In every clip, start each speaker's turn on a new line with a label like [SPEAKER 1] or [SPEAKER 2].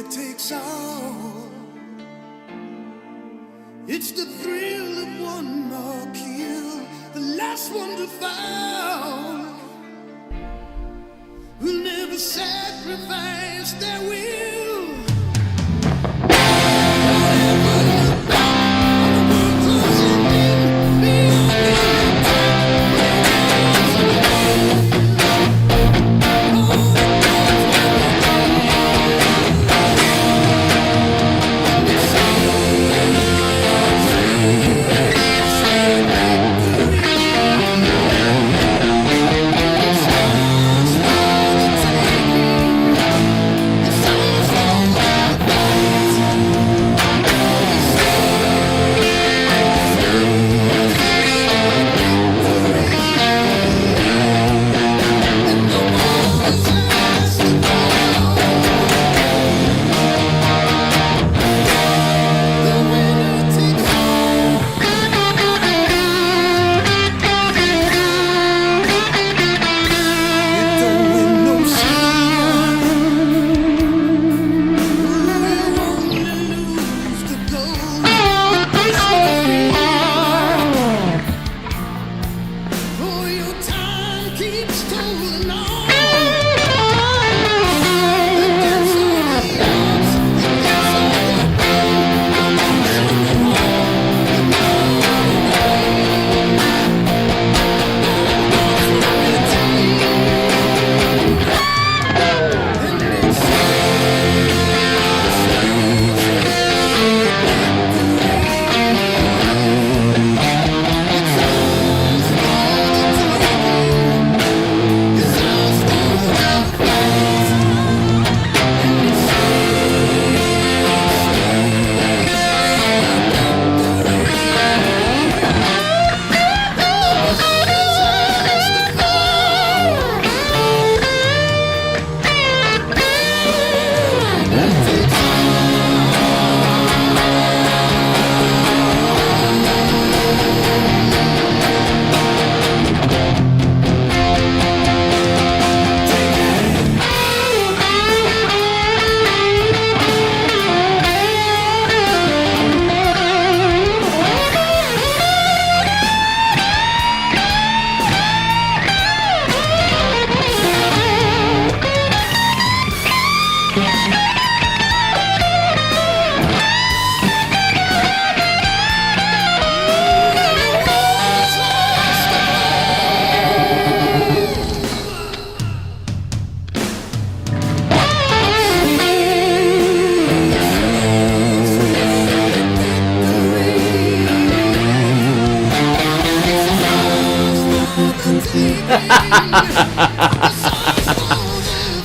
[SPEAKER 1] takes all. It's the thrill of one more kill, the last one to fall. We'll never sacrifice their will.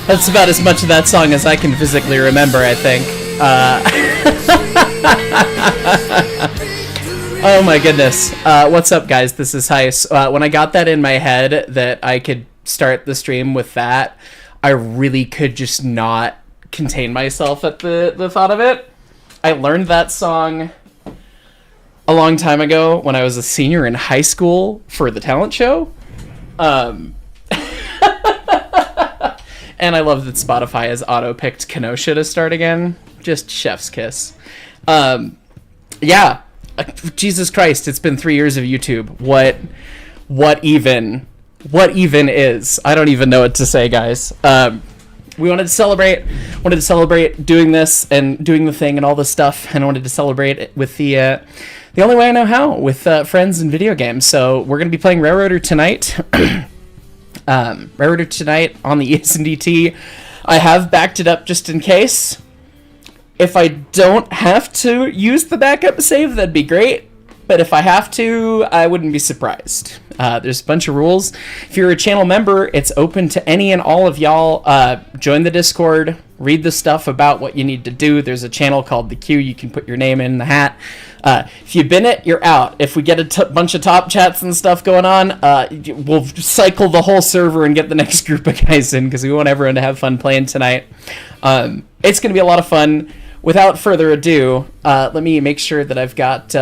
[SPEAKER 2] That's about as much of that song as I can physically remember, I think. Oh my goodness. What's up, guys? This is Hyce. When I got that in my head that I could start the stream with that, I really could just not contain myself at the thought of it. I learned that song a long time ago when I was a senior in high school for the talent show. And I love that Spotify has auto-picked Kenosha to start again. Just chef's kiss. Yeah. Jesus Christ, it's been 3 years of YouTube. What even is? I don't even know what to say, guys. We wanted to celebrate doing this and doing the thing and all this stuff, and I wanted to celebrate it with the only way I know how, with friends and video games. So we're going to be playing Railroader tonight. Railroader tonight on the ES&DT. I have backed it up just in case. If I don't have to use the backup save, that'd be great. But if I have to, I wouldn't be surprised. There's a bunch of rules. If you're a channel member, it's open to any and all of y'all. Join the Discord. Read the stuff about what you need to do. There's a channel called The Queue. You can put your name in the hat. If you bin it, you're out. If we get a bunch of top chats and stuff going on, we'll cycle the whole server and get the next group of guys in because we want everyone to have fun playing tonight. It's going to be a lot of fun. Without further ado, let me make sure that I've got...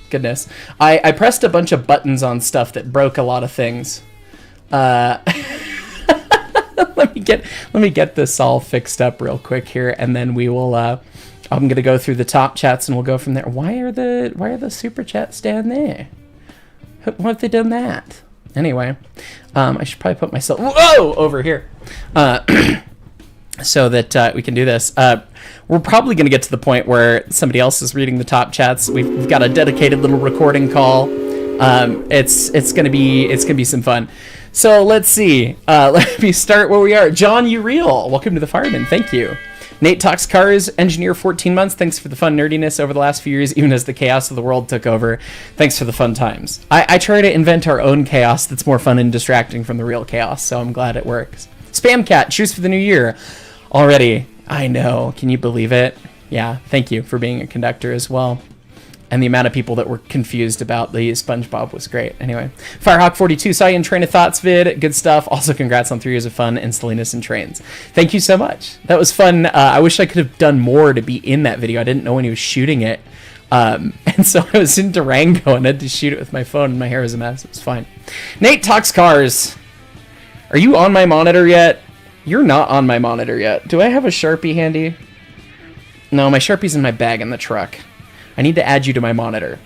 [SPEAKER 2] goodness. I pressed a bunch of buttons on stuff that broke a lot of things. Let let me get this all fixed up real quick here, and then we will. I'm gonna go through the top chats, and we'll go from there. Why are the super chats down there? Why have they done that? Anyway, I should probably put myself over here, so that we can do this. We're probably gonna get to the point where somebody else is reading the top chats. We've got a dedicated little recording call. It's gonna be some fun. So let's see. Let me start where we are. John Uriel, welcome to the Fireman. Thank you. Nate Talks Cars, engineer 14 months. Thanks for the fun nerdiness over the last few years, even as the chaos of the world took over. Thanks for the fun times. I try to invent our own chaos that's more fun and distracting from the real chaos, so I'm glad it works. Spam Cat, cheers for the new year. Already, I know. Can you believe it? Yeah, thank you for being a conductor as well. And the amount of people that were confused about the SpongeBob was great. Anyway, Firehawk42, saw you in Train of Thoughts vid. Good stuff. Also, congrats on 3 years of fun and silliness and trains. Thank you so much. That was fun. I wish I could have done more to be in that video. I didn't know when he was shooting it. And so I was in Durango and had to shoot it with my phone, and my hair was a mess. It was fine. Nate Talks Cars. Are you on my monitor yet? You're not on my monitor yet. Do I have a Sharpie handy? No, my Sharpie's in my bag in the truck. I need to add you to my monitor.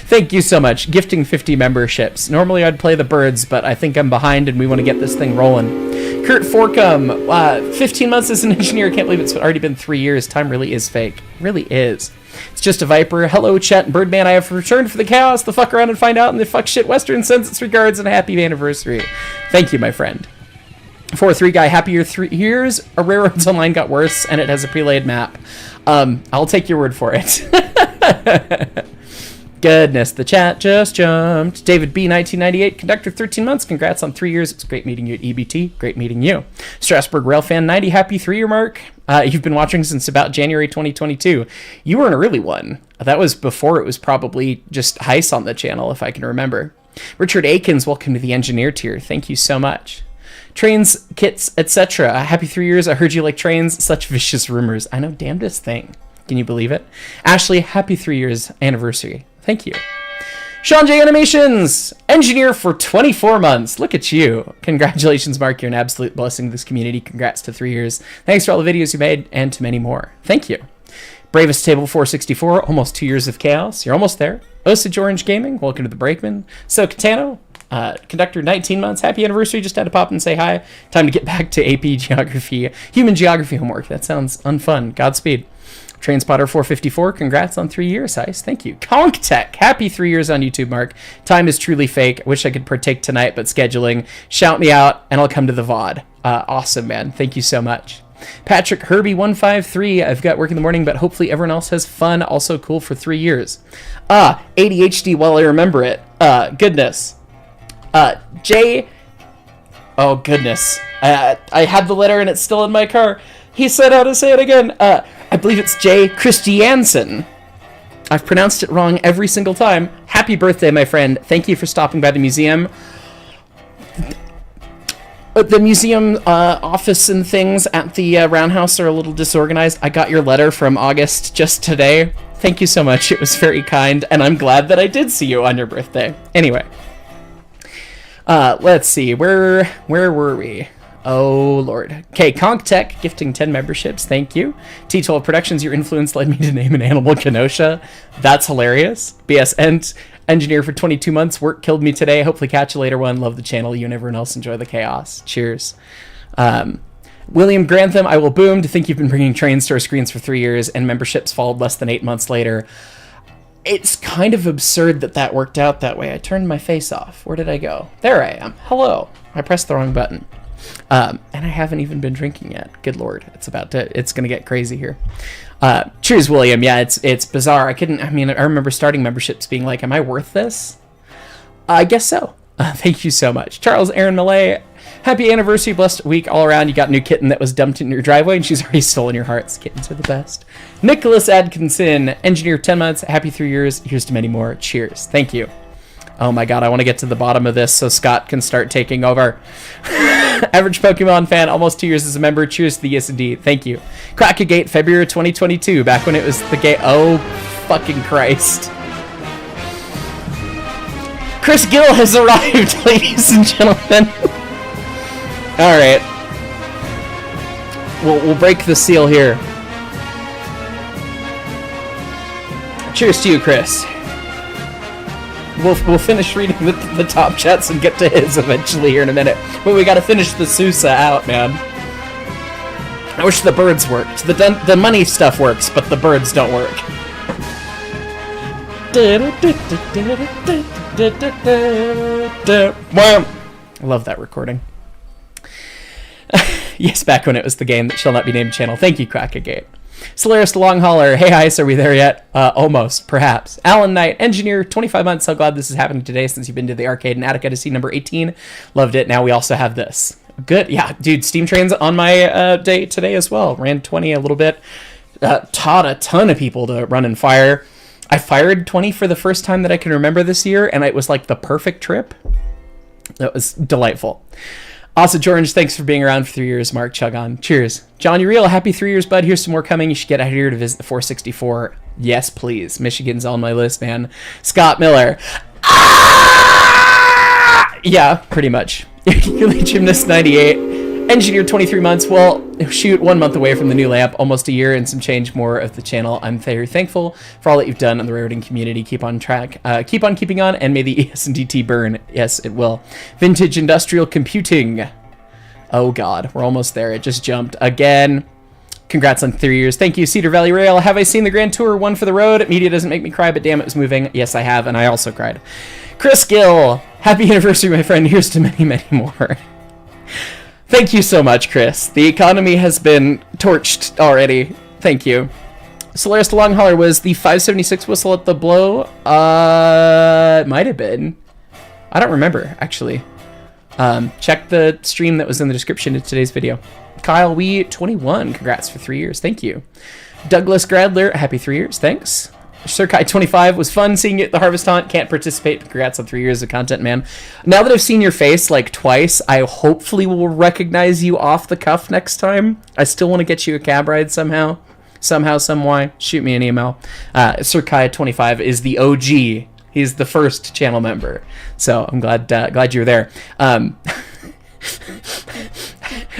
[SPEAKER 2] Thank you so much. Gifting 50 memberships. Normally I'd play the birds, but I think I'm behind and we want to get this thing rolling. Kurt Forkum, 15 months as an engineer. Can't believe it's already been 3 years. Time really is fake. Really is. It's just a Viper. Hello, Chet and Birdman. I have returned for the chaos. The fuck around and find out, and the fuck shit Western sends its regards and a happy anniversary. Thank you, my friend. 4-3 guy, happier 3 years. A Railroads Online got worse, and it has a pre-laid map. I'll take your word for it. Goodness, the chat just jumped. David B, 1998, conductor 13 months. Congrats on 3 years. It's great meeting you at EBT. Great meeting you. Strasbourg Railfan 90, happy 3-year mark. You've been watching since about January 2022. You were an early one. That was before it was probably just Hyce on the channel, if I can remember. Richard Akins, welcome to the engineer tier. Thank you so much. Trains, kits, etc. Happy 3 years. I heard you like trains. Such vicious rumors. I know, damnedest thing. Can you believe it? Ashley, happy 3 years anniversary. Thank you. Sean J Animations, engineer for 24 months. Look at you. Congratulations, Mark. You're an absolute blessing to this community. Congrats to 3 years. Thanks for all the videos you made and to many more. Thank you. Bravest Table 464, almost 2 years of chaos. You're almost there. Osage Orange Gaming, welcome to the Brakeman. So Catano, conductor 19 months, happy anniversary. Just had to pop and say hi. Time to get back to AP Geography, Human Geography homework. That sounds unfun. Godspeed. Trainspotter 454, congrats on 3 years, Hyce. Thank you. Conk Tech, happy 3 years on YouTube, Mark. Time is truly fake. Wish I could partake tonight, but scheduling. Shout me out, and I'll come to the VOD. Awesome, man. Thank you so much. Patrick Herbie 153, I've got work in the morning, but hopefully everyone else has fun. Also cool for 3 years. ADHD while I remember it. Goodness. Jay. Oh, goodness. I had the letter and it's still in my car. He said how to say it again. I believe it's Jay Christiansen. I've pronounced it wrong every single time. Happy birthday, my friend. Thank you for stopping by the museum. The museum office and things at the Roundhouse are a little disorganized. I got your letter from August just today. Thank you so much. It was very kind, and I'm glad that I did see you on your birthday. Anyway. Let's see. Where were we? Oh, Lord. Okay, Conk Tech, gifting 10 memberships. Thank you. T12 Productions, your influence led me to name an animal Kenosha. That's hilarious. BS Ent, engineer for 22 months. Work killed me today. Hopefully catch you later one. Love the channel. You and everyone else enjoy the chaos. Cheers. William Grantham, I will boom to think you've been bringing trains to our screens for 3 years and memberships followed less than 8 months later. It's kind of absurd that worked out that way. I turned my face off. Where did I go? There I am. Hello. I pressed the wrong button. And I haven't even been drinking yet. Good Lord. It's gonna get crazy here. Cheers, William. Yeah, it's bizarre. I remember starting memberships being like, am I worth this? I guess so. Thank you so much. Charles Aaron Millay, happy anniversary, blessed week all around. You got a new kitten that was dumped in your driveway and she's already stolen your hearts. Kittens are the best. Nicholas Adkinson, engineer 10 months, happy 3 years. Here's to many more. Cheers. Thank you. Oh my god, I want to get to the bottom of this so Scott can start taking over. Average Pokemon fan, almost 2 years as a member. Cheers to the S&D. Thank you. Crackagate, February 2022, back when it was the gate. Oh, fucking Christ. Chris Gill has arrived, ladies and gentlemen. All right. We'll break the seal here. Cheers to you, Chris. We'll finish reading the top chats and get to his eventually here in a minute. But we gotta finish the Sousa out, man. I wish the birds worked. The money stuff works, but the birds don't work. I love that recording. Yes, back when it was the game that shall not be named channel. Thank you, Crackagate. Solaris the Long Hauler. Hey, Hyce, are we there yet? Almost, perhaps. Alan Knight, Engineer, 25 months. So glad this is happening today since you've been to the arcade in Attica to see number 18. Loved it. Now we also have this. Good. Yeah, dude, Steam Train's on my day today as well. Ran 20 a little bit. Taught a ton of people to run and fire. I fired 20 for the first time that I can remember this year, and it was like the perfect trip. That was delightful. Also, George, thanks for being around for 3 years. Mark, chug on. Cheers. John Uriel, happy 3 years, bud. Here's some more coming. You should get out here to visit the 464. Yes, please. Michigan's on my list, man. Scott Miller. Ah! Yeah, pretty much. Yearly Gymnast 98. Engineer 23 months. Well, shoot, 1 month away from the new lamp. Almost a year and some change more of the channel. I'm very thankful for all that you've done on the railroading community. Keep on track. Keep on keeping on, and may the ES&DT burn. Yes, it will. Vintage Industrial Computing. Oh, God. We're almost there. It just jumped again. Congrats on 3 years. Thank you, Cedar Valley Rail. Have I seen the Grand Tour? One for the road. Media doesn't make me cry, but damn, it was moving. Yes, I have, and I also cried. Chris Gill. Happy anniversary, my friend. Here's to many, many more. Thank you so much, Chris. The economy has been torched already. Thank you. Solaris the Long Hauler was the 576 whistle at the blow. It might have been. I don't remember, actually. Check the stream that was in the description of today's video. Kyle Wee 21, congrats for 3 years. Thank you. Douglas Gradler, happy 3 years. Thanks. Sir Kai 25 was fun seeing you at the Harvest Hunt. Can't participate. Congrats on 3 years of content, man. Now that I've seen your face like twice, I hopefully will recognize you off the cuff next time. I still want to get you a cab ride somehow. Somehow, somewhy. Shoot me an email. Sir Kai 25 is the OG. He's the first channel member. So I'm glad you're there. I'm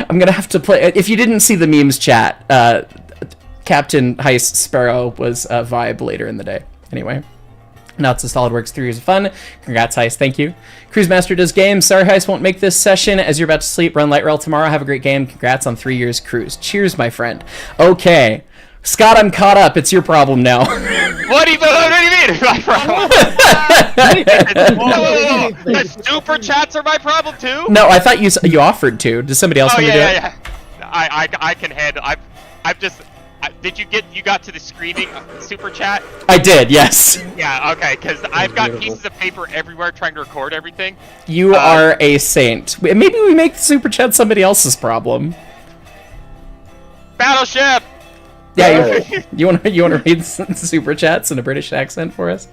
[SPEAKER 2] gonna have to play. If you didn't see the memes chat, Captain Hyce Sparrow was a vibe later in the day. Anyway, now it's a SolidWorks 3 years of fun. Congrats, Hyce. Thank you. Cruise Master does games. Sorry, Hyce won't make this session as you're about to sleep. Run light rail tomorrow. Have a great game. Congrats on 3 years cruise. Cheers, my friend. Okay, Scott, I'm caught up. It's your problem now.
[SPEAKER 3] What do you mean? My problem? The super chats are my problem too?
[SPEAKER 2] No, I thought you offered to. Does somebody else want to do it?
[SPEAKER 3] Yeah. I can handle. I've just. Did you got to the screaming super chat?
[SPEAKER 2] I did, yes.
[SPEAKER 3] Yeah, okay, because I've got pieces of paper everywhere trying to record everything.
[SPEAKER 2] You are a saint. Maybe we make the super chat somebody else's problem.
[SPEAKER 3] Battleship.
[SPEAKER 2] Yeah, you want to read some super chats in a British accent for us?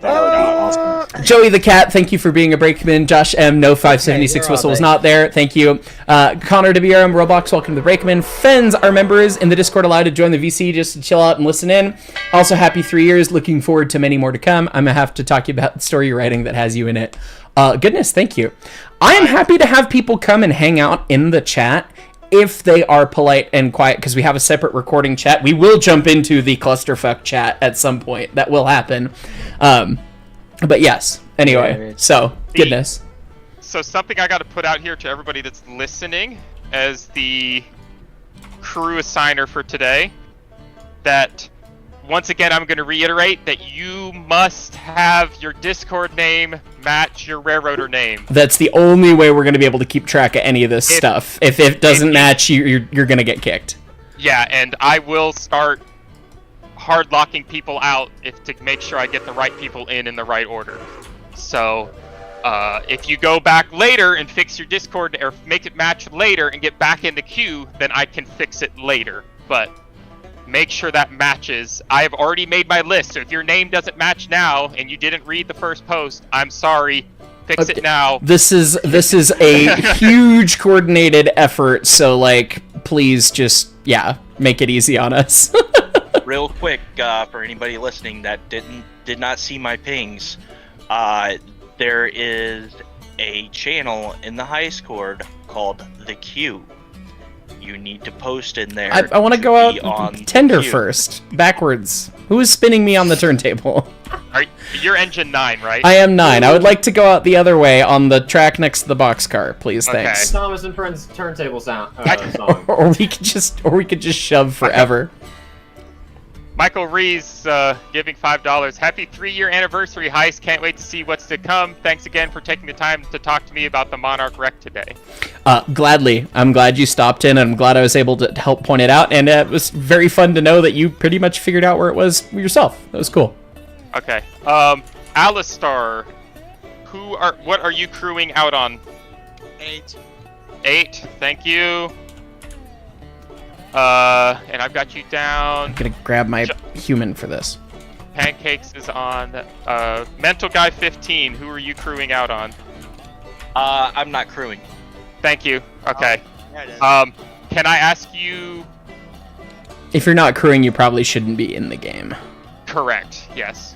[SPEAKER 2] Awesome. Joey the Cat, thank you for being a brakeman. Josh M, no 576 whistle was not there. Thank you. Connor WRM, Roblox, welcome to the brakeman. Fens are members in the Discord allowed to join the VC just to chill out and listen in. Also, happy 3 years. Looking forward to many more to come. I'm going to have to talk to you about the story you're writing that has you in it. Goodness, thank you. I am happy to have people come and hang out in the chat if they are polite and quiet, because we have a separate recording chat. We will jump into the clusterfuck chat at some point. That will happen. But yes, anyway, so, goodness.
[SPEAKER 3] So something I got to put out here to everybody that's listening as the crew assigner for today, that once again, I'm going to reiterate that you must have your Discord name match your railroader name.
[SPEAKER 2] That's the only way we're going to be able to keep track of any of this stuff. If it doesn't match, you're going to get kicked.
[SPEAKER 3] Yeah, and I will start hard locking people out to make sure I get the right people in the right order. So if you go back later and fix your Discord or make it match later and get back in the queue, then I can fix it later. But make sure that matches. I have already made my list, so if your name doesn't match now and you didn't read the first post, I'm sorry. Fix it now.
[SPEAKER 2] This is a huge coordinated effort, so like please just make it easy on us.
[SPEAKER 4] Real quick, for anybody listening that did not see my pings, there is a channel in the Hyce Cord called The Queue. You need to post in there.
[SPEAKER 2] I want to go out
[SPEAKER 4] on
[SPEAKER 2] tender
[SPEAKER 4] queue.
[SPEAKER 2] first, backwards. Who is spinning me on the turntable?
[SPEAKER 3] You're engine 9, right?
[SPEAKER 2] I am 9. I would like to go out the other way on the track next to the boxcar, please.
[SPEAKER 3] Okay.
[SPEAKER 2] Thanks.
[SPEAKER 5] Thomas and Friends turntable song.
[SPEAKER 2] Or we could just shove forever.
[SPEAKER 3] Michael Rees giving $5. Happy 3-year anniversary, Hyce. Can't wait to see what's to come. Thanks again for taking the time to talk to me about the Monarch wreck today.
[SPEAKER 2] Gladly. I'm glad you stopped in, and I'm glad I was able to help point it out. And it was very fun to know that you pretty much figured out where it was yourself. That was cool.
[SPEAKER 3] Okay. Alistar, what are you crewing out on?
[SPEAKER 6] 8.
[SPEAKER 3] 8. Thank you. And I've got you down.
[SPEAKER 2] I'm gonna grab my human for this.
[SPEAKER 3] Pancakes is on. Mental Guy 15. Who are you crewing out on?
[SPEAKER 4] I'm not crewing.
[SPEAKER 3] Thank you. Okay.
[SPEAKER 6] There it is.
[SPEAKER 3] Can I ask you?
[SPEAKER 2] If you're not crewing, you probably shouldn't be in the game.
[SPEAKER 3] Correct. Yes.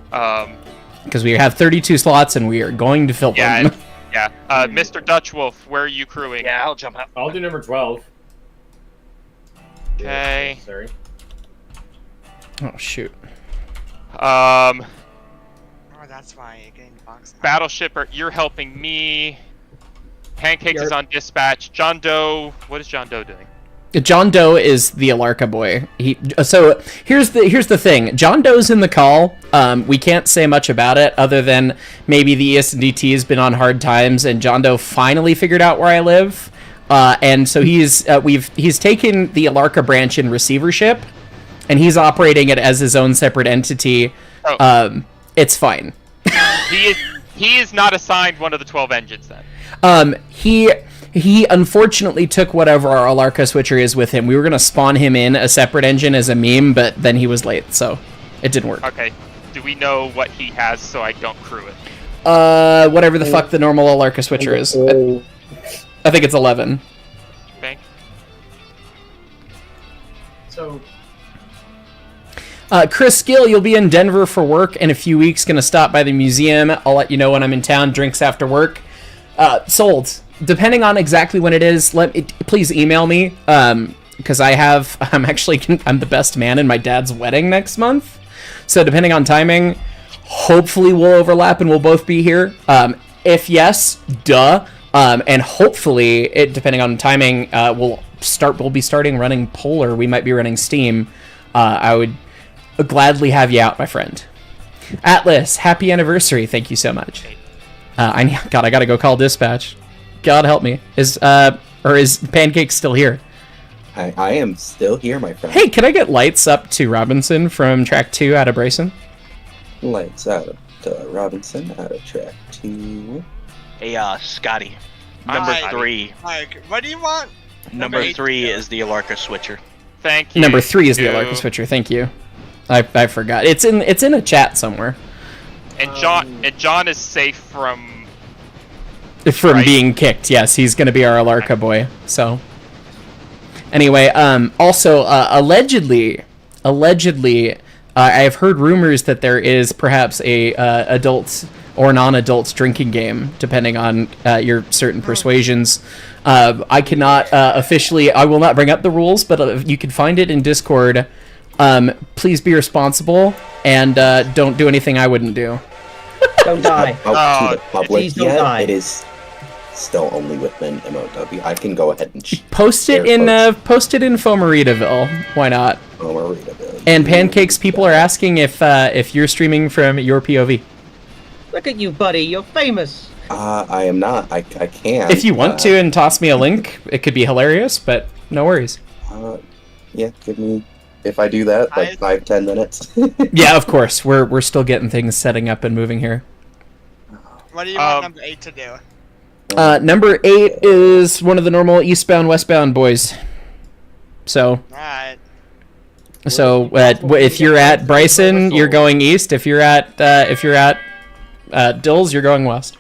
[SPEAKER 2] Because we have 32 slots, and we are going to fill
[SPEAKER 3] Yeah.
[SPEAKER 2] them.
[SPEAKER 3] Yeah. Mr. Dutch Wolf, where are you crewing?
[SPEAKER 4] Yeah, I'll jump out.
[SPEAKER 5] I'll do number 12.
[SPEAKER 3] Okay.
[SPEAKER 5] Sorry.
[SPEAKER 2] Oh, shoot.
[SPEAKER 6] Oh, that's why you're getting the box.
[SPEAKER 3] Battleship, you're helping me. Pancakes is on dispatch. John Doe, what is John Doe doing?
[SPEAKER 2] John Doe is the Alarka boy. So here's the thing. John Doe's in the call. We can't say much about it other than maybe the ES&DT has been on hard times, and John Doe finally figured out where I live. And so he's taken the Alarka branch in receivership, and he's operating it as his own separate entity.
[SPEAKER 3] Oh.
[SPEAKER 2] It's fine.
[SPEAKER 3] He is not assigned one of the 12 engines then.
[SPEAKER 2] He unfortunately took whatever our Alarka switcher is with him. We were gonna spawn him in a separate engine as a meme, but then he was late, so it didn't work.
[SPEAKER 3] Okay. Do we know what he has so I don't crew it?
[SPEAKER 2] Whatever the fuck the normal Alarka switcher is. I think it's 11.
[SPEAKER 3] Bank.
[SPEAKER 5] So,
[SPEAKER 2] Chris Gill, you'll be in Denver for work in a few weeks. Gonna stop by the museum. I'll let you know when I'm in town. Drinks after work. Sold. Depending on exactly when it is, please email me. Because I'm the best man in my dad's wedding next month. So depending on timing, hopefully we'll overlap and we'll both be here. If yes, duh. And hopefully, depending on timing, we'll be starting running Polar. We might be running Steam. I would gladly have you out, my friend. Atlas, happy anniversary. Thank you so much. I gotta go call dispatch. God help me. Is Pancake still here?
[SPEAKER 7] I am still here, my friend.
[SPEAKER 2] Hey, can I get lights up to Robinson from track 2 out of Bryson?
[SPEAKER 7] Lights out to Robinson out of track 2.
[SPEAKER 4] Hey, Scotty. Number
[SPEAKER 6] Hi.
[SPEAKER 4] 3.
[SPEAKER 6] Mike, what do you want?
[SPEAKER 4] Number
[SPEAKER 6] eight.
[SPEAKER 4] 3 is the Alarka switcher.
[SPEAKER 3] Thank you.
[SPEAKER 2] Number 3 is the Alarka switcher. Thank you. I forgot. It's in a chat somewhere.
[SPEAKER 3] And John is safe from
[SPEAKER 2] From being kicked, yes. He's going to be our Alarka boy. So, anyway, also, allegedly, I've heard rumors that there is perhaps a adults or non-adults drinking game, depending on your certain persuasions. I cannot officially, I will not bring up the rules, but you can find it in Discord. Please be responsible and don't do anything I wouldn't do.
[SPEAKER 8] Don't die.
[SPEAKER 7] Out to the public
[SPEAKER 8] please don't
[SPEAKER 7] yet.
[SPEAKER 8] die.
[SPEAKER 7] It is still only within MOW. I can go ahead and
[SPEAKER 2] Post it in Fomaritaville. Why not? And Pancakes, people are asking if you're streaming from your POV.
[SPEAKER 8] Look at you, buddy. You're famous.
[SPEAKER 7] I am not. I can.
[SPEAKER 2] If you want to and toss me a link, it could be hilarious, but no worries.
[SPEAKER 7] Yeah, give me. If I do that, like 5-10 minutes.
[SPEAKER 2] Yeah, of course. We're still getting things setting up and moving here.
[SPEAKER 6] What do you want number 8 to do?
[SPEAKER 2] Number 8 is one of the normal eastbound, westbound boys. So,
[SPEAKER 6] Alright.
[SPEAKER 2] if you're at Bryson, you're going east. If you're at Dills, you're going west.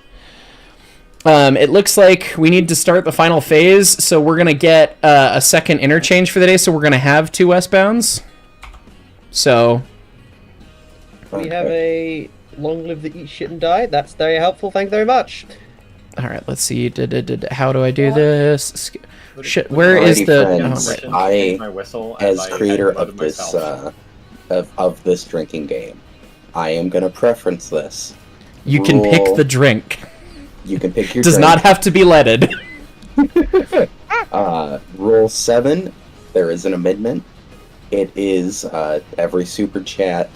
[SPEAKER 2] It looks like we need to start the final phase, so we're gonna get a second interchange for the day. So we're gonna have 2 westbounds. So
[SPEAKER 8] We have a Long live the eat shit and die. That's very helpful. Thank you very much.
[SPEAKER 2] All right, let's see. How do I do this? Shit, where is
[SPEAKER 7] Alrighty,
[SPEAKER 2] the?
[SPEAKER 7] friends.
[SPEAKER 2] Oh, right.
[SPEAKER 5] My whistle
[SPEAKER 7] As creator
[SPEAKER 5] I
[SPEAKER 7] of this
[SPEAKER 5] myself.
[SPEAKER 7] of this drinking game, I am gonna preference this.
[SPEAKER 2] You can pick
[SPEAKER 7] Rule-
[SPEAKER 2] the drink.
[SPEAKER 7] You can pick your
[SPEAKER 2] Does
[SPEAKER 7] drink.
[SPEAKER 2] not have to be leaded.
[SPEAKER 7] Rule 7, there is an amendment. It is every super chat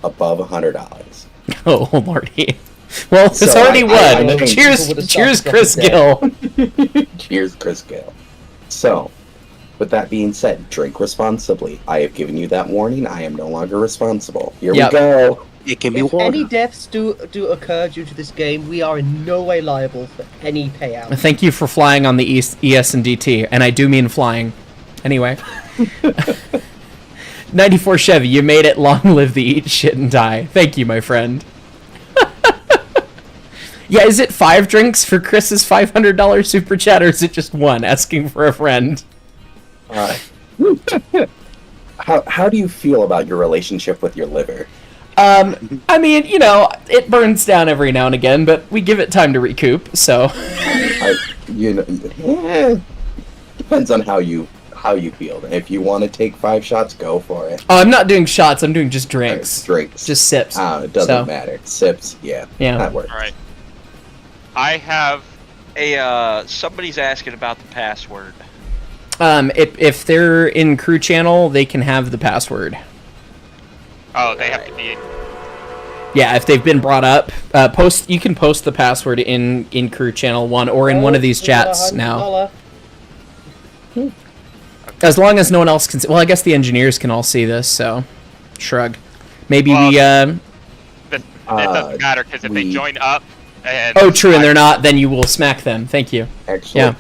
[SPEAKER 7] above $100.
[SPEAKER 2] Oh lordy. Well, it's
[SPEAKER 7] So
[SPEAKER 2] already
[SPEAKER 7] I
[SPEAKER 2] won.
[SPEAKER 7] think
[SPEAKER 2] Cheers,
[SPEAKER 8] people would've
[SPEAKER 2] cheers,
[SPEAKER 8] stopped
[SPEAKER 2] Chris
[SPEAKER 8] dropping
[SPEAKER 2] Gill.
[SPEAKER 7] Cheers, Chris Gale. So, with that being said, drink responsibly. I have given you that warning. I am no longer responsible. Here
[SPEAKER 2] Yep.
[SPEAKER 7] we go. It can be
[SPEAKER 8] If
[SPEAKER 7] water.
[SPEAKER 8] any deaths do occur due to this game, we are in no way liable for any payout.
[SPEAKER 2] Thank you for flying on the ES and DT, and I do mean flying. Anyway. 94 Chevy, you made it. Long live the eat shit and die. Thank you, my friend. Yeah, is it 5 drinks for Chris's $500 super chat, or is it just 1 asking for a friend?
[SPEAKER 7] How do you feel about your relationship with your liver?
[SPEAKER 2] I mean, you know, it burns down every now and again, but we give it time to recoup, so.
[SPEAKER 7] Depends on how you feel. If you want to take 5 shots, go for it.
[SPEAKER 2] Oh, I'm not doing shots, I'm doing just drinks.
[SPEAKER 7] Drinks.
[SPEAKER 2] Just sips.
[SPEAKER 7] It doesn't
[SPEAKER 2] So.
[SPEAKER 7] matter. Sips, yeah.
[SPEAKER 2] Yeah.
[SPEAKER 7] That works.
[SPEAKER 3] All right. I have.
[SPEAKER 4] Somebody's asking about the password.
[SPEAKER 2] If they're in crew channel, they can have the password.
[SPEAKER 3] Oh, they have to be.
[SPEAKER 2] Yeah, if they've been brought up, you can post the password in crew channel 1 or in one of these chats now. As long as no one else can see. Well, I guess the engineers can all see this, so shrug. Maybe
[SPEAKER 3] Well,
[SPEAKER 2] we
[SPEAKER 3] It doesn't matter because if they join up. And
[SPEAKER 2] Oh, true, and they're not, then you will smack them. Thank you.
[SPEAKER 7] Actually,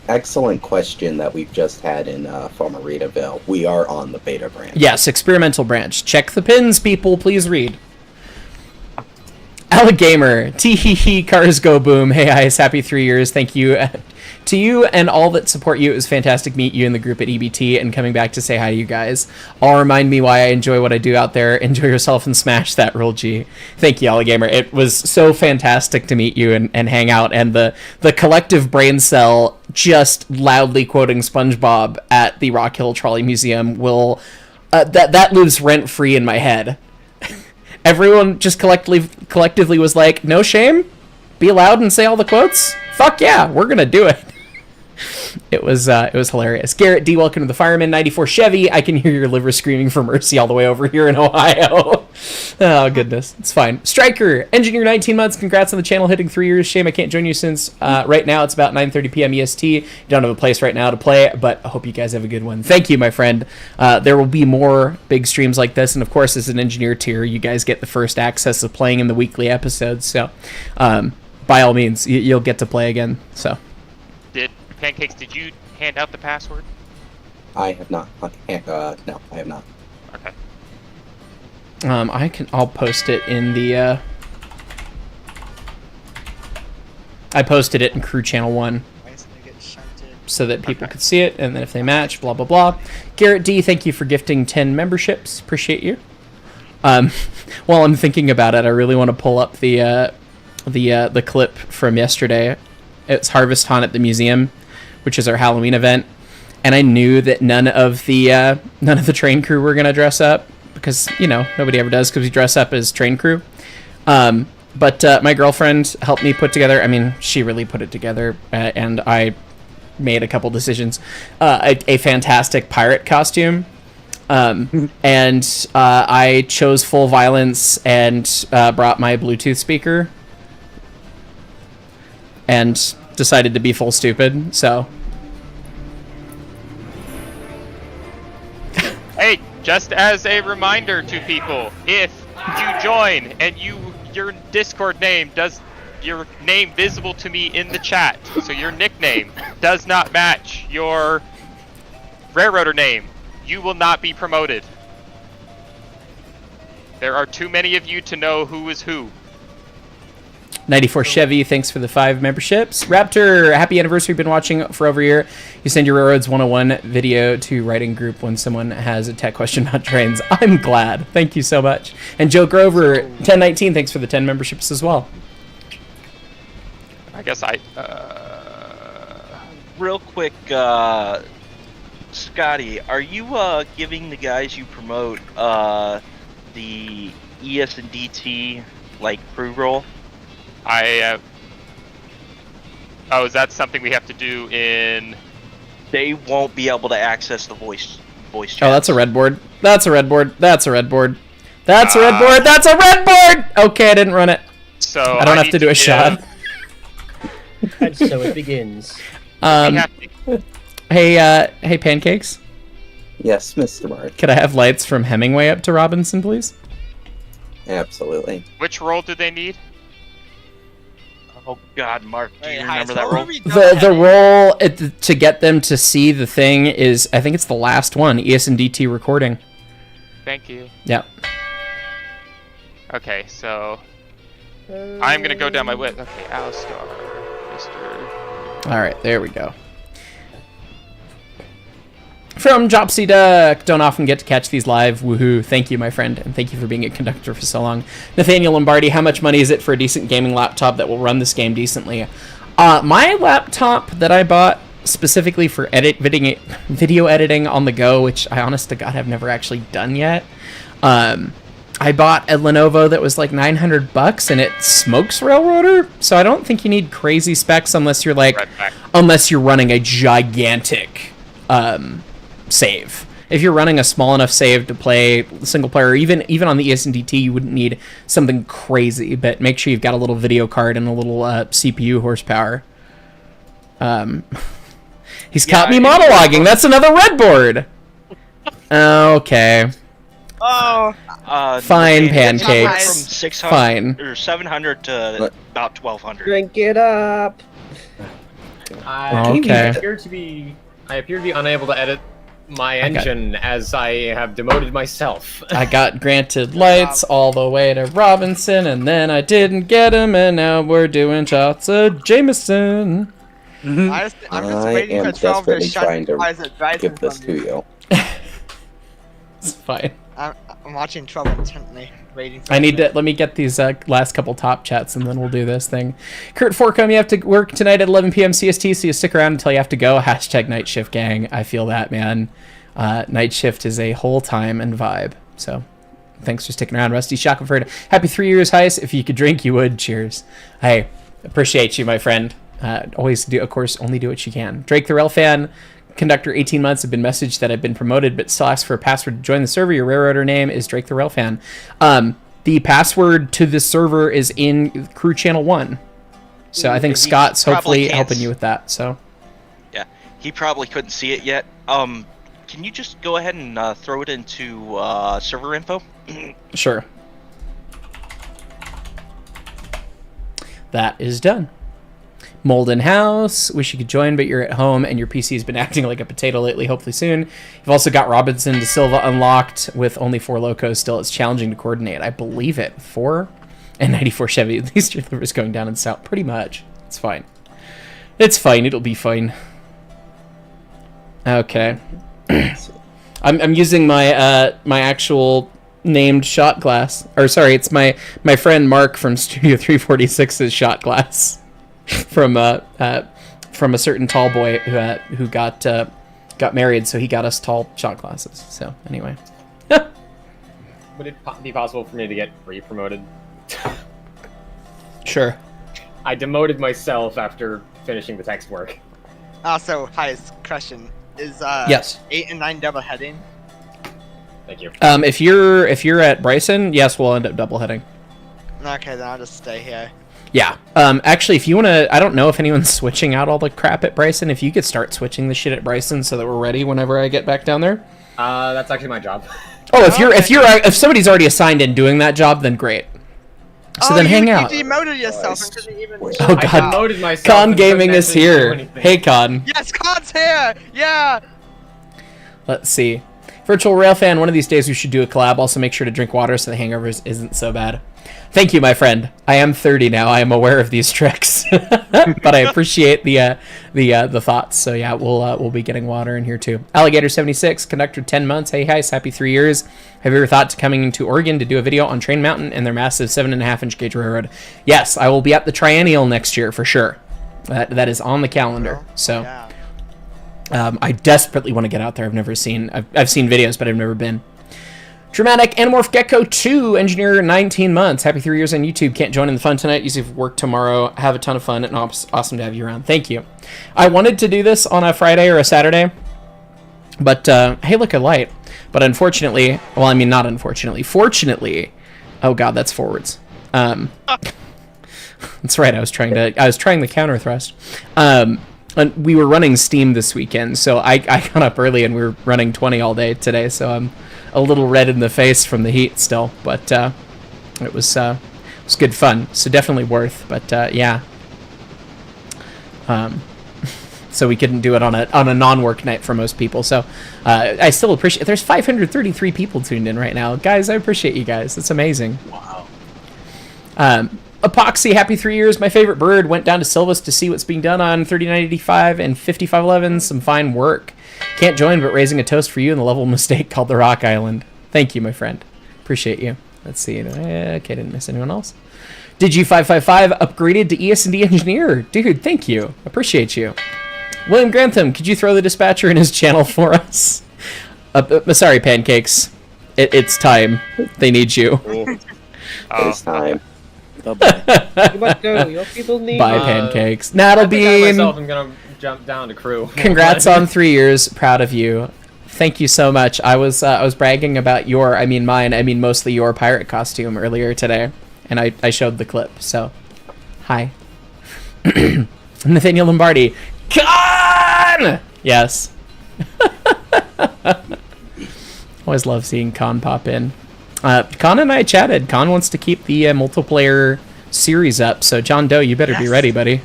[SPEAKER 7] excellent question that we've just had in Farmeritaville. We are on the beta branch.
[SPEAKER 2] Yes, experimental branch. Check the pins, people. Please read. Alligamer. Tee cars go boom. Hey, Hyce, happy 3 years. Thank you to you and all that support you. It was fantastic meet you in the group at EBT and coming back to say hi to you guys. All remind me why I enjoy what I do out there. Enjoy yourself and smash that roll G. Thank you, Alligamer. It was so fantastic to meet you and hang out, and the collective brain cell just loudly quoting SpongeBob at the Rock Hill Trolley Museum will that lives rent free in my head. Everyone just collectively was like, no shame, be loud and say all the quotes. Fuck yeah, we're gonna do it. It was hilarious. Garrett D, welcome to the Fireman. 94 Chevy, I can hear your liver screaming for mercy all the way over here in Ohio. Oh goodness, it's fine. Striker, Engineer 19 months, congrats on the channel hitting 3 years. Shame I can't join you since right now it's about 9:30 p.m. EST. You don't have a place right now to play, but I hope you guys have a good one. Thank you, my friend. There will be more big streams like this, and of course as an engineer tier, you guys get the first access of playing in the weekly episodes, so by all means, you'll get to play again. So
[SPEAKER 3] Pancakes, did you hand out the password?
[SPEAKER 7] I have not. No, I have not.
[SPEAKER 3] Okay.
[SPEAKER 2] I'll post it in the I posted it in crew channel 1
[SPEAKER 6] Why isn't it getting shunted?
[SPEAKER 2] so that people could see it, and then if they match, blah blah blah. Garrett D, thank you for gifting 10 memberships. Appreciate you. While I'm thinking about it, I really want to pull up the clip from yesterday. It's Harvest Hunt at the museum, which is our Halloween event, and I knew that none of the train crew were gonna dress up because nobody ever does because we dress up as train crew. But my girlfriend helped me put together. I mean, she really put it together, and I made a couple decisions. A fantastic pirate costume, and I chose full violence and brought my Bluetooth speaker. And decided to be full stupid, so.
[SPEAKER 3] Hey, just as a reminder to people, if you join and your Discord name does your name visible to me in the chat, so your nickname does not match your railroader name, you will not be promoted. There are too many of you to know who is who.
[SPEAKER 2] 94 Chevy, thanks for the 5 memberships. Raptor, happy anniversary. Been watching for over a year. You send your Railroads 101 video to writing group when someone has a tech question about trains. I'm glad. Thank you so much. And Joe Grover, 1019, thanks for the 10 memberships as well.
[SPEAKER 3] I guess
[SPEAKER 4] Real quick, Scotty, are you giving the guys you promote the ES and DT like crew role?
[SPEAKER 3] Oh, is that something we have to do in?
[SPEAKER 4] They won't be able to access the voice chat.
[SPEAKER 2] Oh, that's a red board. That's a red board. That's a red board. That's a red board. That's a red board. Okay, I didn't run it.
[SPEAKER 3] So
[SPEAKER 2] I don't have to do a shot.
[SPEAKER 8] And so it begins.
[SPEAKER 2] Hey, Pancakes.
[SPEAKER 7] Yes, Mr. Mark.
[SPEAKER 2] Could I have lights from Hemingway up to Robinson, please?
[SPEAKER 7] Absolutely.
[SPEAKER 3] Which role do they need?
[SPEAKER 4] Oh God, Mark, do you
[SPEAKER 6] Wait,
[SPEAKER 4] remember
[SPEAKER 6] Hyce,
[SPEAKER 4] that
[SPEAKER 6] what
[SPEAKER 4] role?
[SPEAKER 6] were we doing?
[SPEAKER 2] The role to get them to see the thing is, I think it's the last one, ES&DT recording.
[SPEAKER 3] Thank you.
[SPEAKER 2] Yeah.
[SPEAKER 3] Okay, so I'm gonna go down my list. Okay, Alistar, Mr.
[SPEAKER 2] All right, there we go. From Jopsy Duck, don't often get to catch these live. Woohoo! Thank you, my friend, and thank you for being a conductor for so long. Nathaniel Lombardi, how much money is it for a decent gaming laptop that will run this game decently? My laptop that I bought specifically for video editing on the go, which I honest to God have never actually done yet. I bought a Lenovo that was like $900 and it smokes Railroader, so I don't think you need crazy specs unless you're running a gigantic save. If you're running a small enough save to play single player, or even on the ES&DT, you wouldn't need something crazy, but make sure you've got a little video card and a little CPU horsepower. He's caught me monologuing. That's another red board. Okay.
[SPEAKER 6] Oh,
[SPEAKER 2] Fine, Pancakes.
[SPEAKER 4] From 600
[SPEAKER 2] Fine.
[SPEAKER 4] or 700 to about 1200.
[SPEAKER 8] Drink it up.
[SPEAKER 2] Okay.
[SPEAKER 5] I appear to be unable to edit my engine as I have demoted myself.
[SPEAKER 2] I got granted lights all the way to Robinson, and then I didn't get him, and now we're doing shots of Jameson.
[SPEAKER 6] I'm just
[SPEAKER 7] I
[SPEAKER 6] waiting
[SPEAKER 7] am
[SPEAKER 6] for 12 to
[SPEAKER 7] desperately
[SPEAKER 6] shut
[SPEAKER 7] trying to
[SPEAKER 6] eyes at Bryson
[SPEAKER 7] give this
[SPEAKER 6] from
[SPEAKER 7] to
[SPEAKER 6] me.
[SPEAKER 7] you.
[SPEAKER 2] It's fine.
[SPEAKER 6] I'm watching 12 intently, waiting for
[SPEAKER 2] Let me get these last couple top chats, and then we'll do this thing. Kurt Forcom, you have to work tonight at 11 p.m. CST, so you stick around until you have to go. Hashtag night shift gang. I feel that, man. Night shift is a whole time and vibe. So thanks for sticking around. Rusty Shackelford, happy 3 years, Hyce. If you could drink, you would. Cheers. Hey, appreciate you, my friend. Always do, of course, only do what you can. Drake the Rail fan. Conductor 18 months have been messaged that I've been promoted, but still ask for a password to join the server. Your railroader name is Drake the Railfan. The password to this server is in crew channel 1. So I think Scott's hopefully helping you with that. So
[SPEAKER 4] yeah, he probably couldn't see it yet. Can you just go ahead and throw it into server info?
[SPEAKER 2] Sure. That is done. Molden House, wish you could join, but you're at home and your PC has been acting like a potato lately. Hopefully soon. You've also got Robinson de Silva unlocked with only 4 locos still. It's challenging to coordinate. I believe it. 4 and 94 Chevy. At least your liver's going down in south. Pretty much. It's fine. It's fine. It'll be fine. Okay. I'm using my my actual named shot glass. Or sorry, it's my friend Mark from Studio 346's shot glass. From a certain tall boy who got married, so he got us tall shot glasses. So anyway,
[SPEAKER 5] Would it be possible for me to get re-promoted?
[SPEAKER 2] sure.
[SPEAKER 5] I demoted myself after finishing the text work.
[SPEAKER 6] Also, Hyce, question. Is
[SPEAKER 2] Yes.
[SPEAKER 6] 8 and 9 double heading?
[SPEAKER 5] Thank you.
[SPEAKER 2] If you're at Bryson, yes, we'll end up double heading.
[SPEAKER 6] Okay, then I'll just stay here.
[SPEAKER 2] Yeah. Actually, if you want to, I don't know if anyone's switching out all the crap at Bryson. If you could start switching the shit at Bryson so that we're ready whenever I get back down there.
[SPEAKER 5] That's actually my job.
[SPEAKER 2] Oh, if somebody's already assigned in doing that job, then great. So then hang out.
[SPEAKER 6] You demoted yourself and couldn't even.
[SPEAKER 2] Oh
[SPEAKER 5] I
[SPEAKER 2] god.
[SPEAKER 5] demoted myself.
[SPEAKER 2] Con
[SPEAKER 5] and
[SPEAKER 2] Gaming
[SPEAKER 5] couldn't
[SPEAKER 2] is
[SPEAKER 5] actually do
[SPEAKER 2] here.
[SPEAKER 5] anything.
[SPEAKER 2] Hey Con.
[SPEAKER 6] Yes, Con's here. Yeah.
[SPEAKER 2] Let's see. Virtual Railfan, one of these days we should do a collab. Also make sure to drink water so the hangover isn't so bad. Thank you, my friend. I am 30 now. I am aware of these tricks, but I appreciate the thoughts. So yeah, we'll be getting water in here too. Alligator 76, conductor 10 months. Hey, Hyce, happy 3 years. Have you ever thought to coming into Oregon to do a video on Train Mountain and their massive 7.5-inch gauge railroad? Yes, I will be at the Triennial next year for sure. That is on the calendar. So
[SPEAKER 6] Yeah.
[SPEAKER 2] I desperately want to get out there. I've seen videos, but I've never been. Dramatic Animorph Gecko 2, engineer 19 months. Happy 3 years on YouTube. Can't join in the fun tonight. Usually work tomorrow. Have a ton of fun and awesome to have you around. Thank you. I wanted to do this on a Friday or a Saturday, but hey, look, a light. But unfortunately, well, I mean, not unfortunately, fortunately, oh god, that's forwards. That's right. I was trying the counter thrust. And we were running Steam this weekend, so I got up early and we were running 20 all day today. So I'm a little red in the face from the heat still, but it was good fun. So definitely worth. But yeah. So we couldn't do it on a non-work night for most people. So I still appreciate. There's 533 people tuned in right now, guys. I appreciate you guys. That's amazing.
[SPEAKER 7] Wow.
[SPEAKER 2] Epoxy, happy 3 years. My favorite bird. Went down to Silvis to see what's being done on 3985 and 5511. Some fine work. Can't join, but raising a toast for you in the level mistake called the Rock Island. Thank you, my friend. Appreciate you. Let's see. Okay, didn't miss anyone else. Digi555 upgraded to ES&D engineer. Dude, thank you. Appreciate you. William Grantham, could you throw the dispatcher in his channel for us? Sorry, Pancakes. It's time. They need you.
[SPEAKER 7] It's time.
[SPEAKER 8] You must go. Your people need
[SPEAKER 2] Bye,
[SPEAKER 8] you.
[SPEAKER 2] Pancakes.
[SPEAKER 5] I think I
[SPEAKER 2] Nattlebean,
[SPEAKER 5] myself am gonna jump down to crew.
[SPEAKER 2] congrats on 3 years. Proud of you. Thank you so much. I was bragging about mostly your pirate costume earlier today, and I showed the clip. So, hi, Nathaniel Lombardi. Con! Yes. Always love seeing Con pop in. Con and I chatted. Con wants to keep the multiplayer series up, so John Doe, you better be ready, buddy.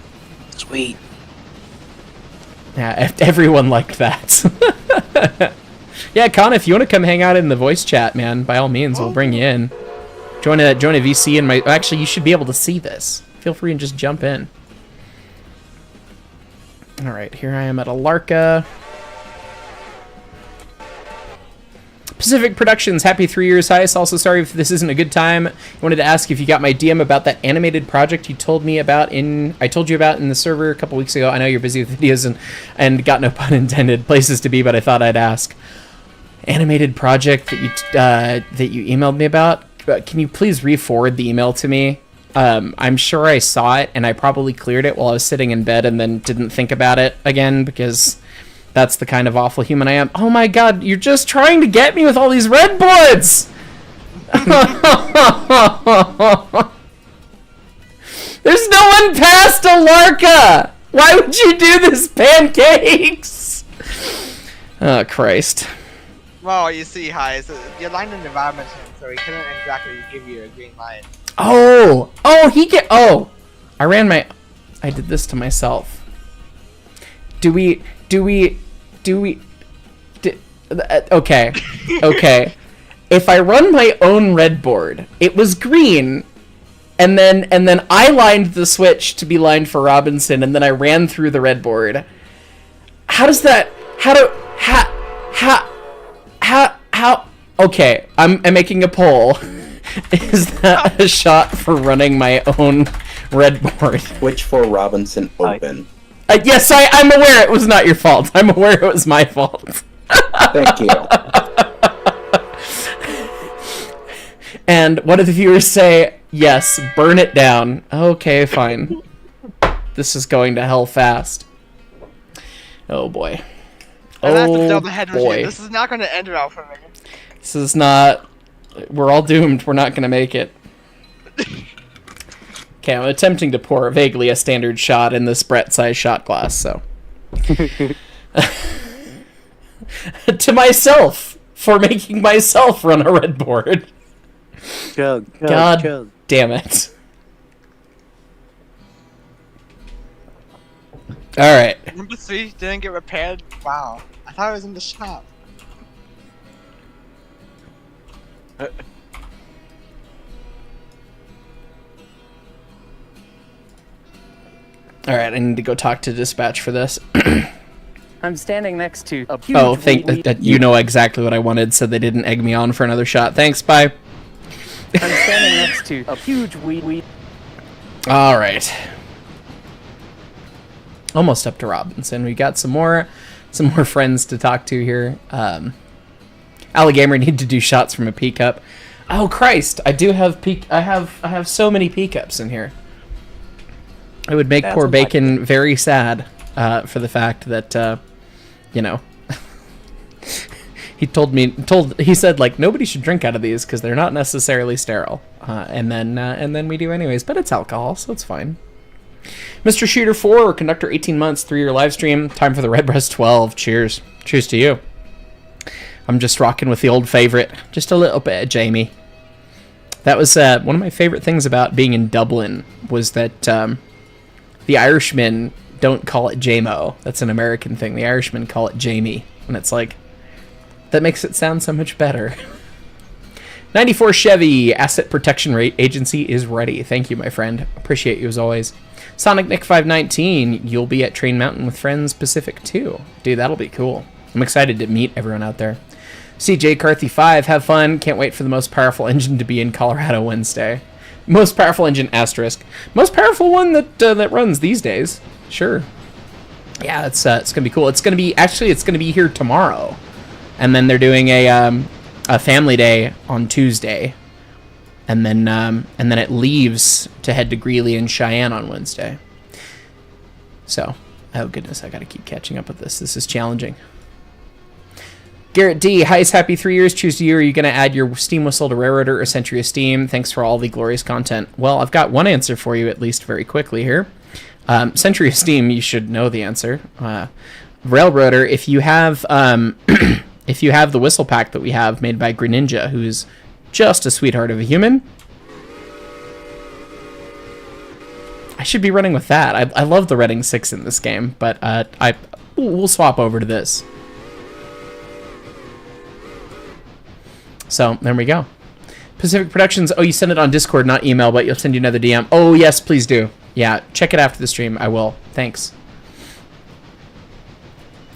[SPEAKER 7] Sweet.
[SPEAKER 2] Yeah, everyone liked that. Yeah, Con, if you want to come hang out in the voice chat, man, by all means, we'll bring you in. Join a VC in my... Actually, you should be able to see this. Feel free and just jump in. All right, here I am at Alarka. Pacific Productions, happy 3 years, Hyce. Also, sorry if this isn't a good time. I wanted to ask if you got my DM about that animated project you told me about I told you about in the server a couple weeks ago. I know you're busy with videos and got no pun intended places to be, but I thought I'd ask. Animated project that you emailed me about. Can you please re-forward the email to me? I'm sure I saw it and I probably cleared it while I was sitting in bed and then didn't think about it again because that's the kind of awful human I am. Oh my god, you're just trying to get me with all these red boards! There's no one past Alarka! Why would you do this, Pancakes? Oh, Christ.
[SPEAKER 6] Well, you see, Hyce, you're line an environment, so he couldn't exactly give you a green light.
[SPEAKER 2] Oh, I did this to myself. Okay. If I run my own red board, it was green, and then I lined the switch to be lined for Robinson, and then I ran through the red board. Okay, I'm making a poll. Is that a shot for running my own red board?
[SPEAKER 7] Switch for Robinson open.
[SPEAKER 2] Yes, I'm aware it was not your fault. I'm aware it was my fault.
[SPEAKER 7] Thank you.
[SPEAKER 2] And what do the viewers say? Yes, burn it down. Okay, fine. This is going to hell fast. Oh boy.
[SPEAKER 6] And that's the double head
[SPEAKER 2] boy.
[SPEAKER 6] regime. This is not going to end well for me.
[SPEAKER 2] This is not... We're all doomed. We're not going to make it. Okay, I'm attempting to pour vaguely a standard shot in this Brett-sized shot glass, so... To myself! For making myself run a red board. God damn it. Alright.
[SPEAKER 6] Number 3 didn't get repaired? Wow. I thought it was in the shop.
[SPEAKER 2] All right, I need to go talk to dispatch for this.
[SPEAKER 9] I'm standing next to a huge
[SPEAKER 2] Oh, you know exactly what I wanted, so they didn't egg me on for another shot. Thanks, bye.
[SPEAKER 9] I'm standing next to a huge weed.
[SPEAKER 2] All right. Almost up to Robinson. We got some more friends to talk to here. Alligamer need to do shots from a pea cup. Oh Christ! I do have I have so many pea cups in here. It would make poor Bacon very sad for the fact that you know he said like nobody should drink out of these because they're not necessarily sterile. And then we do anyways. But it's alcohol, so it's fine. Mr. Shooter 4, Conductor 18 months, 3-year live stream. Time for the Redbreast 12. Cheers. Cheers to you. I'm just rocking with the old favorite. Just a little bit of Jamie. That was one of my favorite things about being in Dublin was that the Irishmen don't call it JMO. That's an American thing. The Irishmen call it Jamie. And it's like, that makes it sound so much better. 94 Chevy Asset Protection Rate Agency is ready. Thank you, my friend. Appreciate you as always. Sonic Nick 519, you'll be at Train Mountain with Friends Pacific 2. Dude, that'll be cool. I'm excited to meet everyone out there. CJ Carthy 5, have fun. Can't wait for the most powerful engine to be in Colorado Wednesday. Most powerful engine asterisk. Most powerful one that runs these days. Sure. Yeah, it's gonna be cool. It's gonna be here tomorrow, and then they're doing a family day on Tuesday. And then it leaves to head to Greeley and Cheyenne on Wednesday. So, oh goodness, I gotta keep catching up with this. This is challenging. Garrett D, Hyce, happy 3 years. Choose to you. Are you gonna add your Steam whistle to Railroader or Century of Steam? Thanks for all the glorious content. Well, I've got one answer for you, at least very quickly here. Century of Steam, you should know the answer. Railroader, if you have if you have the whistle pack that we have made by Greninja, who's just a sweetheart of a human, I should be running with that. I love the Redding 6 in this game, but we'll swap over to this. So there we go. Pacific Productions. Oh, you send it on Discord, not email, but you'll send you another DM. Oh yes, please do. Yeah, check it after the stream. I will. Thanks.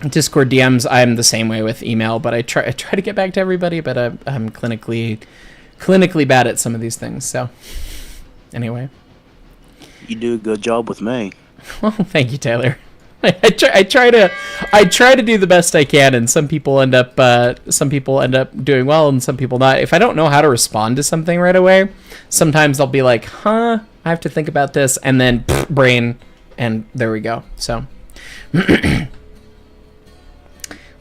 [SPEAKER 2] Discord DMs, I'm the same way with email, but I try to get back to everybody, but I'm clinically bad at some of these things. So anyway,
[SPEAKER 10] you do a good job with me.
[SPEAKER 2] Well, thank you, Taylor. I try to do the best I can, and some people end up doing well, and some people not. If I don't know how to respond to something right away, sometimes I'll be like, "Huh, I have to think about this," and then brain, and there we go. So.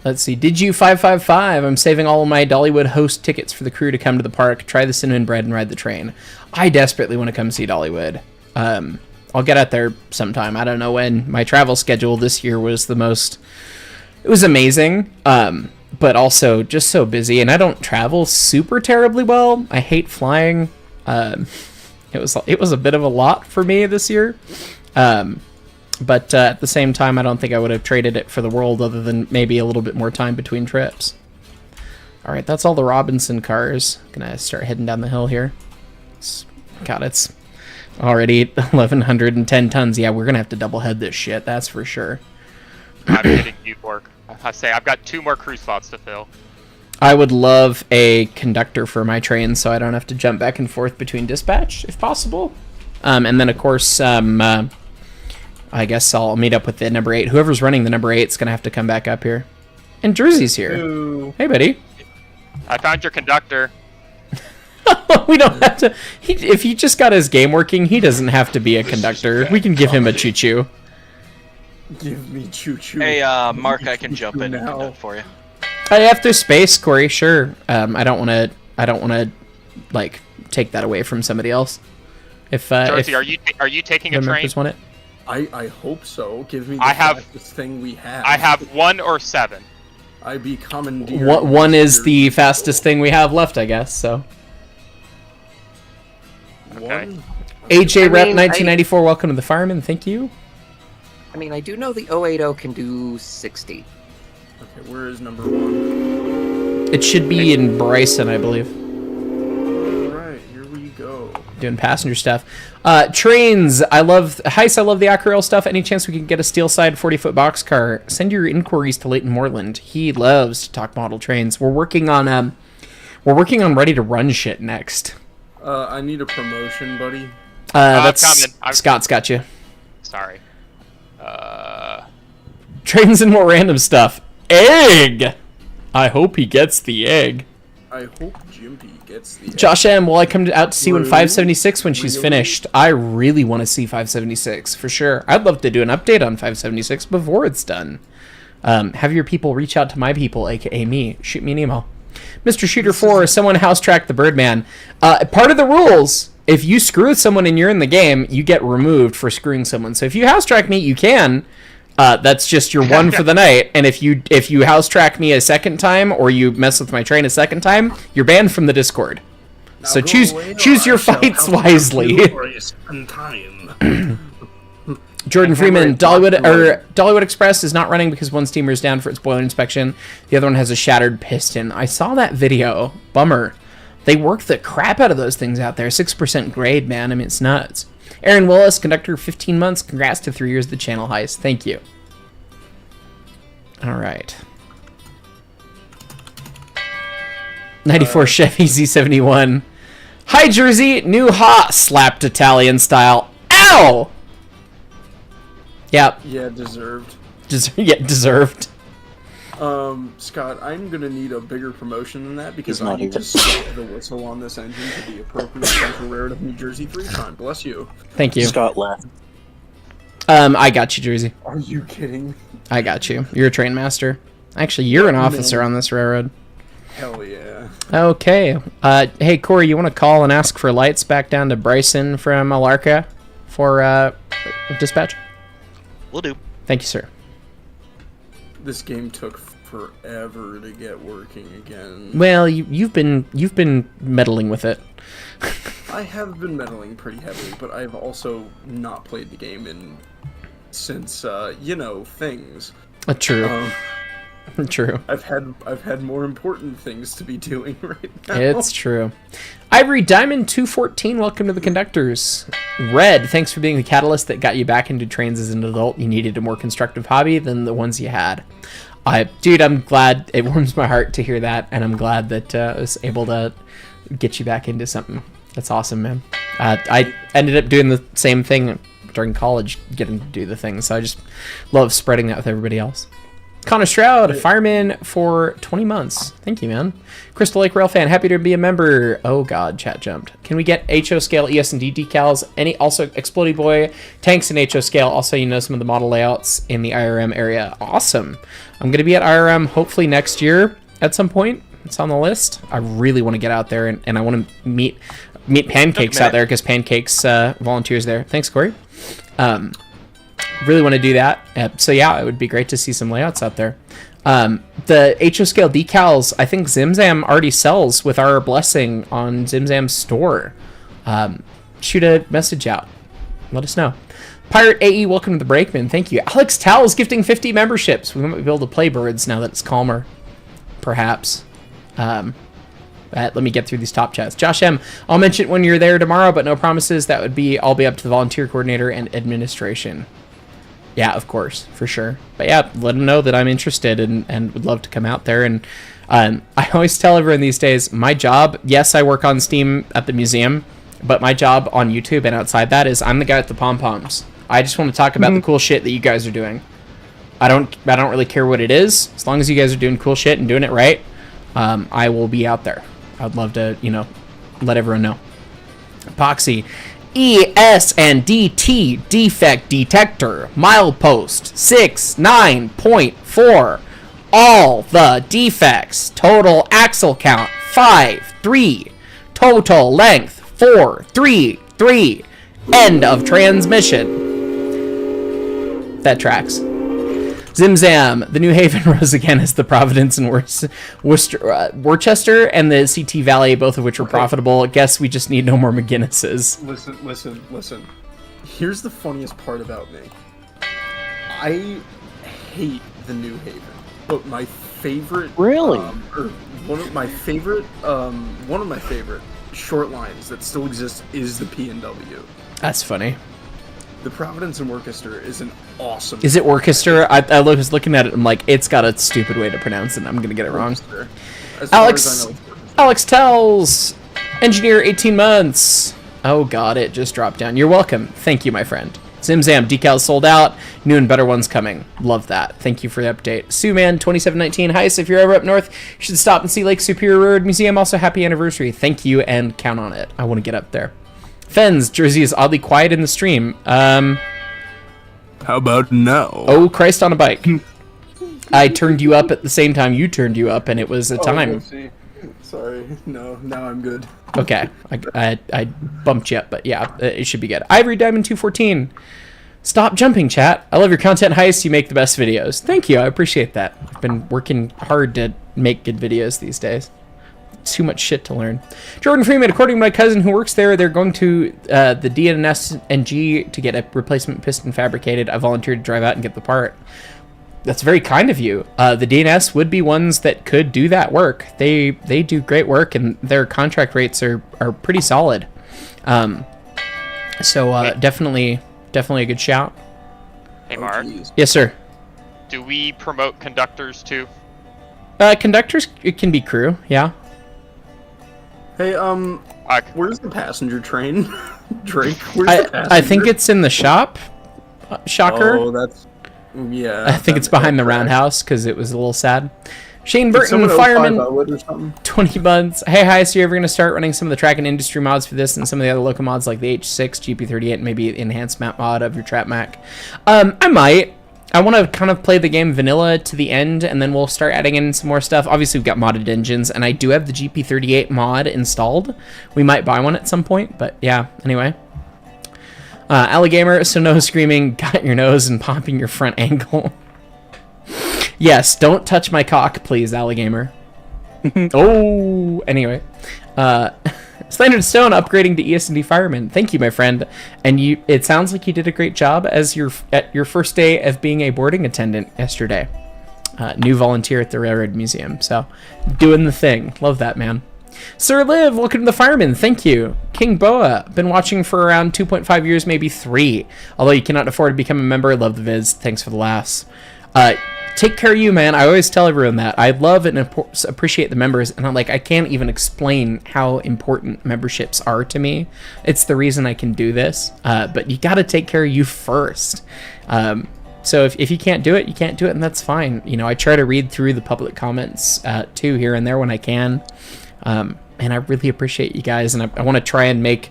[SPEAKER 2] Let's see. Did you 555? I'm saving all of my Dollywood host tickets for the crew to come to the park, try the cinnamon bread, and ride the train. I desperately want to come see Dollywood. I'll get out there sometime. I don't know when. My travel schedule this year was it was amazing, but also just so busy. And I don't travel super terribly well. I hate flying. It was a bit of a lot for me this year. But at the same time, I don't think I would have traded it for the world other than maybe a little bit more time between trips. All right, that's all the Robinson cars. Gonna start heading down the hill here. It's already 1,110 tons. Yeah, we're gonna have to double head this shit. That's for sure.
[SPEAKER 3] I'm hitting you, work. I say I've got 2 more crew slots to fill.
[SPEAKER 2] I would love a conductor for my train, so I don't have to jump back and forth between dispatch, if possible. And then of course, I guess I'll meet up with the number 8. Whoever's running the number 8 is going to have to come back up here. And Jersey's here. Ooh. Hey, buddy.
[SPEAKER 3] I found your conductor.
[SPEAKER 2] We don't have to... if he just got his game working, he doesn't have to be a conductor. We can give him a choo-choo.
[SPEAKER 11] Give me choo-choo.
[SPEAKER 4] Hey, Mark, I can jump in and conduct for you.
[SPEAKER 2] After space, Corey, sure. I don't want to, like, take that away from somebody else.
[SPEAKER 3] Jersey, are you taking a train?
[SPEAKER 2] Want it?
[SPEAKER 11] I hope so. Give me the fastest thing we have.
[SPEAKER 3] I have 1 or 7.
[SPEAKER 11] I be commandeering.
[SPEAKER 2] One is the fastest thing we have left, I guess. So.
[SPEAKER 3] Okay.
[SPEAKER 2] AJ Rep 1994, welcome to the Fireman. Thank you.
[SPEAKER 12] I mean, I do know the 080 can do 60.
[SPEAKER 11] Okay, where is number 1?
[SPEAKER 2] It should be in Bryson, I believe.
[SPEAKER 11] Alright, here we go.
[SPEAKER 2] doing passenger stuff. Trains, I love Hyce. I love the Acrorail stuff. Any chance we can get a steel side 40-foot boxcar? Send your inquiries to Leighton Moreland. He loves to talk model trains. We're working on ready to run shit next.
[SPEAKER 11] I need a promotion, buddy.
[SPEAKER 2] That's Scott's got you.
[SPEAKER 3] Sorry.
[SPEAKER 2] Trains and more random stuff. Egg. I hope he gets the egg.
[SPEAKER 11] I hope Jimpy gets the egg.
[SPEAKER 2] Josh M, will I come out to see when 576 when she's finished? I really want to see 576 for sure. I'd love to do an update on 576 before it's done. Have your people reach out to my people, aka me. Shoot me an email. Mr. Shooter 4, someone house tracked the Birdman. Part of the rules, if you screw with someone and you're in the game, you get removed for screwing someone. So if you house track me, you can. That's just your one for the night. And if you house track me a second time or you mess with my train a second time, you're banned from the Discord. Now so choose your fights wisely. Jordan Freeman, Dollywood Express is not running because one steamer is down for its boiler inspection. The other one has a shattered piston. I saw that video. Bummer. They work the crap out of those things out there. 6% grade, man. I mean, it's nuts. Aaron Willis, conductor, 15 months. Congrats to 3 years of the channel, Hyce. Thank you. All right. 94 Chevy Z71. Hi, Jersey. New hot slapped Italian style. Ow! Yep.
[SPEAKER 11] Yeah, deserved.
[SPEAKER 2] Deserved.
[SPEAKER 11] Scott, I'm gonna need a bigger promotion than that because I need to set the whistle on this engine to the appropriate central rare of New Jersey 3-time. Bless you.
[SPEAKER 2] Thank you.
[SPEAKER 10] Scott left.
[SPEAKER 2] I got you, Jersey.
[SPEAKER 11] Are you kidding?
[SPEAKER 2] I got you. You're a train master. Actually, you're an officer on this railroad.
[SPEAKER 11] Hell yeah.
[SPEAKER 2] Okay. Hey, Corey, you want to call and ask for lights back down to Bryson from Alarka for dispatch?
[SPEAKER 4] Will do.
[SPEAKER 2] Thank you, sir.
[SPEAKER 11] This game took forever to get working again.
[SPEAKER 2] Well, you've been meddling with it.
[SPEAKER 11] I have been meddling pretty heavily, but I've also not played the game since things.
[SPEAKER 2] True. True.
[SPEAKER 11] I've had more important things to be doing right now.
[SPEAKER 2] It's true. Ivory Diamond 214, welcome to the conductors. Red, thanks for being the catalyst that got you back into trains as an adult. You needed a more constructive hobby than the ones you had. Dude, I'm glad. It warms my heart to hear that, and I'm glad that I was able to get you back into something. That's awesome, man. I ended up doing the same thing during college, getting to do the thing, so I just love spreading that with everybody else. Connor Stroud, fireman for 20 months. Thank you, man. Crystal Lake Rail fan, happy to be a member. Oh god, chat jumped. Can we get HO scale ES&D decals? Also Explodey Boy, tanks in HO scale. Also, some of the model layouts in the IRM area. Awesome. I'm going to be at IRM hopefully next year at some point. It's on the list. I really want to get out there and I want to meet Pancakes out there because Pancakes volunteers there. Thanks, Corey. Really want to do that. So yeah, it would be great to see some layouts out there. The HO scale decals, I think Zimzam already sells with our blessing on Zimzam's store. Shoot a message out. Let us know. Pirate AE, welcome to the Brakeman. Thank you. Alex Towles gifting 50 memberships. We might be able to play birds now that it's calmer. Perhaps. Let me get through these top chats. Josh M, I'll mention it when you're there tomorrow, but no promises. That would be, I'll be up to the volunteer coordinator and administration. Yeah, of course, for sure. But yeah, let them know that I'm interested and would love to come out there. And I always tell everyone these days, my job, yes, I work on Steam at the museum, but my job on YouTube and outside that is I'm the guy at the pom-poms. I just want to talk about the cool shit that you guys are doing. I don't really care what it is. As long as you guys are doing cool shit and doing it right, I will be out there. I'd love to, let everyone know. Epoxy. ES&DT defect detector. Milepost 69.4. All the defects. Total axle count 5.3. Total length 4.33. End of transmission. That tracks. Zimzam, the New Haven rose again as the Providence and Worcester and the CT Valley, both of which were profitable. I guess we just need no more McGinnises.
[SPEAKER 11] Listen. Here's the funniest part about me. I hate the New Haven, but my favorite...
[SPEAKER 10] Really?
[SPEAKER 11] One of my favorite short lines that still exist is the P&W.
[SPEAKER 2] That's funny.
[SPEAKER 11] The Providence and Worcester is an awesome.
[SPEAKER 2] Is it Worcester? I was looking at it. I'm like, it's got a stupid way to pronounce it. I'm gonna get it wrong.
[SPEAKER 11] As far as I know, it's Worcester.
[SPEAKER 2] Alex tells engineer 18 months. Oh god, it just dropped down. You're welcome. Thank you, my friend. Zimzam decals sold out. New and better ones coming. Love that. Thank you for the update. Suman 2719. Hyce, if you're ever up north, you should stop and see Lake Superior Road Museum. Also, happy anniversary. Thank you and count on it. I want to get up there. Fens, Jersey is oddly quiet in the stream.
[SPEAKER 11] How about no?
[SPEAKER 2] Oh, Christ on a bike. I turned you up at the same time you turned you up, and it was a time.
[SPEAKER 11] Sorry. No, now I'm good.
[SPEAKER 2] Okay. I bumped you up, but yeah, it should be good. Ivory Diamond 214. Stop jumping, chat. I love your content, Hyce. You make the best videos. Thank you. I appreciate that. I've been working hard to make good videos these days. Too much shit to learn. Jordan Freeman, according to my cousin who works there, they're going to the DNS&G to get a replacement piston fabricated. I volunteered to drive out and get the part. That's very kind of you. The DNS would be ones that could do that work. They do great work, and their contract rates are pretty solid. Definitely a good shout.
[SPEAKER 3] Hey, Mark.
[SPEAKER 2] Yes, sir.
[SPEAKER 3] Do we promote conductors too?
[SPEAKER 2] Conductors, it can be crew. Yeah.
[SPEAKER 11] Hey, where's the passenger train? Drake, where's the passenger?
[SPEAKER 2] I think it's in the shop. Shocker.
[SPEAKER 11] Oh, that's... Yeah.
[SPEAKER 2] I think it's behind the roundhouse because it was a little sad. Shane Burton, Fireman, 20 months. Hey, Hyce, are you ever going to start running some of the track and industry mods for this and some of the other local mods like the H6, GP38, and maybe the enhanced map mod of your Trap Mac? I might. I want to kind of play the game vanilla to the end, and then we'll start adding in some more stuff. Obviously, we've got modded engines, and I do have the GP38 mod installed. We might buy one at some point, but yeah, anyway. Alligamer, so no screaming, got your nose and popping your front ankle. Yes, don't touch my cock, please, Alligamer. Oh, anyway. Standard Stone upgrading to ES&D Fireman. Thank you, my friend. And it sounds like you did a great job at your first day of being a boarding attendant yesterday. New volunteer at the Railroad Museum. So, doing the thing. Love that, man. Sir Liv, welcome to the Fireman. Thank you. King Boa, been watching for around 2.5 years, maybe 3. Although you cannot afford to become a member, love the vids. Thanks for the laughs. Take care of you, man. I always tell everyone that. I love and appreciate the members, and I can't even explain how important memberships are to me. It's the reason I can do this. But you got to take care of you first. So if you can't do it, you can't do it, and that's fine. You know, I try to read through the public comments too here and there when I can. And I really appreciate you guys, and I want to try and make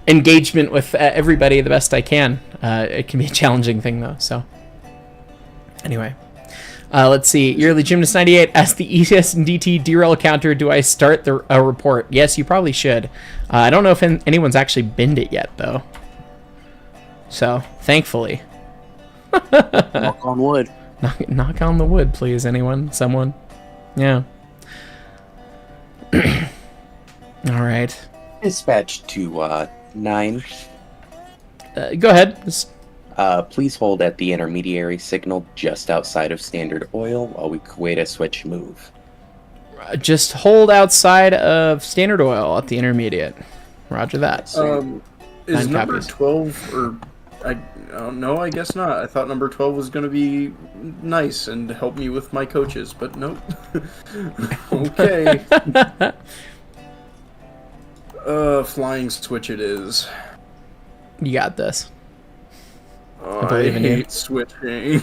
[SPEAKER 2] engagement with everybody the best I can. It can be a challenging thing, though, so... Anyway. Let's see. Yearly Gymnast 98 asks the ES&DT derail counter, do I start the report? Yes, you probably should. I don't know if anyone's actually binned it yet, though. So, thankfully.
[SPEAKER 10] Knock on wood.
[SPEAKER 2] Knock on the wood, please, anyone? Someone? Yeah. Alright.
[SPEAKER 7] Dispatch to 9.
[SPEAKER 2] Go ahead.
[SPEAKER 7] Please hold at the intermediary signal just outside of Standard Oil while we wait a switch move.
[SPEAKER 2] Just hold outside of Standard Oil at the intermediate. Roger that.
[SPEAKER 11] Is number 12 or... no, I guess not. I thought number 12 was going to be nice and help me with my coaches, but nope. Okay. Flying switch it is.
[SPEAKER 2] You got this.
[SPEAKER 11] I believe in you. I hate switching.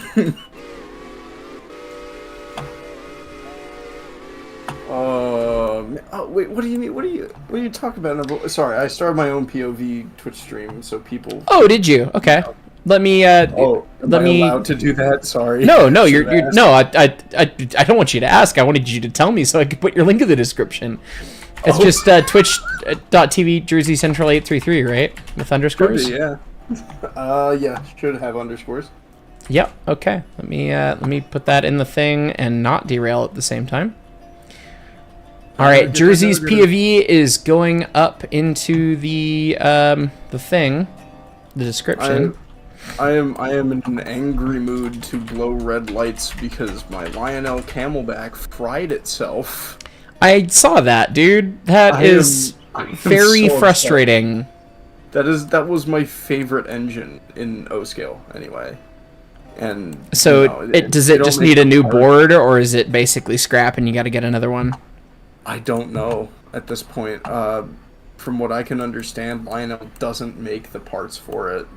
[SPEAKER 11] Wait, what do you mean? What are you talking about? Sorry, I started my own POV Twitch stream, so people.
[SPEAKER 2] Oh, did you? Okay. Let me.
[SPEAKER 11] Am I allowed to do that? Sorry.
[SPEAKER 2] No, you're no. I don't want you to ask. I wanted you to tell me so I could put your link in the description. It's just twitch.tv Jersey Central 833, right? With underscores.
[SPEAKER 11] Could be, yeah. Yeah, should have underscores.
[SPEAKER 2] Yep. Okay. Let me put that in the thing and not derail at the same time. All right. Jersey's POV is going up into the thing, the description.
[SPEAKER 11] I am in an angry mood to blow red lights because my Lionel Camelback fried itself.
[SPEAKER 2] I saw that, dude. I very
[SPEAKER 11] so
[SPEAKER 2] frustrating.
[SPEAKER 11] That was my favorite engine in O scale anyway. And
[SPEAKER 2] so does it just need a new
[SPEAKER 11] hard.
[SPEAKER 2] board, or is it basically scrap and you got to get another one?
[SPEAKER 11] I don't know at this point. From what I can understand, Lionel doesn't make the parts for it.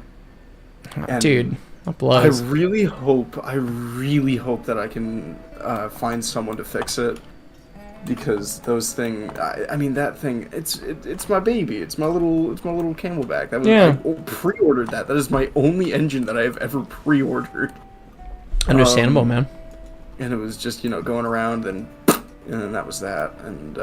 [SPEAKER 11] And
[SPEAKER 2] dude, that blows.
[SPEAKER 11] I really hope that I can find someone to fix it, because those things. I mean, that thing. It's my baby. It's my little Camelback. That was,
[SPEAKER 2] yeah.
[SPEAKER 11] I pre-ordered that. That is my only engine that I have ever pre-ordered.
[SPEAKER 2] Understandable, man.
[SPEAKER 11] And it was just going around, and that was that. And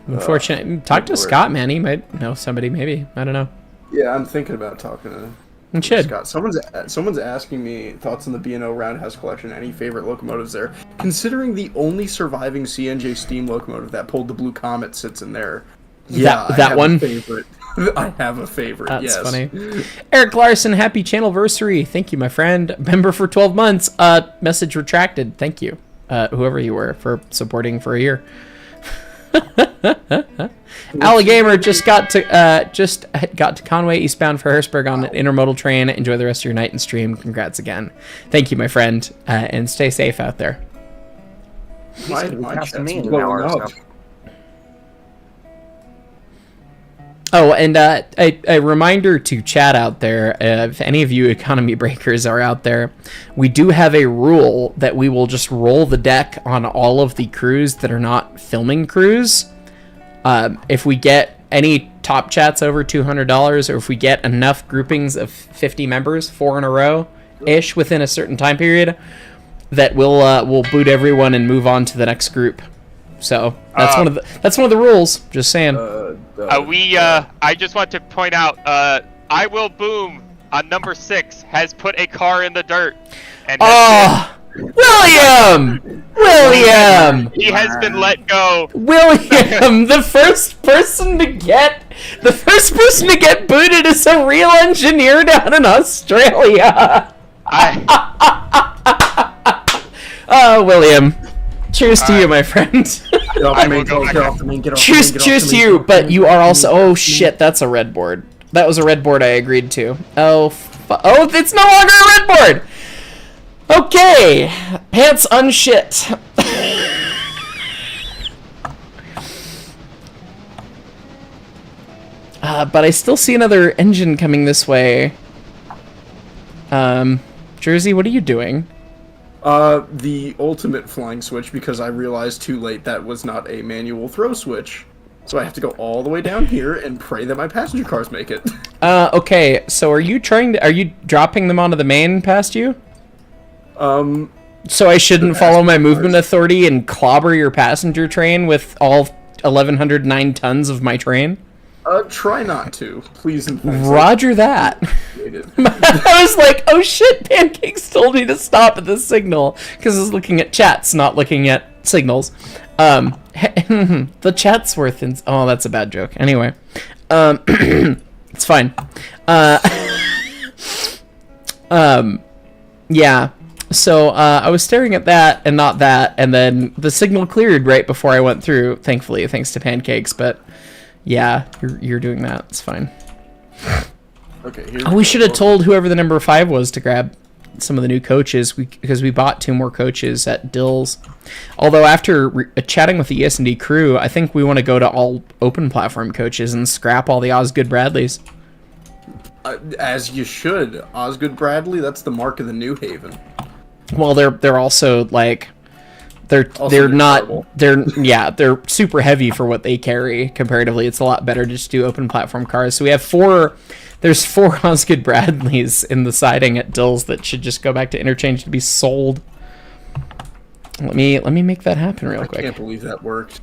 [SPEAKER 2] unfortunate. Talk to Scott, man. He might know somebody. Maybe, I don't know.
[SPEAKER 11] Yeah, I'm thinking about talking to.
[SPEAKER 2] You should.
[SPEAKER 11] Scott. Someone's asking me thoughts on the B&O Roundhouse collection. Any favorite locomotives there? Considering the only surviving CNJ steam locomotive that pulled the Blue Comet sits in there. Yeah,
[SPEAKER 2] that one.
[SPEAKER 11] Favorite. I have a favorite.
[SPEAKER 2] That's
[SPEAKER 11] yes.
[SPEAKER 2] funny. Eric Larson, happy channelversary. Thank you, my friend. Member for 12 months. Message retracted. Thank you, whoever you were, for supporting for a year. Alligamer just got to Conway eastbound for Harrisburg on an intermodal train. Enjoy the rest of your night and stream. Congrats again. Thank you, my friend, and stay safe out there.
[SPEAKER 12] My chat's blowing up.
[SPEAKER 2] Oh, and a reminder to chat out there, if any of you economy breakers are out there, we do have a rule that we will just roll the deck on all of the crews that are not filming crews. If we get any top chats over $200, or if we get enough groupings of 50 members, 4 in a row-ish within a certain time period, that we'll boot everyone and move on to the next group. So that's one of the rules. Just saying.
[SPEAKER 3] I just want to point out, I Will Boom on number 6 has put a car in the dirt. And
[SPEAKER 2] William!
[SPEAKER 3] He has been let go.
[SPEAKER 2] William, the first person to get booted is a real engineer down in Australia. Oh, William. Cheers to you, my friend. Cheers to you, but you are also... Oh, shit, that's a red board. That was a red board I agreed to. Oh, it's no longer a red board! Okay, pants unshit. But I still see another engine coming this way. Jersey, what are you doing?
[SPEAKER 11] The ultimate flying switch, because I realized too late that was not a manual throw switch. So I have to go all the way down here and pray that my passenger cars make it.
[SPEAKER 2] Okay, so are you dropping them onto the main past you? So I shouldn't follow my movement authority and clobber your passenger train with all 1,109 tons of my train?
[SPEAKER 11] Try not to, please and thanks.
[SPEAKER 2] Roger that. I was like, oh shit, Pancakes told me to stop at this signal, because I was looking at chats, not looking at signals. The chat's worth oh, that's a bad joke. Anyway, it's fine. Yeah. So I was staring at that and not that, and then the signal cleared right before I went through, thankfully, thanks to Pancakes, but yeah, you're doing that. It's fine.
[SPEAKER 11] Okay.
[SPEAKER 2] We should have told whoever the number 5 was to grab some of the new coaches, because we bought 2 more coaches at Dills. Although after chatting with the ES&D crew, I think we want to go to all open platform coaches and scrap all the Osgood Bradleys.
[SPEAKER 11] As you should. Osgood Bradley, that's the mark of the New Haven.
[SPEAKER 2] Well, they're also like they're super heavy for what they carry comparatively. It's a lot better to just do open platform cars. So we have 4. There's 4 Osgood Bradleys in the siding at Dills that should just go back to interchange to be sold. Let me make that happen real quick.
[SPEAKER 11] I can't believe that worked.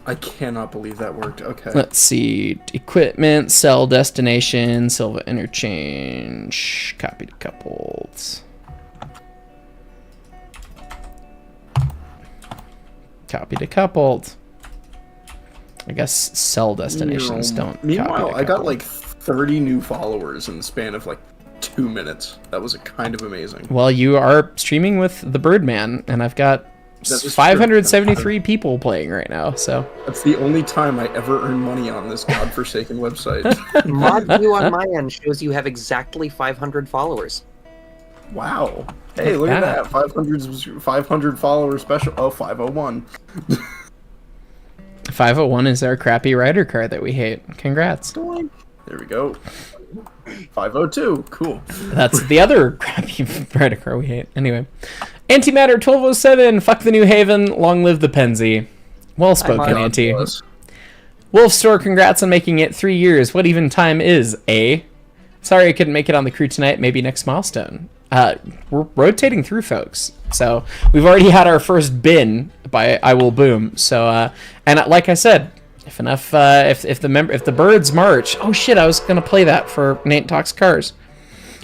[SPEAKER 11] I cannot believe that worked. Okay.
[SPEAKER 2] Let's see. Equipment, sell, destination, Silva interchange, copy to coupled. Copy to coupled. I guess sell destinations don't.
[SPEAKER 11] Meanwhile, I got like 30 new followers in the span of like 2 minutes. That was kind of amazing.
[SPEAKER 2] Well, you are streaming with the Birdman, and I've got
[SPEAKER 11] That is
[SPEAKER 2] 573 people playing right now, so.
[SPEAKER 11] That's the only time I ever earn money on this godforsaken website.
[SPEAKER 12] Mod view on my end shows you have exactly 500 followers.
[SPEAKER 11] Wow. Hey, look at that. 500 follower special. Oh, 501.
[SPEAKER 2] 501 is our crappy rider card that we hate. Congrats.
[SPEAKER 11] There we go. 502. Cool.
[SPEAKER 2] That's the other crappy rider card we hate. Anyway. Antimatter 1207. Fuck the New Haven. Long live the Penzi. Well spoken, Anti. Wolf Store, congrats on making it 3 years. What even time is, eh? Sorry I couldn't make it on the crew tonight. Maybe next milestone. We're rotating through, folks. So we've already had our first bin by I Will Boom. So and like I said, if enough, if the birds march. Oh shit! I was gonna play that for Nate Talks Cars.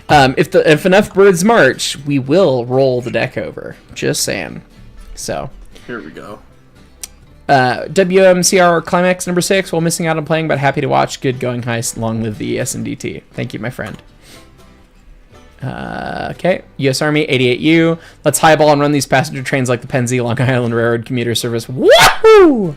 [SPEAKER 2] If enough birds march, we will roll the deck over. Just saying. So
[SPEAKER 11] here we go.
[SPEAKER 2] WMCR Climax number 6. While missing out on playing, but happy to watch. Good going, Hyce. Long live the SNDT. Thank you, my friend. Okay, U.S. Army 88U. Let's highball and run these passenger trains like the Penzi Long Island Railroad commuter service. Woohoo!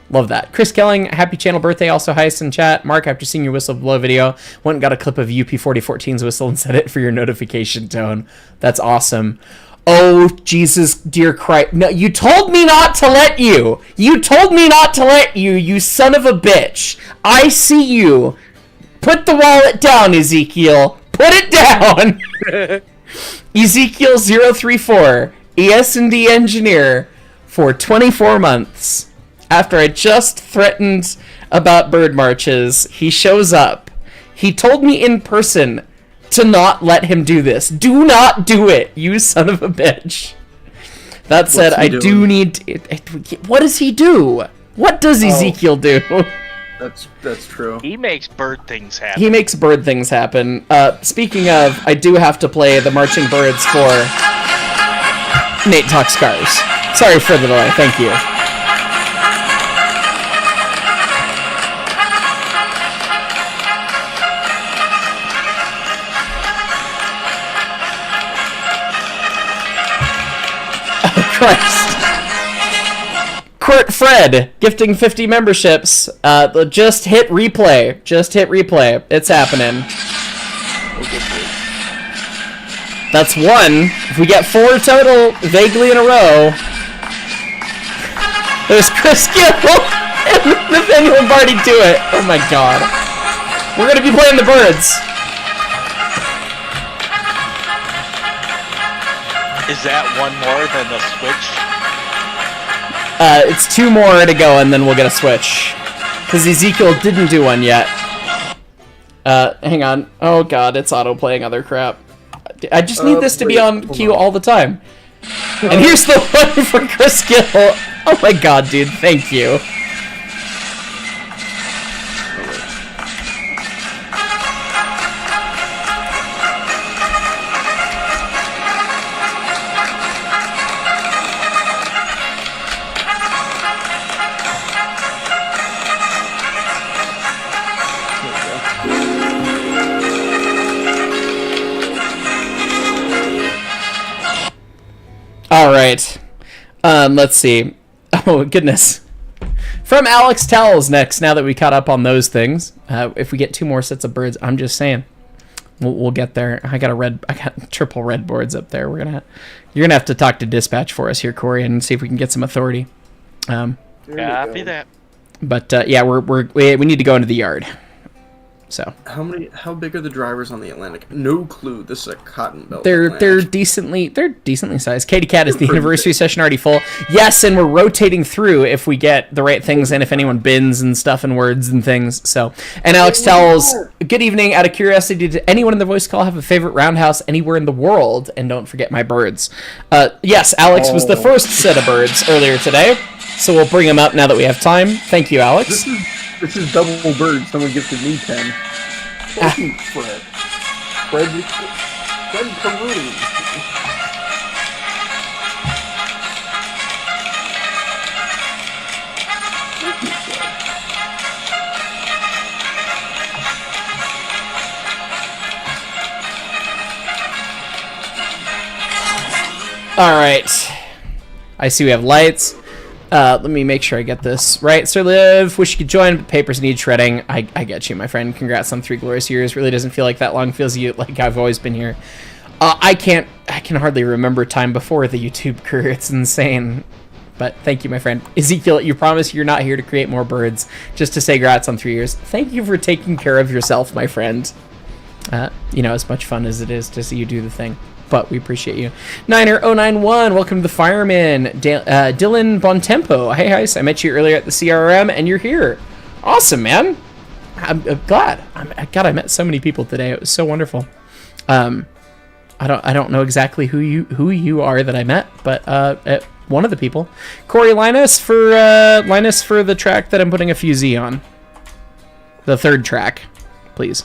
[SPEAKER 2] Love that. Chris Kelling, happy channel birthday. Also, Hyce in chat. Mark, after seeing your whistle blow video, went and got a clip of UP4014's whistle and set it for your notification tone. That's awesome. Oh, Jesus, dear Christ. No, you told me not to let you. You told me not to let you, you son of a bitch. I see you. Put the wallet down, Ezekiel. Put it down! Ezekiel 034, ES&D engineer for 24 months. After I just threatened about bird marches, he shows up. He told me in person to not let him do this. Do not do it, you son of a bitch. That said, I do need to, what does he do? What does Ezekiel do?
[SPEAKER 11] That's true.
[SPEAKER 4] He makes bird things happen.
[SPEAKER 2] He makes bird things happen. Speaking of, I do have to play the marching birds for Nate Talks Cars. Sorry for the delay. Thank you. Oh, Christ. Kurt Fred, gifting 50 memberships. Just hit replay. Just hit replay. It's happening. That's 1. If we get 4 total, vaguely in a row. There's Chris Gill and Nathaniel Lombardi do it. Oh my god. We're gonna be playing the birds.
[SPEAKER 4] Is that one more than the Switch?
[SPEAKER 2] It's 2 more to go, and then we'll get a Switch. Because Ezekiel didn't do one yet. Hang on. Oh god, it's auto-playing other crap. I just need this to be on queue all the time. And here's the one for Chris Gill. Oh my god, dude, thank you. Alright. Let's see. Oh, goodness. From Alex Tells next, now that we caught up on those things. If we get 2 more sets of birds, I'm just saying. We'll get there. I got triple red boards up there. You're gonna have to talk to dispatch for us here, Corey, and see if we can get some authority.
[SPEAKER 4] Copy that.
[SPEAKER 2] But yeah, we need to go into the yard. So
[SPEAKER 11] how big are the drivers on the Atlantic? No clue. This is a cotton belt.
[SPEAKER 2] They're decently sized. Katie Cat, is the anniversary session already full? Yes, and we're rotating through if we get the right things and if anyone bins and stuff and words and things. So, and Alex tells, good evening. Out of curiosity, did anyone in the voice call have a favorite roundhouse anywhere in the world? And don't forget my birds. Yes, Alex was the first set of birds earlier today, so we'll bring them up now that we have time. Thank you, Alex.
[SPEAKER 11] This is double bird. Someone gifted me 10. Thank you, Fred. Fred Caruti. Thank you, Fred.
[SPEAKER 2] All right. I see we have lights. Let me make sure I get this right. Sir Liv, wish you could join, but papers need shredding. I get you, my friend. Congrats on 3 glorious years. Really doesn't feel like that long. Feels like I've always been here. I can hardly remember time before the YouTube career. It's insane. But thank you, my friend. Ezekiel, you promise you're not here to create more birds, just to say congrats on 3 years. Thank you for taking care of yourself, my friend. As much fun as it is to see you do the thing. But we appreciate you. Niner091, welcome to the Fireman. Dylan Bontempo, hey Hyce, I met you earlier at the CRM and you're here. Awesome, man. I'm glad. I met so many people today. It was so wonderful. I don't know exactly who you are that I met, but one of the people. Corey Linus for the track that I'm putting a fusee on. The 3rd track, please.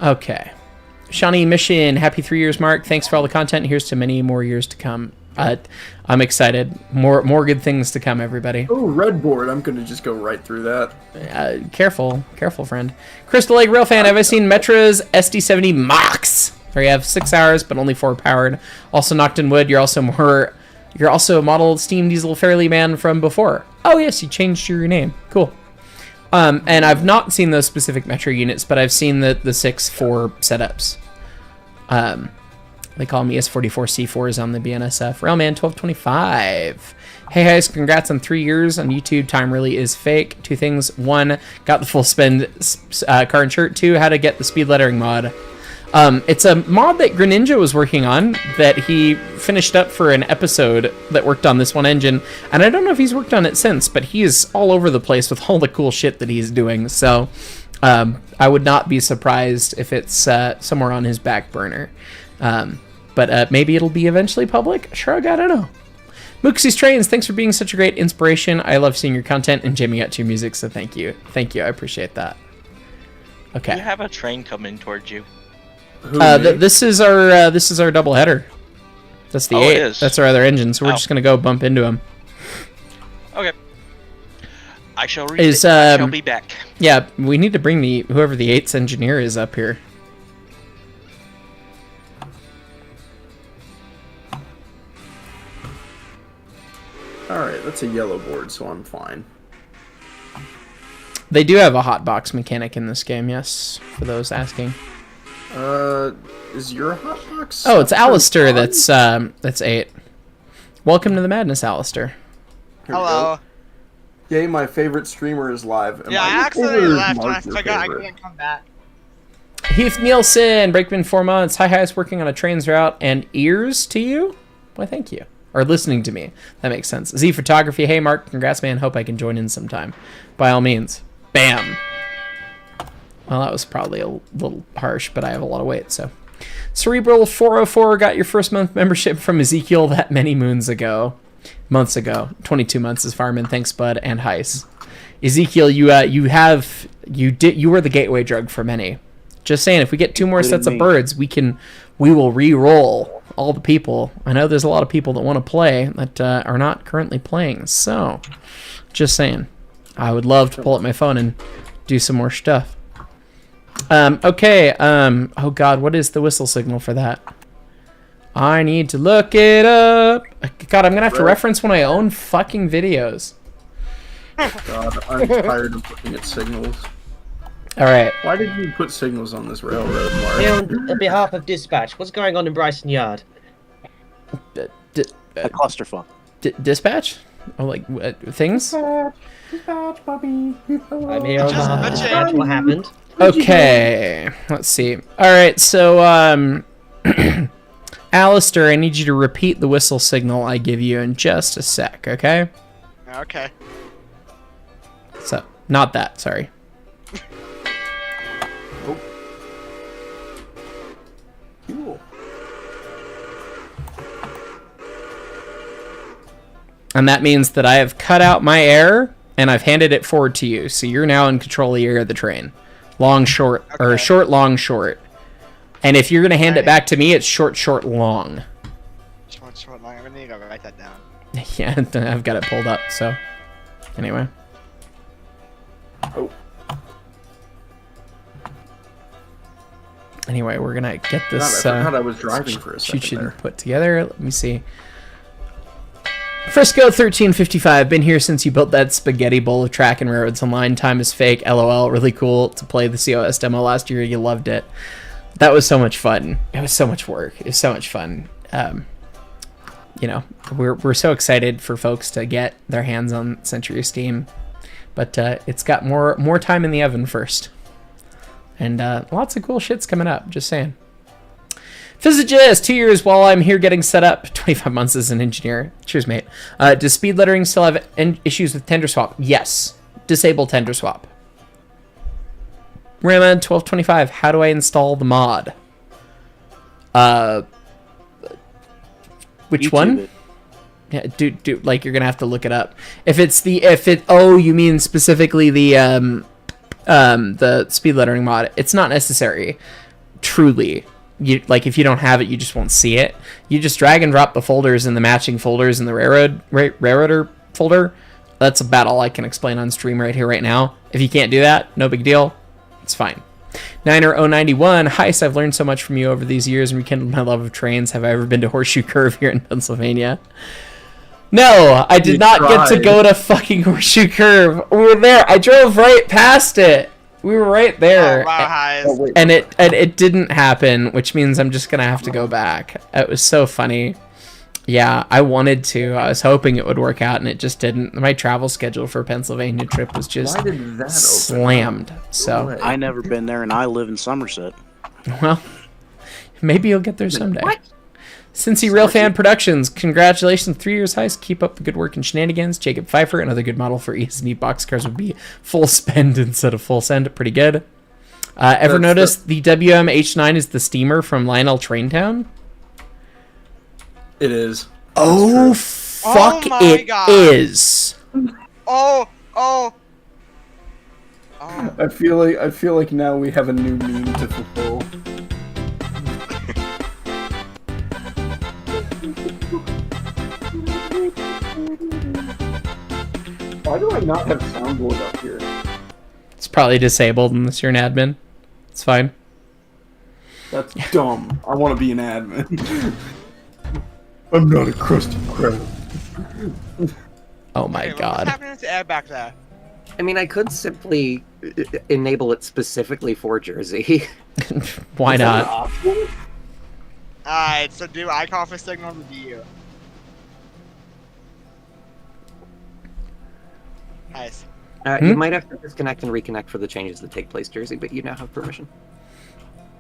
[SPEAKER 2] Okay. Shawnee Mission, happy 3 years, Mark. Thanks for all the content. Here's to many more years to come. I'm excited. More good things to come, everybody.
[SPEAKER 11] Oh, red board. I'm going to just go right through that.
[SPEAKER 2] Careful, friend. Crystal Lake Rail Fan, have I seen Metra's SD70 Mox? There you have 6 hours, but only 4 powered. Also knocked in wood. You're also a model steam diesel fairly man from before. Oh yes, you changed your name. Cool. And I've not seen those specific Metro units, but I've seen the 6-4 setups. They call me S44C4s on the BNSF. Railman 1225. Hey guys, congrats on 3 years on YouTube. Time really is fake. 2 things. 1, got the full spend car and shirt. 2, how to get the speed lettering mod. It's a mod that Greninja was working on that he finished up for an episode that worked on this one engine, and I don't know if he's worked on it since, but he is all over the place with all the cool shit that he's doing, so I would not be surprised if it's somewhere on his back burner. But maybe it'll be eventually public? Shrug, I don't know. Mooksie's Trains, thanks for being such a great inspiration. I love seeing your content and jamming out to your music, so thank you. Thank you, I appreciate that. Okay.
[SPEAKER 4] You have a train coming towards you.
[SPEAKER 2] This is our double header. That's the 8.
[SPEAKER 4] It is.
[SPEAKER 2] That's our other engine, so we're just gonna go bump into him.
[SPEAKER 4] Okay. I shall read it. I shall be back.
[SPEAKER 2] Yeah, we need to bring whoever the 8's engineer is up here.
[SPEAKER 11] Alright, that's a yellow board, so I'm fine.
[SPEAKER 2] They do have a hotbox mechanic in this game, yes, for those asking.
[SPEAKER 11] Is your hotbox?
[SPEAKER 2] Oh, it's Alistair that's 8. Welcome to the madness, Alistair.
[SPEAKER 6] Hello.
[SPEAKER 11] Yay, my favorite streamer is live.
[SPEAKER 6] Yeah, I accidentally left and I forgot I couldn't come back.
[SPEAKER 2] Heath Nielsen, Breakman 4 months. Hi, Hyce, working on a trains route and ears to you? Why, thank you. Or listening to me. That makes sense. Z Photography, hey, Mark, congrats, man. Hope I can join in sometime. By all means. Bam. Well, that was probably a little harsh, but I have a lot of weight, so. Cerebral 404 got your first month membership from Ezekiel that many months ago. 22 months as Fireman. Thanks, bud, and Hyce. Ezekiel, you were the gateway drug for many. Just saying, if we get 2 more sets of birds, we will re-roll all the people. I know there's a lot of people that want to play that are not currently playing, so just saying. I would love to pull up my phone and do some more stuff. Okay, oh god, what is the whistle signal for that? I need to look it up. God, I'm gonna have to reference one of my own fucking videos.
[SPEAKER 11] God, I'm tired of looking at signals.
[SPEAKER 2] Alright.
[SPEAKER 11] Why did you put signals on this railroad, Mark?
[SPEAKER 8] On behalf of dispatch, what's going on in Bryson Yard?
[SPEAKER 10] A clusterfuck.
[SPEAKER 2] Dispatch? Oh, like, things?
[SPEAKER 8] Dispatch, Bobby. I'm here on behalf of dispatch. What happened?
[SPEAKER 2] Okay, let's see. Alright, so, Alistair, I need you to repeat the whistle signal I give you in just a sec, okay?
[SPEAKER 6] Okay.
[SPEAKER 2] So, not that, sorry.
[SPEAKER 11] Cool.
[SPEAKER 2] And that means that I have cut out my air, and I've handed it forward to you, so you're now in control of the air of the train. Long, short, or short, long, short. And if you're going to hand it back to me, it's short, short, long.
[SPEAKER 6] Short, short, long. I'm gonna need to write that down.
[SPEAKER 2] Yeah, I've got it pulled up, so. Anyway.
[SPEAKER 11] Oh.
[SPEAKER 2] Anyway, we're gonna get
[SPEAKER 11] God,
[SPEAKER 2] this
[SPEAKER 11] I forgot I was driving for a second there.
[SPEAKER 2] put together. Let me see. Frisco 1355, been here since you built that spaghetti bowl of track and railroads online. Time is fake. LOL. Really cool to play the COS demo last year. You loved it. That was so much fun. It was so much work. It was so much fun. You know, we're so excited for folks to get their hands on Century Steam, but it's got more time in the oven first, and lots of cool shit's coming up. Just saying. Physicist, 2 years while I'm here getting set up. 25 months as an engineer. Cheers, mate. Does speed lettering still have issues with tender swap? Yes. Disable tender swap. Ramad 1225. How do I install the mod? Which
[SPEAKER 10] YouTube
[SPEAKER 2] one?
[SPEAKER 10] it.
[SPEAKER 2] Yeah, do like you're gonna have to look it up. Oh, you mean specifically the speed lettering mod? It's not necessary. Truly. You like if you don't have it, you just won't see it. You just drag and drop the folders in the matching folders in the railroader folder. That's about all I can explain on stream right here, right now. If you can't do that, no big deal. It's fine. Niner091, Hyce, I've learned so much from you over these years and rekindled my love of trains. Have I ever been to Horseshoe Curve here in Pennsylvania? No, I did not get to go to fucking Horseshoe Curve. We were there. I drove right past it. We were right there.
[SPEAKER 6] Oh, wow, Hyce.
[SPEAKER 2] And it didn't happen, which means I'm just gonna have to go back. It was so funny. Yeah, I wanted to. I was hoping it would work out, and it just didn't. My travel schedule for Pennsylvania trip was just slammed. So
[SPEAKER 10] I never been there, and I live in Somerset.
[SPEAKER 2] well, maybe you'll get there someday. Cincy Real Fan Productions, congratulations, 3 years Hyce. Keep up the good work and shenanigans. Jacob Pfeiffer, another good model for ES&E boxcars would be full spend instead of full send. Pretty good. Ever noticed the WMH9 is the steamer from Lionel Traintown?
[SPEAKER 11] It is.
[SPEAKER 2] Oh, fuck, it is.
[SPEAKER 6] Oh.
[SPEAKER 11] I feel like now we have a new meme to fulfill. Why do I not have soundboard up here?
[SPEAKER 2] It's probably disabled unless you're an admin. It's fine.
[SPEAKER 11] That's dumb. I want to be an admin. I'm not a crusty crab.
[SPEAKER 2] Oh my god.
[SPEAKER 6] What's happening to add back there?
[SPEAKER 12] I mean, I could simply enable it specifically for Jersey.
[SPEAKER 2] Why not?
[SPEAKER 6] Alright, so do icon for signal to you. Nice.
[SPEAKER 12] You might have to disconnect and reconnect for the changes that take place, Jersey, but you now have permission.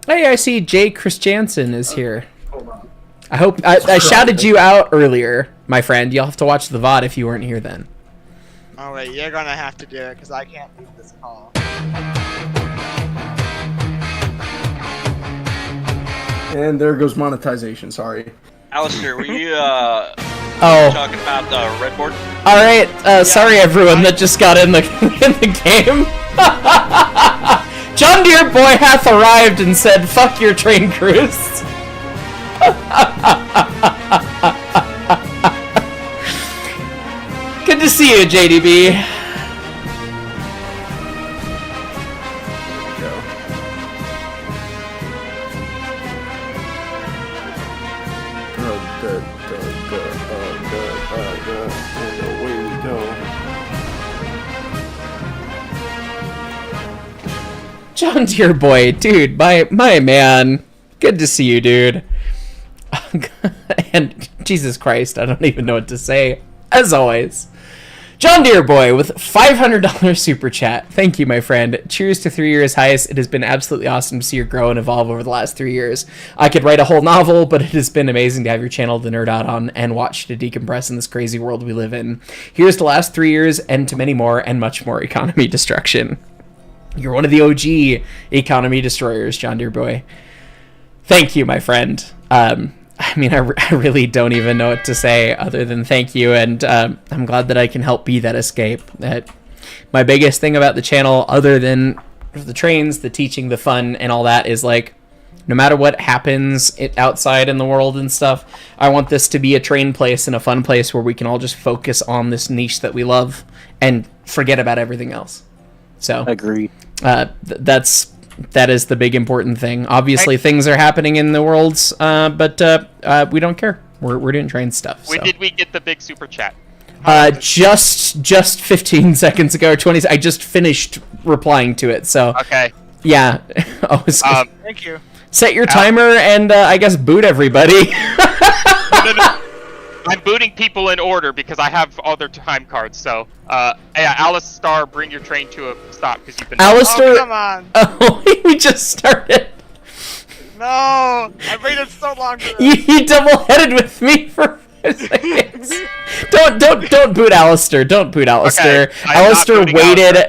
[SPEAKER 2] Hey, I see Jay Christiansen is here. I hope I shouted you out earlier, my friend. You'll have to watch the VOD if you weren't here then.
[SPEAKER 6] Oh wait, you're gonna have to do it because I can't leave this call.
[SPEAKER 11] And there goes monetization. Sorry.
[SPEAKER 4] Alistair, were you
[SPEAKER 2] Oh.
[SPEAKER 4] talking about the red board?
[SPEAKER 2] All right. Sorry, everyone that just got in the in the game. John Deere boy hath arrived and said, "Fuck your train crews." Good to see you, JDB.
[SPEAKER 11] Away we go.
[SPEAKER 2] John Deere boy, dude, my man. Good to see you, dude. And Jesus Christ, I don't even know what to say. As always, John Deere boy with $500 super chat. Thank you, my friend. Cheers to 3 years Hyce. It has been absolutely awesome to see you grow and evolve over the last 3 years. I could write a whole novel, but it has been amazing to have your channel to nerd out on and watch to decompress in this crazy world we live in. Here's to the last 3 years and to many more and much more economy destruction. You're one of the OG economy destroyers, John Deere boy. Thank you, my friend. I mean, I really don't even know what to say other than thank you, and I'm glad that I can help be that escape. That my biggest thing about the channel, other than the trains, the teaching, the fun, and all that, is like, no matter what happens outside in the world and stuff, I want this to be a train place and a fun place where we can all just focus on this niche that we love and forget about everything else. So
[SPEAKER 10] agreed.
[SPEAKER 2] That's That is the big important thing. Obviously, things are happening in the worlds, but we don't care. We're doing train stuff. So.
[SPEAKER 3] Did we get the big super chat?
[SPEAKER 2] Just 15 seconds ago, or 20. I just finished replying to it. So.
[SPEAKER 3] Okay.
[SPEAKER 2] Yeah.
[SPEAKER 6] Thank you.
[SPEAKER 2] Set your timer and I guess boot everybody.
[SPEAKER 3] No. I'm booting people in order because I have all their time cards. So, yeah, Alistair, bring your train to a stop because you've been.
[SPEAKER 2] Alistair,
[SPEAKER 6] oh, come on!
[SPEAKER 2] Oh, we just started.
[SPEAKER 6] No, I waited so long for this.
[SPEAKER 2] You double-headed with me for 5 seconds. Don't boot Alistair. Don't boot Alistair.
[SPEAKER 3] Okay,
[SPEAKER 2] Alistair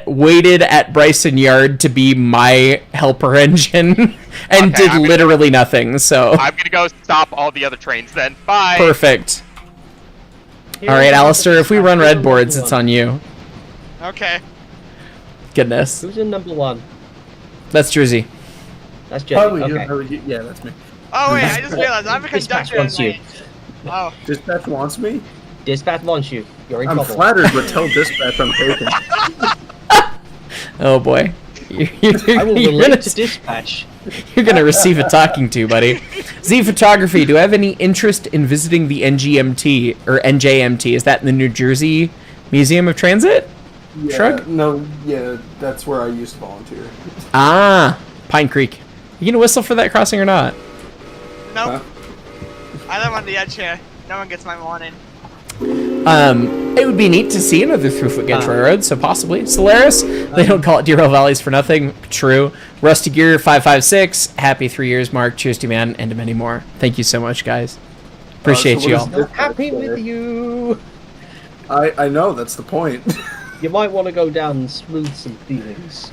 [SPEAKER 2] waited at Bryson Yard to be my helper engine and did literally nothing. So
[SPEAKER 3] I'm gonna go stop all the other trains then. Bye.
[SPEAKER 2] Perfect. All right, Alistair. If we run red boards, it's on you.
[SPEAKER 6] Okay.
[SPEAKER 2] Goodness.
[SPEAKER 8] Who's in number 1?
[SPEAKER 2] That's Jersey.
[SPEAKER 8] That's Jersey.
[SPEAKER 11] Yeah, that's me.
[SPEAKER 6] Oh wait, I just realized I'm a
[SPEAKER 8] Dispatch
[SPEAKER 6] conductor.
[SPEAKER 8] wants you.
[SPEAKER 6] Oh.
[SPEAKER 11] Dispatch wants me?
[SPEAKER 8] Dispatch wants you. You're in
[SPEAKER 11] I'm
[SPEAKER 8] trouble.
[SPEAKER 11] flattered, but tell Dispatch I'm taken.
[SPEAKER 2] Oh boy.
[SPEAKER 8] I will relate to Dispatch.
[SPEAKER 2] You're gonna receive a talking to, buddy. Z Photography, do I have any interest in visiting the NGMT or NJMT? Is that in the New Jersey Museum of Transit?
[SPEAKER 11] Yeah,
[SPEAKER 2] Shrug?
[SPEAKER 11] No, yeah, that's where I used to volunteer.
[SPEAKER 2] Ah, Pine Creek. You gonna whistle for that crossing or not?
[SPEAKER 6] Nope. I live on the edge here. No one gets my warning.
[SPEAKER 2] It would be neat to see another throughfoot gauge railroad, so possibly. Solaris, they don't call it Deer Hill Valleys for nothing. True. Rusty Gear 556, happy 3 years, Mark. Cheers to you, man, and to many more. Thank you so much, guys. Appreciate you all.
[SPEAKER 8] I'm happy with you.
[SPEAKER 11] I know, that's the point.
[SPEAKER 8] You might want to go down and smooth some feelings.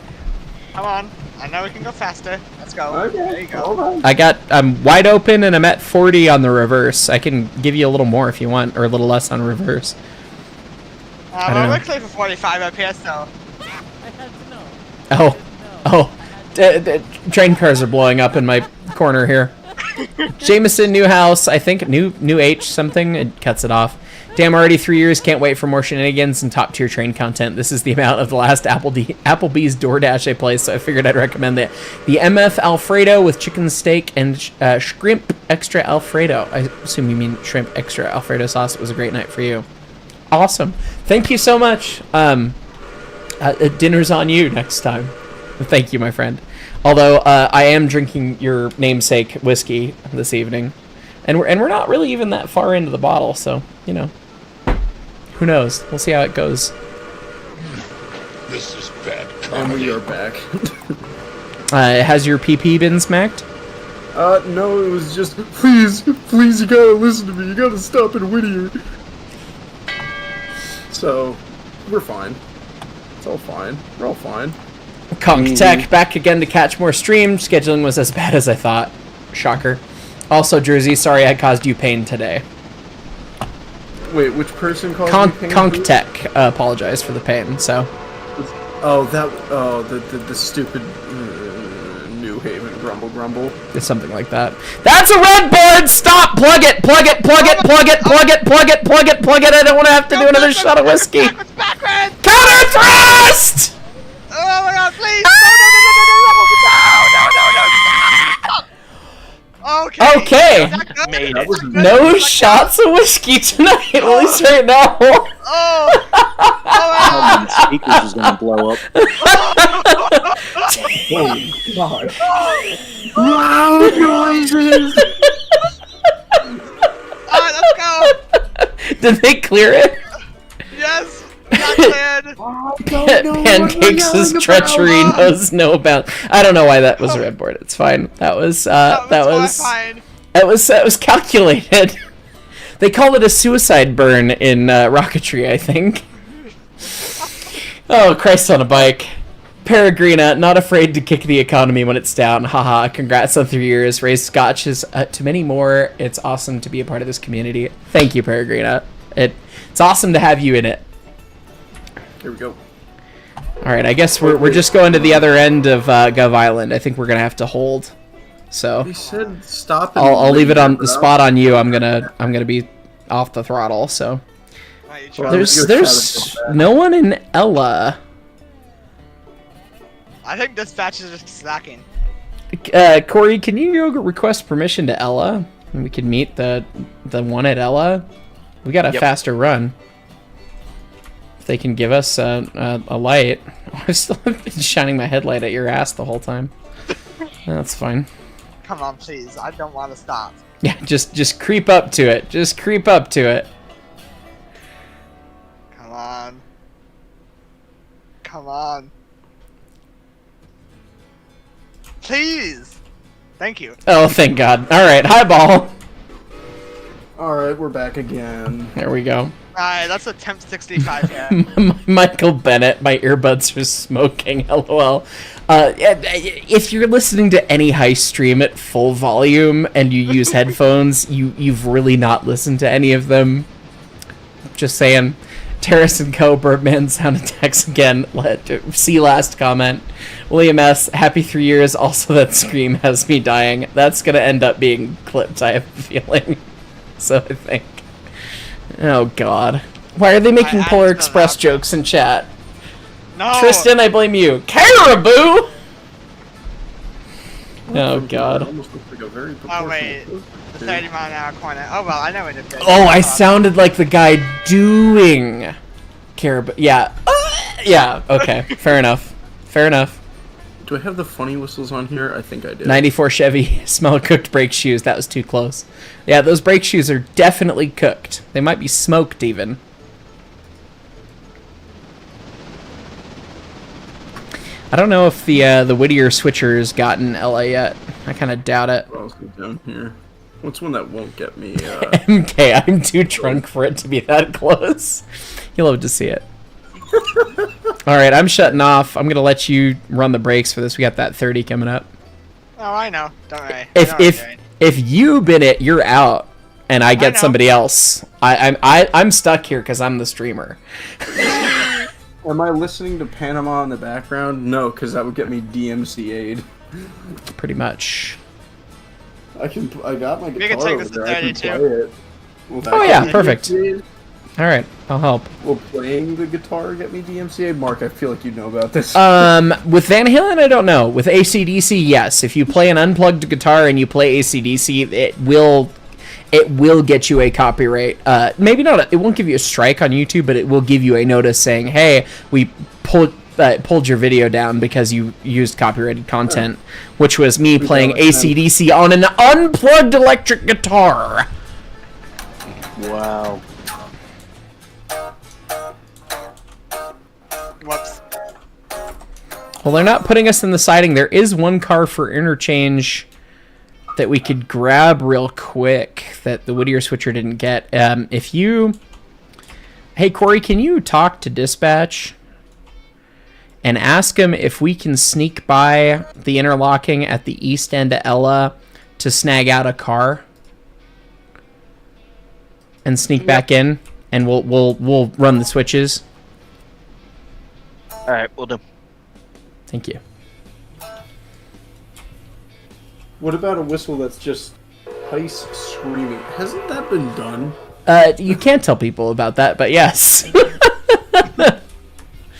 [SPEAKER 6] Come on. I know we can go faster. Let's go. Okay. There you go.
[SPEAKER 2] I'm wide open and I'm at 40 on the reverse. I can give you a little more if you want, or a little less on reverse.
[SPEAKER 6] Well, we're clear for 45 up here, so.
[SPEAKER 2] Train cars are blowing up in my corner here. Jameson, new house, I think new H something, it cuts it off. Damn, already 3 years, can't wait for more shenanigans and top tier train content. This is the amount of the last Applebee's DoorDash I placed, so I figured I'd recommend the MF Alfredo with chicken steak and shrimp extra Alfredo. I assume you mean shrimp extra Alfredo sauce. It was a great night for you. Awesome. Thank you so much. Dinner's on you next time. Thank you, my friend. Although I am drinking your namesake whiskey this evening, and we're not really even that far into the bottle, so you know, who knows? We'll see how it goes.
[SPEAKER 1] This is bad
[SPEAKER 11] And we are back.
[SPEAKER 2] Has your PP been smacked?
[SPEAKER 11] No, it was just, please, you gotta listen to me. You gotta stop in Whittier. So, we're fine. It's all fine. We're all fine.
[SPEAKER 2] Conk Tech back again to catch more streams. Scheduling was as bad as I thought. Shocker. Also, Jersey, sorry I caused you pain today.
[SPEAKER 11] Wait, which person caused you pain?
[SPEAKER 2] Conk Tech apologized for the pain, so.
[SPEAKER 11] The stupid New Haven grumble.
[SPEAKER 2] It's something like that. That's a red board! Stop! Plug it! Plug it! Plug it! Plug it! Plug it! Plug it! Plug it! Plug it! I don't want to have to do another shot of whiskey. Counter thrust!
[SPEAKER 6] Oh my god, please! No!
[SPEAKER 2] Okay.
[SPEAKER 4] Made it.
[SPEAKER 2] No shots of whiskey tonight, at least right now.
[SPEAKER 10] Speakers is gonna blow up.
[SPEAKER 11] Oh god.
[SPEAKER 10] Loud noises!
[SPEAKER 6] Alright, let's go!
[SPEAKER 2] Did they clear it?
[SPEAKER 6] Yes! Got cleared!
[SPEAKER 2] Pancakes' treachery knows no bounds. I don't know why that was a red board. It's fine. That was calculated. They call it a suicide burn in rocketry, I think. Oh, Christ on a bike. Peregrina, not afraid to kick the economy when it's down. Haha, congrats on 3 years. Raise scotches to many more. It's awesome to be a part of this community. Thank you, Peregrina. It's awesome to have you in it.
[SPEAKER 11] Here we go.
[SPEAKER 2] Alright, I guess we're just going to the other end of Gov Island. I think we're gonna have to hold. So
[SPEAKER 11] He said stop.
[SPEAKER 2] I'll leave it on the spot on you. I'm gonna be off the throttle, so there's no one in Ella.
[SPEAKER 6] I think dispatch is just slacking.
[SPEAKER 2] Corey, can you go request permission to Ella? And we can meet the one at Ella. We got a faster run. If they can give us a light. I've still been shining my headlight at your ass the whole time. That's fine.
[SPEAKER 6] Come on, please. I don't want to stop.
[SPEAKER 2] Yeah, just creep up to it. Just creep up to it.
[SPEAKER 6] Come on. Come on. Please. Thank you.
[SPEAKER 2] Oh, thank God. All right, highball.
[SPEAKER 11] All right, we're back again.
[SPEAKER 2] There we go.
[SPEAKER 6] Alright, that's a temp 65 here.
[SPEAKER 2] Michael Bennett, my earbuds are smoking. LOL. If you're listening to any Hyce stream at full volume and you use headphones, you've really not listened to any of them. Just saying. Terrace and Co. Birdman sound attacks again. See last comment. William S. Happy 3 years. Also, that scream has me dying. That's gonna end up being clipped, I have a feeling. So I think. Oh God. Why are they making Polar Express jokes in chat?
[SPEAKER 6] No.
[SPEAKER 2] Tristan, I blame you. Caribou! Oh God.
[SPEAKER 11] Almost looks like a very
[SPEAKER 6] Oh wait, the 30-mile-an-hour corner. Oh well, I know what it is.
[SPEAKER 2] Oh, I sounded like the guy doing Caribou. Yeah. Yeah, okay. Fair enough. Fair enough.
[SPEAKER 11] Do I have the funny whistles on here? I think I did.
[SPEAKER 2] 94 Chevy, smell cooked brake shoes. That was too close. Yeah, those brake shoes are definitely cooked. They might be smoked even. I don't know if the Whittier switcher's gotten LA yet. I kind of doubt it.
[SPEAKER 11] I'll go down here. What's one that won't get me?
[SPEAKER 2] MK, I'm too drunk for it to be that close. You'll love to see it. Alright, I'm shutting off. I'm going to let you run the brakes for this. We got that 30 coming up.
[SPEAKER 6] Oh, I know. Don't worry.
[SPEAKER 2] If you bid it, you're out. And I get somebody else. I'm stuck here because I'm the streamer.
[SPEAKER 11] Am I listening to Panama in the background? No, because that would get me DMCA'd.
[SPEAKER 2] Pretty much.
[SPEAKER 11] I got my guitar.
[SPEAKER 6] We can take this
[SPEAKER 11] over
[SPEAKER 6] to
[SPEAKER 11] there. I can
[SPEAKER 6] 32.
[SPEAKER 11] play it. Will that
[SPEAKER 2] Oh
[SPEAKER 11] get
[SPEAKER 2] yeah,
[SPEAKER 11] me
[SPEAKER 2] perfect.
[SPEAKER 11] DMCA'd?
[SPEAKER 2] Alright, I'll help.
[SPEAKER 11] Will playing the guitar get me DMCA'd? Mark, I feel like you know about this.
[SPEAKER 2] With Van Halen, I don't know. With AC/DC, yes. If you play an unplugged guitar and you play AC/DC, it will get you a copyright. Maybe not. It won't give you a strike on YouTube, but it will give you a notice saying, "Hey, we pulled your video down because you used copyrighted content," which was me playing AC/DC on an unplugged electric guitar.
[SPEAKER 10] Wow.
[SPEAKER 6] Whoops.
[SPEAKER 2] Well, they're not putting us in the siding. There is one car for interchange that we could grab real quick that the Whittier switcher didn't get. Hey Corey, can you talk to dispatch and ask him if we can sneak by the interlocking at the east end of Ella to snag out a car and sneak back in, and we'll run the switches.
[SPEAKER 4] All right, we'll do.
[SPEAKER 2] Thank you.
[SPEAKER 11] What about a whistle that's just Hyce screaming? Hasn't that been done?
[SPEAKER 2] You can't tell people about that, but yes.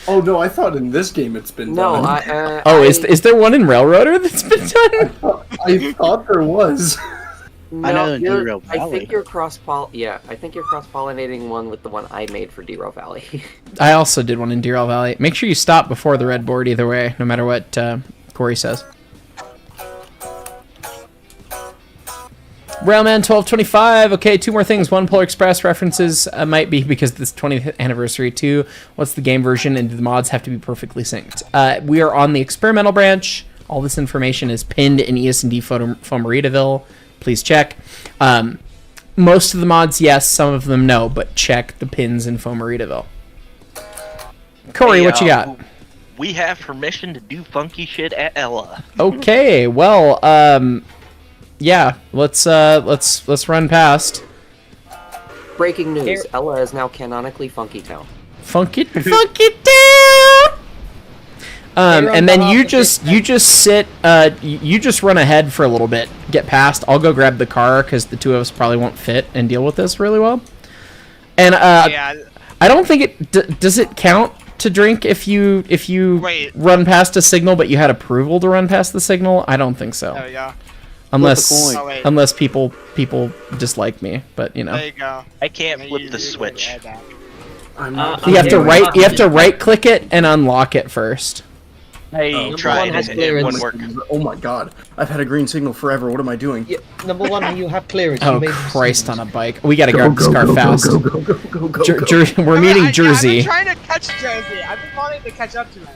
[SPEAKER 11] Oh no, I thought in this game it's been done.
[SPEAKER 2] Is there one in Railroader that's been done?
[SPEAKER 11] I thought there was.
[SPEAKER 12] No,
[SPEAKER 10] I know in Derail
[SPEAKER 12] I
[SPEAKER 10] Valley.
[SPEAKER 12] think you're I think you're cross-pollinating one with the one I made for Derail Valley.
[SPEAKER 2] I also did one in Derail Valley. Make sure you stop before the red board either way, no matter what Corey says. Railman 1225. Okay, two more things. One, Polar Express references might be because this 20th anniversary. Two, what's the game version and do the mods have to be perfectly synced? We are on the experimental branch. All this information is pinned in ES&D Fomaritaville. Please check. Most of the mods, yes. Some of them, no. But check the pins in Fomaritaville. Corey, what you got?
[SPEAKER 4] We have permission to do funky shit at Ella.
[SPEAKER 2] Okay, well, yeah, let's run past.
[SPEAKER 12] Breaking news: Ella is now canonically Funky Town.
[SPEAKER 2] Funky Town. And then you just sit. You just run ahead for a little bit. Get past. I'll go grab the car because the two of us probably won't fit and deal with this really well. And I don't think it does. It count to drink if you
[SPEAKER 6] Wait.
[SPEAKER 2] run past a signal, but you had approval to run past the signal? I don't think so.
[SPEAKER 6] There you go.
[SPEAKER 2] Unless
[SPEAKER 6] Oh, wait.
[SPEAKER 2] unless people dislike me, but you know.
[SPEAKER 6] There you go.
[SPEAKER 4] I can't flip the switch.
[SPEAKER 2] You have to right click it and unlock it first.
[SPEAKER 4] Hey,
[SPEAKER 8] Number
[SPEAKER 4] try
[SPEAKER 8] one
[SPEAKER 4] it.
[SPEAKER 8] has
[SPEAKER 4] It
[SPEAKER 8] clearance.
[SPEAKER 4] wouldn't work.
[SPEAKER 11] Oh my god. I've had a green signal forever. What am I doing?
[SPEAKER 8] Yeah, number one, you have clearance.
[SPEAKER 2] Oh
[SPEAKER 8] you made
[SPEAKER 2] Christ on
[SPEAKER 8] decisions.
[SPEAKER 2] a bike. We gotta grab this car fast. We're meeting Jersey.
[SPEAKER 6] I've been trying to catch Jersey. I've been wanting to catch up to him.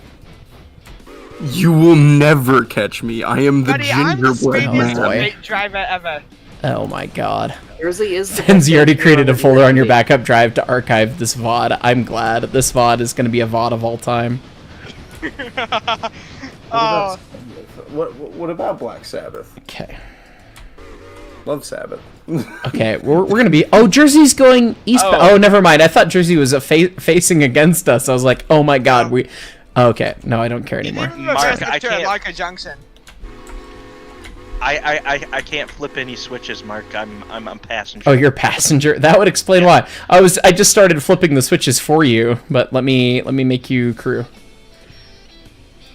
[SPEAKER 11] You will never catch me. I am the
[SPEAKER 6] Buddy, I'm the
[SPEAKER 11] gingerbread
[SPEAKER 6] speediest
[SPEAKER 11] man.
[SPEAKER 6] driver ever.
[SPEAKER 2] Oh my god.
[SPEAKER 12] Jersey is the
[SPEAKER 2] Fenz, you already created a folder on your backup drive to archive this VOD. I'm glad. This VOD is gonna be a VOD of all time.
[SPEAKER 6] Oh.
[SPEAKER 11] What about Black Sabbath?
[SPEAKER 2] Okay.
[SPEAKER 11] Love Sabbath.
[SPEAKER 2] Okay, we're gonna be. Oh, Jersey's going east. Oh, never mind. I thought Jersey was facing against us. I was like, oh my god, we. Okay, no, I don't care anymore.
[SPEAKER 4] Mark, I can't.
[SPEAKER 6] Like Junction.
[SPEAKER 4] I can't flip any switches, Mark. I'm passenger.
[SPEAKER 2] Oh, you're a passenger. That would explain why. I just started flipping the switches for you, but let me make you crew.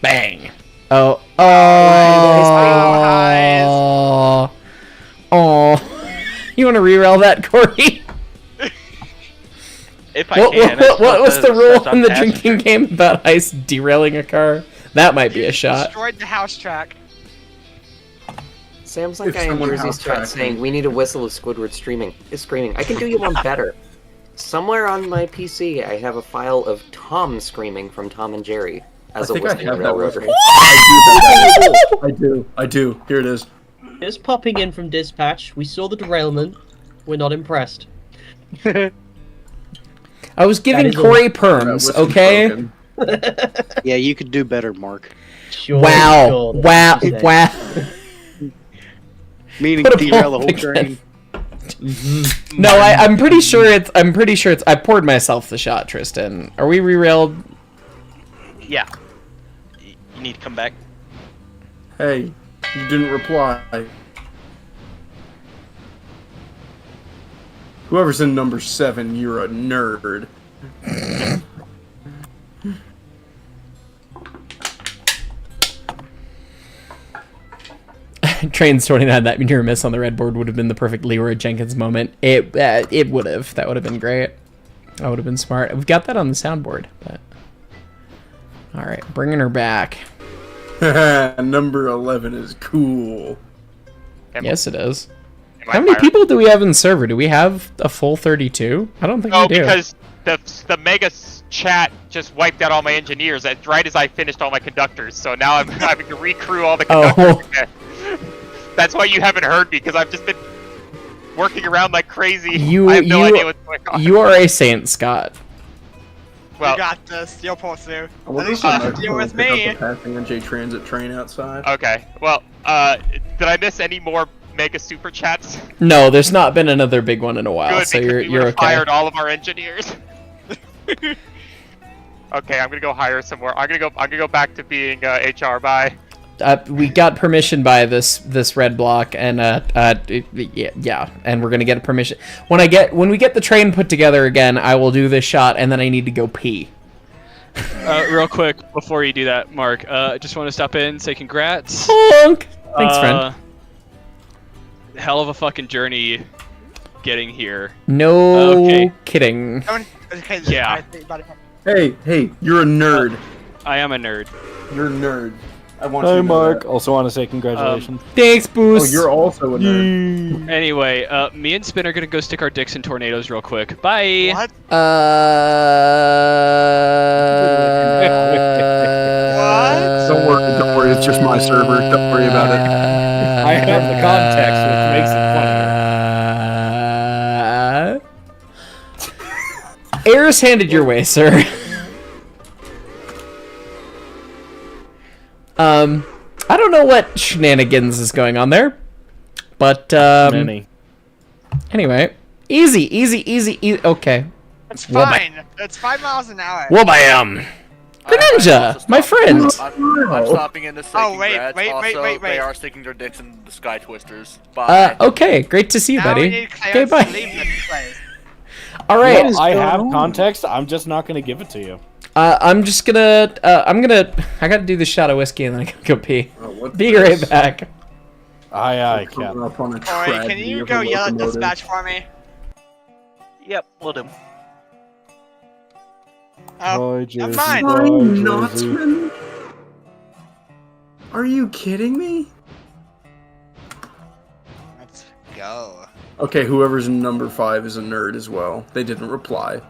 [SPEAKER 2] Bang. Oh. You want to reroll that, Corey?
[SPEAKER 4] If I can.
[SPEAKER 2] What was the rule in the drinking game about Hyce derailing a car? That might be a shot.
[SPEAKER 6] Destroyed the house track.
[SPEAKER 12] Sam's like
[SPEAKER 11] If
[SPEAKER 12] guy in
[SPEAKER 11] someone
[SPEAKER 12] Jersey's
[SPEAKER 11] house
[SPEAKER 12] chat
[SPEAKER 11] tracked
[SPEAKER 12] saying,
[SPEAKER 11] me.
[SPEAKER 12] we need a whistle of Squidward is screaming. I can do you one better. Somewhere on my PC, I have a file of Tom screaming from Tom and Jerry as
[SPEAKER 11] I
[SPEAKER 12] a
[SPEAKER 11] think I
[SPEAKER 12] whistling
[SPEAKER 11] have that
[SPEAKER 12] railroader.
[SPEAKER 11] whistle. I do. Here it is.
[SPEAKER 8] Just popping in from dispatch. We saw the derailment. We're not impressed.
[SPEAKER 2] I was giving
[SPEAKER 8] That is
[SPEAKER 2] Corey
[SPEAKER 8] a-
[SPEAKER 2] perms,
[SPEAKER 11] Whistle's
[SPEAKER 2] okay?
[SPEAKER 11] broken.
[SPEAKER 10] Yeah, you could do better, Mark.
[SPEAKER 8] Sure,
[SPEAKER 2] Wow.
[SPEAKER 8] sure,
[SPEAKER 2] Wow.
[SPEAKER 8] that's what you say.
[SPEAKER 2] Wow.
[SPEAKER 10] Meaning
[SPEAKER 2] Put a
[SPEAKER 10] derail the
[SPEAKER 2] ball
[SPEAKER 10] whole
[SPEAKER 2] again.
[SPEAKER 10] train.
[SPEAKER 2] No, I'm pretty sure it's. I poured myself the shot, Tristan. Are we rerailed?
[SPEAKER 4] Yeah. You need to come back.
[SPEAKER 11] Hey, you didn't reply. Whoever's in number 7, you're a nerd.
[SPEAKER 2] Trains 29. That near miss on the red board would have been the perfect Leroy Jenkins moment. It would have. That would have been great. That would have been smart. We've got that on the soundboard. But all right, bringing her back.
[SPEAKER 11] Number 11 is cool.
[SPEAKER 2] Yes, it is.
[SPEAKER 3] Am I
[SPEAKER 2] How many
[SPEAKER 3] fired?
[SPEAKER 2] people do we have in the server? Do we have a full 32? I don't think
[SPEAKER 3] No,
[SPEAKER 2] we do.
[SPEAKER 3] because the mega chat just wiped out all my engineers right as I finished all my conductors. So now I'm having to recrew all the conductors again. That's why you haven't heard me, because I've just been working around like crazy. I have no idea what's going on.
[SPEAKER 2] You are a saint, Scott.
[SPEAKER 3] Well,
[SPEAKER 6] You got this. You'll pull through.
[SPEAKER 11] I wonder
[SPEAKER 6] At least
[SPEAKER 11] if
[SPEAKER 6] you
[SPEAKER 11] I'm
[SPEAKER 6] have to deal with me.
[SPEAKER 11] passing a J Transit train outside.
[SPEAKER 3] okay. Well, did I miss any more mega super chats?
[SPEAKER 2] No, there's not been another big one in a while,
[SPEAKER 3] Good,
[SPEAKER 2] so
[SPEAKER 3] because
[SPEAKER 2] you're
[SPEAKER 3] we
[SPEAKER 2] you're
[SPEAKER 3] would've
[SPEAKER 2] okay.
[SPEAKER 3] fired all of our engineers. Okay, I'm gonna go hire some more. I'm gonna go back to being HR. Bye.
[SPEAKER 2] We got permission by this red block, and yeah, and we're gonna get permission when we get the train put together again. I will do this shot, and then I need to go pee.
[SPEAKER 13] Real quick before you do that, Mark, I just want to stop in, say congrats.
[SPEAKER 2] Honk! Thanks, friend.
[SPEAKER 13] Hell of a fucking journey getting here.
[SPEAKER 2] No
[SPEAKER 13] Okay.
[SPEAKER 2] kidding.
[SPEAKER 6] Okay,
[SPEAKER 13] Yeah.
[SPEAKER 6] I think about it.
[SPEAKER 11] Hey, you're a nerd.
[SPEAKER 13] I am a nerd.
[SPEAKER 11] You're a nerd. I want
[SPEAKER 10] Hi,
[SPEAKER 11] you to know
[SPEAKER 10] Mark.
[SPEAKER 11] that.
[SPEAKER 10] Also want to say congratulations.
[SPEAKER 2] Thanks,
[SPEAKER 11] Oh,
[SPEAKER 2] Boost.
[SPEAKER 11] you're also a nerd.
[SPEAKER 13] Anyway, me and Spin are gonna go stick our dicks in tornadoes real quick. Bye.
[SPEAKER 6] What?
[SPEAKER 11] Don't worry. It's just my server. Don't worry about it.
[SPEAKER 10] I have the context, which makes it funnier.
[SPEAKER 2] Airs handed your way, sir. I don't know what shenanigans is going on there, but
[SPEAKER 10] Many.
[SPEAKER 2] anyway, easy. Okay.
[SPEAKER 6] It's fine. It's 5 miles an hour.
[SPEAKER 2] Wabam! Greninja, my friend.
[SPEAKER 14] I'm stopping in to say
[SPEAKER 6] Oh, wait,
[SPEAKER 14] congrats.
[SPEAKER 6] wait,
[SPEAKER 14] Also,
[SPEAKER 6] wait.
[SPEAKER 14] they are sticking their dicks in the Sky Twisters. Bye.
[SPEAKER 2] Okay, great to see you,
[SPEAKER 6] Now we
[SPEAKER 2] buddy.
[SPEAKER 6] need
[SPEAKER 2] Okay,
[SPEAKER 6] Clarence
[SPEAKER 2] bye.
[SPEAKER 6] to leave this place.
[SPEAKER 2] All right.
[SPEAKER 10] Well, I have context. I'm just not going to give it to you.
[SPEAKER 2] I'm just gonna. I gotta do the shot of whiskey and then I gotta go pee. Be right back.
[SPEAKER 10] Aye, Cap.
[SPEAKER 6] Up on a
[SPEAKER 15] Alright, can you go yell at dispatch for me?
[SPEAKER 4] Yep, will do.
[SPEAKER 15] Oh,
[SPEAKER 6] I'm
[SPEAKER 15] never mind.
[SPEAKER 6] Knotsman? Are you kidding me?
[SPEAKER 15] Let's go.
[SPEAKER 11] Okay, whoever's number 5 is a nerd as well. They didn't reply.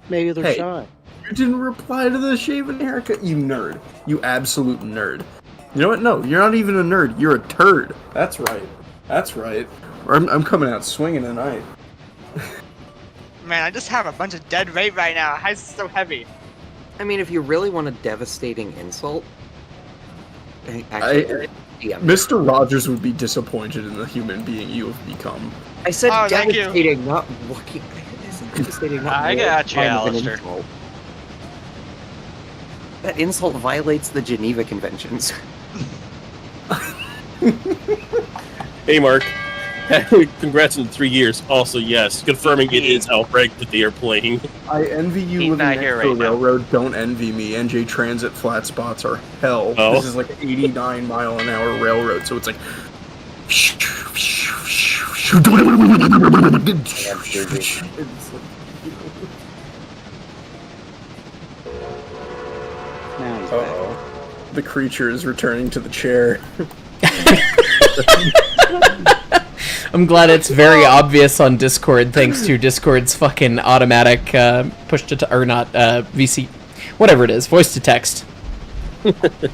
[SPEAKER 8] Maybe they're
[SPEAKER 11] Hey.
[SPEAKER 8] shy.
[SPEAKER 11] You didn't reply to the shaven haircut, you nerd. You absolute nerd. You know what? No, you're not even a nerd. You're a turd. That's right. That's right. I'm coming out swinging tonight.
[SPEAKER 15] Man, I just have a bunch of dead weight right now. Hyce is so heavy.
[SPEAKER 12] I mean, if you really want a devastating insult, actually,
[SPEAKER 11] Mr. Rogers would be disappointed in the human being you have become.
[SPEAKER 12] I said
[SPEAKER 15] Oh, thank you.
[SPEAKER 12] devastating, not lucky. Devastating, not
[SPEAKER 4] I got you,
[SPEAKER 12] kind of an
[SPEAKER 4] Alistair.
[SPEAKER 12] insult. That insult violates the Geneva Conventions.
[SPEAKER 16] Hey, Mark. Congrats on 3 years. Also, yes, confirming it is Outbreak that they are playing.
[SPEAKER 11] I envy you
[SPEAKER 4] He's
[SPEAKER 11] living
[SPEAKER 4] not
[SPEAKER 11] next
[SPEAKER 4] here
[SPEAKER 11] to a
[SPEAKER 4] right now.
[SPEAKER 11] railroad. Don't envy me. NJ Transit flat spots are hell.
[SPEAKER 16] Oh.
[SPEAKER 11] This is like 89 mile an hour railroad, so it's like. Uh-oh. The creature is returning to the chair.
[SPEAKER 2] I'm glad it's very obvious on Discord, thanks to Discord's fucking automatic push to or not VC, whatever it is, voice to text.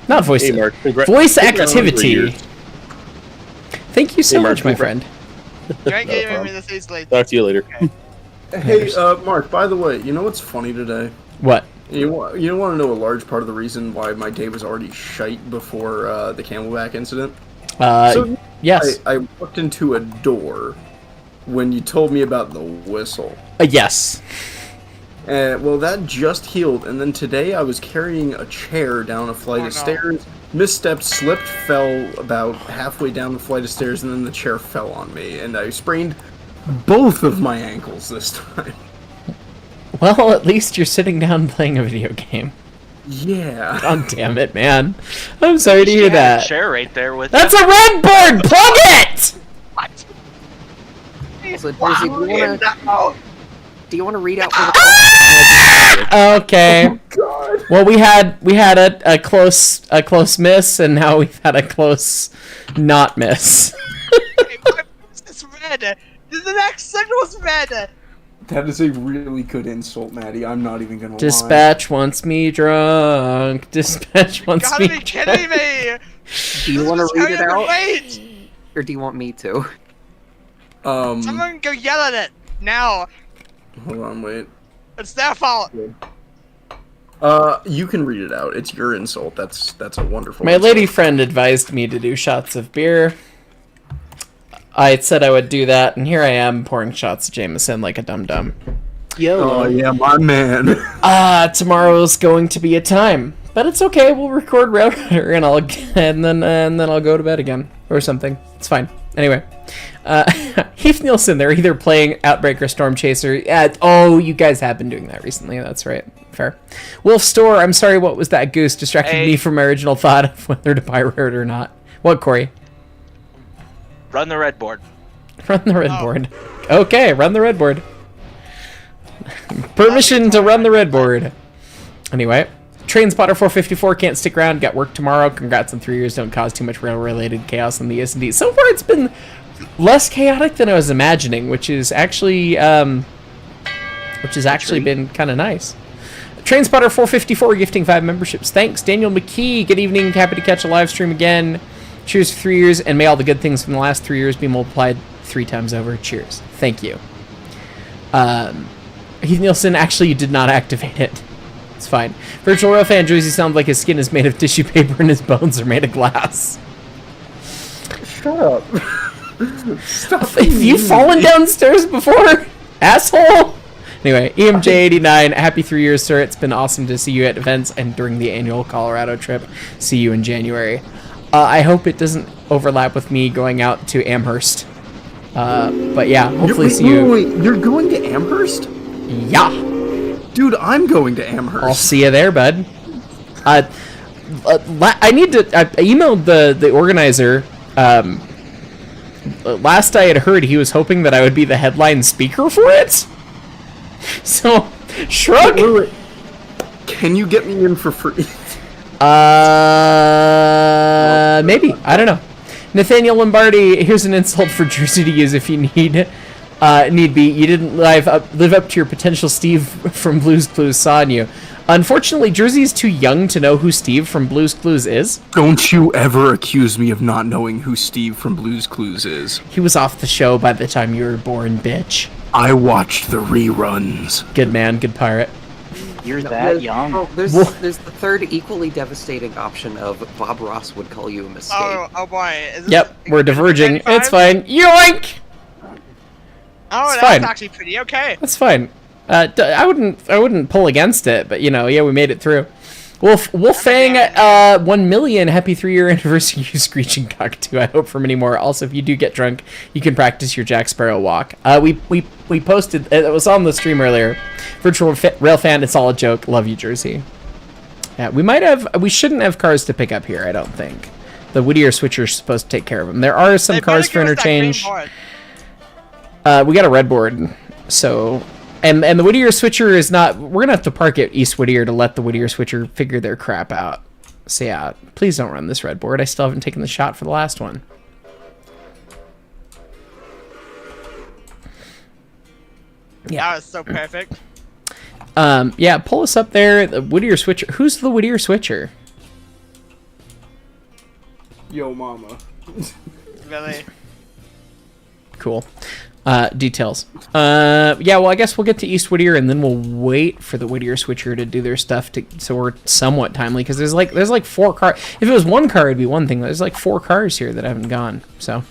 [SPEAKER 2] Not voice
[SPEAKER 16] Hey,
[SPEAKER 2] to
[SPEAKER 16] Mark,
[SPEAKER 2] voice
[SPEAKER 16] congrats on 3
[SPEAKER 2] activity.
[SPEAKER 16] years.
[SPEAKER 2] Thank you so
[SPEAKER 16] Hey, Mark,
[SPEAKER 2] much, my friend.
[SPEAKER 15] You ain't giving me this easily.
[SPEAKER 16] Talk to you later.
[SPEAKER 11] Hey, Mark, by the way, you know what's funny today?
[SPEAKER 2] What?
[SPEAKER 11] You want to know a large part of the reason why my day was already shite before the Camelback incident?
[SPEAKER 2] Yes.
[SPEAKER 11] I walked into a door when you told me about the whistle.
[SPEAKER 2] Yes.
[SPEAKER 11] Well, that just healed, and then today I was carrying a chair down a flight of stairs, misstepped, slipped, fell about halfway down the flight of stairs, and then the chair fell on me, and I sprained both of my ankles this time.
[SPEAKER 2] Well, at least you're sitting down playing a video game.
[SPEAKER 11] Yeah.
[SPEAKER 2] God damn it, man. I'm sorry to hear that.
[SPEAKER 4] Chair right there with.
[SPEAKER 2] That's a red board! Plug it!
[SPEAKER 15] What?
[SPEAKER 12] Also, Daisy, do you want to read out for
[SPEAKER 2] the Okay.
[SPEAKER 11] Oh, God.
[SPEAKER 2] Well, we had a close miss, and now we've had a close not miss.
[SPEAKER 15] It's red. The next symbol was red.
[SPEAKER 11] That is a really good insult, Maddie. I'm not even gonna lie.
[SPEAKER 2] Dispatch wants me drunk. Dispatch wants me
[SPEAKER 15] You gotta be kidding me.
[SPEAKER 12] Do you want to read it out?
[SPEAKER 15] Wait.
[SPEAKER 12] Or do you want me to?
[SPEAKER 15] Someone go yell at it now.
[SPEAKER 11] Hold on, wait.
[SPEAKER 15] It's their fault.
[SPEAKER 11] You can read it out. It's your insult. That's a wonderful
[SPEAKER 2] My
[SPEAKER 11] insult.
[SPEAKER 2] lady friend advised me to do shots of beer. I said I would do that, and here I am pouring shots of Jameson like a dum-dum.
[SPEAKER 11] Oh, yeah, my man.
[SPEAKER 2] Tomorrow's going to be a time. But it's okay, we'll record Railroader, and then I'll go to bed again. Or something. It's fine. Anyway. Heath Nielsen, they're either playing Outbreak or Storm Chaser. Oh, you guys have been doing that recently. That's right. Fair. Wolf Store, I'm sorry, what was that goose? Distracted me from my original thought of whether to buy Road or not. What, Corey?
[SPEAKER 4] Run the red board.
[SPEAKER 2] Run the red board. Okay, run the red board. Permission to run the red board. Anyway. Trainspotter 454 can't stick around. Got work tomorrow. Congrats on 3 years. Don't cause too much rail-related chaos in the S&D. So far, it's been less chaotic than I was imagining, which is actually been kind of nice. Trainspotter 454 gifting 5 memberships. Thanks, Daniel McKee. Good evening. Happy to catch a live stream again. Cheers for 3 years, and may all the good things from the last 3 years be multiplied 3 times over. Cheers. Thank you. Heath Nielsen, actually, you did not activate it. It's fine. Virtual Royal Fan Joyzy sounds like his skin is made of tissue paper and his bones are made of glass.
[SPEAKER 11] Shut up. Stop.
[SPEAKER 2] Have you fallen downstairs before, asshole? Anyway, EMJ89, happy 3 years, sir. It's been awesome to see you at events and during the annual Colorado trip. See you in January. I hope it doesn't overlap with me going out to Amherst. But yeah, hopefully see you.
[SPEAKER 11] Wait, you're going to Amherst?
[SPEAKER 2] Yeah.
[SPEAKER 11] Dude, I'm going to Amherst.
[SPEAKER 2] I'll see you there, bud. I emailed the organizer. Last I had heard, he was hoping that I would be the headline speaker for it. So, shrug.
[SPEAKER 11] Wait. Can you get me in for free?
[SPEAKER 2] Maybe. I don't know. Nathaniel Lombardi, here's an insult for Jersey to use if you need be. You didn't live up to your potential. Steve from Blue's Clues saw on you. Unfortunately, Jersey is too young to know who Steve from Blue's Clues is.
[SPEAKER 11] Don't you ever accuse me of not knowing who Steve from Blue's Clues is.
[SPEAKER 2] He was off the show by the time you were born, bitch.
[SPEAKER 11] I watched the reruns.
[SPEAKER 2] Good man, good pirate.
[SPEAKER 9] You're that young.
[SPEAKER 12] Oh, there's the third equally devastating option of Bob Ross would call you a mistake.
[SPEAKER 15] Oh boy. Is this
[SPEAKER 2] Yep, we're diverging.
[SPEAKER 15] 95?
[SPEAKER 2] It's fine. Yoink!
[SPEAKER 15] Oh,
[SPEAKER 2] It's
[SPEAKER 15] that's
[SPEAKER 2] fine.
[SPEAKER 15] actually pretty okay.
[SPEAKER 2] That's fine. I wouldn't pull against it, but yeah, we made it through. Wolfang, 1 million, happy 3-year anniversary, you screeching cockatoo. I hope for many more. Also, if you do get drunk, you can practice your Jack Sparrow walk. We posted, it was on the stream earlier. Virtual Rail Fan, it's all a joke. Love you, Jersey. Yeah, we shouldn't have cars to pick up here, I don't think. The Whittier Switcher's supposed to take care of them. There are some cars for interchange. We got a red board, so... And the Whittier Switcher is not... We're going to have to park at East Whittier to let the Whittier Switcher figure their crap out. So yeah, please don't run this red board. I still haven't taken the shot for the last one.
[SPEAKER 15] Yeah. That was so perfect.
[SPEAKER 2] Yeah, pull us up there. The Whittier Switcher. Who's the Whittier Switcher?
[SPEAKER 11] Yo, mama.
[SPEAKER 15] Really?
[SPEAKER 2] Cool. Details. Yeah, well, I guess we'll get to East Whittier and then we'll wait for the Whittier Switcher to do their stuff so we're somewhat timely, because there's like 4 cars. If it was 1 car, it'd be one thing. There's like 4 cars here that haven't gone. So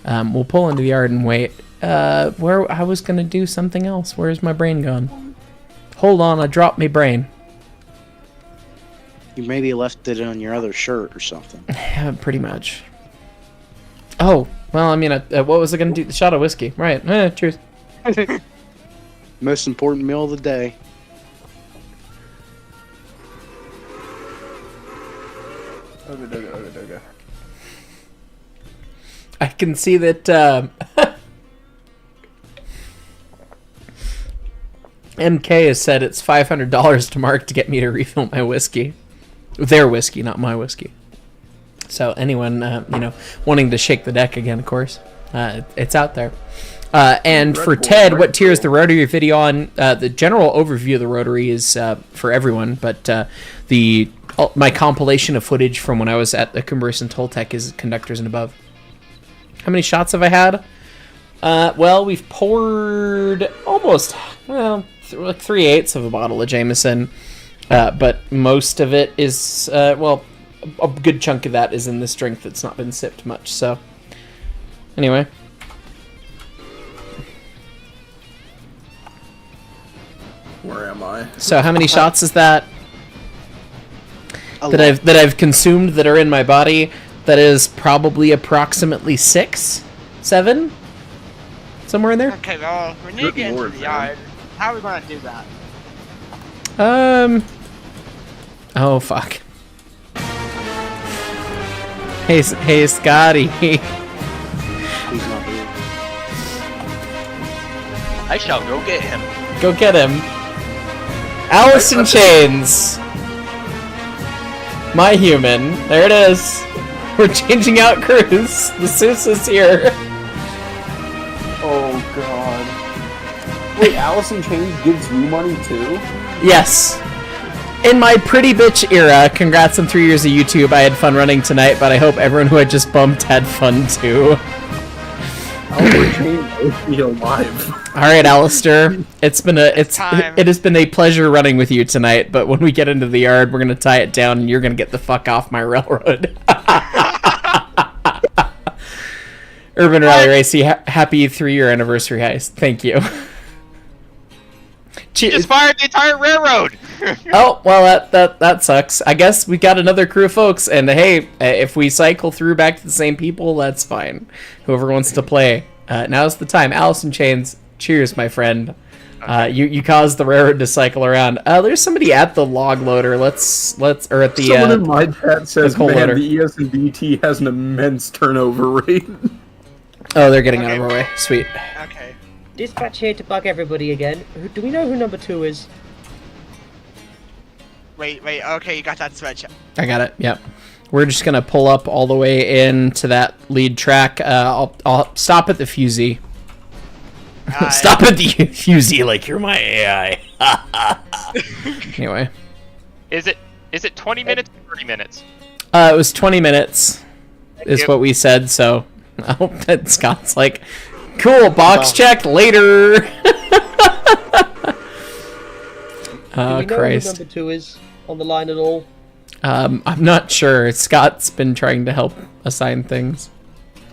[SPEAKER 2] we'll pull into the yard and wait. Where I was gonna do something else. Where's my brain gone? Hold on, I dropped my brain.
[SPEAKER 9] You maybe left it on your other shirt or something.
[SPEAKER 2] Yeah, pretty much. Oh. Well, I mean, what was I going to do? The shot of whiskey. Right. Cheers.
[SPEAKER 9] Most important meal of the day.
[SPEAKER 11] Okay.
[SPEAKER 2] I can see that MK has said it's $500 to Mark to get me to refill my whiskey. Their whiskey, not my whiskey. So anyone, wanting to shake the deck again, of course, it's out there. And for Ted, what tier is the Rotary video on? The general overview of the Rotary is for everyone, but my compilation of footage from when I was at the Cumberland and Toltec is conductors and above. How many shots have I had? Well, we've poured almost, like 3/8 of a bottle of Jameson, but most of it is, a good chunk of that is in this drink that's not been sipped much, so anyway.
[SPEAKER 11] Where am I?
[SPEAKER 2] So how many shots is that I've consumed that are in my body? That is probably approximately 6, 7, somewhere in there.
[SPEAKER 15] Okay, well, we need to get into the yard. How are we gonna do that?
[SPEAKER 2] Oh fuck. Hey, Scotty.
[SPEAKER 9] He's not here.
[SPEAKER 4] I shall go get him.
[SPEAKER 2] Go get him. Alice in Chains. My human. There it is. We're changing out crews. The Seuss is here.
[SPEAKER 11] Oh god. Wait, Alice in Chains gives you money too?
[SPEAKER 2] Yes. In my pretty bitch era, congrats on 3 years of YouTube. I had fun running tonight, but I hope everyone who I just bumped had fun too.
[SPEAKER 11] Be alive.
[SPEAKER 2] All right, Alistair. It has been a pleasure running with you tonight. But when we get into the yard, we're gonna tie it down, and you're gonna get the fuck off my railroad. Urban Rally Racy, happy 3-year anniversary, Hyce. Thank you.
[SPEAKER 3] You just fired the entire railroad.
[SPEAKER 2] Oh well, that sucks. I guess we got another crew of folks, and hey, if we cycle through back to the same people, that's fine. Whoever wants to play, now's the time. Alice in Chains, cheers, my friend. You caused the railroad to cycle around. There's somebody at the log loader. Let's or at the
[SPEAKER 11] Someone in my chat says,
[SPEAKER 2] coal
[SPEAKER 11] "Man,
[SPEAKER 2] loader."
[SPEAKER 11] the ES&DT has an immense turnover rate."
[SPEAKER 2] Oh, they're getting out of our way. Sweet.
[SPEAKER 15] Okay.
[SPEAKER 8] Dispatch here to bug everybody again. Do we know who number 2 is?
[SPEAKER 15] Wait. Okay, you got that switch.
[SPEAKER 2] I got it. Yep. We're just gonna pull up all the way into that lead track. I'll stop at the fusee. Stop at the fusee like you're my AI. Anyway.
[SPEAKER 3] Is it 20 minutes or 30 minutes?
[SPEAKER 2] It was 20 minutes is
[SPEAKER 3] you.
[SPEAKER 2] what we said, so I hope that Scott's like, cool, box checked later.
[SPEAKER 8] Do
[SPEAKER 2] Oh,
[SPEAKER 8] we know
[SPEAKER 2] Christ.
[SPEAKER 8] who number 2 is on the line at all?
[SPEAKER 2] I'm not sure. Scott's been trying to help assign things.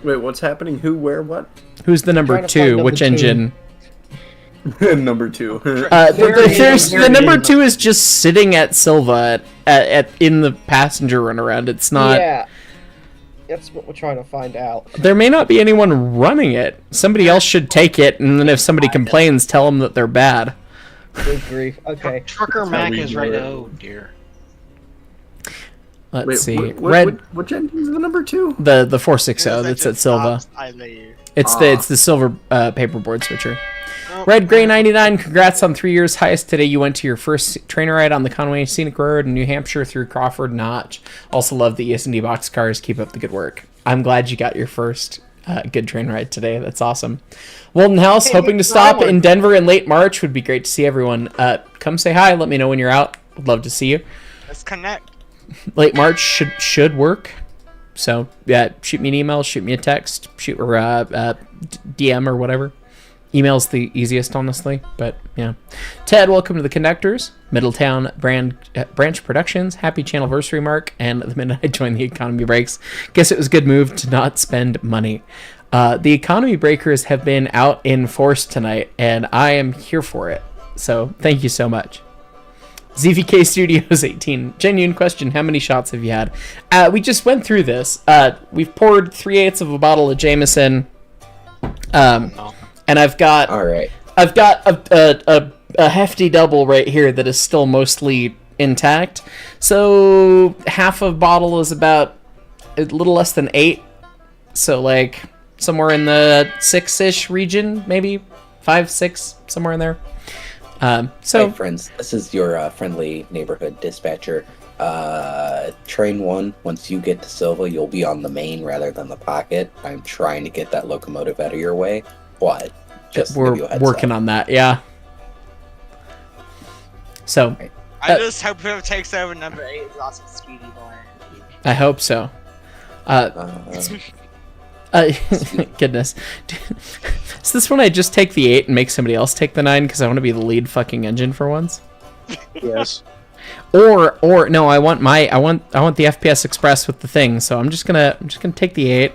[SPEAKER 11] Wait, what's happening? Who, where, what?
[SPEAKER 2] Who's the number
[SPEAKER 8] Trying to find
[SPEAKER 2] 2?
[SPEAKER 8] number
[SPEAKER 2] Which
[SPEAKER 8] 2.
[SPEAKER 2] engine?
[SPEAKER 11] Number 2.
[SPEAKER 2] The number 2 is just sitting at Silva at in the passenger runaround. It's not.
[SPEAKER 8] Yeah. That's what we're trying to find out.
[SPEAKER 2] There may not be anyone running it. Somebody else should take it, and then if somebody complains, tell them that they're bad.
[SPEAKER 8] Good grief. Okay.
[SPEAKER 17] Trucker Mac is right. Oh dear.
[SPEAKER 2] Let's see.
[SPEAKER 11] Which engine is the number 2?
[SPEAKER 2] The 460 that's at Silva. It's the silver paperboard switcher. Red Gray 99, congrats on 3 years. Hyce, today you went to your first trainer ride on the Conway Scenic Road in New Hampshire through Crawford Notch. Also love the ES&D box cars. Keep up the good work. I'm glad you got your first good train ride today. That's awesome. Walden House, hoping to stop in Denver in late March. Would be great to see everyone. Come say hi. Let me know when you're out. Would love to see you.
[SPEAKER 15] Let's connect.
[SPEAKER 2] Late March should work. So yeah, shoot me an email, shoot me a text, shoot or DM or whatever. Email's the easiest, honestly, but yeah. Ted, welcome to the Connectors, Middletown Branch Productions. Happy channelversary, Mark. And the minute I joined the economy breaks, guess it was a good move to not spend money. The economy breakers have been out in force tonight, and I am here for it. So thank you so much. ZVK Studios 18. Genuine question, how many shots have you had? We just went through this. We've poured 3/8 of a bottle of Jameson. And I've got a hefty double right here that is still mostly intact. So half a bottle is about a little less than 8. So like somewhere in the 6-ish region, maybe 5, 6, somewhere in there. So
[SPEAKER 7] hey friends, this is your friendly neighborhood dispatcher. Train 1, once you get to Silva, you'll be on the main rather than the pocket. I'm trying to get that locomotive out of your way. What? Just
[SPEAKER 2] we're working on that, yeah. So
[SPEAKER 15] I just hope whoever takes over number 8 is also Speedy Boy.
[SPEAKER 2] I hope so. Goodness. Is this when I just take the 8 and make somebody else take the 9 because I want to be the lead fucking engine for once?
[SPEAKER 11] Yes.
[SPEAKER 2] Or no, I want the FPS Express with the thing. So I'm just gonna take the 8.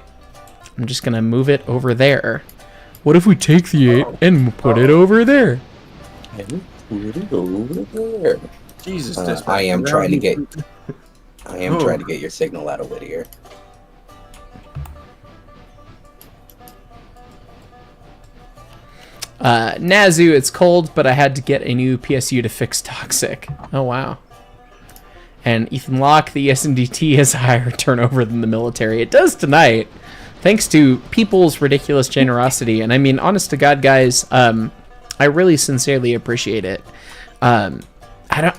[SPEAKER 2] I'm just gonna move it over there. What if we take the 8 and put it over there?
[SPEAKER 7] And put it over there.
[SPEAKER 11] Jesus,
[SPEAKER 7] I am trying to get your signal out of Whittier.
[SPEAKER 2] Nazu, it's cold, but I had to get a new PSU to fix Toxic. Oh wow. And Ethan Locke, the ES&DT has a higher turnover than the military. It does tonight, thanks to people's ridiculous generosity. And I mean, honest to God, guys, I really sincerely appreciate it. I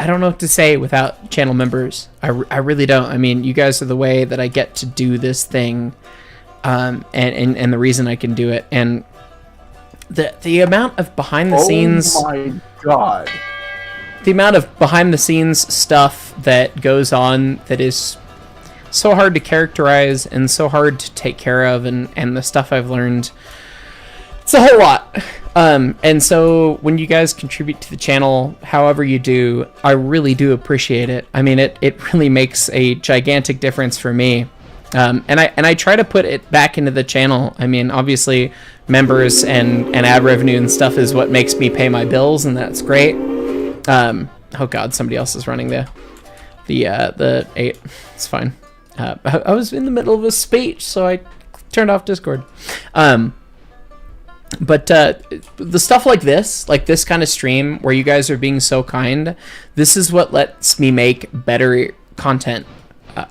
[SPEAKER 2] don't know what to say without channel members. I really don't. I mean, you guys are the way that I get to do this thing, and the reason I can do it. And the amount of behind the scenes.
[SPEAKER 11] Oh my God.
[SPEAKER 2] The amount of behind the scenes stuff that goes on that is so hard to characterize and so hard to take care of, and the stuff I've learned, it's a whole lot. And so when you guys contribute to the channel however you do, I really do appreciate it. I mean, it really makes a gigantic difference for me. And I try to put it back into the channel. I mean, obviously members and ad revenue and stuff is what makes me pay my bills, and that's great. Oh god, somebody else is running the 8. It's fine. I was in the middle of a speech, so I turned off Discord. But the stuff like this kind of stream where you guys are being so kind, this is what lets me make better content.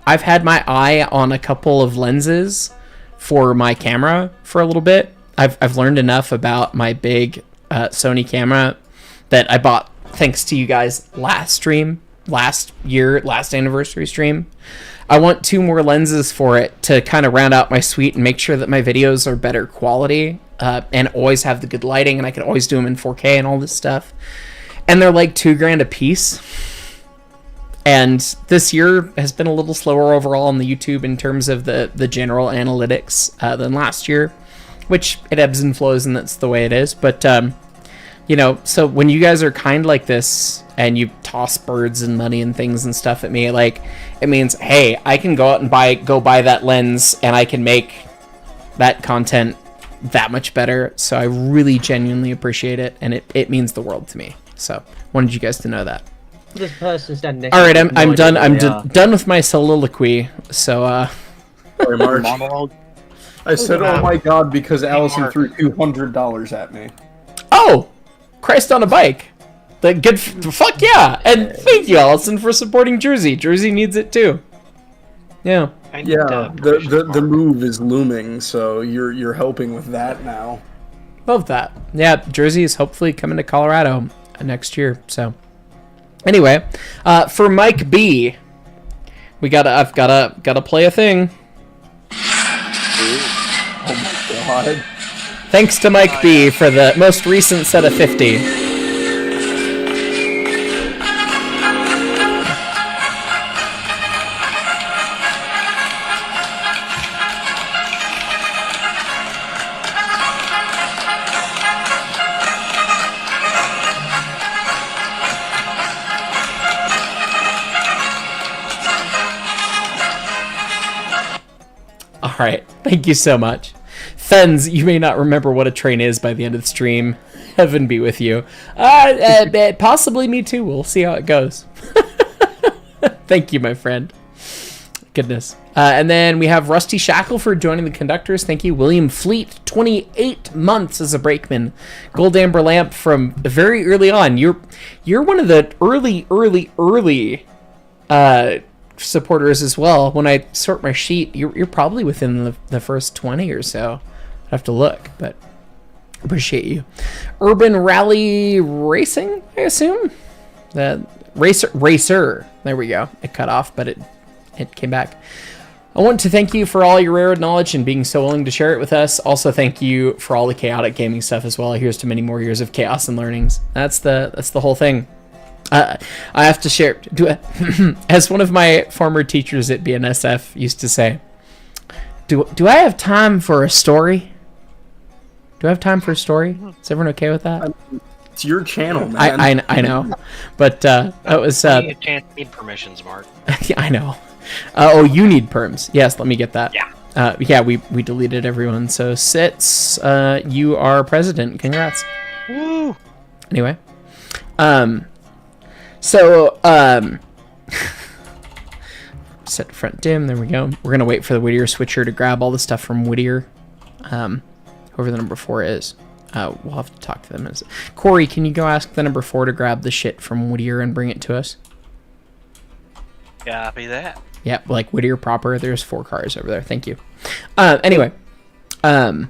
[SPEAKER 2] I've had my eye on a couple of lenses for my camera for a little bit. I've learned enough about my big Sony camera that I bought thanks to you guys last anniversary stream. I want 2 more lenses for it to kind of round out my suite and make sure that my videos are better quality and always have the good lighting, and I can always do them in 4K and all this stuff. And they're like $2,000 a piece. And this year has been a little slower overall on the YouTube in terms of the general analytics than last year, which it ebbs and flows, and that's the way it is. But so when you guys are kind like this and you toss birds and money and things and stuff at me, like, it means, hey, I can go out and go buy that lens and I can make that content that much better. So I really genuinely appreciate it, and it means the world to me. So wanted you guys to know that.
[SPEAKER 8] This person standing next
[SPEAKER 2] All right,
[SPEAKER 8] to
[SPEAKER 2] I'm done. I'm done with my soliloquy. So
[SPEAKER 11] Sorry, Mark. I said, "Oh my God," because Allison threw $200 at me.
[SPEAKER 2] Oh, Christ on a bike. The good fuck yeah, and thank you, Allison, for supporting Jersey. Jersey needs it too. Yeah.
[SPEAKER 11] Yeah, the move is looming, so you're helping with that now.
[SPEAKER 2] Love that. Yeah, Jersey is hopefully coming to Colorado next year. So anyway, for Mike B, I've gotta play a thing.
[SPEAKER 11] Oh my God.
[SPEAKER 2] Thanks to Mike B for the most recent set of 50. All right, thank you so much. Fens, you may not remember what a train is by the end of the stream. Heaven be with you. Possibly me too. We'll see how it goes. Thank you, my friend. Goodness. And then we have Rusty Shackelford joining the conductors. Thank you. William Fleet, 28 months as a brakeman. Gold Amber Lamp from very early on. You're one of the early supporters as well. When I sort my sheet, you're probably within the first 20 or so. I'd have to look, but appreciate you. Urban Rally Racing, I assume? The Racer. There we go. It cut off, but it came back. I want to thank you for all your rare knowledge and being so willing to share it with us. Also, thank you for all the chaotic gaming stuff as well. Here's to many more years of chaos and learnings. That's the whole thing. I have to share. As one of my former teachers at BNSF used to say, do I have time for a story? Do I have time for a story? Is everyone okay with that?
[SPEAKER 11] It's your channel, man.
[SPEAKER 2] I know, but that was.
[SPEAKER 17] You need a chance to need permissions, Mark.
[SPEAKER 2] Yeah, I know. Oh, you need perms. Yes, let me get that.
[SPEAKER 17] Yeah.
[SPEAKER 2] Yeah, we deleted everyone. So Sits, you are president. Congrats.
[SPEAKER 17] Woo.
[SPEAKER 2] Anyway, set front dim. There we go. We're gonna wait for the Whittier switcher to grab all the stuff from Whittier. Whoever the number 4 is. We'll have to talk to them. Corey, can you go ask the number 4 to grab the shit from Whittier and bring it to us?
[SPEAKER 17] Copy that.
[SPEAKER 2] Yeah, like Whittier proper. There's 4 cars over there. Thank you. Anyway. Yeah,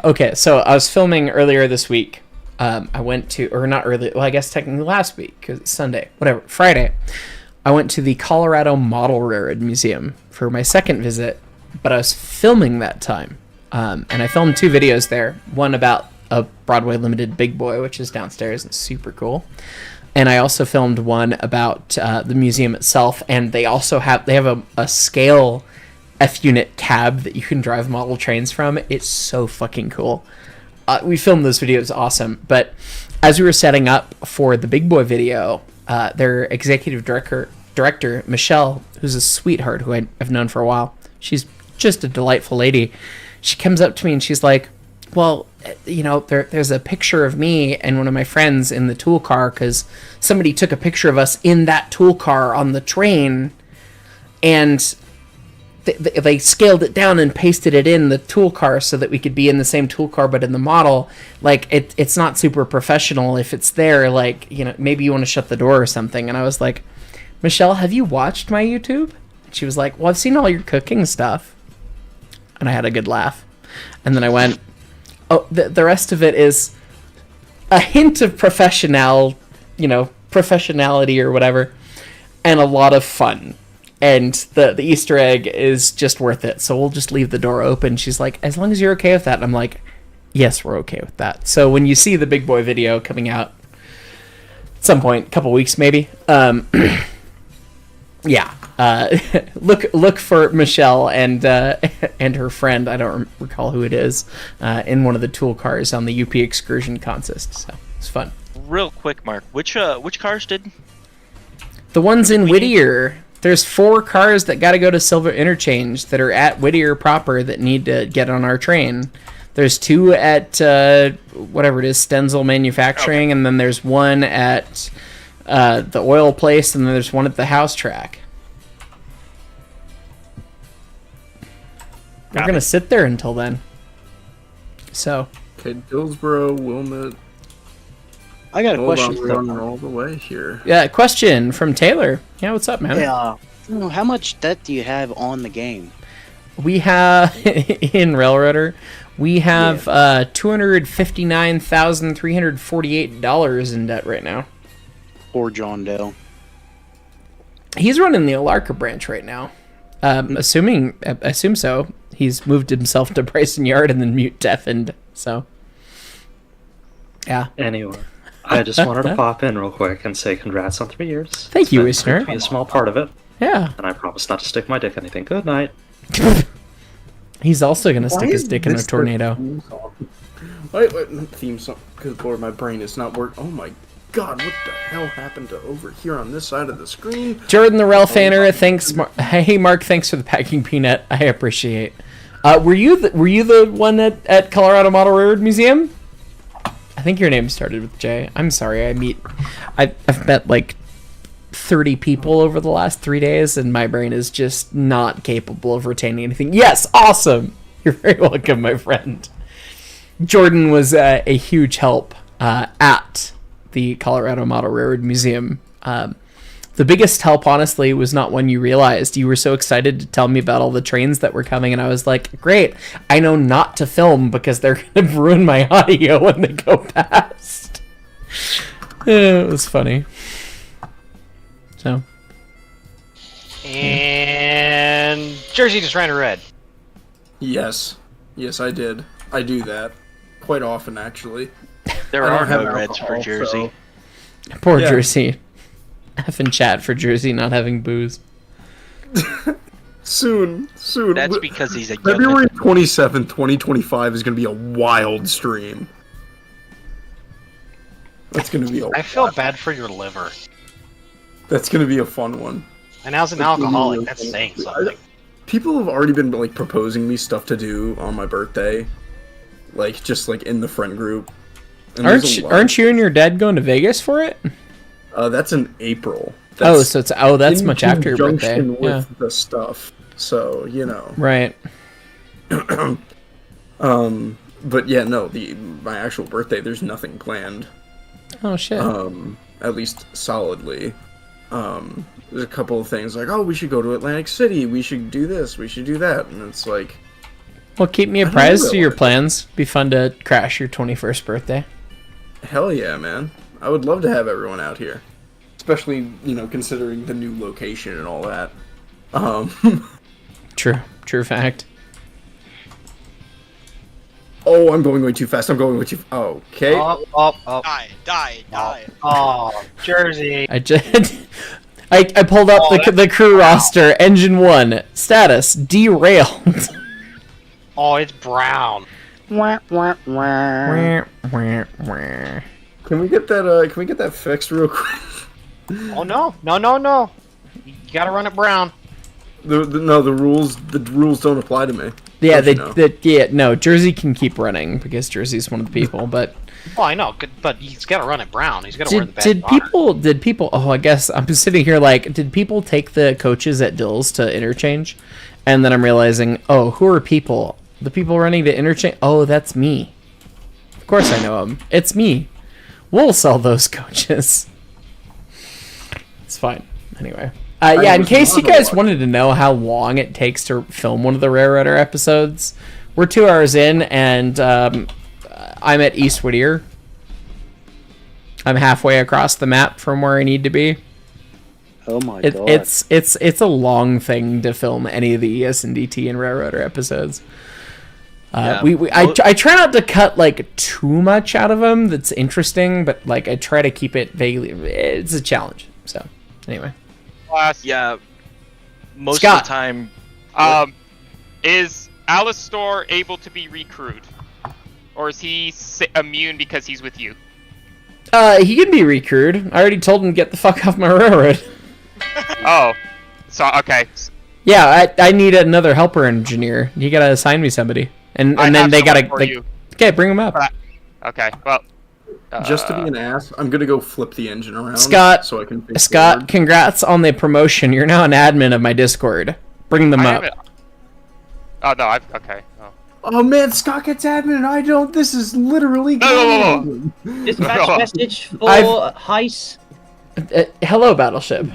[SPEAKER 2] okay. So I was filming earlier this week. I went to, or not early, well, I guess technically last week, because it's Sunday. Whatever. Friday. I went to the Colorado Model Railroad Museum for my second visit, but I was filming that time. And I filmed 2 videos there. One about a Broadway Limited Big Boy, which is downstairs and super cool. And I also filmed one about the museum itself, and they also have a scale F-unit cab that you can drive model trains from. It's so fucking cool. We filmed those videos awesome, but as we were setting up for the Big Boy video, their executive director Michelle, who's a sweetheart who I've known for a while, she's just a delightful lady. She comes up to me and she's like, well, you know, there's a picture of me and one of my friends in the tool car because somebody took a picture of us in that tool car on the train, and they scaled it down and pasted it in the tool car so that we could be in the same tool car but in the model. Like, it's not super professional if it's there, like, you know, maybe you want to shut the door or something. And I was like, Michelle, have you watched my YouTube? And she was like, well, I've seen all your cooking stuff. And I had a good laugh. And then I went, oh, the rest of it is a hint of professionality or whatever, and a lot of fun. And the Easter egg is just worth it. So we'll just leave the door open. She's like, as long as you're okay with that. And I'm like, yes, we're okay with that. So when you see the Big Boy video coming out at some point, a couple weeks maybe, yeah, look for Michelle and her friend, I don't recall who it is, in one of the tool cars on the UP excursion contest. So it's fun.
[SPEAKER 4] Real quick, Mark, which cars did?
[SPEAKER 2] The ones in Whittier. There's 4 cars that got to go to Silver Interchange that are at Whittier proper that need to get on our train. There's 2 at whatever it is, Stenzel Manufacturing, and then there's 1 at the oil place, and then there's 1 at the house track. We're gonna sit there until then. So.
[SPEAKER 11] Okay, Dillsboro, Wilmot.
[SPEAKER 9] I got a question.
[SPEAKER 11] We're running all the way here.
[SPEAKER 2] Yeah, question from Taylor. Yeah, what's up, man?
[SPEAKER 9] Yeah. How much debt do you have on the game?
[SPEAKER 2] We have in Railroader. We have $259,348 in debt right now.
[SPEAKER 9] Poor John Doe.
[SPEAKER 2] He's running the Alarka branch right now. I assume so. He's moved himself to Bryson Yard and then mute deafened. So, yeah.
[SPEAKER 18] Anyway, I just wanted to pop in real quick and say congrats on 3 years.
[SPEAKER 2] Thank you, Isner.
[SPEAKER 18] Be a small part of it.
[SPEAKER 2] Yeah.
[SPEAKER 18] And I promise not to stick my dick in anything. Good night.
[SPEAKER 2] He's also gonna stick his dick in a tornado.
[SPEAKER 11] Wait, theme song. Good lord, my brain is not working. Oh my god, what the hell happened to over here on this side of the screen?
[SPEAKER 2] Jordan the Rel Fanner, thanks. Hey Mark, thanks for the packing peanut. I appreciate. Were you the one at Colorado Model Railroad Museum? I think your name started with J. I'm sorry. I've met like 30 people over the last 3 days, and my brain is just not capable of retaining anything. Yes, awesome. You're very welcome, my friend. Jordan was a huge help at the Colorado Model Railroad Museum. The biggest help, honestly, was not when you realized. You were so excited to tell me about all the trains that were coming, and I was like, great, I know not to film because they're going to ruin my audio when they go past. It was funny. So.
[SPEAKER 17] And Jersey just ran a red.
[SPEAKER 11] Yes. Yes, I did. I do that. Quite often, actually.
[SPEAKER 4] There are no reds for Jersey.
[SPEAKER 11] So...
[SPEAKER 2] Poor Jersey. Effing chat for Jersey not having booze.
[SPEAKER 11] Soon.
[SPEAKER 4] That's because he's a
[SPEAKER 11] February 27th, 2025 is going to be a wild stream. That's going to be
[SPEAKER 17] I feel bad for your liver.
[SPEAKER 11] That's going to be a fun one.
[SPEAKER 17] And as an alcoholic, that's saying something.
[SPEAKER 11] People have already been like proposing me stuff to do on my birthday, like just like in the friend group. And
[SPEAKER 2] aren't you and your dad going to Vegas for it?
[SPEAKER 11] That's in April.
[SPEAKER 2] That's that's much after your birthday.
[SPEAKER 11] With the stuff, so you know.
[SPEAKER 2] Right.
[SPEAKER 11] But yeah, no. My actual birthday, there's nothing planned.
[SPEAKER 2] Oh shit.
[SPEAKER 11] At least solidly. There's a couple of things like, oh, we should go to Atlantic City. We should do this. We should do that. And it's like,
[SPEAKER 2] well, keep me apprised of your plans. Be fun to crash your 21st birthday.
[SPEAKER 11] Hell yeah, man. I would love to have everyone out here. Especially, considering the new location and all that.
[SPEAKER 2] True fact.
[SPEAKER 11] Oh, I'm going way too fast. Okay.
[SPEAKER 17] Oh.
[SPEAKER 15] Die.
[SPEAKER 17] Oh, Jersey.
[SPEAKER 2] I pulled up the crew roster. Engine 1. Status. Derailed.
[SPEAKER 17] Oh, it's brown.
[SPEAKER 11] Can we get that fixed real quick?
[SPEAKER 17] Oh no. You gotta run it brown.
[SPEAKER 11] The rules don't apply to me.
[SPEAKER 2] Yeah, no, Jersey can keep running because Jersey's one of the people, but
[SPEAKER 17] Oh, I know, but he's got to run it brown. He's got to wear the badge.
[SPEAKER 2] Did people? Oh, I guess I'm sitting here like, did people take the coaches at Dills to interchange, And then I'm realizing, oh, who are people? The people running the interchange? Oh, that's me. Of course I know them. It's me. We'll sell those coaches. It's fine. Anyway. Yeah, in case you guys wanted to know how long it takes to film one of the Railroader episodes, we're 2 hours in, and I'm at East Whittier. I'm halfway across the map from where I need to be.
[SPEAKER 9] Oh my god.
[SPEAKER 2] It's a long thing to film any of the ES&DT and Railroader episodes. I try not to cut like too much out of them that's interesting, but like I try to keep it vaguely. It's a challenge. So anyway.
[SPEAKER 4] Yeah. Most
[SPEAKER 2] Scott.
[SPEAKER 4] of the time.
[SPEAKER 3] Is Alistor able to be recruited? Or is he immune because he's with you?
[SPEAKER 2] He can be recruited. I already told him to get the fuck off my railroad.
[SPEAKER 3] Oh. So, okay.
[SPEAKER 2] Yeah, I need another helper engineer. You gotta assign me somebody. And then they gotta... Okay, bring him up.
[SPEAKER 3] Okay, well...
[SPEAKER 11] Just to be an ass, I'm gonna go flip the engine around
[SPEAKER 2] Scott,
[SPEAKER 11] so I can fix
[SPEAKER 2] Scott,
[SPEAKER 11] forward.
[SPEAKER 2] congrats on the promotion. You're now an admin of my Discord. Bring them up.
[SPEAKER 3] Oh, no, okay. Oh.
[SPEAKER 11] Oh man, Scott gets admin and I don't. This is literally.
[SPEAKER 3] No.
[SPEAKER 8] Dispatch message for Hyce.
[SPEAKER 2] Hello, Battleship.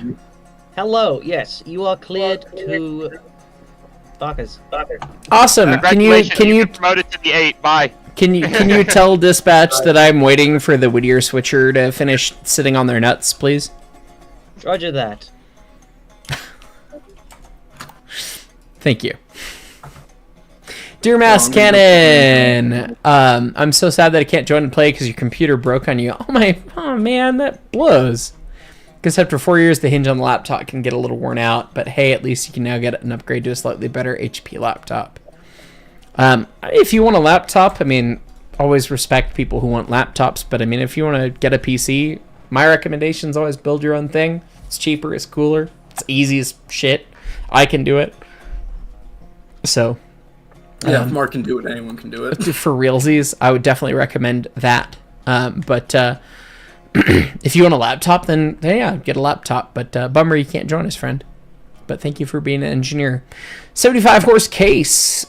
[SPEAKER 8] Hello. Yes, you are cleared to. Fuckers.
[SPEAKER 2] Awesome. Can you
[SPEAKER 3] promoted to the 8? Bye.
[SPEAKER 2] Can you tell dispatch that I'm waiting for the Whittier switcher to finish sitting on their nuts, please?
[SPEAKER 8] Roger that.
[SPEAKER 2] Thank you. Dear Mass Cannon, I'm so sad that I can't join and play because your computer broke on you. Oh man, that blows. Because after 4 years, the hinge on the laptop can get a little worn out, but hey, at least you can now get an upgrade to a slightly better HP laptop. If you want a laptop, I mean, always respect people who want laptops, but I mean, if you want to get a PC, my recommendation is always build your own thing. It's cheaper, it's cooler, it's easy as shit. I can do it. So...
[SPEAKER 11] Yeah, if Mark can do it, anyone can do it.
[SPEAKER 2] For realsies, I would definitely recommend that. But if you want a laptop, then yeah, get a laptop. But bummer you can't join us, friend. But thank you for being an engineer. 75 horse case.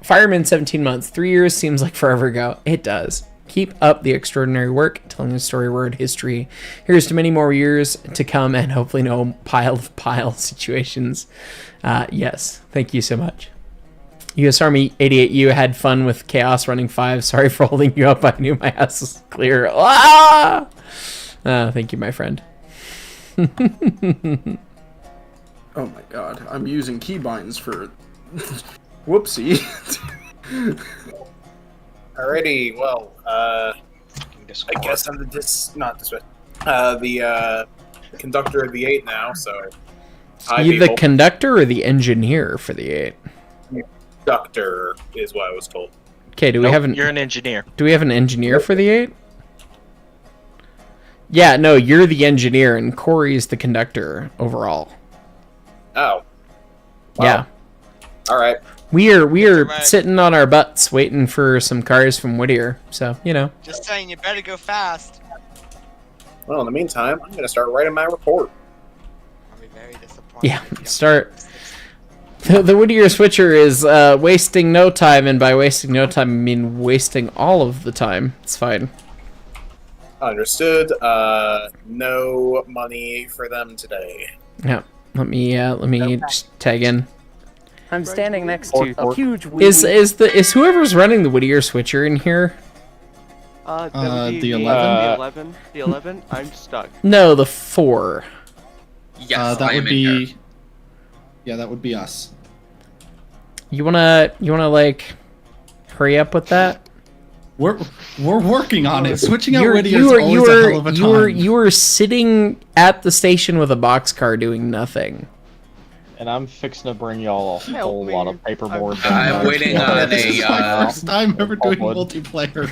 [SPEAKER 2] Fireman, 17 months. 3 years seems like forever ago. It does. Keep up the extraordinary work, telling the story word history. Here's to many more years to come and hopefully no pile situations. Yes, thank you so much. U.S. Army 88U had fun with Chaos running 5. Sorry for holding you up. I knew my ass was clear. Ah! Thank you, my friend.
[SPEAKER 11] Oh my god, I'm using keybinds for... Whoopsie.
[SPEAKER 19] Alrighty, well, I guess I'm the conductor of the 8 now, so...
[SPEAKER 2] You the conductor or the engineer for the 8?
[SPEAKER 19] Conductor is what I was told.
[SPEAKER 2] Okay, do we have an...
[SPEAKER 4] You're an engineer.
[SPEAKER 2] Do we have an engineer for the 8? Yeah, no, you're the engineer and Corey's the conductor overall.
[SPEAKER 19] Oh.
[SPEAKER 2] Wow. Yeah.
[SPEAKER 19] Alright.
[SPEAKER 2] We are sitting on our butts waiting for some cars from Whittier, so, you know.
[SPEAKER 15] Just saying, you better go fast.
[SPEAKER 19] Well, in the meantime, I'm going to start writing my report.
[SPEAKER 15] I'll be very disappointed.
[SPEAKER 2] Yeah, start. The Whittier switcher is wasting no time, and by wasting no time, I mean wasting all of the time. It's fine.
[SPEAKER 19] Understood. No money for them today.
[SPEAKER 2] Yeah, let me just tag in.
[SPEAKER 9] I'm standing next to a huge.
[SPEAKER 2] Is whoever's running the Whittier switcher in here?
[SPEAKER 9] That would be the 11. I'm stuck.
[SPEAKER 2] No, the 4.
[SPEAKER 20] Yes,
[SPEAKER 21] that would be. Yeah, that would be us.
[SPEAKER 2] You wanna like hurry up with that?
[SPEAKER 21] We're working on it. Switching out Whittier is always a hell of a time.
[SPEAKER 2] You were sitting at the station with a boxcar doing nothing.
[SPEAKER 17] And I'm fixing to bring y'all a whole lot of paperboard.
[SPEAKER 20] I'm waiting on
[SPEAKER 21] This is my first time ever doing multiplayer.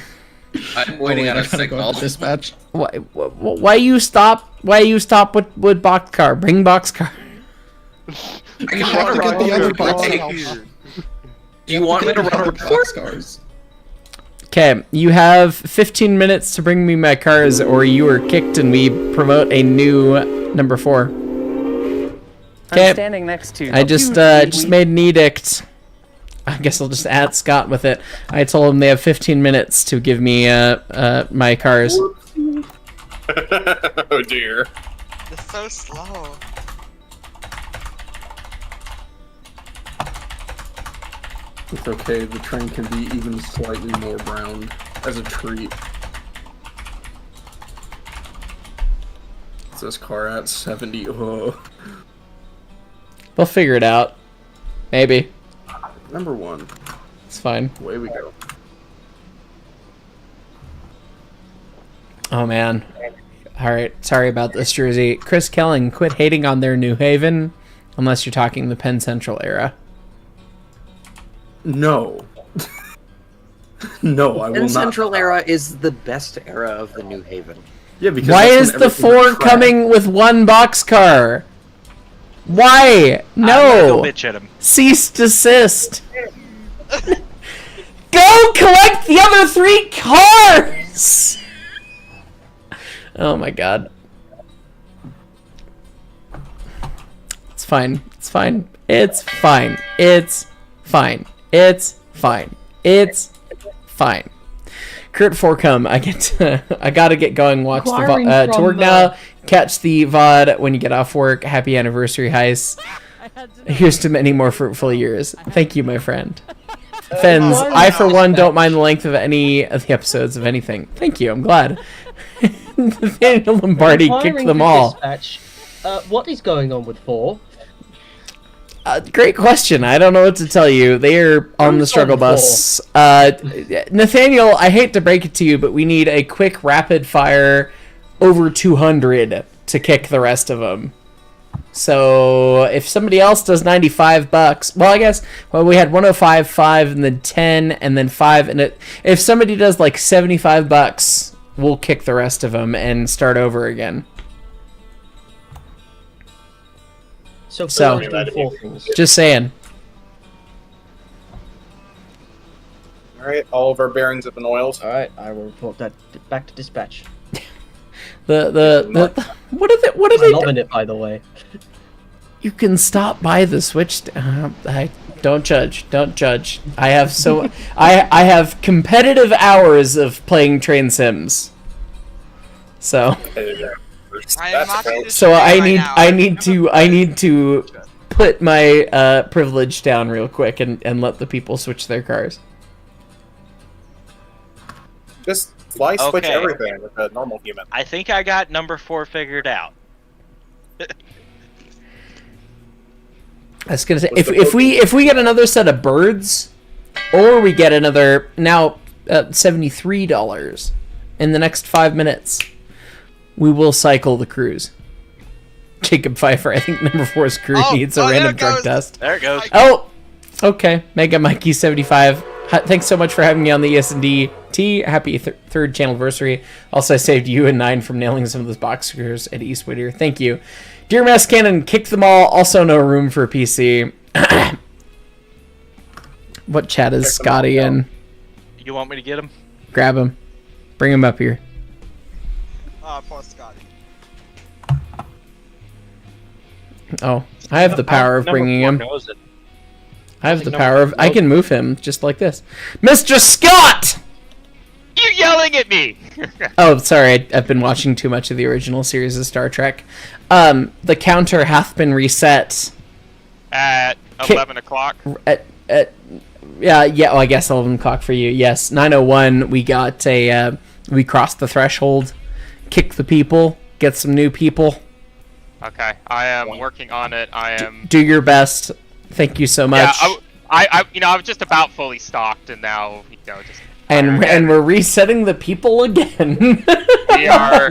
[SPEAKER 20] I'm waiting on a signal.
[SPEAKER 21] Dispatch.
[SPEAKER 2] Why you stop? Why you stop with boxcar? Bring boxcar.
[SPEAKER 21] You have to get the other boxcars.
[SPEAKER 20] Do you want me to run
[SPEAKER 21] boxcars?
[SPEAKER 2] Okay, you have 15 minutes to bring me my cars, or you are kicked and we promote a new number 4. Okay. I'm standing next to. I just made an edict. I guess I'll just add Scott with it. I told him they have 15 minutes to give me my cars.
[SPEAKER 19] Oh dear.
[SPEAKER 15] It's so slow.
[SPEAKER 11] It's okay, the train can be even slightly more browned as a treat. What's this car at? 70. Oh.
[SPEAKER 2] We'll figure it out. Maybe.
[SPEAKER 11] Number 1.
[SPEAKER 2] It's fine.
[SPEAKER 11] Away we go.
[SPEAKER 2] Oh man. Alright, sorry about this, Jersey. Chris Kelling, quit hating on their New Haven. Unless you're talking the Penn Central era.
[SPEAKER 11] No. No, I will
[SPEAKER 12] Penn
[SPEAKER 11] not.
[SPEAKER 12] Central era is the best era of the New Haven.
[SPEAKER 11] Yeah, because
[SPEAKER 2] why
[SPEAKER 11] that's
[SPEAKER 2] is
[SPEAKER 11] when
[SPEAKER 2] the
[SPEAKER 11] everything
[SPEAKER 2] 4
[SPEAKER 11] was crap.
[SPEAKER 2] coming with 1 boxcar? Why? No.
[SPEAKER 4] Go bitch at him.
[SPEAKER 2] Cease desist. Go collect the other 3 cars. Oh my god. It's fine. It's fine. It's fine. It's fine. It's fine. It's fine. Kurt Forcum, I gotta get going. Watch the VOD to work now. Catch the VOD when you get off work. Happy anniversary, Hyce. Here's to many more fruitful years. Thank you, my friend. Fens, I for one don't mind the length of any of the episodes of anything. Thank you. I'm glad. Nathaniel Lombardi kicked them all.
[SPEAKER 8] Dispatch, what is going on with 4?
[SPEAKER 2] Great question. I don't know what to tell you. They are on the struggle bus. Nathaniel, I hate to break it to you, but we need a quick rapid fire over 200 to kick the rest of them. So if somebody else does $95, well, I guess we had 105, 5, and then 10, and then 5, and if somebody does like $75, we'll kick the rest of them and start over again. So just saying.
[SPEAKER 19] Alright, all of our bearings have been oiled.
[SPEAKER 8] Alright, I will report that back to dispatch.
[SPEAKER 2] What are they
[SPEAKER 8] loving it, by the way.
[SPEAKER 2] You can stop by the switch. Don't judge. Don't judge. I have I have competitive hours of playing train sims. So I need to put my privilege down real quick and let the people switch their cars.
[SPEAKER 19] Just fly switch
[SPEAKER 4] Okay.
[SPEAKER 19] everything with a normal human.
[SPEAKER 4] I think I got number 4 figured out.
[SPEAKER 2] I was gonna say if we get another set of birds, or we get another now $73 in the next 5 minutes, we will cycle the cruise. Jacob Pfeiffer, I think number 4's crew needs a random drug test.
[SPEAKER 4] There it goes.
[SPEAKER 2] Oh, okay. Mega Mikey 75. Thanks so much for having me on the ES&D. Happy 3rd channel anniversary. Also, I saved you and 9 from nailing some of those boxers at East Whittier. Thank you. Dear Mass Cannon, kick them all. Also, no room for PC. What chat is Scotty in?
[SPEAKER 4] You want me to get him?
[SPEAKER 2] Grab him. Bring him up here.
[SPEAKER 15] Oh, poor Scotty.
[SPEAKER 2] Oh, I have the power of bringing him. I have the power of... I can move him just like this. Mr. Scott!
[SPEAKER 3] You yelling at me!
[SPEAKER 2] Oh, sorry. I've been watching too much of the original series of Star Trek. The counter hath been reset.
[SPEAKER 3] At 11 o'clock?
[SPEAKER 2] Yeah, oh, I guess 11 o'clock for you. Yes, 9:01, we got we crossed the threshold. Kick the people. Get some new people.
[SPEAKER 3] Okay, I am working on it. I am...
[SPEAKER 2] Do your best. Thank you so much.
[SPEAKER 3] Yeah, I was just about fully stocked, and now, just...
[SPEAKER 2] And we're resetting the people again.
[SPEAKER 3] we are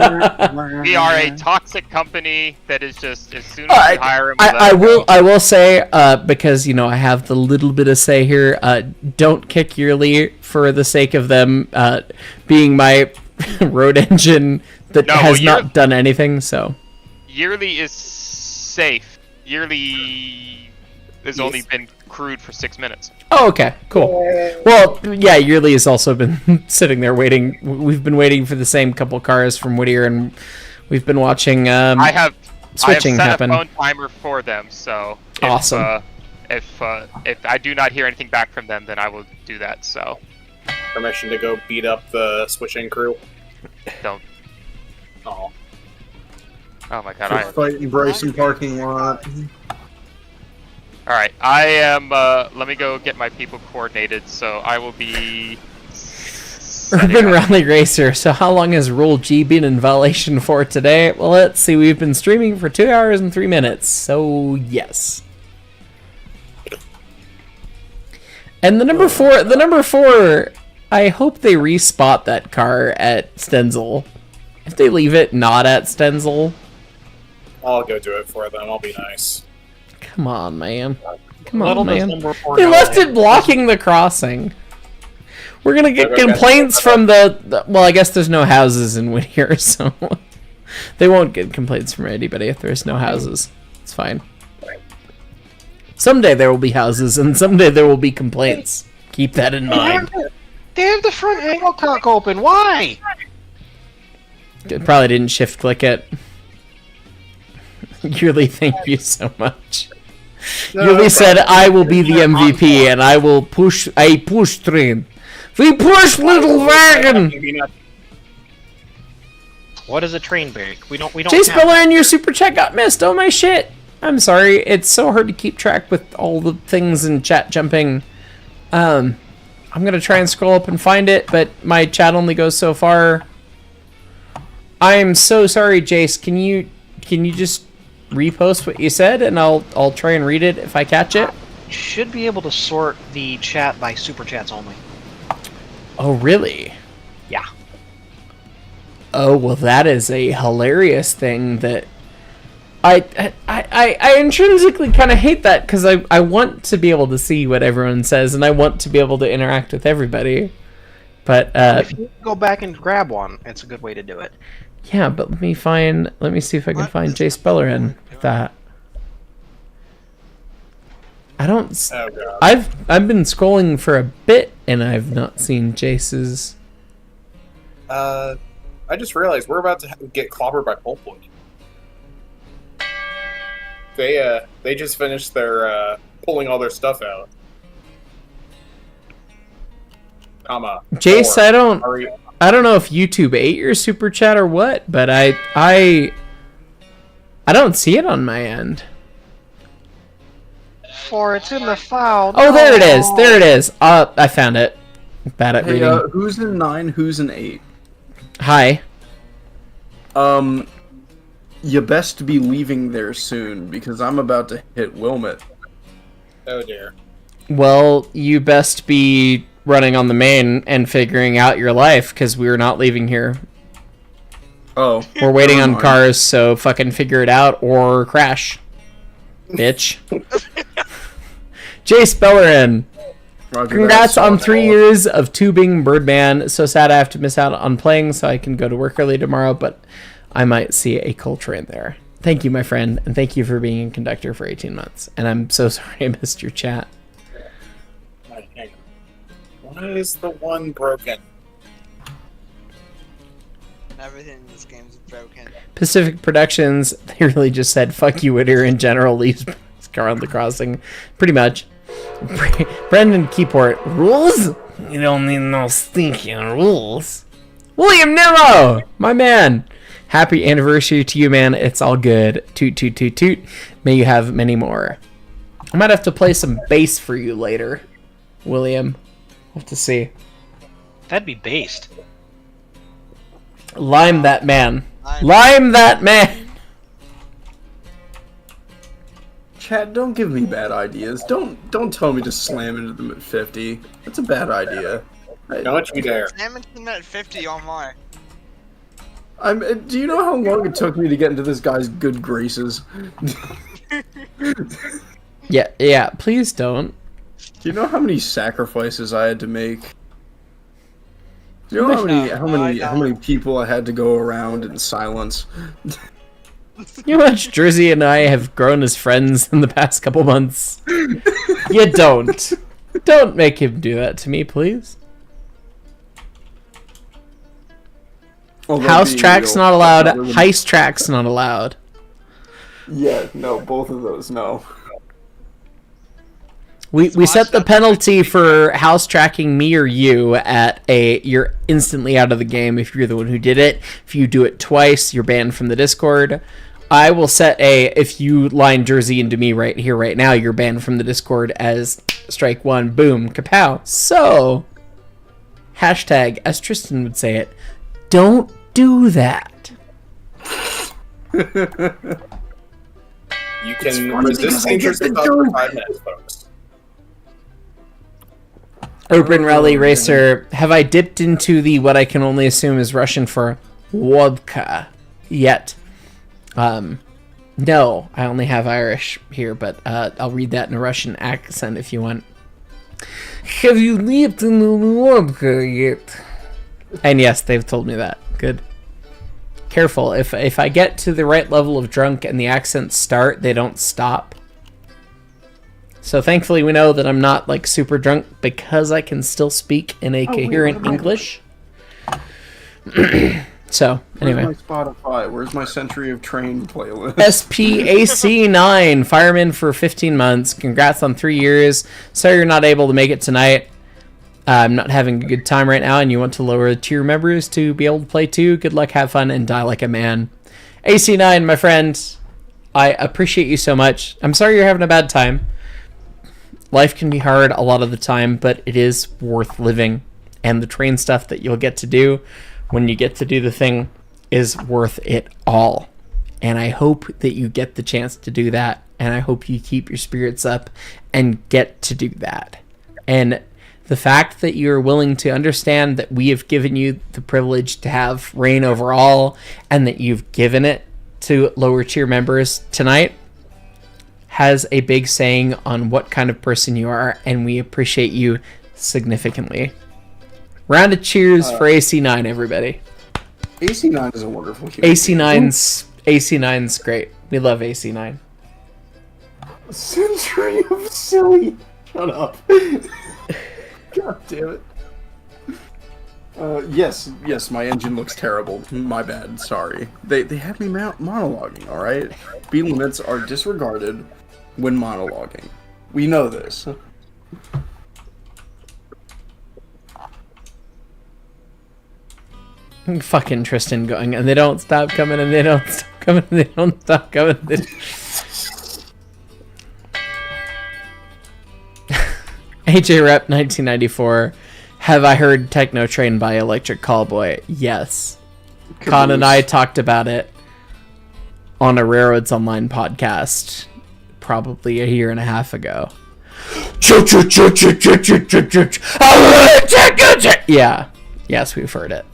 [SPEAKER 3] a toxic company that is just, as soon as we hire him...
[SPEAKER 2] I will say, because, I have the little bit of say here, don't kick Yearly for the sake of them being my road engine that has not done anything, so...
[SPEAKER 3] Yearly is safe. Yearly has only been crewed for 6 minutes.
[SPEAKER 2] Oh, okay, cool. Well, yeah, Yearly has also been sitting there waiting. We've been waiting for the same couple cars from Whittier, and we've been watching...
[SPEAKER 3] I have
[SPEAKER 2] switching
[SPEAKER 3] I have
[SPEAKER 2] happen.
[SPEAKER 3] set a phone timer for them, so
[SPEAKER 2] Awesome.
[SPEAKER 3] If I do not hear anything back from them, then I will do that. So
[SPEAKER 19] Permission to go beat up the switching crew.
[SPEAKER 3] don't.
[SPEAKER 19] Oh.
[SPEAKER 3] Oh my god!
[SPEAKER 11] Fight in Bryson parking lot.
[SPEAKER 3] All right, I am. Let me go get my people coordinated. So I will be.
[SPEAKER 2] Urban Rally Racer. So how long has Rule G been in violation for today? Well, let's see. We've been streaming for 2 hours and 3 minutes. So yes. And the number four. I hope they respot that car at Stenzel. If they leave it not at Stenzel.
[SPEAKER 19] I'll go do it for them. I'll be nice.
[SPEAKER 2] Come on, man. Come
[SPEAKER 17] Little
[SPEAKER 2] on,
[SPEAKER 17] does
[SPEAKER 2] man.
[SPEAKER 17] number 4
[SPEAKER 2] They
[SPEAKER 17] know
[SPEAKER 2] left
[SPEAKER 17] that.
[SPEAKER 2] it blocking the crossing. We're gonna get
[SPEAKER 19] Okay.
[SPEAKER 2] complaints from the. Well, I guess there's no houses in Whittier, so they won't get complaints from anybody if there's no houses. It's fine. Someday there will be houses, and someday there will be complaints. Keep that in mind.
[SPEAKER 17] They have the front angle cock open. Why?
[SPEAKER 2] It probably didn't shift click it. Yuli, thank you so much. Yuli said, "I will be the MVP, and I will push a push train. We push, little wagon."
[SPEAKER 17] What is a train break? We don't.
[SPEAKER 2] Jay Speller and your super chat got missed. Oh my shit! I'm sorry. It's so hard to keep track with all the things in chat jumping. I'm gonna try and scroll up and find it, but my chat only goes so far. I'm so sorry, Jace. Can you just repost what you said, and I'll try and read it if I catch it.
[SPEAKER 17] Should be able to sort the chat by super chats only.
[SPEAKER 2] Oh really?
[SPEAKER 17] Yeah.
[SPEAKER 2] Oh well, that is a hilarious thing that I intrinsically kind of hate that because I want to be able to see what everyone says and I want to be able to interact with everybody. But
[SPEAKER 17] if you go back and grab one, it's a good way to do it.
[SPEAKER 2] Yeah, but let me see if I can find Jay Speller in with that. I don't.
[SPEAKER 19] Oh, God.
[SPEAKER 2] I've been scrolling for a bit and I've not seen Jace's.
[SPEAKER 19] I just realized we're about to get clobbered by Pulpwood. They just finished their pulling all their stuff out.
[SPEAKER 2] Jace, I don't know if YouTube ate your super chat or what, but I don't see it on my end.
[SPEAKER 17] For it's in the file.
[SPEAKER 2] Oh, there it is. There it is. I found it. Bad at
[SPEAKER 11] Hey,
[SPEAKER 2] reading.
[SPEAKER 11] who's in 9? Who's in 8?
[SPEAKER 2] Hi.
[SPEAKER 11] You best be leaving there soon because I'm about to hit Wilmot.
[SPEAKER 19] Oh dear.
[SPEAKER 2] Well, you best be running on the main and figuring out your life because we're not leaving here.
[SPEAKER 11] Oh.
[SPEAKER 2] We're waiting
[SPEAKER 11] never
[SPEAKER 2] on
[SPEAKER 11] mind.
[SPEAKER 2] cars, so fucking figure it out or crash. Bitch. Jace Bellerin. Congrats on 3 years of tubing, Birdman. So sad I have to miss out on playing so I can go to work early tomorrow, but I might see a culture in there. Thank you, my friend, and thank you for being a conductor for 18 months. And I'm so sorry I missed your chat.
[SPEAKER 19] Hang on. Why is the one broken?
[SPEAKER 15] Everything in this game is broken.
[SPEAKER 2] Pacific Productions, they really just said, fuck you, Whittier in general, leaves his car on the crossing. Pretty much. Brendan Keyport, rules? You don't need no stinking rules. William Nero, my man. Happy anniversary to you, man. It's all good. Toot, toot, toot, toot. May you have many more. I might have to play some bass for you later, William. We'll have to see.
[SPEAKER 17] That'd be based.
[SPEAKER 2] Lime that man. Lime that man.
[SPEAKER 11] Chad, don't give me bad ideas. Don't tell me to slam into them at 50. That's a bad idea.
[SPEAKER 19] Don't you dare.
[SPEAKER 15] Slam into them at 50 or more.
[SPEAKER 11] Do you know how long it took me to get into this guy's good graces?
[SPEAKER 2] Yeah, please don't.
[SPEAKER 11] Do you know how many sacrifices I had to make? Do you know how many people I had to go around in silence?
[SPEAKER 2] You know how much Jersey and I have grown as friends in the past couple months? You don't. Don't make him do that to me, please. House tracks not allowed. Heist tracks not allowed.
[SPEAKER 11] Yeah, no, both of those, no.
[SPEAKER 2] We set the penalty for house tracking me or you at you're instantly out of the game if you're the one who did it. If you do it twice, you're banned from the Discord. I will set if you line Jersey into me right here, right now, you're banned from the Discord as strike one. Boom, kapow. So, hashtag, as Tristan would say it, don't do that.
[SPEAKER 19] You can resist dangerous thoughts for 5 minutes, folks.
[SPEAKER 2] Urban Rally Racer, have I dipped into the what I can only assume is Russian for vodka yet? No, I only have Irish here, but I'll read that in a Russian accent if you want. Have you dipped in the vodka yet? And yes, they've told me that. Good. Careful, if I get to the right level of drunk and the accents start, they don't stop. So thankfully we know that I'm not like super drunk because I can still speak in a coherent English. So, anyway.
[SPEAKER 11] Where's my Spotify? Where's my Century of Train playlist?
[SPEAKER 2] SPAC9, fireman for 15 months. Congrats on 3 years. Sorry you're not able to make it tonight. I'm not having a good time right now and you want to lower the tier members to be able to play too. Good luck, have fun, and die like a man. AC9, my friend, I appreciate you so much. I'm sorry you're having a bad time. Life can be hard a lot of the time, but it is worth living. And the train stuff that you'll get to do when you get to do the thing is worth it all. And I hope that you get the chance to do that. And I hope you keep your spirits up and get to do that. And the fact that you're willing to understand that we have given you the privilege to have reign over all and that you've given it to lower tier members tonight has a big saying on what kind of person you are, and we appreciate you significantly. Round of cheers for AC9, everybody.
[SPEAKER 11] AC9 is a wonderful human
[SPEAKER 2] AC9's great. We love AC9.
[SPEAKER 11] Century of silly. Shut up. God damn it. Yes, my engine looks terrible. My bad, sorry. They have me monologuing, alright? Speed limits are disregarded when monologuing. We know this.
[SPEAKER 2] Fucking Tristan going, and they don't stop coming, and they don't stop coming, and they don't stop coming. AJ Rep 1994. Have I heard Techno Train by Electric Callboy? Yes. Con and I talked about it on a Railroads Online podcast probably a year and a half ago. Yeah. Yes, we've heard it.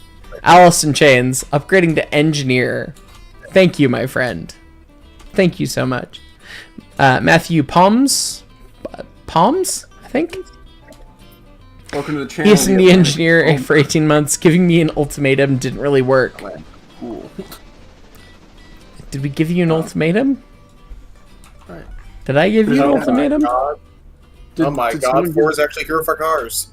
[SPEAKER 2] Alice in Chains, upgrading to engineer. Thank you, my friend. Thank you so much. Matthew Palms, I think.
[SPEAKER 11] Welcome to the channel.
[SPEAKER 2] He's in the engineer for 18 months. Giving me an ultimatum didn't really work.
[SPEAKER 11] Cool.
[SPEAKER 2] Did we give you an ultimatum?
[SPEAKER 11] Right.
[SPEAKER 2] Did I give you an ultimatum?
[SPEAKER 19] Oh my god, 4 is actually here for cars.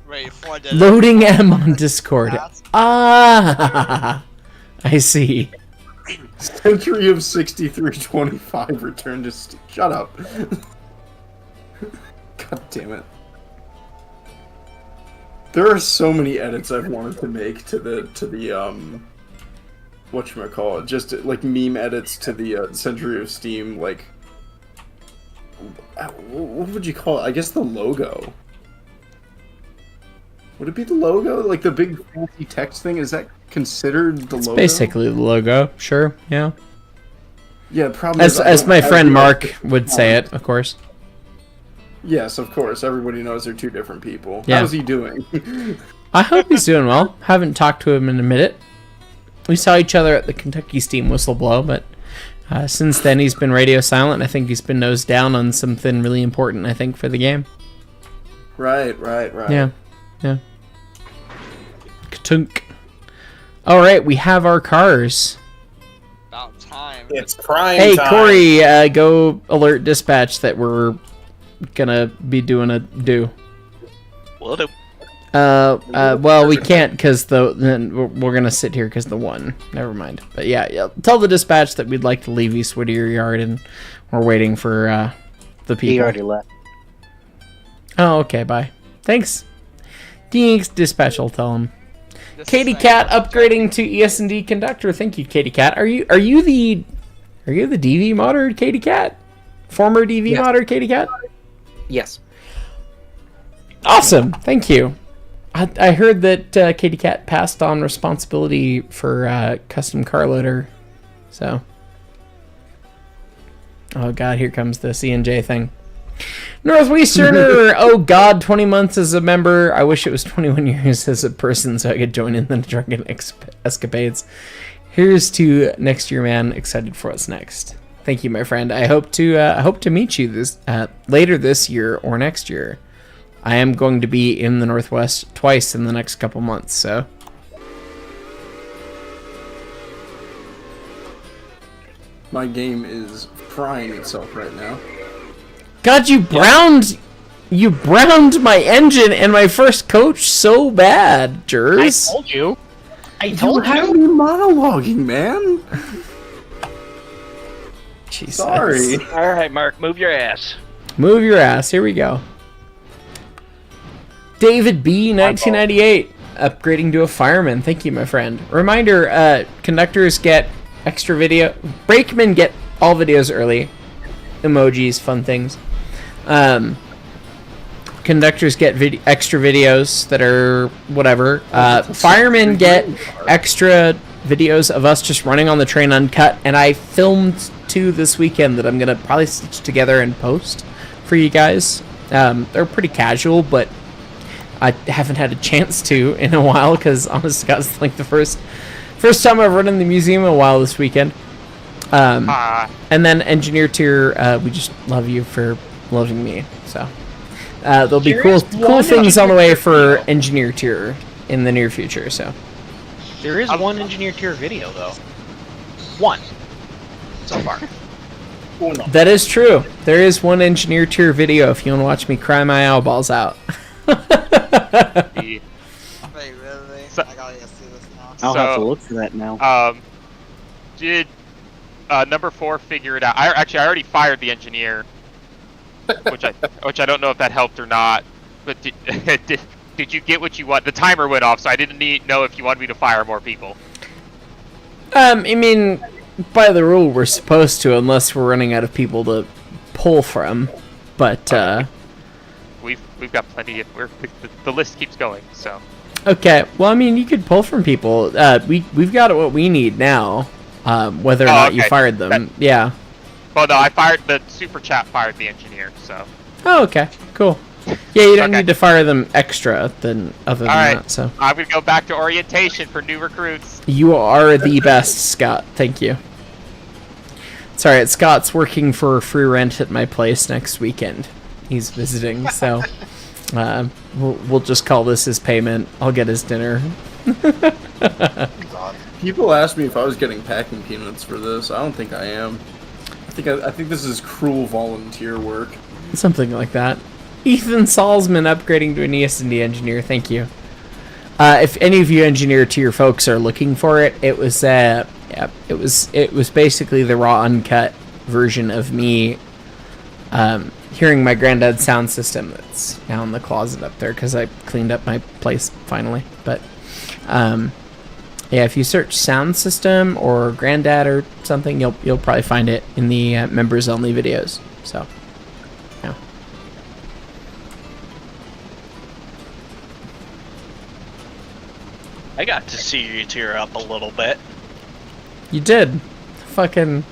[SPEAKER 15] Wait, 4 did
[SPEAKER 2] Loading M on Discord. Ah, I see.
[SPEAKER 11] Century of 6325 returned to shut up. God damn it. There are so many edits I've wanted to make to the whatchamacallit, just like meme edits to the Century of Steam, like what would you call it? I guess the logo. Would it be the logo? Like the big fancy text thing? Is that considered the logo?
[SPEAKER 2] Basically the logo, sure, yeah.
[SPEAKER 11] Yeah, probably.
[SPEAKER 2] As my friend Mark would say it, of course.
[SPEAKER 11] Yes, of course. Everybody knows they're two different people.
[SPEAKER 2] Yeah.
[SPEAKER 11] How's he doing?
[SPEAKER 2] I hope he's doing well. Haven't talked to him in a minute. We saw each other at the Kentucky Steam Whistle Blow, but since then he's been radio silent. I think he's been nose down on something really important, I think, for the game.
[SPEAKER 11] Right.
[SPEAKER 2] Yeah. Katunk. Alright, we have our cars.
[SPEAKER 15] About time.
[SPEAKER 19] It's prime
[SPEAKER 2] Hey,
[SPEAKER 19] time.
[SPEAKER 2] Corey, go alert dispatch that we're gonna be doing a do.
[SPEAKER 4] Will do.
[SPEAKER 2] Well, we can't because then we're gonna sit here because the one. Never mind. But yeah, tell the dispatch that we'd like to leave East Whittier Yard and we're waiting for the people.
[SPEAKER 5] He already left.
[SPEAKER 2] Oh, okay. Bye. Thanks. Dispatch will tell him. Katie Cat upgrading to ES&D conductor. Thank you, Katie Cat. Are you the DV modder, Katie Cat? Former DV modder, Katie Cat?
[SPEAKER 12] Yes.
[SPEAKER 2] Awesome. Thank you. I heard that Katie Cat passed on responsibility for custom car loader. So. Oh god, here comes the C&J thing. Northwesterner, oh god, 20 months as a member. I wish it was 21 years as a person so I could join in the drunken escapades. Here's to next year, man. Excited for what's next. Thank you, my friend. I hope to meet you later this year or next year. I am going to be in the Northwest twice in the next couple months, so.
[SPEAKER 11] My game is frying itself right now.
[SPEAKER 2] God, you browned my engine and my first coach so bad, Jers.
[SPEAKER 17] I told you.
[SPEAKER 11] You had me monologuing, man.
[SPEAKER 2] Jesus.
[SPEAKER 11] Sorry.
[SPEAKER 17] All right, Mark, move your ass.
[SPEAKER 2] Move your ass. Here we go. David B, 1998, upgrading to a fireman. Thank you, my friend. Reminder: conductors get extra video. Brakemen get all videos early. Emojis, fun things. Conductors get extra videos that are whatever. Firemen get extra videos of us just running on the train uncut, and I filmed 2 this weekend that I'm gonna probably stitch together and post for you guys. They're pretty casual, but I haven't had a chance to in a while because honest to God, it's like the first time I've run in the museum in a while this weekend. And then engineer tier, we just love you for loving me. So there'll be cool things on the way for engineer tier in the near future. So
[SPEAKER 17] there is one engineer tier video though. One so far.
[SPEAKER 2] That is true. There is one engineer tier video if you want to watch me cry my eyeballs out.
[SPEAKER 6] Wait, really?
[SPEAKER 3] So,
[SPEAKER 6] I gotta see this now.
[SPEAKER 5] I'll have to look for that now.
[SPEAKER 3] Did number 4 figure it out? I already fired the engineer, which I don't know if that helped or not. But did you get what you want? The timer went off, so I didn't know if you wanted me to fire more people.
[SPEAKER 2] I mean, by the rule, we're supposed to, unless we're running out of people to pull from. But
[SPEAKER 3] we've got plenty. The list keeps going. So.
[SPEAKER 2] Okay. Well, I mean, you could pull from people. We've got what we need now. Whether or not you fired them. Yeah.
[SPEAKER 3] Well, no, I fired the super chat. Fired the engineer. So.
[SPEAKER 2] Oh, okay. Cool. Yeah, you don't need to fire them extra than other than that. So.
[SPEAKER 3] I'm gonna go back to orientation for new recruits.
[SPEAKER 2] You are the best, Scott. Thank you. Sorry, Scott's working for free rent at my place next weekend. He's visiting, so we'll just call this his payment. I'll get his dinner.
[SPEAKER 11] People ask me if I was getting packing peanuts for this. I don't think I am. I think this is cruel volunteer work.
[SPEAKER 2] Something like that. Ethan Salzman upgrading to an ES&D engineer. Thank you. If any of you engineer tier folks are looking for it, it was basically the raw uncut version of me hearing my granddad's sound system that's now in the closet up there because I cleaned up my place finally. But yeah, if you search sound system or granddad or something, you'll probably find it in the members only videos. So yeah.
[SPEAKER 17] I got to see you tear up a little bit.
[SPEAKER 2] You did. Fucking.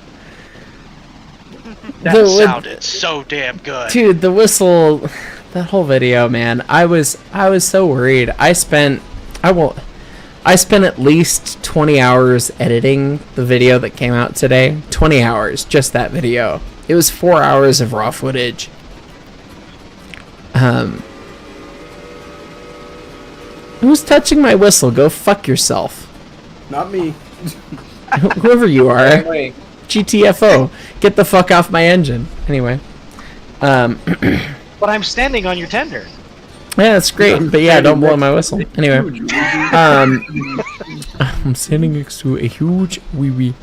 [SPEAKER 17] That sounded so damn good.
[SPEAKER 2] Dude, the whistle, that whole video, man. I was so worried. I spent at least 20 hours editing the video that came out today. 20 hours, just that video. It was 4 hours of raw footage. Who's touching my whistle? Go fuck yourself.
[SPEAKER 11] Not me.
[SPEAKER 2] Whoever you are. GTFO. Get the fuck off my engine. Anyway.
[SPEAKER 17] But I'm standing on your tender.
[SPEAKER 2] Yeah, that's great. But yeah, don't blow my whistle. Anyway, I'm standing next to a huge wee wee.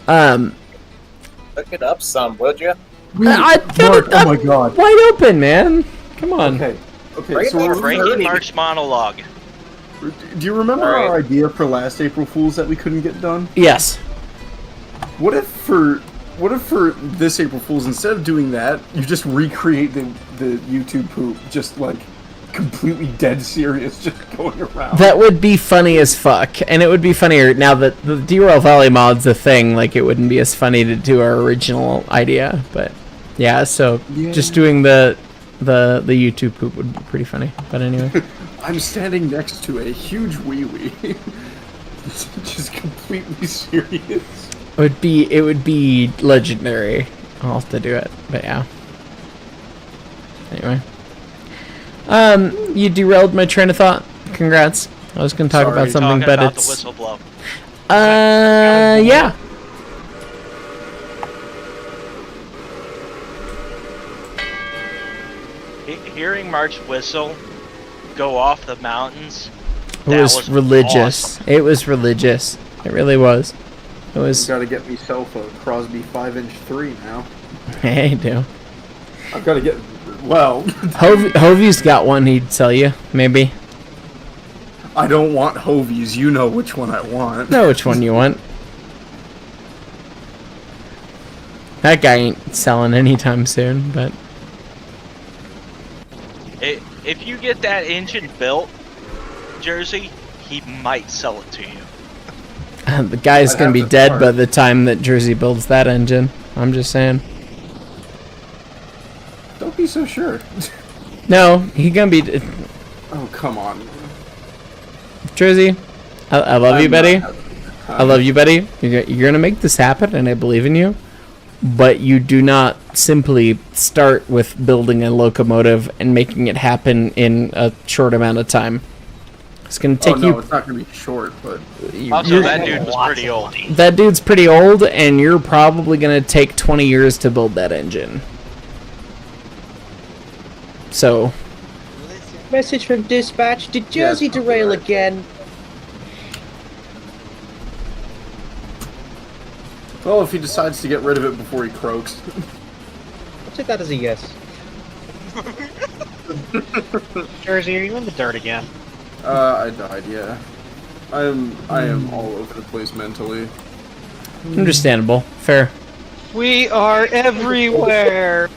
[SPEAKER 19] Look it up some, would you?
[SPEAKER 2] I got it
[SPEAKER 11] oh my god.
[SPEAKER 2] wide open, man. Come on.
[SPEAKER 11] Okay,
[SPEAKER 4] Breaking
[SPEAKER 11] so
[SPEAKER 4] March monologue.
[SPEAKER 11] do you remember our idea for last April Fools that we couldn't get done?
[SPEAKER 2] Yes.
[SPEAKER 11] What if for this April Fools, instead of doing that, you just recreate the YouTube poop, just like completely dead serious, just going around?
[SPEAKER 2] That would be funny as fuck, and it would be funnier now that the Derail Valley mod's a thing. Like, it wouldn't be as funny to do our original idea, but yeah. So just doing the YouTube poop would be pretty funny. But anyway,
[SPEAKER 11] I'm standing next to a huge wee wee, just completely serious.
[SPEAKER 2] it would be legendary. I'll have to do it, but yeah. Anyway. You derailed my train of thought. Congrats. I was gonna talk about something, but
[SPEAKER 4] about
[SPEAKER 2] it's
[SPEAKER 4] the whistle blow.
[SPEAKER 2] yeah.
[SPEAKER 4] Hearing March whistle go off the mountains.
[SPEAKER 2] It was religious.
[SPEAKER 4] Awesome.
[SPEAKER 2] It was religious. It really was. It was.
[SPEAKER 11] Got to get myself a Crosby 5" 3 now.
[SPEAKER 2] Hey, do.
[SPEAKER 11] I've got to get. Well,
[SPEAKER 2] Hovey's got one he'd sell you, maybe.
[SPEAKER 11] I don't want Hovies. You know which one I want.
[SPEAKER 2] Know which one you want. That guy ain't selling anytime soon, but.
[SPEAKER 4] If you get that engine built, Jersey, he might sell it to you.
[SPEAKER 2] The guy's gonna be dead by the time that Jersey builds that engine. I'm just saying.
[SPEAKER 11] Don't be so sure.
[SPEAKER 2] No, he gonna be.
[SPEAKER 11] Oh, come on.
[SPEAKER 2] Jersey, I love you, buddy. I love you, buddy. You're gonna make this happen, and I believe in you. But you do not simply start with building a locomotive and making it happen in a short amount of time. It's gonna take you.
[SPEAKER 11] It's not gonna be short, but.
[SPEAKER 4] Also, that dude was pretty old.
[SPEAKER 2] That dude's pretty old, and you're probably gonna take 20 years to build that engine. So.
[SPEAKER 8] Message from dispatch. Did Jersey derail again?
[SPEAKER 11] Well, if he decides to get rid of it before he croaks.
[SPEAKER 8] I'll take that as a yes.
[SPEAKER 17] Jersey, are you in the dirt again?
[SPEAKER 11] I died, yeah. I am all over the place mentally.
[SPEAKER 2] Understandable. Fair.
[SPEAKER 17] We are everywhere!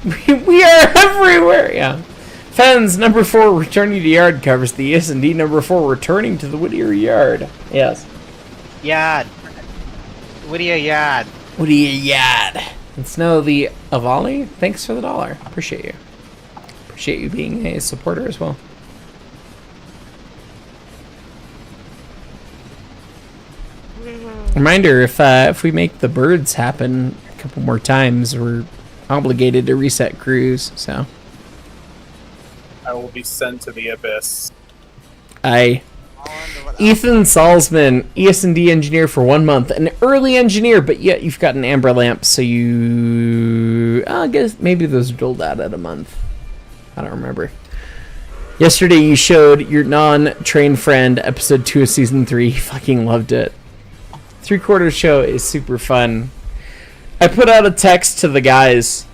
[SPEAKER 2] We are everywhere! Yeah. Fens, number 4, returning to yard covers the S&D. Number 4, returning to the Whittier yard. Yes.
[SPEAKER 17] Yard. Whittier yard.
[SPEAKER 2] Whittier yard. And Snow the Avali, thanks for the $1. Appreciate you. Appreciate you being a supporter as well. Reminder, if we make the birds happen a couple more times, we're obligated to reset crews, so.
[SPEAKER 19] I will be sent to the abyss.
[SPEAKER 2] Ethan Salzman, ES&D engineer for 1 month. An early engineer, but yet you've got an amber lamp, so you... I guess maybe those are doled out at a month. I don't remember. Yesterday you showed your non-trained friend episode 2 of season 3. He fucking loved it. 3/4 show is super fun. I put out a text to the guys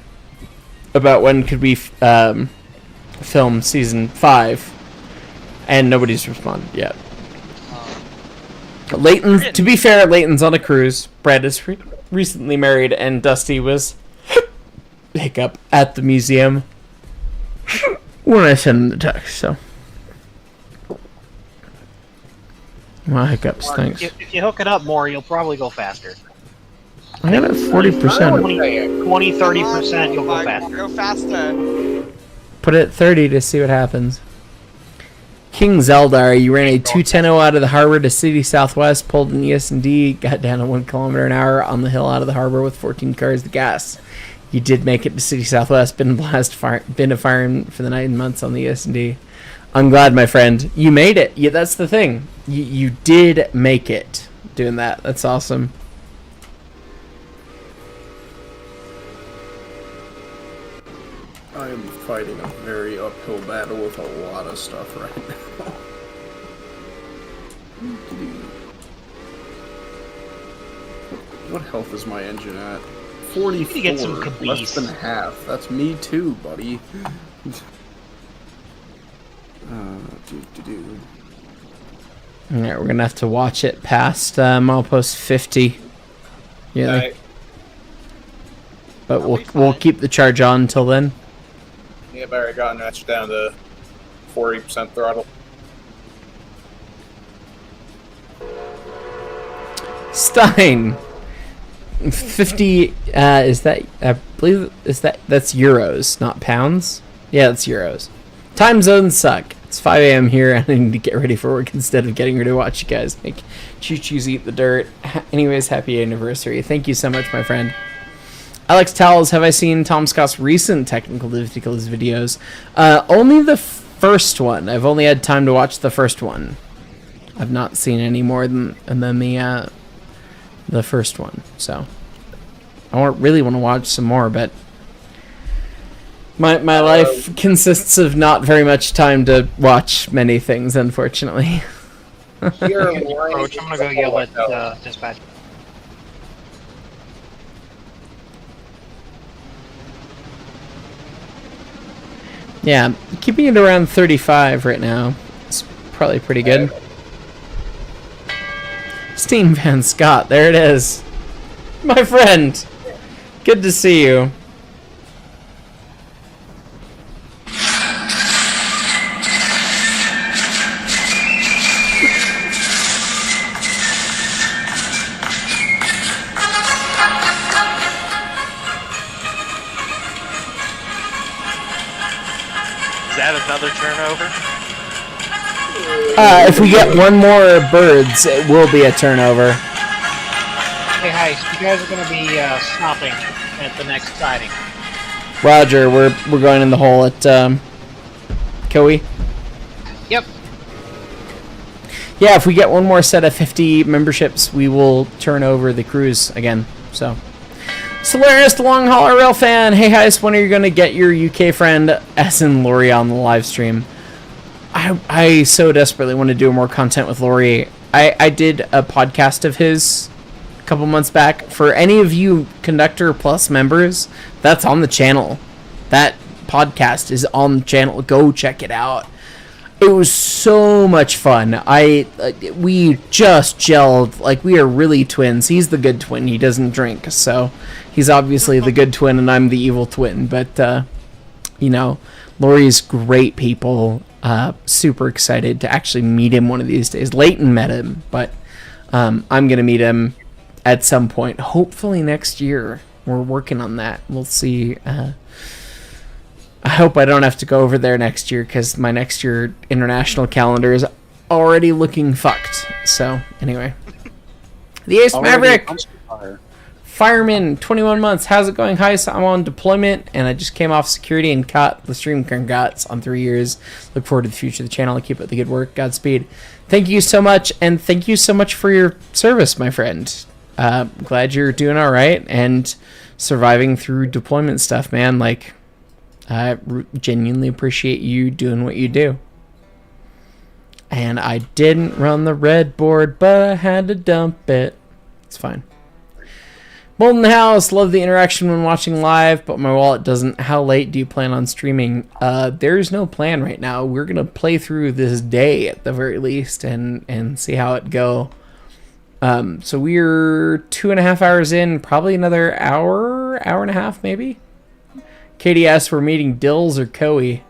[SPEAKER 2] about when could we film season 5, and nobody's responded yet. Leighton, to be fair, Leighton's on a cruise. Brad is recently married, and Dusty was hiccup at the museum when I sent him the text. So, my hiccups. Thanks.
[SPEAKER 17] If you hook it up more, you'll probably go faster.
[SPEAKER 2] I got it 40%.
[SPEAKER 17] 20-30%, you'll go faster.
[SPEAKER 15] Go faster.
[SPEAKER 2] Put it at 30 to see what happens. King Zeldar, you ran a 210 out of the harbor to City Southwest, pulled an ES&D, got down to 1 kilometer an hour on the hill out of the harbor with 14 cars to gas. You did make it to City Southwest, been a firing for the 9 months on the ES&D. I'm glad, my friend. You made it. Yeah, that's the thing. You did make it doing that. That's awesome.
[SPEAKER 11] I am fighting a very uphill uphill battle with a lot of stuff right now. What health is my engine at? 44.
[SPEAKER 17] You get some
[SPEAKER 11] less than half. That's me too, buddy.
[SPEAKER 2] Alright, we're gonna have to watch it past milepost 50. Yeah.
[SPEAKER 19] Right.
[SPEAKER 2] But we'll keep the charge on until then.
[SPEAKER 19] Yeah, I've already gotten that down to 40% throttle.
[SPEAKER 2] Stein. 50 is that, I believe, that's euros, not pounds? Yeah, it's euros. Time zones suck. It's 5 a.m. here and I need to get ready for work instead of getting ready to watch you guys make choo-choos eat the dirt. Anyways, happy anniversary. Thank you so much, my friend. Alex Towels, have I seen Tom Scott's recent technical difficulties videos? Only the first one. I've only had time to watch the first one. I've not seen any more than the first one, so I really want to watch some more, but my life consists of not very much time to watch many things, unfortunately.
[SPEAKER 17] You're approach. I'm gonna go yell at dispatch.
[SPEAKER 2] Yeah, keeping it around 35 right now. It's probably pretty good. Steam Van Scott, there it is. My friend. Good to see you.
[SPEAKER 17] Is that another turnover?
[SPEAKER 2] If we get one more birds, it will be a turnover.
[SPEAKER 17] Hey, Hyce, you guys are going to be stopping at the next siding.
[SPEAKER 2] Roger, we're going in the hole at Koei.
[SPEAKER 17] Yep.
[SPEAKER 2] Yeah, if we get one more set of 50 memberships, we will turn over the cruise again. So, Solaris, the long hauler rail fan. Hey, Hyce, when are you going to get your UK friend, as in Lori, on the live stream? I so desperately want to do more content with Lori. I did a podcast of his a couple months back. For any of you Conductor Plus members, that's on the channel. That podcast is on the channel. Go check it out. It was so much fun. We just gelled. Like, we are really twins. He's the good twin. He doesn't drink, so he's obviously the good twin, and I'm the evil twin. But, you know, Lori's great people. Super excited to actually meet him one of these days. Leighton met him, but I'm going to meet him at some point. Hopefully next year. We're working on that. We'll see. I hope I don't have to go over there next year, because my next year international calendar is already looking fucked. So, anyway. The Ace Maverick! Fireman, 21 months. How's it going, Hyce? I'm on deployment, and I just came off security and caught the stream. Congrats on 3 years. Look forward to the future of the channel. Keep up the good work. Godspeed. Thank you so much, and thank you so much for your service, my friend. Glad you're doing all right and surviving through deployment stuff, man. Like, I genuinely appreciate you doing what you do. And I didn't run the red board, but I had to dump it. It's fine. Molten House, love the interaction when watching live, but my wallet doesn't. How late do you plan on streaming? There's no plan right now. We're going to play through this day at the very least and see how it go. So we're 2.5 hours in, probably another hour and a half maybe. KDS, we're meeting Dills or Koei.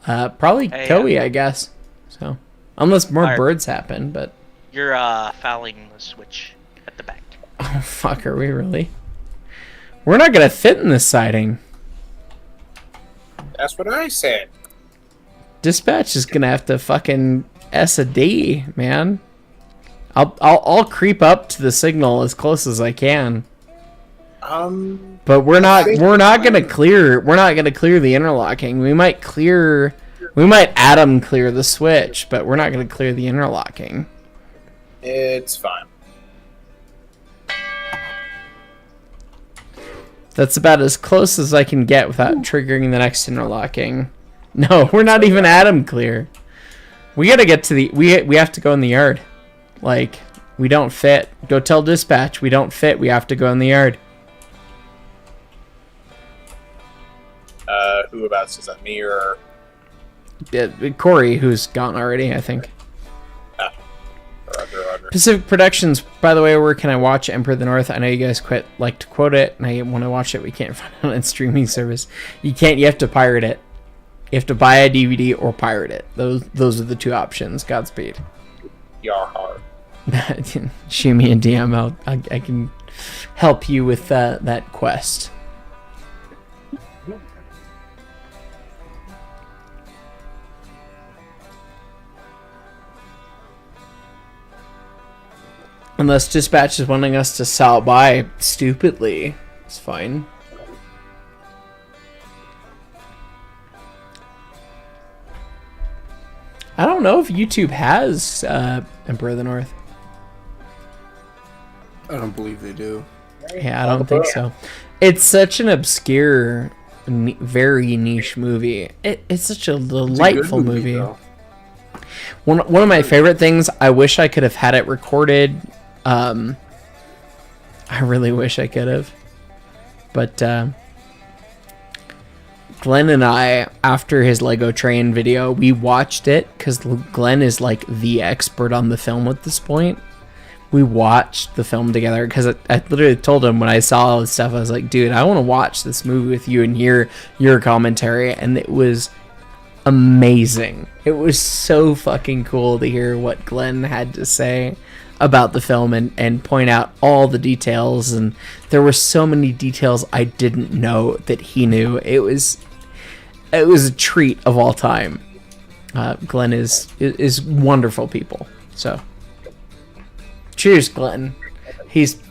[SPEAKER 2] Probably Koei, I guess. So, unless more birds happen, but...
[SPEAKER 4] You're fouling the switch at the back.
[SPEAKER 2] Oh, fuck, are we really? We're not gonna fit in this siding.
[SPEAKER 19] That's what I said.
[SPEAKER 2] Dispatch is gonna have to fucking S a D, man. I'll creep up to the signal as close as I can. But we're not gonna clear the interlocking. We might Adam clear the switch, but we're not gonna clear the interlocking.
[SPEAKER 19] It's fine.
[SPEAKER 2] That's about as close as I can get without triggering the next interlocking. No, we're not even Adam clear. We gotta get to the... We have to go in the yard. Like, we don't fit. Go tell dispatch. We don't fit. We have to go in the yard.
[SPEAKER 19] Who about? Is that me or...
[SPEAKER 2] Corey, who's gone already, I think.
[SPEAKER 19] Roger.
[SPEAKER 2] Pacific Productions, by the way, where can I watch Emperor of the North? I know you guys like to quote it, and I want to watch it. We can't find it on streaming service. You can't. You have to pirate it. You have to buy a DVD or pirate it. Those are the two options. Godspeed.
[SPEAKER 19] Yar.
[SPEAKER 2] Shoot me a DM. I can help you with that quest. Unless dispatch is wanting us to sell by stupidly. It's fine. I don't know if YouTube has Emperor of the North.
[SPEAKER 11] I don't believe they do.
[SPEAKER 2] Yeah, I don't think so. It's such an obscure, very niche movie. It's such a delightful movie. One of my favorite things, I wish I could have had it recorded. I really wish I could have. But Glenn and I, after his Lego Train video, we watched it because Glenn is like the expert on the film at this point. We watched the film together because I literally told him when I saw all this stuff, I was like, dude, I want to watch this movie with you and hear your commentary. And it was amazing. It was so fucking cool to hear what Glenn had to say about the film and point out all the details. And there were so many details I didn't know that he knew. It was a treat of all time. Glenn is wonderful people. So cheers, Glenn. He's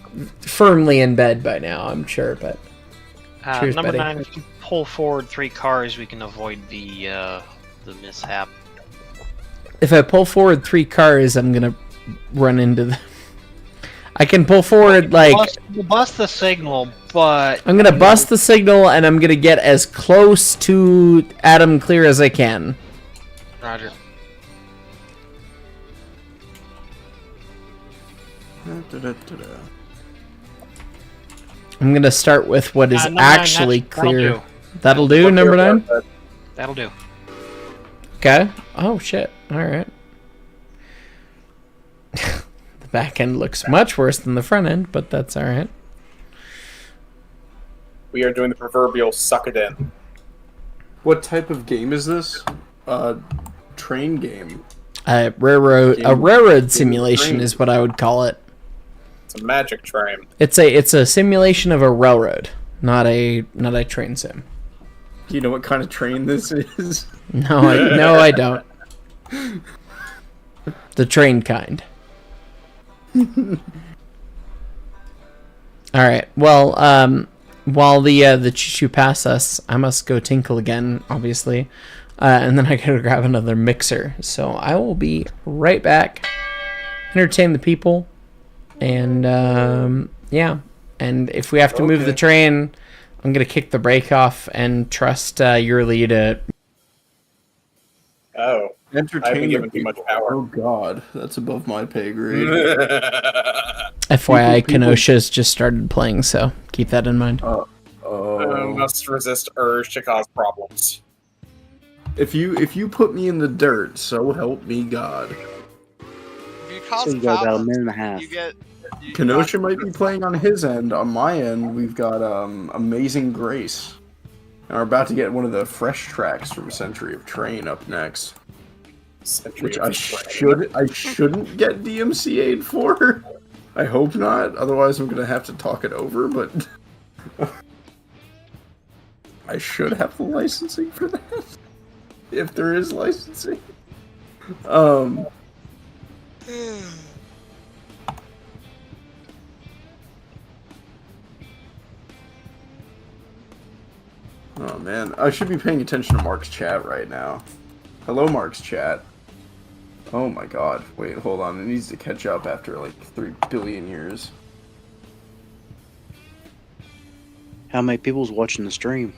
[SPEAKER 2] firmly in bed by now, I'm sure, but cheers,
[SPEAKER 17] number
[SPEAKER 2] buddy.
[SPEAKER 17] 9, if you pull forward 3 cars, we can avoid the mishap.
[SPEAKER 2] If I pull forward 3 cars, I'm gonna run into the... I can pull forward, like...
[SPEAKER 17] We'll bust the signal, but...
[SPEAKER 2] I'm gonna bust the signal, and I'm gonna get as close to Adam Clear as I can.
[SPEAKER 17] Roger.
[SPEAKER 2] I'm gonna start with what is
[SPEAKER 17] number
[SPEAKER 2] actually
[SPEAKER 17] 9, that'll
[SPEAKER 2] clear.
[SPEAKER 17] do.
[SPEAKER 2] That'll do, number 9?
[SPEAKER 17] That'll do.
[SPEAKER 2] Okay. Oh, shit. Alright. The back end looks much worse than the front end, but that's alright.
[SPEAKER 19] We are doing the proverbial suck it in.
[SPEAKER 11] What type of game is this? Train game.
[SPEAKER 2] A railroad simulation is what I would call it.
[SPEAKER 19] It's a magic train.
[SPEAKER 2] It's a simulation of a railroad, not a train sim.
[SPEAKER 11] Do you know what kind of train this is?
[SPEAKER 2] No, I don't. The train kind. All right. Well, while the choo-choo pass us, I must go tinkle again, obviously, and then I gotta grab another mixer. So I will be right back. Entertain the people, and yeah. And if we have to move the train, I'm gonna kick the brake off and trust Yurli to.
[SPEAKER 19] Oh.
[SPEAKER 11] Entertainment.
[SPEAKER 19] Given too much power.
[SPEAKER 11] Oh god, that's above my pay grade.
[SPEAKER 2] FYI, Kenosha's just started playing, so keep that in mind.
[SPEAKER 19] Must resist urge to cause problems.
[SPEAKER 11] If you put me in the dirt, so help me God.
[SPEAKER 6] If you cause
[SPEAKER 5] So you got about a
[SPEAKER 6] problems,
[SPEAKER 5] minute and a half.
[SPEAKER 6] you get...
[SPEAKER 11] Kenosha might be playing on his end. On my end, we've got Amazing Grace. And we're about to get one of the fresh tracks from Century of Train up next. Which I shouldn't get DMCA'd for. I hope not, otherwise I'm gonna have to talk it over, but I should have the licensing for that. If there is licensing. Oh man, I should be paying attention to Mark's chat right now. Hello, Mark's chat. Oh my god. Wait, hold on. It needs to catch up after like 3 billion years.
[SPEAKER 5] How many people's watching the stream?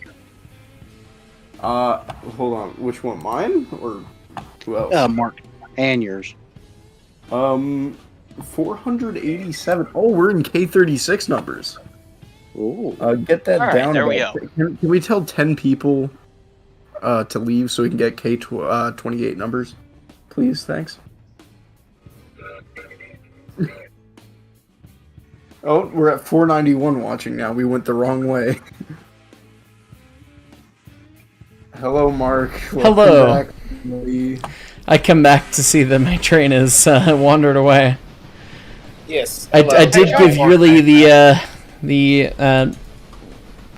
[SPEAKER 11] Hold on. Which one? Mine or who else?
[SPEAKER 5] Mark, and yours.
[SPEAKER 11] 487. Oh, we're in K36 numbers.
[SPEAKER 5] Ooh.
[SPEAKER 11] Get that
[SPEAKER 17] All right,
[SPEAKER 11] down.
[SPEAKER 17] there we go.
[SPEAKER 11] Can we tell 10 people to leave so we can get K28 numbers? Please, thanks. Oh, we're at 491 watching now. We went the wrong way. Hello, Mark.
[SPEAKER 2] Hello.
[SPEAKER 11] Back.
[SPEAKER 2] I come back to see that my train has wandered away.
[SPEAKER 19] Yes.
[SPEAKER 2] I did give Yuli the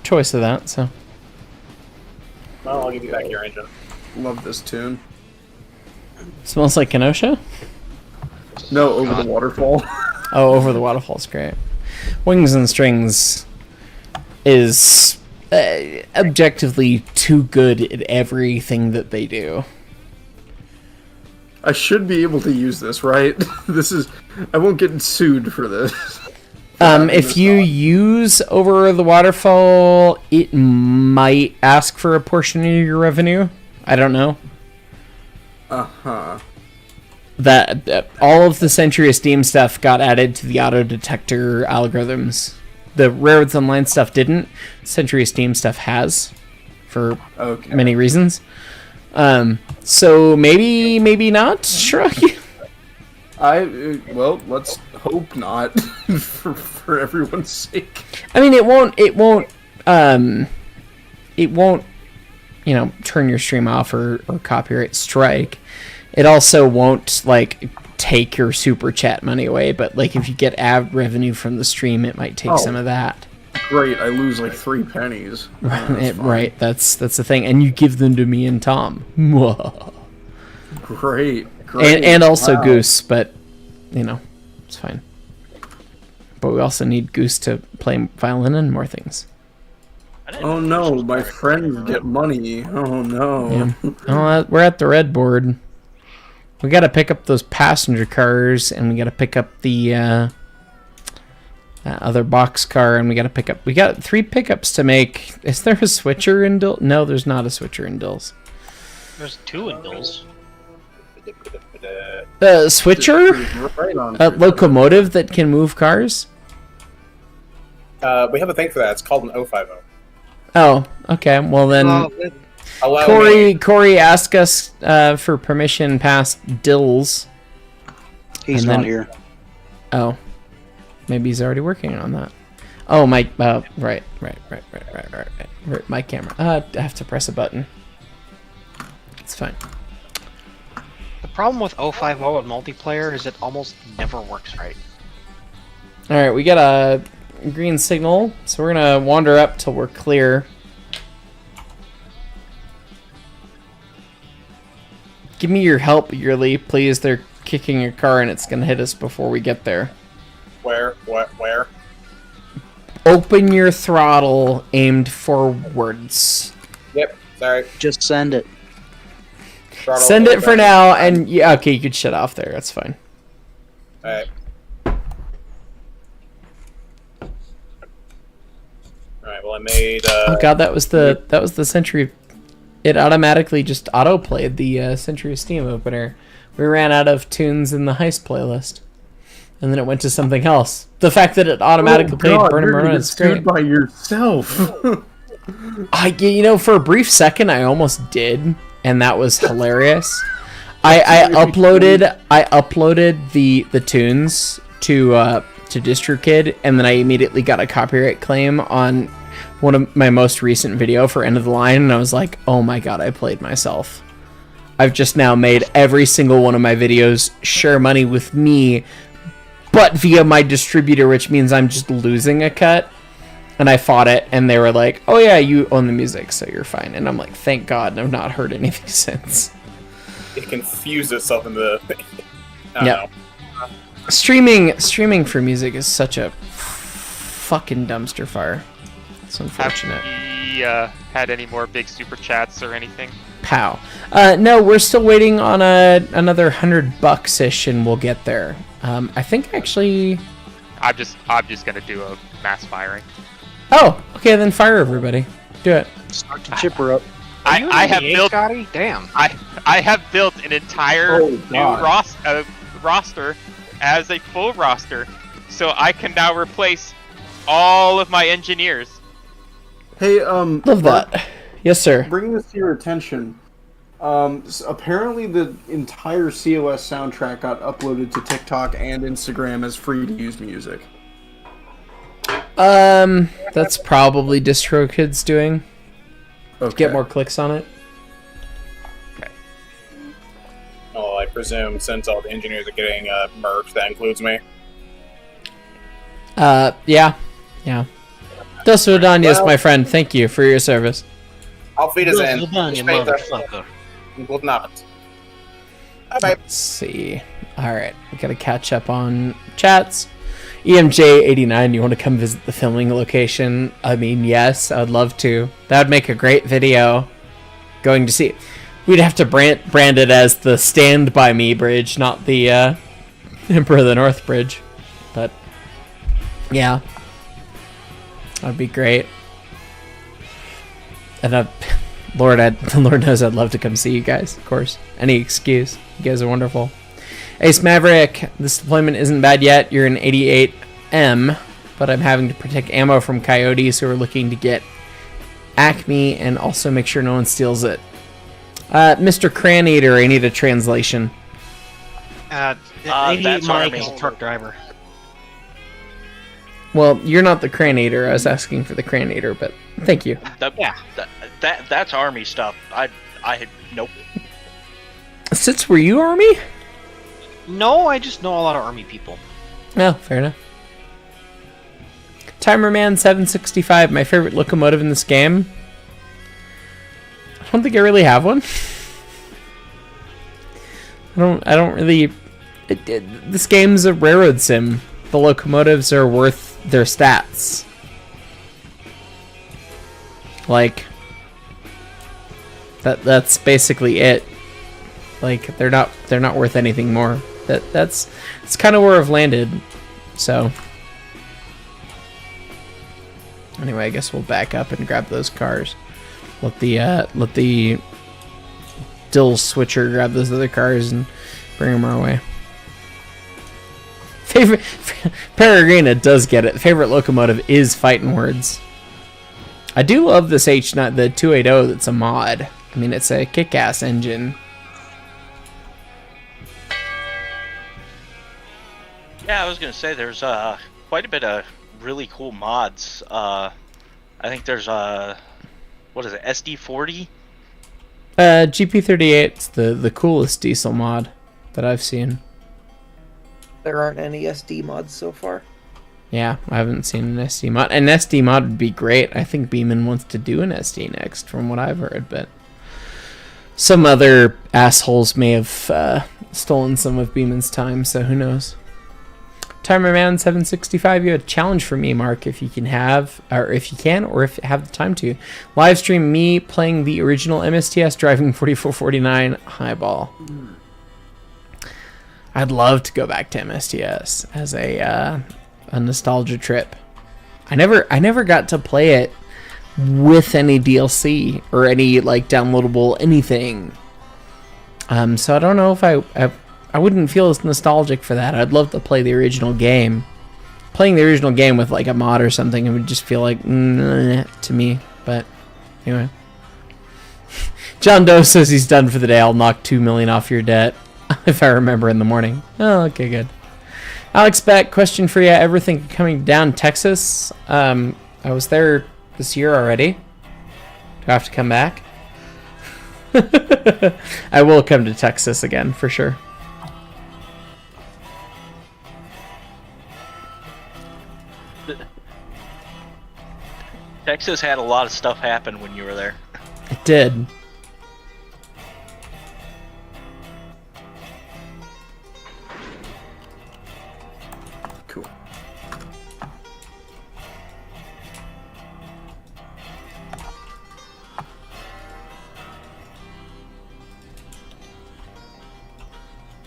[SPEAKER 2] choice of that, so.
[SPEAKER 19] Well, I'll give you back your engine.
[SPEAKER 11] Love this tune.
[SPEAKER 2] Smells like Kenosha?
[SPEAKER 11] No, Over the Waterfall.
[SPEAKER 2] Oh, Over the Waterfall's great. Wings and Strings is objectively too good at everything that they do.
[SPEAKER 11] I should be able to use this, right? I won't get sued for this.
[SPEAKER 2] If you use Over the Waterfall, it might ask for a portion of your revenue. I don't know.
[SPEAKER 11] Uh-huh.
[SPEAKER 2] That all of the Century Esteem stuff got added to the auto detector algorithms. The Railroads Online stuff didn't. Century Esteem stuff has, for many reasons. So maybe not, Shrug.
[SPEAKER 11] Well, let's hope not, for everyone's sake.
[SPEAKER 2] I mean, it won't, turn your stream off or copyright strike. It also won't, take your super chat money away, but, if you get ad revenue from the stream, it might take some of that.
[SPEAKER 11] Great, I lose, 3 pennies.
[SPEAKER 2] Right, that's the thing. And you give them to me and Tom.
[SPEAKER 11] Great.
[SPEAKER 2] And also Goose, but, it's fine. But we also need Goose to play violin and more things.
[SPEAKER 11] Oh no, my friends get money. Oh no.
[SPEAKER 2] Yeah. Oh, we're at the red board. We gotta pick up those passenger cars, and we gotta pick up the other box car, and we got 3 pickups to make. Is there a switcher in Dills? No, there's not a switcher in Dills.
[SPEAKER 17] There's 2 in Dills.
[SPEAKER 2] Switcher? A locomotive that can move cars?
[SPEAKER 19] We have a thing for that. It's called an 050.
[SPEAKER 2] Oh, okay. Well then, Corey asked us for permission past Dills.
[SPEAKER 5] He's not here.
[SPEAKER 2] Oh, maybe he's already working on that. Oh, my. Right. My camera. I have to press a button. It's fine.
[SPEAKER 17] The problem with 050 and multiplayer is it almost never works right.
[SPEAKER 2] All right, we got a green signal, so we're gonna wander up till we're clear. Give me your help, Yearly, please. They're kicking your car and it's gonna hit us before we get there.
[SPEAKER 19] Where? What? Where?
[SPEAKER 2] Open your throttle aimed forwards.
[SPEAKER 19] Yep, sorry.
[SPEAKER 5] Just send it.
[SPEAKER 19] Throttle
[SPEAKER 2] Send it
[SPEAKER 19] open.
[SPEAKER 2] for now, and yeah, okay, you could shut off there. That's fine.
[SPEAKER 19] Alright. Alright, well I made
[SPEAKER 2] Oh god, that was the Century. It automatically just auto played the Century Steam opener. We ran out of tunes in the Hyce playlist, and then it went to something else. The fact that it automatically played Burn 'Em Around is great.
[SPEAKER 11] By yourself.
[SPEAKER 2] For a brief second, I almost did, and that was hilarious. I uploaded the tunes to DistroKid, and then I immediately got a copyright claim on one of my most recent video for End of the Line, and I was like, oh my god, I played myself. I've just now made every single one of my videos share money with me, but via my distributor, which means I'm just losing a cut. And I fought it, and they were like, oh yeah, you own the music, so you're fine. And I'm like, thank god, and I've not heard anything since.
[SPEAKER 19] It confused itself in the
[SPEAKER 2] Yeah. Streaming for music is such a fucking dumpster fire. It's unfortunate.
[SPEAKER 3] Have we had any more big super chats or anything?
[SPEAKER 2] Pow. No, we're still waiting on another $100-ish, and we'll get there. I think actually.
[SPEAKER 3] I'm just gonna do a mass firing.
[SPEAKER 2] Oh, okay, then fire everybody. Do it.
[SPEAKER 5] Start the chipper up.
[SPEAKER 3] I have built.
[SPEAKER 17] Scotty? Damn.
[SPEAKER 3] I have built an entire new roster as a full roster, so I can now replace all of my engineers.
[SPEAKER 11] Hey,
[SPEAKER 2] love that. Yes, sir.
[SPEAKER 11] Bringing this to your attention. Apparently, the entire COS soundtrack got uploaded to TikTok and Instagram as free to use music.
[SPEAKER 2] That's probably DistroKid's doing.
[SPEAKER 11] Okay.
[SPEAKER 2] Get more clicks on it.
[SPEAKER 19] Well, I presume since all the engineers are getting merged, that includes me.
[SPEAKER 2] Yeah. Dos Vidanias, my friend, thank you for your service.
[SPEAKER 19] Auf Wiedersehen.
[SPEAKER 17] motherfucker.
[SPEAKER 19] Guten Abend.
[SPEAKER 2] Let's see. Alright, we gotta catch up on chats. EMJ89, you want to come visit the filming location? I mean, yes, I would love to. That would make a great video. Going to see. We'd have to brand it as the Stand By Me Bridge, not the Emperor of the North Bridge. But, yeah. That'd be great. And Lord knows I'd love to come see you guys, of course. Any excuse. You guys are wonderful. Ace Maverick, this deployment isn't bad yet. You're in 88M, but I'm having to protect ammo from coyotes who are looking to get Acme and also make sure no one steals it. Mr. Cran Eater, I need a translation.
[SPEAKER 17] That's Mike is a truck driver.
[SPEAKER 2] Well, you're not the Cran Eater. I was asking for the Cran Eater, but thank you.
[SPEAKER 4] That's Army stuff. I nope.
[SPEAKER 2] Sitz, were you Army?
[SPEAKER 17] No, I just know a lot of Army people.
[SPEAKER 2] No, fair enough. Timerman 765, my favorite locomotive in this game. I don't think I really have one. I don't really. This game's a railroad sim. The locomotives are worth their stats. Like that's basically it. Like they're not worth anything more. That's kind of where I've landed. So anyway, I guess we'll back up and grab those cars. Let the Dill switcher grab those other cars and bring them our way. Favorite Peregrina does get it. Favorite locomotive is Fightin' Words. I do love this H9, the 280. That's a mod. I mean, it's a kick-ass engine.
[SPEAKER 4] Yeah, I was gonna say there's quite a bit of really cool mods. I think there's what is it, SD40?
[SPEAKER 2] GP38's the coolest diesel mod that I've seen.
[SPEAKER 12] There aren't any SD mods so far.
[SPEAKER 2] Yeah, I haven't seen an SD mod. An SD mod would be great. I think Beeman wants to do an SD next, from what I've heard, but some other assholes may have stolen some of Beeman's time, so who knows. Timerman 765, you had a challenge for me, Mark, if you can have, or if you have the time to. Live stream me playing the original MSTS driving 4449 Highball. I'd love to go back to MSTS as a nostalgia trip. I never got to play it with any DLC or any like downloadable anything. So I don't know if I wouldn't feel as nostalgic for that. I'd love to play the original game. Playing the original game with like a mod or something, it would just feel like to me. But anyway, John Doe says he's done for the day. I'll knock 2 million off your debt. If I remember in the morning. Oh, okay, good. Alex Beck, question for you. Everything coming down Texas? I was there this year already. Do I have to come back? I will come to Texas again, for sure.
[SPEAKER 4] Texas had a lot of stuff happen when you were there.
[SPEAKER 2] It did.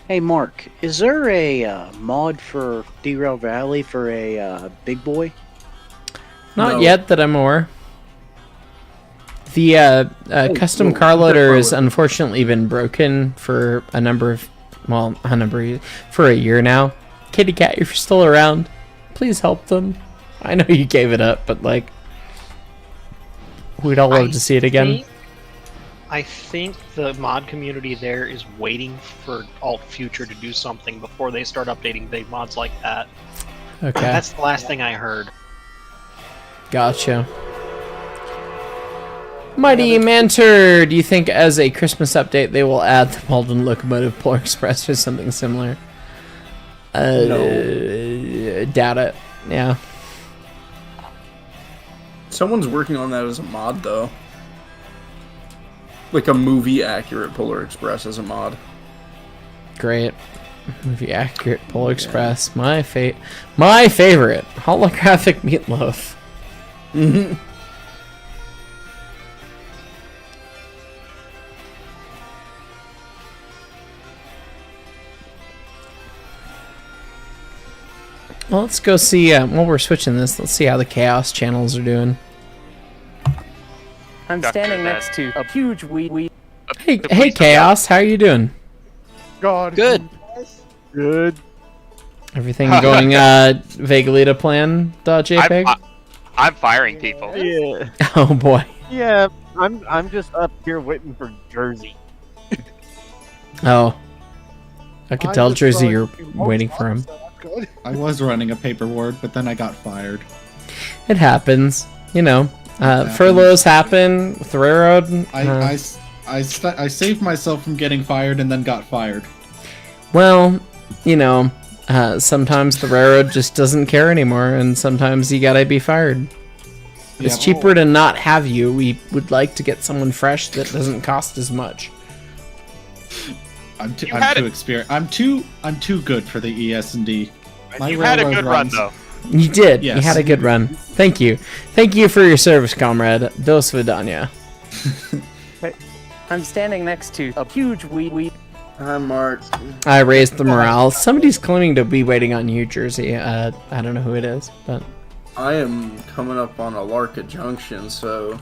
[SPEAKER 5] Hey Mark, is there a mod for Derail Valley for a big boy?
[SPEAKER 2] Not yet that I'm aware. The custom car loader has unfortunately been broken for a year now. Kitty Cat, if you're still around, please help them. I know you gave it up, but like, we'd all love to see it again.
[SPEAKER 17] I think the mod community there is waiting for Alt Future to do something before they start updating big mods like that.
[SPEAKER 2] Okay.
[SPEAKER 17] That's the last thing I heard.
[SPEAKER 2] Gotcha. Mighty Mantor, do you think as a Christmas update they will add the Malden Locomotive Polar Express or something similar?
[SPEAKER 11] No.
[SPEAKER 2] Doubt it. Yeah.
[SPEAKER 11] Someone's working on that as a mod, though. Like a movie-accurate Polar Express as a mod.
[SPEAKER 2] Great. Movie accurate Polar Express. My favorite. Holographic meatloaf. Well, let's go see, while we're switching this, let's see how the Chaos channels are doing.
[SPEAKER 1] I'm standing next to a huge weed.
[SPEAKER 2] Hey Chaos, how are you doing?
[SPEAKER 1] God.
[SPEAKER 9] Good.
[SPEAKER 1] Good.
[SPEAKER 2] Everything going vaguely to plan, .jpg?
[SPEAKER 3] I'm firing people.
[SPEAKER 1] Yeah.
[SPEAKER 2] Oh boy.
[SPEAKER 1] Yeah, I'm just up here waiting for Jersey.
[SPEAKER 2] Oh. I could tell Jersey you're waiting for him.
[SPEAKER 21] I was running a paper ward, but then I got fired.
[SPEAKER 2] It happens. You know, furloughs happen with the railroad.
[SPEAKER 21] I saved myself from getting fired and then got fired.
[SPEAKER 2] Well, you know, sometimes the railroad just doesn't care anymore, and sometimes you gotta be fired. It's cheaper to not have you. We would like to get someone fresh that doesn't cost as much.
[SPEAKER 21] I'm too experienced. I'm too good for the ES&D.
[SPEAKER 3] You had a good run, though.
[SPEAKER 2] You did.
[SPEAKER 21] Yes.
[SPEAKER 2] You had a good run. Thank you. Thank you for your service, comrade. Do svidanya.
[SPEAKER 1] I'm standing next to a huge weed.
[SPEAKER 11] Hi, Mark.
[SPEAKER 2] I raised the morale. Somebody's claiming to be waiting on you, Jersey. I don't know who it is, but
[SPEAKER 11] I am coming up on Alarka Junction, so...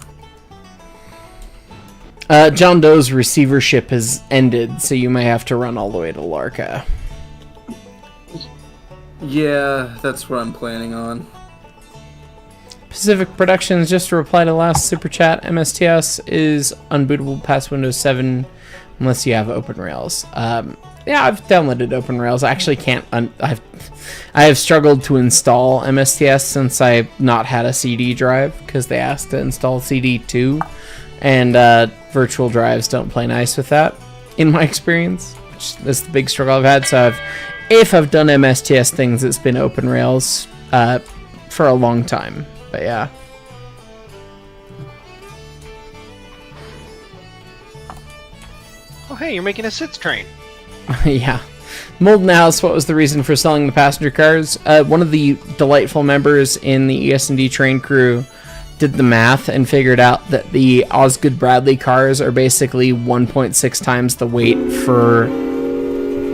[SPEAKER 2] John Doe's receivership has ended, so you may have to run all the way to Larka.
[SPEAKER 11] Yeah, that's what I'm planning on.
[SPEAKER 2] Pacific Productions, just to reply to last super chat, MSTS is unbootable past Windows 7 unless you have OpenRails. Yeah, I've downloaded OpenRails. I actually can't. I have struggled to install MSTS since I've not had a CD drive because they asked to install CD2, and virtual drives don't play nice with that, in my experience. Which is the big struggle I've had. So if I've done MSTS things, it's been OpenRails for a long time. But yeah.
[SPEAKER 17] Oh, hey, you're making a SITS train.
[SPEAKER 2] Yeah. Molden House, what was the reason for selling the passenger cars? One of the delightful members in the ES&D train crew did the math and figured out that the Osgood Bradley cars are basically 1.6 times the weight for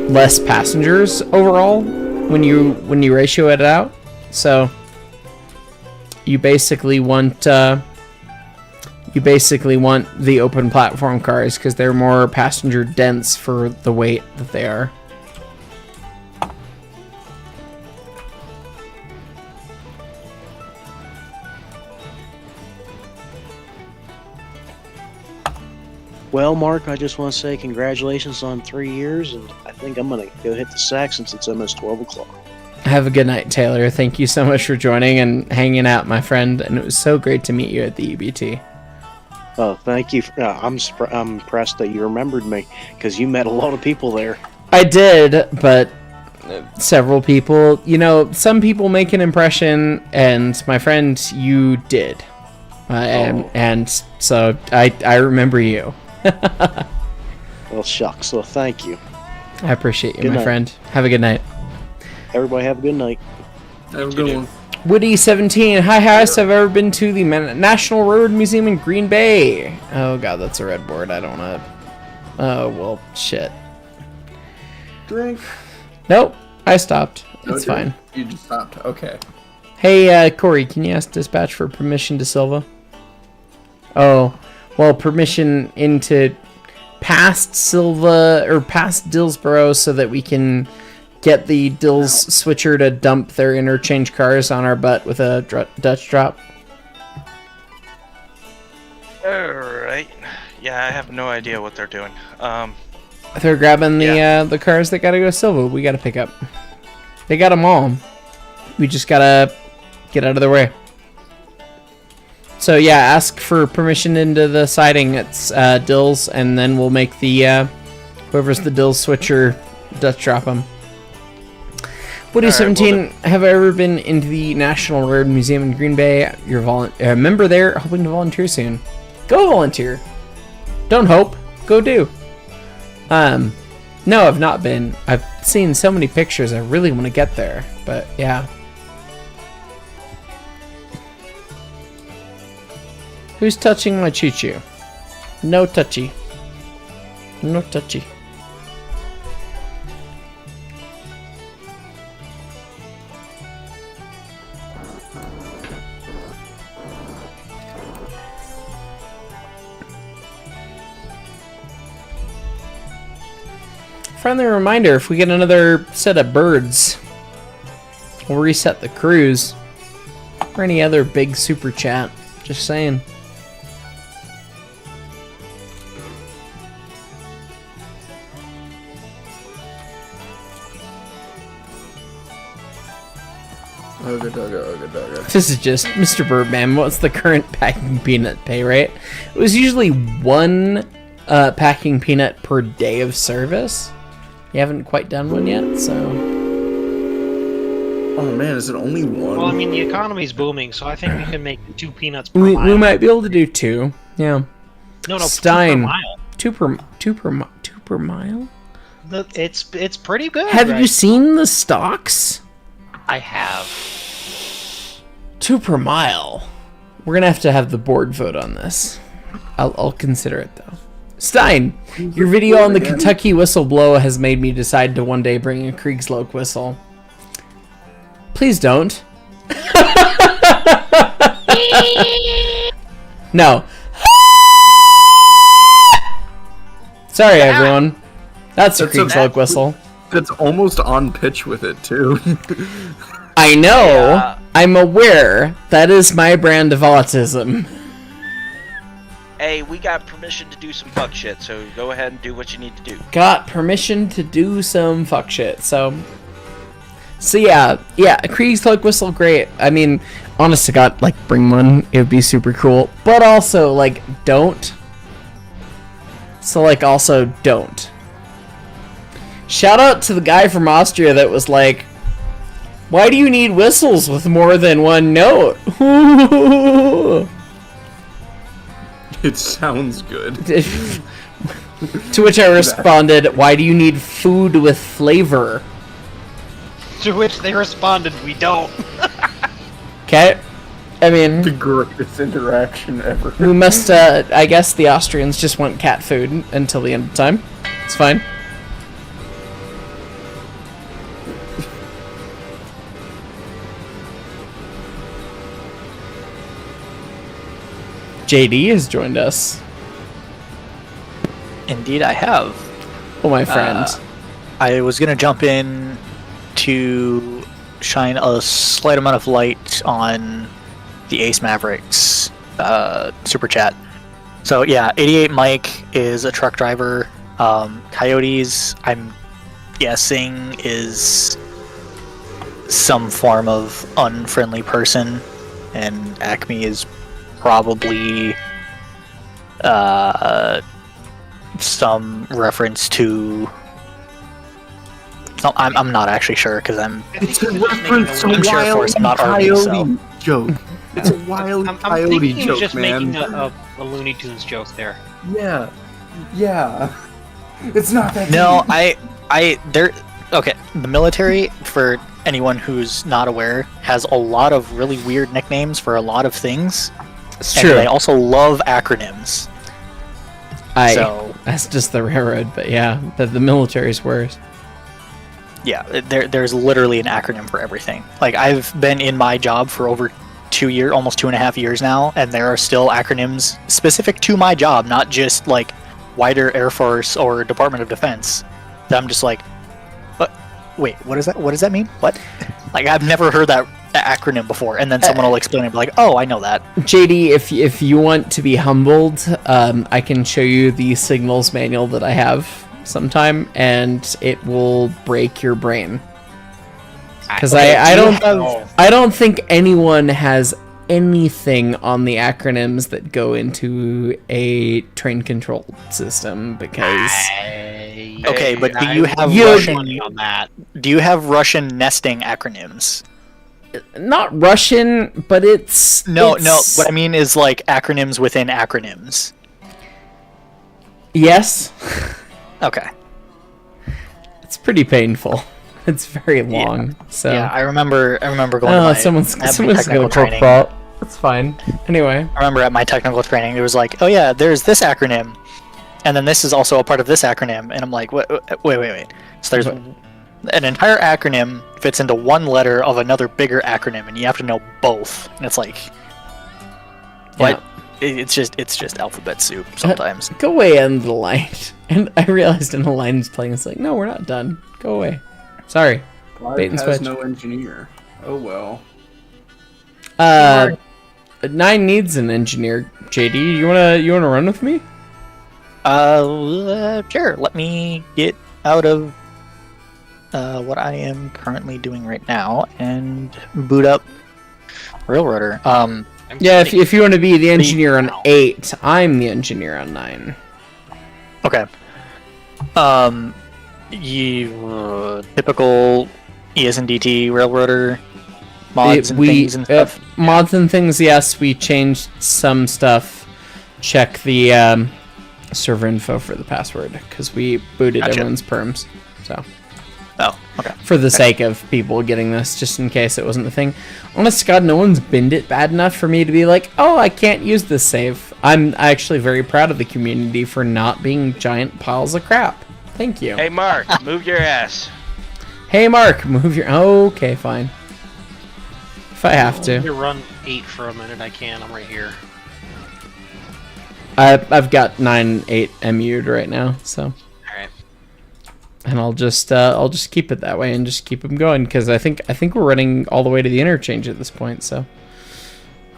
[SPEAKER 2] less passengers overall when you ratio it out. So you basically want the open platform cars because they're more passenger dense for the weight that they are.
[SPEAKER 5] Well, Mark, I just want to say congratulations on 3 years, and I think I'm going to go hit the sack since it's almost 12 o'clock.
[SPEAKER 2] Have a good night, Taylor. Thank you so much for joining and hanging out, my friend, and it was so great to meet you at the EBT.
[SPEAKER 5] Oh, thank you. I'm impressed that you remembered me, because you met a lot of people there.
[SPEAKER 2] I did, but several people, you know, some people make an impression, and my friend, you did. And so I remember you.
[SPEAKER 5] Well, shucks. Well, thank you.
[SPEAKER 2] I appreciate you,
[SPEAKER 5] Good
[SPEAKER 2] my
[SPEAKER 5] night.
[SPEAKER 2] friend. Have a good night.
[SPEAKER 5] Everybody have a good night.
[SPEAKER 11] Have a good one.
[SPEAKER 2] Woody17, hi Hyce, have ever been to the National Road Museum in Green Bay? Oh god, that's a red board. I don't know. Oh, well, shit.
[SPEAKER 11] Drink.
[SPEAKER 2] Nope, I stopped.
[SPEAKER 11] No
[SPEAKER 2] It's
[SPEAKER 11] drink?
[SPEAKER 2] fine.
[SPEAKER 11] You just stopped. Okay.
[SPEAKER 2] Hey, Corey, can you ask dispatch for permission to Silva? Oh, well, permission into past Silva or past Dillsboro so that we can get the Dills switcher to dump their interchange cars on our butt with a Dutch drop.
[SPEAKER 4] Alright. Yeah, I have no idea what they're doing.
[SPEAKER 2] They're grabbing the cars that gotta go Silva. We gotta pick up. They got them all. We just gotta get out of their way. So yeah, ask for permission into the siding at Dills, and then we'll make the whoever's the Dills switcher Dutch drop them. Woody 17, have I ever been into the National Railroad Museum in Green Bay? You're a member there, hoping to volunteer soon. Go volunteer. Don't hope. Go do. No, I've not been. I've seen so many pictures. I really want to get there, but yeah. Who's touching my choo-choo? No touchy. No touchy. Friendly reminder, if we get another set of birds, we'll reset the cruise. Or any other big super chat. Just saying. This is just Mr. Birdman. What's the current packing peanut pay rate? It was usually 1 packing peanut per day of service. You haven't quite done one yet, so.
[SPEAKER 11] Oh man, is it only 1?
[SPEAKER 17] Well, I mean, the economy's booming, so I think we can make 2 peanuts per mile.
[SPEAKER 2] We might be able to do 2. Yeah.
[SPEAKER 17] No,
[SPEAKER 2] Stein.
[SPEAKER 17] 2 per mile.
[SPEAKER 2] 2 per mile?
[SPEAKER 17] It's pretty good.
[SPEAKER 2] Have you seen the stocks?
[SPEAKER 17] I have.
[SPEAKER 2] 2 per mile. We're gonna have to have the board vote on this. I'll consider it though. Stein, your video on the Kentucky whistle blow has made me decide to one day bring a Kriegsloke whistle. Please don't. No. Sorry, everyone. That's a Kriegsloke whistle.
[SPEAKER 11] That's almost on pitch with it, too.
[SPEAKER 2] I know. Yeah. I'm aware. That is my brand of autism.
[SPEAKER 4] Hey, we got permission to do some fuck shit, so go ahead and do what you need to do.
[SPEAKER 2] Got permission to do some fuck shit, so yeah, Kriegsloke whistle, great. I mean, honest to God, like, bring one, it would be super cool. But also, like, don't. So, like, also, don't. Shout out to the guy from Austria that was like, why do you need whistles with more than one note?
[SPEAKER 11] It sounds good.
[SPEAKER 2] To which I responded, why do you need food with flavor?
[SPEAKER 17] To which they responded, we don't.
[SPEAKER 2] Okay. I mean,
[SPEAKER 11] the greatest interaction ever.
[SPEAKER 2] We must, I guess the Austrians just want cat food until the end of time. It's fine. JD has joined us.
[SPEAKER 13] Indeed, I have.
[SPEAKER 2] Oh, my friend.
[SPEAKER 13] I was going to jump in to shine a slight amount of light on the Ace Mavericks super chat. So, yeah, 88 Mike is a truck driver. Coyotes, I'm guessing, is some form of unfriendly person. And Acme is probably some reference to. No, I'm not actually sure because
[SPEAKER 11] It's a reference to Wile E. Coyote joke. It's a Wile E. Coyote
[SPEAKER 17] thinking he was
[SPEAKER 11] joke,
[SPEAKER 17] just
[SPEAKER 11] man.
[SPEAKER 17] making a Looney Tunes joke there.
[SPEAKER 11] Yeah. It's not that.
[SPEAKER 13] No, okay. The military, for anyone who's not aware, has a lot of really weird nicknames for a lot of things.
[SPEAKER 2] It's true.
[SPEAKER 13] And they also love acronyms.
[SPEAKER 2] That's just the railroad, but yeah, the military's worse.
[SPEAKER 13] Yeah, there's literally an acronym for everything. Like, I've been in my job for over almost 2.5 years now, and there are still acronyms specific to my job, not just like wider Air Force or Department of Defense. That I'm just like, what? Wait, what is that? What does that mean? What? Like, I've never heard that acronym before, and then someone will explain it, and be like, oh, I know that.
[SPEAKER 2] JD, if you want to be humbled, I can show you the signals manual that I have sometime, and it will break your brain. Because I don't think anyone has anything on the acronyms that go into a train control system, because
[SPEAKER 13] okay, but do you have Russian on that? Do you have Russian nesting acronyms?
[SPEAKER 2] Not Russian, but it's
[SPEAKER 13] no. What I mean is like acronyms within acronyms.
[SPEAKER 2] Yes.
[SPEAKER 13] Okay.
[SPEAKER 2] It's pretty painful. It's very long.
[SPEAKER 13] Yeah.
[SPEAKER 2] So
[SPEAKER 13] yeah, I remember going.
[SPEAKER 2] Oh,
[SPEAKER 13] to
[SPEAKER 2] someone's
[SPEAKER 13] technical
[SPEAKER 2] gonna
[SPEAKER 13] training.
[SPEAKER 2] fault. That's fine. Anyway,
[SPEAKER 13] I remember at my technical training, it was like, oh yeah, there's this acronym, and then this is also a part of this acronym, and I'm like, wait. So there's an entire acronym fits into one letter of another bigger acronym, and you have to know both. And it's like, what? It's just alphabet soup sometimes.
[SPEAKER 2] Go away, end the line. And I realized in the line is playing. It's like, no, we're not done. Go away. Sorry. Bait and
[SPEAKER 11] has
[SPEAKER 2] switch.
[SPEAKER 11] no engineer. Oh well.
[SPEAKER 2] 9 needs an engineer. JD, you wanna run with me?
[SPEAKER 13] Sure. Let me get out of what I am currently doing right now and boot up Railroader.
[SPEAKER 2] Yeah, if you want to be the engineer on 8, I'm the engineer on 9.
[SPEAKER 13] Okay. Typical ES&DT Railroader mods and things and stuff.
[SPEAKER 2] Mods and things, yes. We changed some stuff. Check the server info for the password, because we booted everyone's perms. So.
[SPEAKER 13] Oh, okay.
[SPEAKER 2] For the sake of people getting this, just in case it wasn't the thing. Honest to God, no one's binned it bad enough for me to be like, oh, I can't use this save. I'm actually very proud of the community for not being giant piles of crap. Thank you.
[SPEAKER 4] Hey, Mark, move your ass.
[SPEAKER 2] Hey, Mark, move your... Okay, fine. If I have to.
[SPEAKER 17] Let me run 8 for a minute. I can. I'm right here.
[SPEAKER 2] I've got 9-8 MU'd right now, so...
[SPEAKER 17] Alright.
[SPEAKER 2] And I'll just keep it that way and just keep them going, because I think we're running all the way to the interchange at this point, so...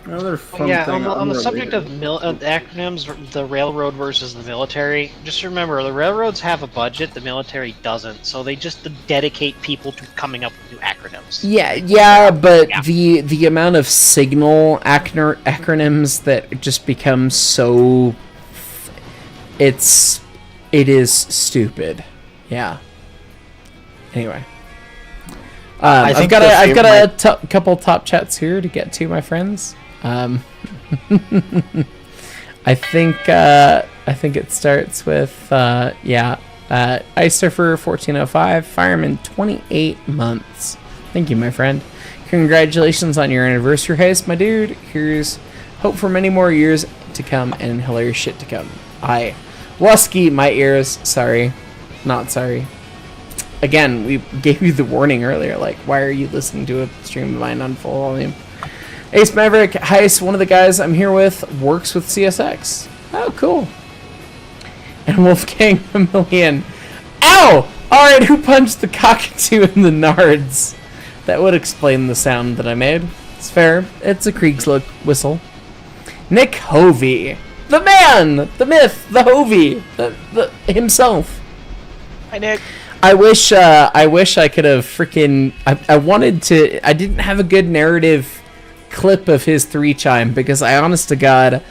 [SPEAKER 11] Another fun
[SPEAKER 17] Yeah,
[SPEAKER 11] thing
[SPEAKER 17] on the subject of acronyms, the railroad versus the military, just remember, the railroads have a budget, the military doesn't, so they just dedicate people to coming up with new acronyms.
[SPEAKER 2] Yeah, but the amount of signal acronyms that just become so... It is stupid. Yeah. Anyway. I've got a couple top chats here to get to, my friends. I think it starts with Ice Surfer 1405, Fireman 28 months. Thank you, my friend. Congratulations on your anniversary, Hyce, my dude. Here's hope for many more years to come and hilarious shit to come. Wusky, my ears. Sorry, not sorry. Again, we gave you the warning earlier, like, why are you listening to a stream of mine on full volume? Ace Maverick, Hyce, one of the guys I'm here with, works with CSX. Oh, cool. And Wolfgang a million. Ow! Alright, who punched the cockatoo in the nards? That would explain the sound that I made. It's fair. It's a Kriegslook whistle. Nick Hovey. The man! The myth! The Hovey! The himself.
[SPEAKER 15] Hi, Nick.
[SPEAKER 2] I wish I could have freaking... I wanted to... I didn't have a good narrative clip of his 3-chime, because I, honest to God,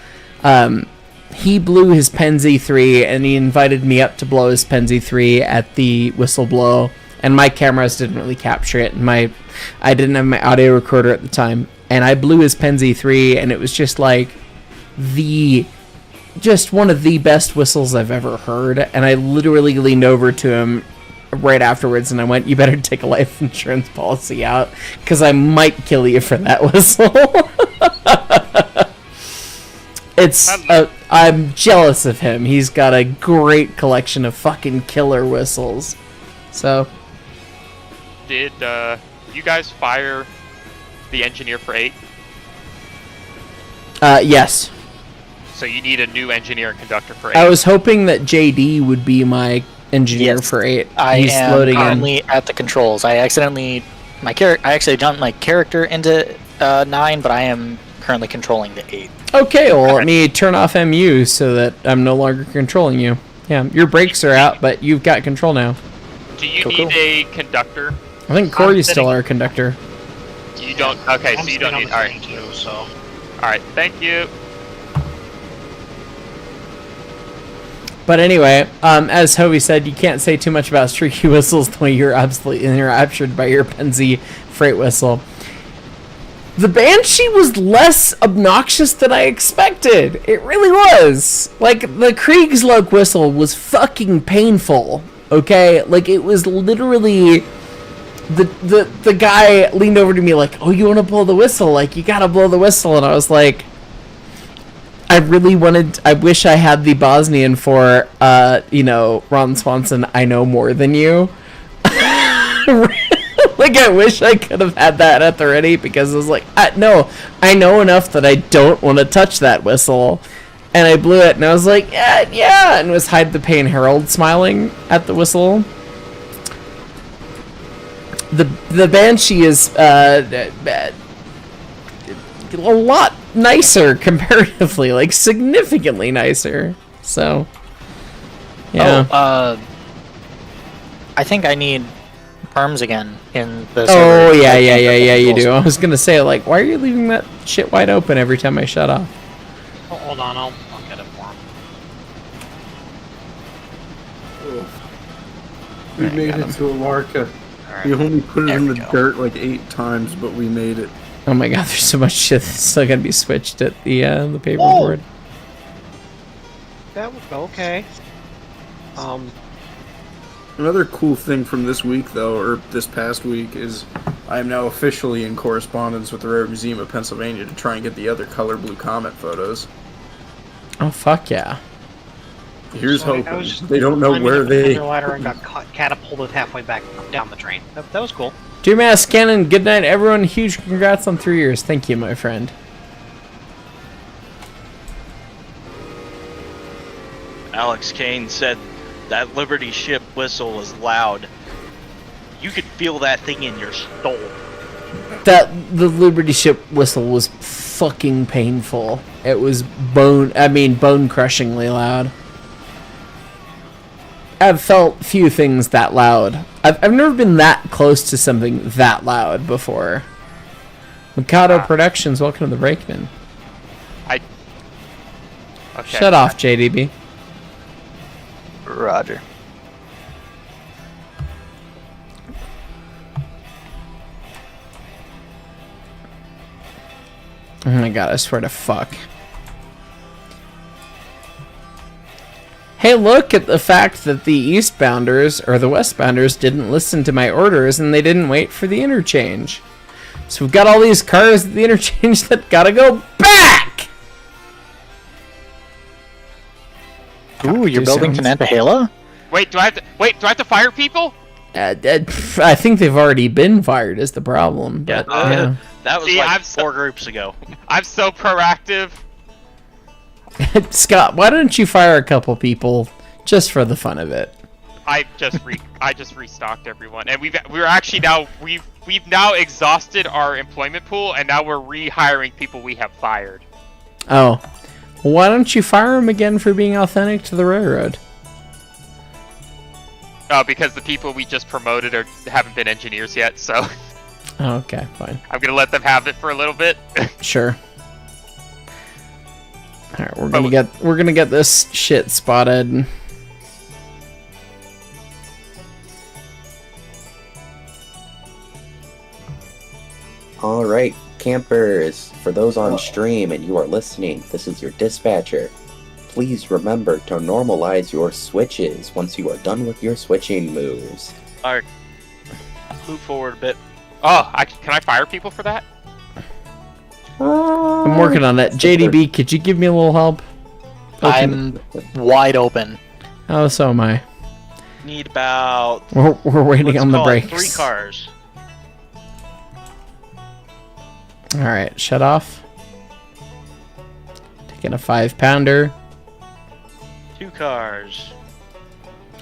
[SPEAKER 2] he blew his Penzi 3, and he invited me up to blow his Penzi 3 at the whistle blow, and my cameras didn't really capture it, and I didn't have my audio recorder at the time, and I blew his Penzi 3, and it was just like just one of the best whistles I've ever heard, and I literally leaned over to him right afterwards, and I went, you better take a life insurance policy out, because I might kill you for that whistle. I'm jealous of him. He's got a great collection of fucking killer whistles. So,
[SPEAKER 3] did you guys fire the engineer for 8?
[SPEAKER 2] Yes.
[SPEAKER 3] So you need a new engineer and conductor for 8.
[SPEAKER 2] I was hoping that JD would be my engineer for 8.
[SPEAKER 13] I
[SPEAKER 2] He's
[SPEAKER 13] am
[SPEAKER 2] loading
[SPEAKER 13] currently at the controls. I accidentally jumped my character into 9, but I am currently controlling the 8.
[SPEAKER 2] Okay, well, let me turn off MU so that I'm no longer controlling you. Yeah, your brakes are out, but you've got control now.
[SPEAKER 3] Do you need a conductor?
[SPEAKER 2] I think Corey's still our conductor.
[SPEAKER 3] You don't. Okay, so you don't need. All right.
[SPEAKER 17] So.
[SPEAKER 3] All right. Thank you.
[SPEAKER 2] But anyway, as Hovey said, you can't say too much about streaky whistles the way you're absolutely enraptured by your Penzi freight whistle. The Banshee was less obnoxious than I expected. It really was. Like, the Kriegslok whistle was fucking painful, okay? Like, it was literally... The guy leaned over to me like, oh, you want to blow the whistle? Like, you gotta blow the whistle. And I was like... I wish I had the Bosnian for, Ron Swanson, I know more than you. Like, I wish I could have had that at the ready, because I was like, no, I know enough that I don't want to touch that whistle. And I blew it, and I was like, yeah, and was Hide the Pain Herald smiling at the whistle. The Banshee is a lot nicer comparatively, like significantly nicer. So, yeah.
[SPEAKER 13] I think I need perms again in the
[SPEAKER 2] Oh,
[SPEAKER 13] server.
[SPEAKER 2] yeah, you do. I was gonna say, like, why are you leaving that shit wide open every time I shut off?
[SPEAKER 17] Oh, hold on, I'll get it for him.
[SPEAKER 11] We made it to Alarka. We only put it in the dirt like 8 times, but we made it.
[SPEAKER 2] Oh my god, there's so much shit that's still gonna be switched at the paperboard.
[SPEAKER 17] That would go okay.
[SPEAKER 11] Another cool thing from this week, though, or this past week, is I am now officially in correspondence with the Rare Museum of Pennsylvania to try and get the other Color Blue Comet photos.
[SPEAKER 2] Oh, fuck yeah.
[SPEAKER 11] Here's hoping. They don't know where they...
[SPEAKER 17] ladder and got catapulted halfway back down the drain. That was cool.
[SPEAKER 2] Dear Mass Cannon, good night, everyone. Huge congrats on 3 years. Thank you, my friend.
[SPEAKER 4] Alex Kane said that Liberty ship whistle was loud. You could feel that thing in your soul.
[SPEAKER 2] The Liberty ship whistle was fucking painful. It was bone-crushingly loud. I've felt few things that loud. I've never been that close to something that loud before. Mikado Productions, welcome to the Brakeman.
[SPEAKER 3] Okay.
[SPEAKER 2] Shut off, JDB.
[SPEAKER 13] Roger.
[SPEAKER 2] Oh my god, I swear to fuck. Hey, look at the fact that the eastbounders, or the westbounders, didn't listen to my orders and they didn't wait for the interchange. So we've got all these cars at the interchange that gotta go back!
[SPEAKER 13] Ooh, you're building Canantahala?
[SPEAKER 3] Wait, do I have to fire people?
[SPEAKER 2] I think they've already been fired is the problem. But, yeah.
[SPEAKER 4] That was like 4 groups ago.
[SPEAKER 3] I'm so proactive.
[SPEAKER 2] Scott, why don't you fire a couple people just for the fun of it?
[SPEAKER 3] I just restocked everyone, and we've now exhausted our employment pool, and now we're rehiring people we have fired.
[SPEAKER 2] Oh, well, why don't you fire them again for being authentic to the railroad?
[SPEAKER 3] Because the people we just promoted haven't been engineers yet, so.
[SPEAKER 2] Oh, okay, fine.
[SPEAKER 3] I'm gonna let them have it for a little bit.
[SPEAKER 2] Sure. All right, we're gonna get this shit spotted.
[SPEAKER 7] All right, campers. For those on stream and you are listening, this is your dispatcher. Please remember to normalize your switches once you are done with your switching moves.
[SPEAKER 4] Alright. Move forward a bit.
[SPEAKER 3] Oh, can I fire people for that?
[SPEAKER 2] I'm working on that. JDB, could you give me a little help?
[SPEAKER 13] I'm wide open.
[SPEAKER 2] Oh, so am I.
[SPEAKER 4] Need about...
[SPEAKER 2] We're waiting on the brakes.
[SPEAKER 4] 3 cars.
[SPEAKER 2] Alright, shut off. Taking a 5-pounder.
[SPEAKER 4] 2 cars.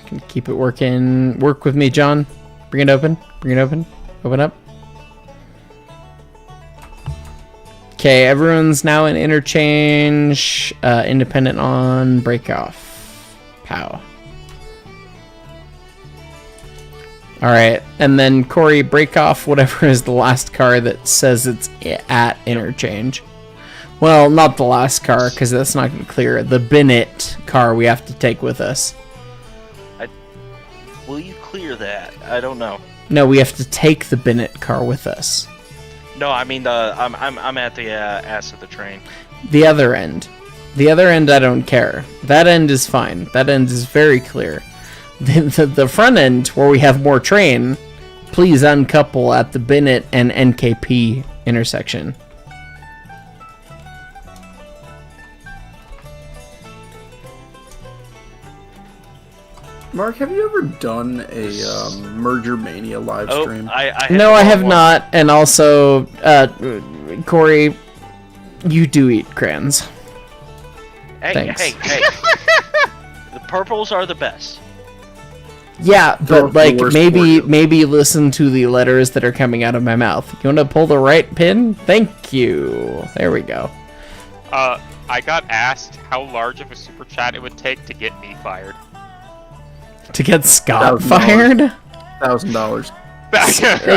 [SPEAKER 2] Can keep it working. Work with me, John. Bring it open. Bring it open. Open up. Okay, everyone's now in interchange. Independent on break off. Pow. Alright, and then Corey, break off whatever is the last car that says it's at interchange. Well, not the last car, because that's not going to clear. The Bennett car we have to take with us.
[SPEAKER 4] Will you clear that? I don't know.
[SPEAKER 2] No, we have to take the Bennett car with us.
[SPEAKER 4] No, I mean I'm at the ass of the train.
[SPEAKER 2] The other end. The other end, I don't care. That end is fine. That end is very clear. The front end, where we have more train, please uncouple at the Bennett and NKP intersection.
[SPEAKER 11] Mark, have you ever done a Merger Mania live stream?
[SPEAKER 2] No, I have not. And also, Corey, you do eat crayons.
[SPEAKER 4] Hey,
[SPEAKER 2] Thanks.
[SPEAKER 4] hey. The purples are the best.
[SPEAKER 2] Yeah, but like maybe listen to the letters that are coming out of my mouth. You want to pull the right pin? Thank you. There we go.
[SPEAKER 3] I got asked how large of a super chat it would take to get me fired.
[SPEAKER 2] To get Scott fired?
[SPEAKER 11] $1,000.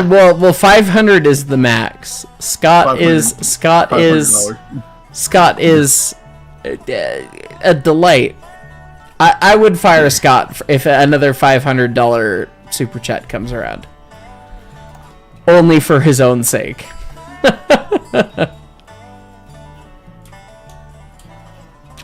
[SPEAKER 2] well, 500 is the max. Scott is a delight. I would fire Scott if another $500 super chat comes around. Only for his own sake.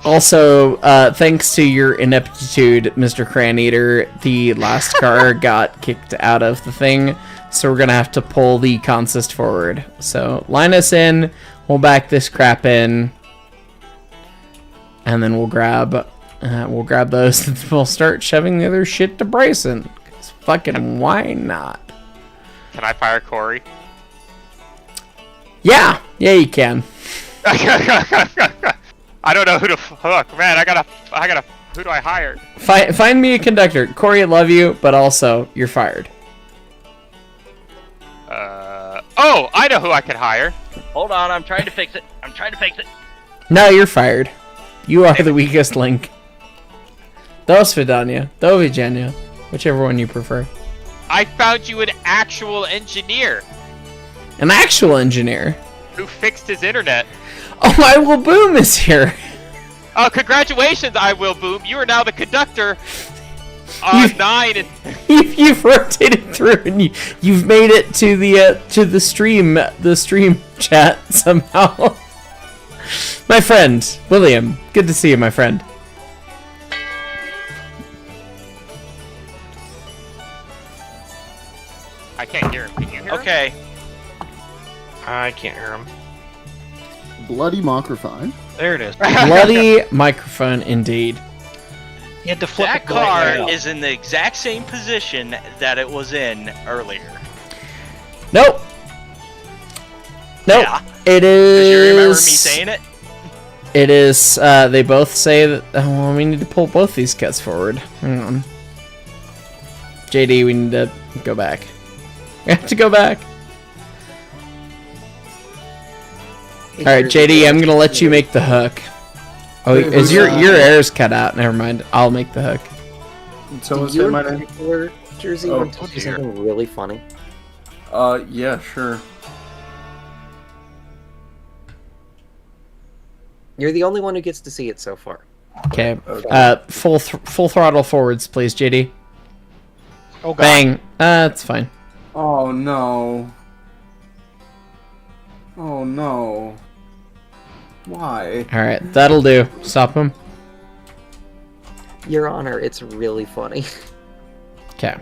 [SPEAKER 2] Also, thanks to your ineptitude, Mr. Craneater, the last car got kicked out of the thing, so we're gonna have to pull the consist forward. So line us in, we'll back this crap in, and then we'll grab those and we'll start shoving the other shit to Bryson. 'Cause fucking why not?
[SPEAKER 3] Can I fire Corey?
[SPEAKER 2] Yeah, you can.
[SPEAKER 3] I don't know who to fuck, man. I gotta. Who do I hire?
[SPEAKER 2] Find me a conductor. Corey, I love you, but also you're fired.
[SPEAKER 3] Oh, I know who I could hire.
[SPEAKER 4] Hold on, I'm trying to fix it.
[SPEAKER 2] No, you're fired. You are the weakest link. Do svidania. Do vidania. Whichever one you prefer.
[SPEAKER 3] I found you an actual engineer.
[SPEAKER 2] An actual engineer?
[SPEAKER 3] Who fixed his internet.
[SPEAKER 2] Oh, I Will Boom is here.
[SPEAKER 3] Oh, congratulations, I Will Boom. You are now the conductor on 9. And...
[SPEAKER 2] You've rotated through and you've made it to the stream chat somehow. My friend, William. Good to see you, my friend.
[SPEAKER 3] I can't hear him. Can you hear him?
[SPEAKER 4] Okay.
[SPEAKER 17] I can't hear him.
[SPEAKER 10] Bloody microphone.
[SPEAKER 17] There it is.
[SPEAKER 2] Bloody microphone, indeed.
[SPEAKER 17] You had to flip
[SPEAKER 4] that
[SPEAKER 17] it the right
[SPEAKER 4] car
[SPEAKER 17] way.
[SPEAKER 4] is in the exact same position that it was in earlier.
[SPEAKER 2] Nope.
[SPEAKER 4] Yeah.
[SPEAKER 2] It is.
[SPEAKER 4] Do you remember me saying it?
[SPEAKER 2] It is. They both say that. Oh, well, we need to pull both these cuts forward. Hang on. JD, we need to go back. We have to go back. All right, JD, I'm gonna let you make the hook. Oh, is your air's cut out? Never mind. I'll make the hook.
[SPEAKER 7] Did you and Jersey want to do something really funny?
[SPEAKER 11] Yeah, sure.
[SPEAKER 7] You're the only one who gets to see it so far.
[SPEAKER 2] Okay. Full throttle forwards, please, JD.
[SPEAKER 17] Oh god.
[SPEAKER 2] Bang. It's fine.
[SPEAKER 11] Oh no. Oh no. Why?
[SPEAKER 2] All right, that'll do. Stop him.
[SPEAKER 7] Your Honor, it's really funny.
[SPEAKER 2] Okay.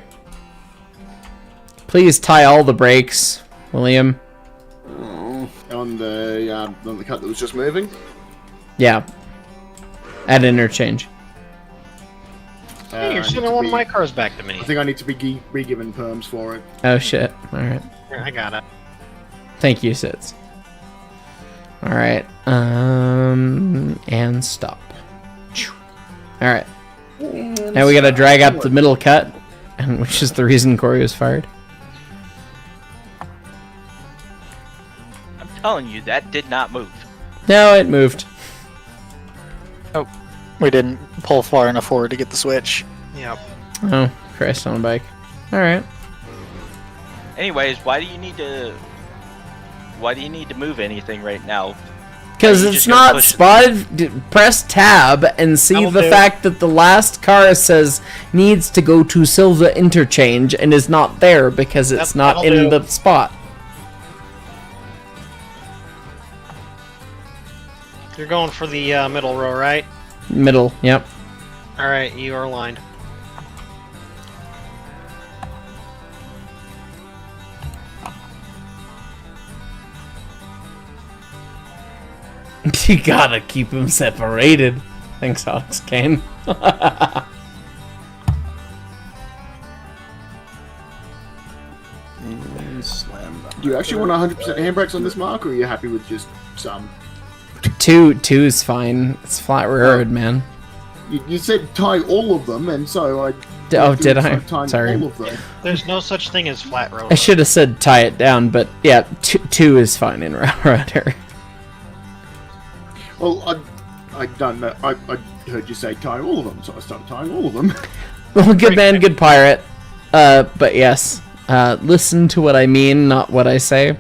[SPEAKER 2] Please tie all the brakes, William.
[SPEAKER 10] On the cut that was just moving.
[SPEAKER 2] Yeah. At interchange.
[SPEAKER 17] Hey, you're sending one of my cars back to me.
[SPEAKER 10] I think I need to be re-given perms for it.
[SPEAKER 2] Oh shit. All right.
[SPEAKER 17] I got it.
[SPEAKER 2] Thank you, Sits. All right. And stop. All right. Now we gotta drag up the middle cut, and which is the reason Corey was fired.
[SPEAKER 4] I'm telling you, that did not move.
[SPEAKER 2] No, it moved.
[SPEAKER 13] Oh, we didn't pull far enough forward to get the switch.
[SPEAKER 15] Yep.
[SPEAKER 2] Oh, Christ on a bike. All right.
[SPEAKER 4] Anyways, why do you need to move anything right now?
[SPEAKER 2] Because
[SPEAKER 4] Are you
[SPEAKER 2] it's
[SPEAKER 4] just gonna
[SPEAKER 2] not
[SPEAKER 4] push it?
[SPEAKER 2] spotted. Press tab and see the fact that the last car says needs to go to Silva Interchange and is not there because it's not in the spot.
[SPEAKER 17] You're going for the middle row, right?
[SPEAKER 2] Middle, yep.
[SPEAKER 17] Alright, you are aligned.
[SPEAKER 2] You gotta keep them separated. Thanks, Alex Kane.
[SPEAKER 11] Slam.
[SPEAKER 10] Do you actually want 100% handbrakes on this, Mark, or are you happy with just some?
[SPEAKER 2] Two is fine. It's flat road, man.
[SPEAKER 10] You said tie all of them, and so I.
[SPEAKER 2] Oh, did I?
[SPEAKER 10] Tying
[SPEAKER 2] Sorry.
[SPEAKER 10] All of them.
[SPEAKER 17] There's no such thing as flat road.
[SPEAKER 2] I should have said tie it down, but yeah, two is fine in router.
[SPEAKER 10] Well, I don't know. I heard you say tie all of them, so I started tying all of them.
[SPEAKER 2] Well, good man, good pirate. But yes, listen to what I mean, not what I say.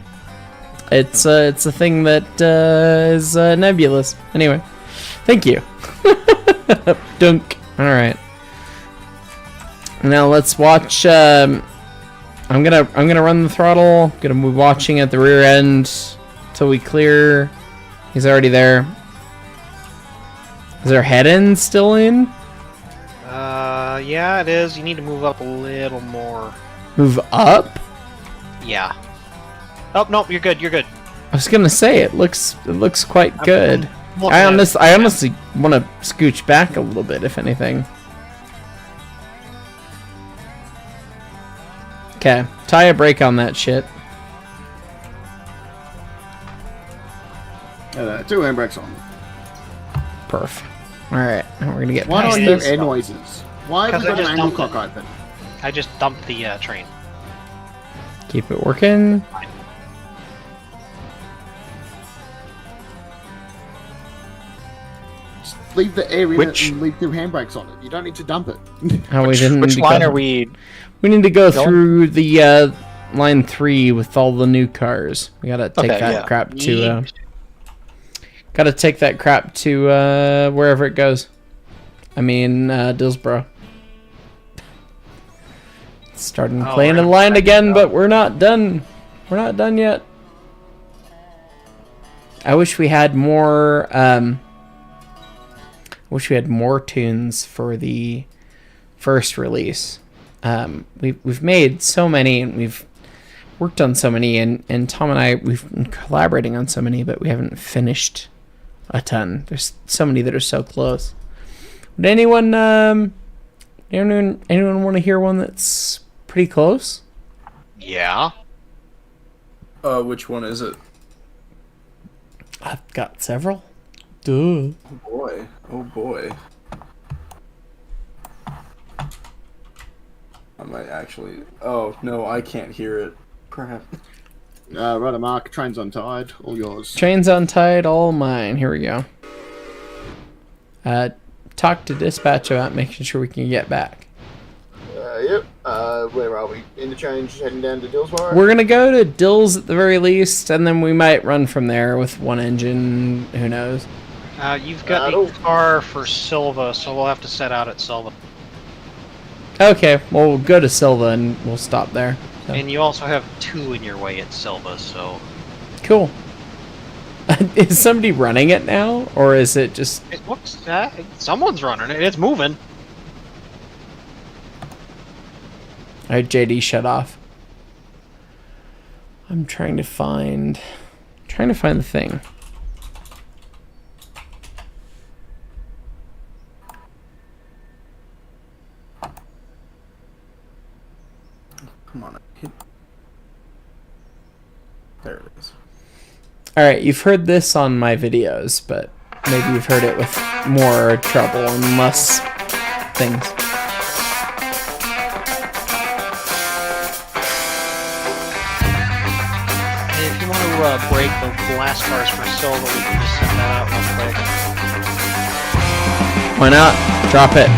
[SPEAKER 2] It's a thing that is nebulous. Anyway, thank you. Dunk. All right. Now let's watch. I'm gonna run the throttle. Gonna be watching at the rear end till we clear. He's already there. Is our head end still in?
[SPEAKER 17] Yeah, it is. You need to move up a little more.
[SPEAKER 2] Move up?
[SPEAKER 17] Yeah. Oh, no, you're good, you're good.
[SPEAKER 2] I was gonna say it looks quite good.
[SPEAKER 17] looking
[SPEAKER 2] I
[SPEAKER 17] at it.
[SPEAKER 2] honestly want to scooch back a little bit, if anything. Okay, tie a brake on that shit.
[SPEAKER 10] 2 handbrakes on.
[SPEAKER 2] Perf. Alright, now we're gonna get
[SPEAKER 10] Why
[SPEAKER 2] past
[SPEAKER 10] don't you
[SPEAKER 2] this.
[SPEAKER 10] air noises? Why have you got an angle cock open?
[SPEAKER 17] I just dumped the train.
[SPEAKER 2] Keep it working.
[SPEAKER 10] Just leave the air in
[SPEAKER 13] Which-
[SPEAKER 10] it and leave 2 handbrakes on it. You don't need to dump it.
[SPEAKER 2] Oh, we didn't.
[SPEAKER 13] Which
[SPEAKER 2] need to
[SPEAKER 13] line
[SPEAKER 2] go-
[SPEAKER 13] are we?
[SPEAKER 2] We need to go
[SPEAKER 13] going?
[SPEAKER 2] through the line 3 with all the new cars. We gotta take
[SPEAKER 13] Okay,
[SPEAKER 2] that
[SPEAKER 13] yeah.
[SPEAKER 2] crap to. Gotta take that crap to wherever it goes. I mean, Dillsboro. Starting
[SPEAKER 17] Oh,
[SPEAKER 2] playing
[SPEAKER 17] we're
[SPEAKER 2] in
[SPEAKER 17] gonna
[SPEAKER 2] line
[SPEAKER 17] check
[SPEAKER 2] again,
[SPEAKER 17] it out.
[SPEAKER 2] but we're not done. We're not done yet. I wish we had more. Wish we had more tunes for the first release. We've made so many, and we've worked on so many, and Tom and I we've been collaborating on so many, but we haven't finished a ton. There's so many that are so close. Would anyone want to hear one that's pretty close?
[SPEAKER 17] Yeah.
[SPEAKER 11] Which one is it?
[SPEAKER 2] I've got several. Duh.
[SPEAKER 11] Oh boy. Oh boy. I might actually. Oh no, I can't hear it. Crap.
[SPEAKER 10] Right, Mark. Train's untied. All yours.
[SPEAKER 2] Trains untied, all mine. Here we go. Talk to dispatch about making sure we can get back.
[SPEAKER 10] Yep. Where are we? Interchange heading down to Dillsboro?
[SPEAKER 2] We're gonna go to Dills at the very least, and then we might run from there with one engine. Who knows?
[SPEAKER 17] You've got a car for Silva, so we'll have to set out at Silva.
[SPEAKER 2] Okay, well we'll go to Silva and we'll stop there. So.
[SPEAKER 17] And you also have 2 in your way at Silva, so...
[SPEAKER 2] Cool. Is somebody running it now, or is it just...
[SPEAKER 17] It looks... someone's running it, it's moving.
[SPEAKER 2] Alright, JD, shut off. I'm trying to find the thing.
[SPEAKER 11] Come on. There it is.
[SPEAKER 2] All right, you've heard this on my videos, but maybe you've heard it with more trouble and less things.
[SPEAKER 17] If you want to break the blast bars for silver, we can just send that out real quick.
[SPEAKER 2] Why not? Drop it.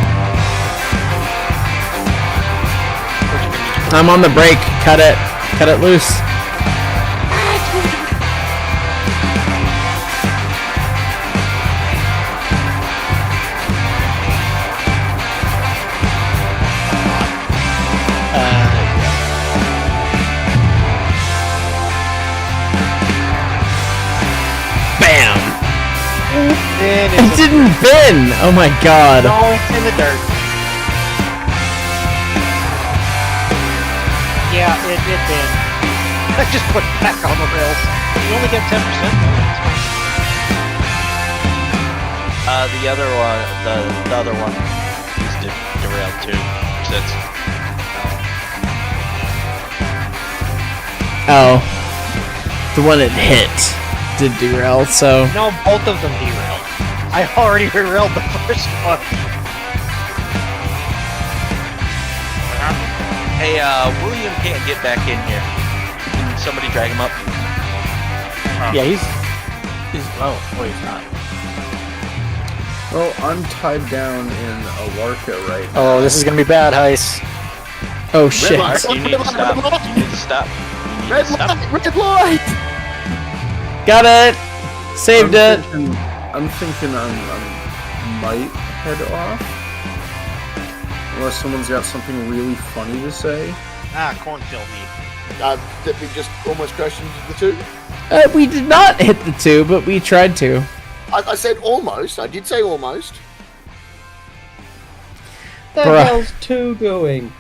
[SPEAKER 2] I'm on the break. Cut it. Cut it loose. Bam! It didn't bend! Oh my god.
[SPEAKER 17] No, it's in the dirt. Yeah, it did bend. I just put it back on the rails. You only get 10% though.
[SPEAKER 4] The other one, the other one is derailed too. That's
[SPEAKER 2] Oh. The one it hit did derail, so...
[SPEAKER 17] No, both of them derailed. I already derailed the first one.
[SPEAKER 4] Hey, William can't get back in here. Can somebody drag him up?
[SPEAKER 13] Yeah, he's oh, wait, he's not.
[SPEAKER 11] Well, I'm tied down in Alarka right now.
[SPEAKER 13] Oh, this is gonna be bad, Hyce.
[SPEAKER 2] Oh shit.
[SPEAKER 4] Mark, you need to stop. You need to stop. You need to stop.
[SPEAKER 21] Red light!
[SPEAKER 2] Got it! Saved it!
[SPEAKER 11] I'm thinking I might head off. Unless someone's got something really funny to say.
[SPEAKER 17] Ah, cornfield meat.
[SPEAKER 10] Did we just almost crash into the two?
[SPEAKER 2] We did not hit the two, but we tried to.
[SPEAKER 10] I said almost. I did say almost.
[SPEAKER 8] The
[SPEAKER 2] Bruh.
[SPEAKER 8] hell's 2 going?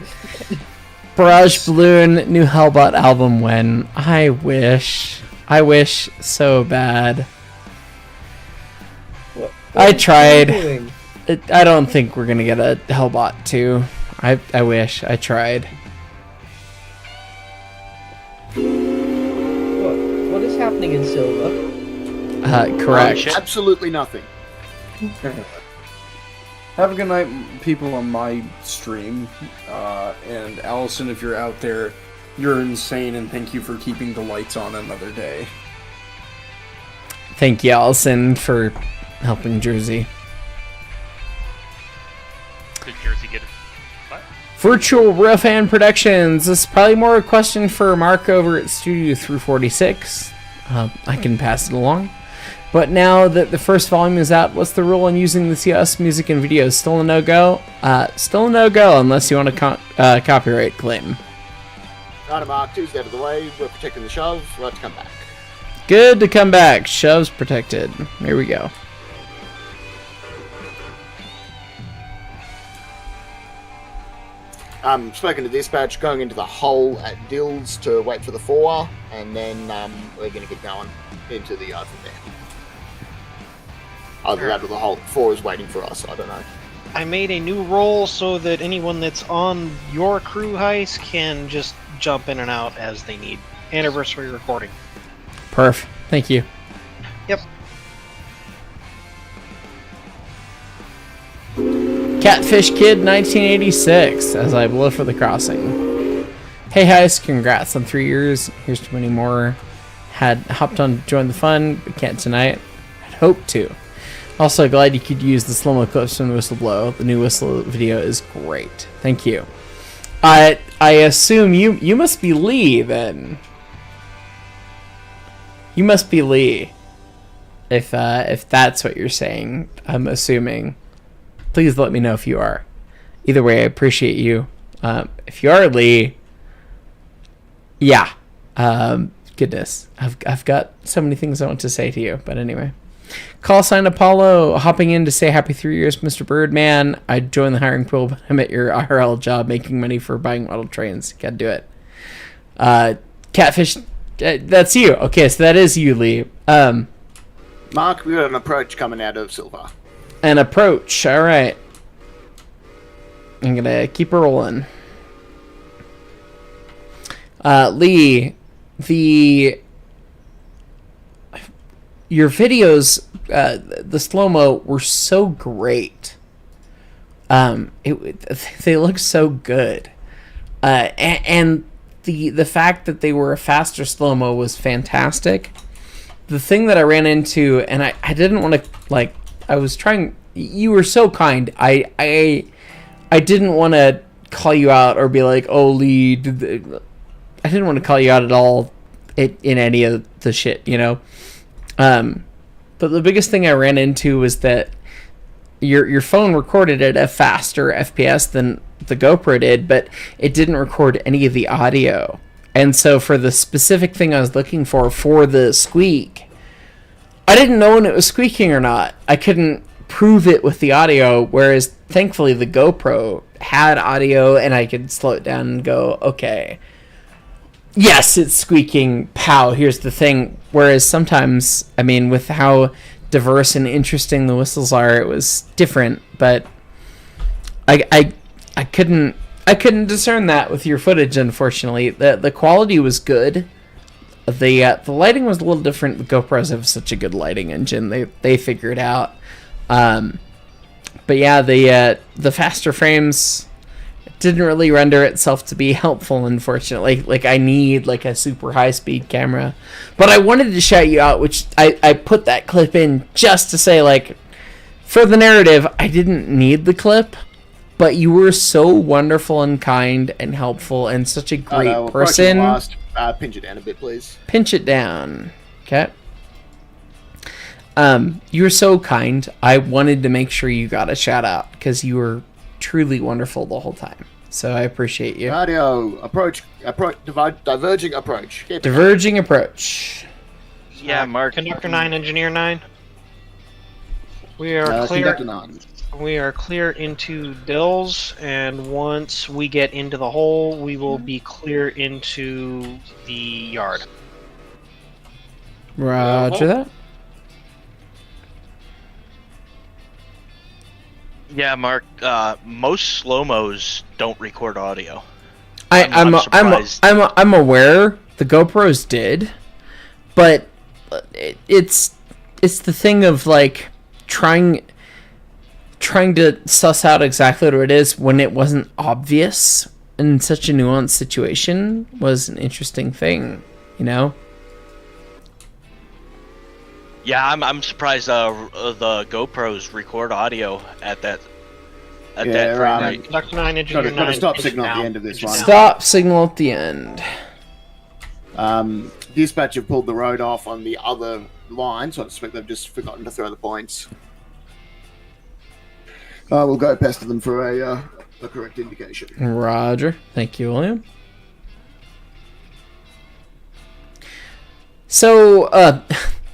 [SPEAKER 2] Barrage Balloon, new Hellbot album when? I wish so bad.
[SPEAKER 8] What
[SPEAKER 2] I
[SPEAKER 8] is
[SPEAKER 2] tried.
[SPEAKER 8] doing?
[SPEAKER 2] I don't think we're gonna get a Hellbot 2. I wish. I tried.
[SPEAKER 8] What is happening in Silver?
[SPEAKER 2] Correct.
[SPEAKER 10] Absolutely nothing.
[SPEAKER 11] Have a good night, people on my stream. And Allison, if you're out there, you're insane, and thank you for keeping the lights on another day.
[SPEAKER 2] Thank you, Allison, for helping Jersey.
[SPEAKER 3] Did Jersey get it? What?
[SPEAKER 2] Virtual Real Fan Productions. This is probably more a question for Mark over at Studio 346. I can pass it along. But now that the first volume is out, what's the rule on using the CS music and videos? Still a no-go? Still a no-go unless you want a copyright claim.
[SPEAKER 10] Right, Mark, 2's out of the way. We're protecting the shove. Right to come back.
[SPEAKER 2] Good to come back. Shove's protected. Here we go.
[SPEAKER 10] Spoken to dispatch, going into the hole at Dills to wait for the 4, and then we're going to get going into the yard from there. Either that or the hole 4 is waiting for us, I don't know.
[SPEAKER 17] I made a new role so that anyone that's on your crew heist can just jump in and out as they need. Anniversary recording.
[SPEAKER 2] Perf. Thank you.
[SPEAKER 17] Yep.
[SPEAKER 2] Catfish Kid 1986 as I blow for the crossing. Hey Hyce, congrats on 3 years. Here's to many more. Had hopped on to join the fun, but can't tonight. I'd hoped to. Also glad you could use the slow-mo clips from the Whistle Blow. The new Whistle video is great. Thank you. I assume you must be Lee then. You must be Lee. If that's what you're saying, I'm assuming. Please let me know if you are. Either way, I appreciate you. If you are Lee, yeah. Goodness, I've got so many things I want to say to you. But anyway, call sign Apollo hopping in to say happy 3 years, Mr. Birdman. I joined the hiring pool, but I'm at your IRL job making money for buying model trains. Gotta do it. Catfish, that's you. Okay, so that is you, Lee.
[SPEAKER 10] Mark, we got an approach coming out of Silver.
[SPEAKER 2] An approach. All right. I'm gonna keep rolling. Lee, your videos, the slow-mo were so great. They look so good. And the fact that they were a faster slow-mo was fantastic. The thing that I ran into, and I didn't want to, like, I was trying, you were so kind. I didn't want to call you out or be like, oh, Lee, I didn't want to call you out at all in any of the shit, you know? But the biggest thing I ran into was that your phone recorded at a faster FPS than the GoPro did, but it didn't record any of the audio. And so for the specific thing I was looking for the squeak, I didn't know when it was squeaking or not. I couldn't prove it with the audio, whereas thankfully the GoPro had audio and I could slow it down and go, okay, yes, it's squeaking, pow, here's the thing. Whereas sometimes, I mean, with how diverse and interesting the whistles are, it was different, but I couldn't discern that with your footage, unfortunately. The quality was good. The lighting was a little different. The GoPros have such a good lighting engine. They figure it out. But yeah, the faster frames didn't really render itself to be helpful, unfortunately. Like I need like a super high speed camera. But I wanted to shout you out, which I put that clip in just to say, like, for the narrative, I didn't need the clip, but you were so wonderful and kind and helpful and such a great person.
[SPEAKER 10] Pinch it down a bit, please.
[SPEAKER 2] Pinch it down. Okay. You were so kind. I wanted to make sure you got a shout out because you were truly wonderful the whole time. So I appreciate you.
[SPEAKER 10] Radio diverging approach.
[SPEAKER 2] Diverging approach.
[SPEAKER 4] Yeah, Mark.
[SPEAKER 17] Conductor 9, Engineer 9. We are clear.
[SPEAKER 10] Conductor 9.
[SPEAKER 17] We are clear into Dills, and once we get into the hole, we will be clear into the yard.
[SPEAKER 2] Roger that.
[SPEAKER 4] Yeah, Mark. Most slow-mos don't record audio.
[SPEAKER 2] I'm aware the GoPros did, but it's the thing of like trying to suss out exactly what it is when it wasn't obvious in such a nuanced situation was an interesting thing, you know?
[SPEAKER 4] Yeah, I'm surprised the GoPros record audio at that frame rate.
[SPEAKER 17] Conductor 9, Engineer 9.
[SPEAKER 10] Got a stop signal at the end of this one.
[SPEAKER 2] Stop signal at the end.
[SPEAKER 10] Dispatcher pulled the road off on the other line, so I suspect they've just forgotten to throw the points. We'll go pester them for a correct indication.
[SPEAKER 2] Roger. Thank you, William. So,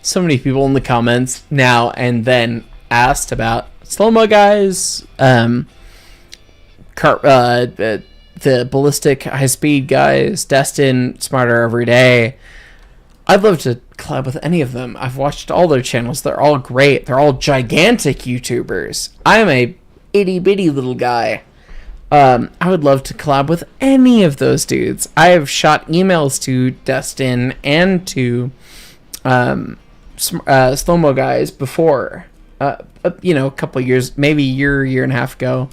[SPEAKER 2] so many people in the comments now and then asked about slow-mo guys, the ballistic high-speed guys, Destin, Smarter Every Day. I'd love to collab with any of them. I've watched all their channels. They're all great. They're all gigantic YouTubers. I'm a itty-bitty little guy. I would love to collab with any of those dudes. I have shot emails to Destin and to slow-mo guys before. You know, a couple years, maybe a year and a half ago.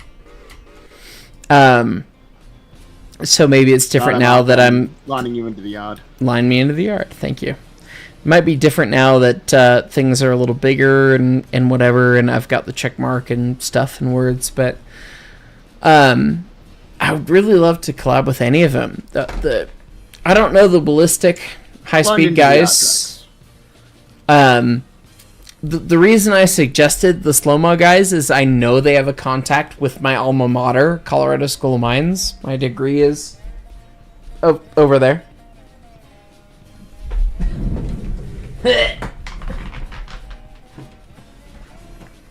[SPEAKER 2] So maybe it's different now that I'm
[SPEAKER 10] lining you into the yard.
[SPEAKER 2] Line me into the yard. Thank you. It might be different now that things are a little bigger and whatever, and I've got the check mark and stuff and words, but I would really love to collab with any of them. I don't know the ballistic high-speed guys. The reason I suggested the slow-mo guys is I know they have a contact with my alma mater, Colorado School of Mines. My degree is over there.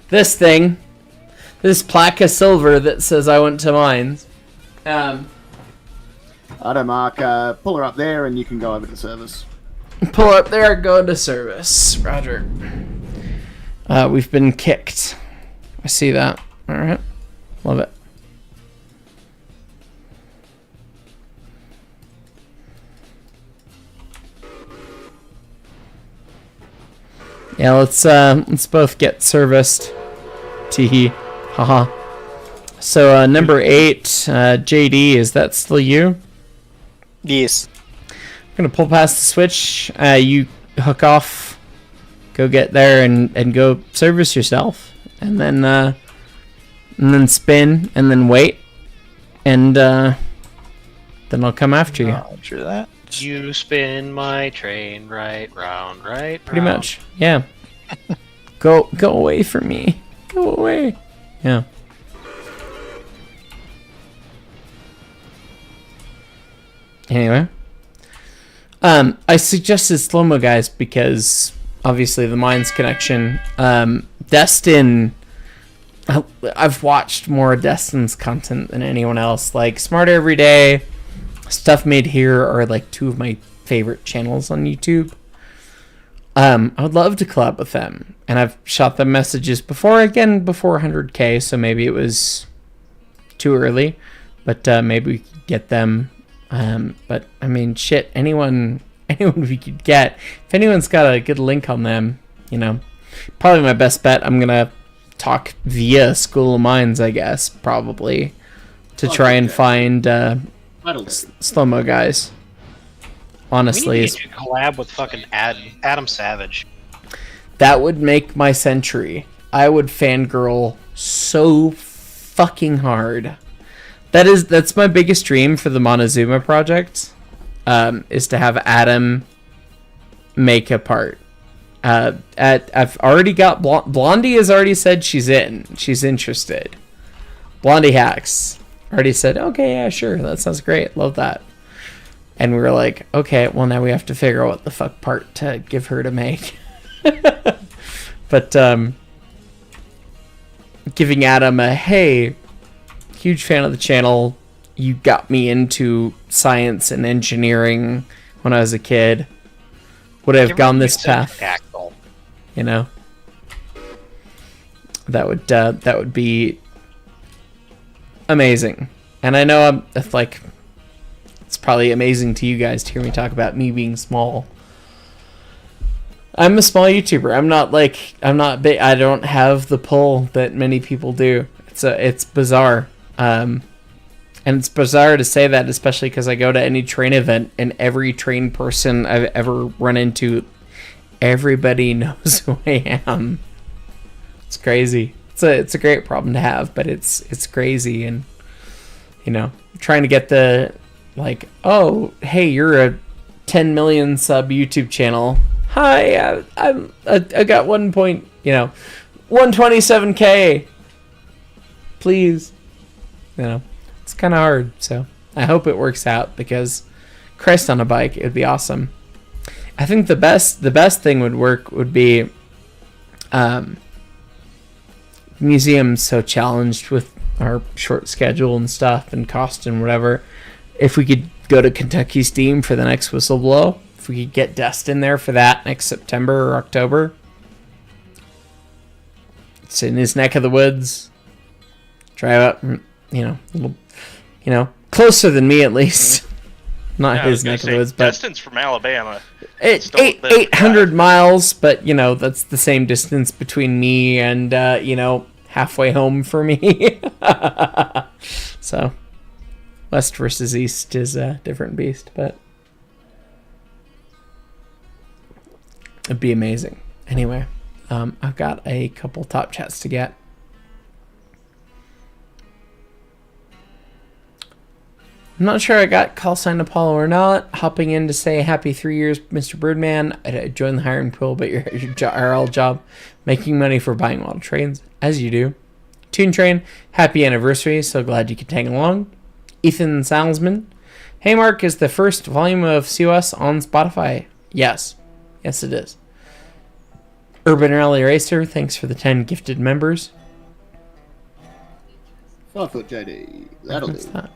[SPEAKER 2] This thing, this plaque of silver that says I went to mines.
[SPEAKER 10] I don't, Mark. Pull her up there and you can go over to service.
[SPEAKER 2] Pull up there, go to service. Roger. We've been kicked. I see that. Alright. Love it. Yeah, let's both get serviced. Teehee. Haha. So number 8, JD, is that still you?
[SPEAKER 13] Yes.
[SPEAKER 2] I'm gonna pull past the switch. You hook off, go get there and go service yourself, and then spin, and then wait, and then I'll come after you.
[SPEAKER 13] Roger that.
[SPEAKER 17] You spin my train right round, right?
[SPEAKER 2] Pretty
[SPEAKER 17] round.
[SPEAKER 2] much, yeah. Go away from me. Go away. Yeah. Anyway, I suggested slow-mo, guys, because obviously the Minds connection. Destin, I've watched more Destin's content than anyone else. Like Smarter Every Day, Stuff Made Here are like 2 of my favorite channels on YouTube. I would love to collab with them, and I've shot them messages before 100K, so maybe it was too early, but maybe we could get them. But I mean, shit, anyone we could get, if anyone's got a good link on them, probably my best bet, I'm gonna talk via School of Mines, I guess, probably, to try and find slow-mo guys. Honestly,
[SPEAKER 17] we need to collab with fucking Adam Savage.
[SPEAKER 2] That would make my century. I would fangirl so fucking hard. That's my biggest dream for the Montezuma project, is to have Adam make a part. I've already got Blondie has already said she's interested. Blondie Hacks already said, okay, yeah, sure, that sounds great, love that. And we were like, okay, well now we have to figure out what the fuck part to give her to make. But giving Adam a, hey, huge fan of the channel, you got me into science and engineering when I was a kid, would I have gone this path? That would be amazing. And I know it's probably amazing to you guys to hear me talk about me being small. I'm a small YouTuber. I'm not big. I don't have the pull that many people do. It's bizarre. And it's bizarre to say that, especially because I go to any train event and every train person I've ever run into, everybody knows who I am. It's crazy. It's a great problem to have, but it's crazy. And trying to get the oh, hey, you're a 10 million sub YouTube channel. Hi, I got 127K. Please. It's kind of hard, so I hope it works out, because Christ on a bike, it would be awesome. I think the best thing would be museums so challenged with our short schedule and stuff and cost and whatever. If we could go to Kentucky Steam for the next Whistleblow, if we could get Destin there for that next September or October. It's in his neck of the woods. Drive up, little, closer than me at least. Not his neck of the woods, but
[SPEAKER 4] Destin's from Alabama.
[SPEAKER 2] 800 miles, but that's the same distance between me and halfway home for me. So west versus east is a different beast, but it'd be amazing. Anyway, I've got a couple top chats to get. I'm not sure I got call sign Apollo or not. Hopping in to say happy 3 years, Mr. Birdman. I joined the hiring pool, but your RL job, making money for buying model trains, as you do. Toon Train, happy anniversary. So glad you could tag along. Ethan Salzman, hey Mark, is the first volume of COS on Spotify? Yes it is. Urban Rally Racer, thanks for the 10 gifted members.
[SPEAKER 10] 5 foot JD, that'll do.
[SPEAKER 2] That?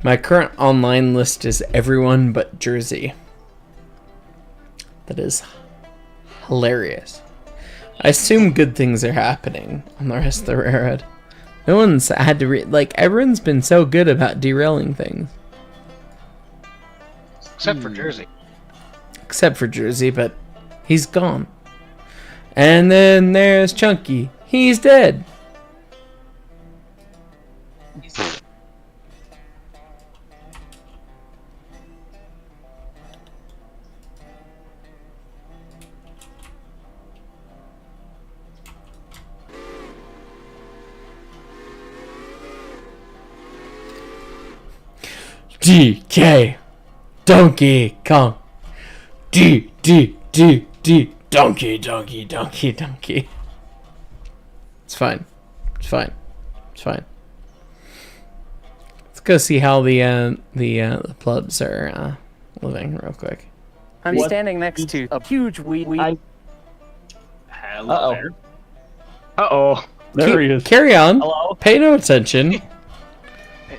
[SPEAKER 2] My current online list is everyone but Jersey. That is hilarious. I assume good things are happening on the rest of the railroad. No one's had to like, everyone's been so good about derailing things.
[SPEAKER 17] Except for Jersey.
[SPEAKER 2] Except for Jersey, but he's gone. And then there's Chunky. He's dead. DK Donkey Kong. D Donkey Donkey. It's fine. It's fine. It's fine. Let's go see how the plebs are living real quick.
[SPEAKER 12] I'm standing next to a huge weed.
[SPEAKER 21] Hello there.
[SPEAKER 12] Uh-oh.
[SPEAKER 2] There he is. Carry on.
[SPEAKER 12] Hello?
[SPEAKER 2] Pay no attention.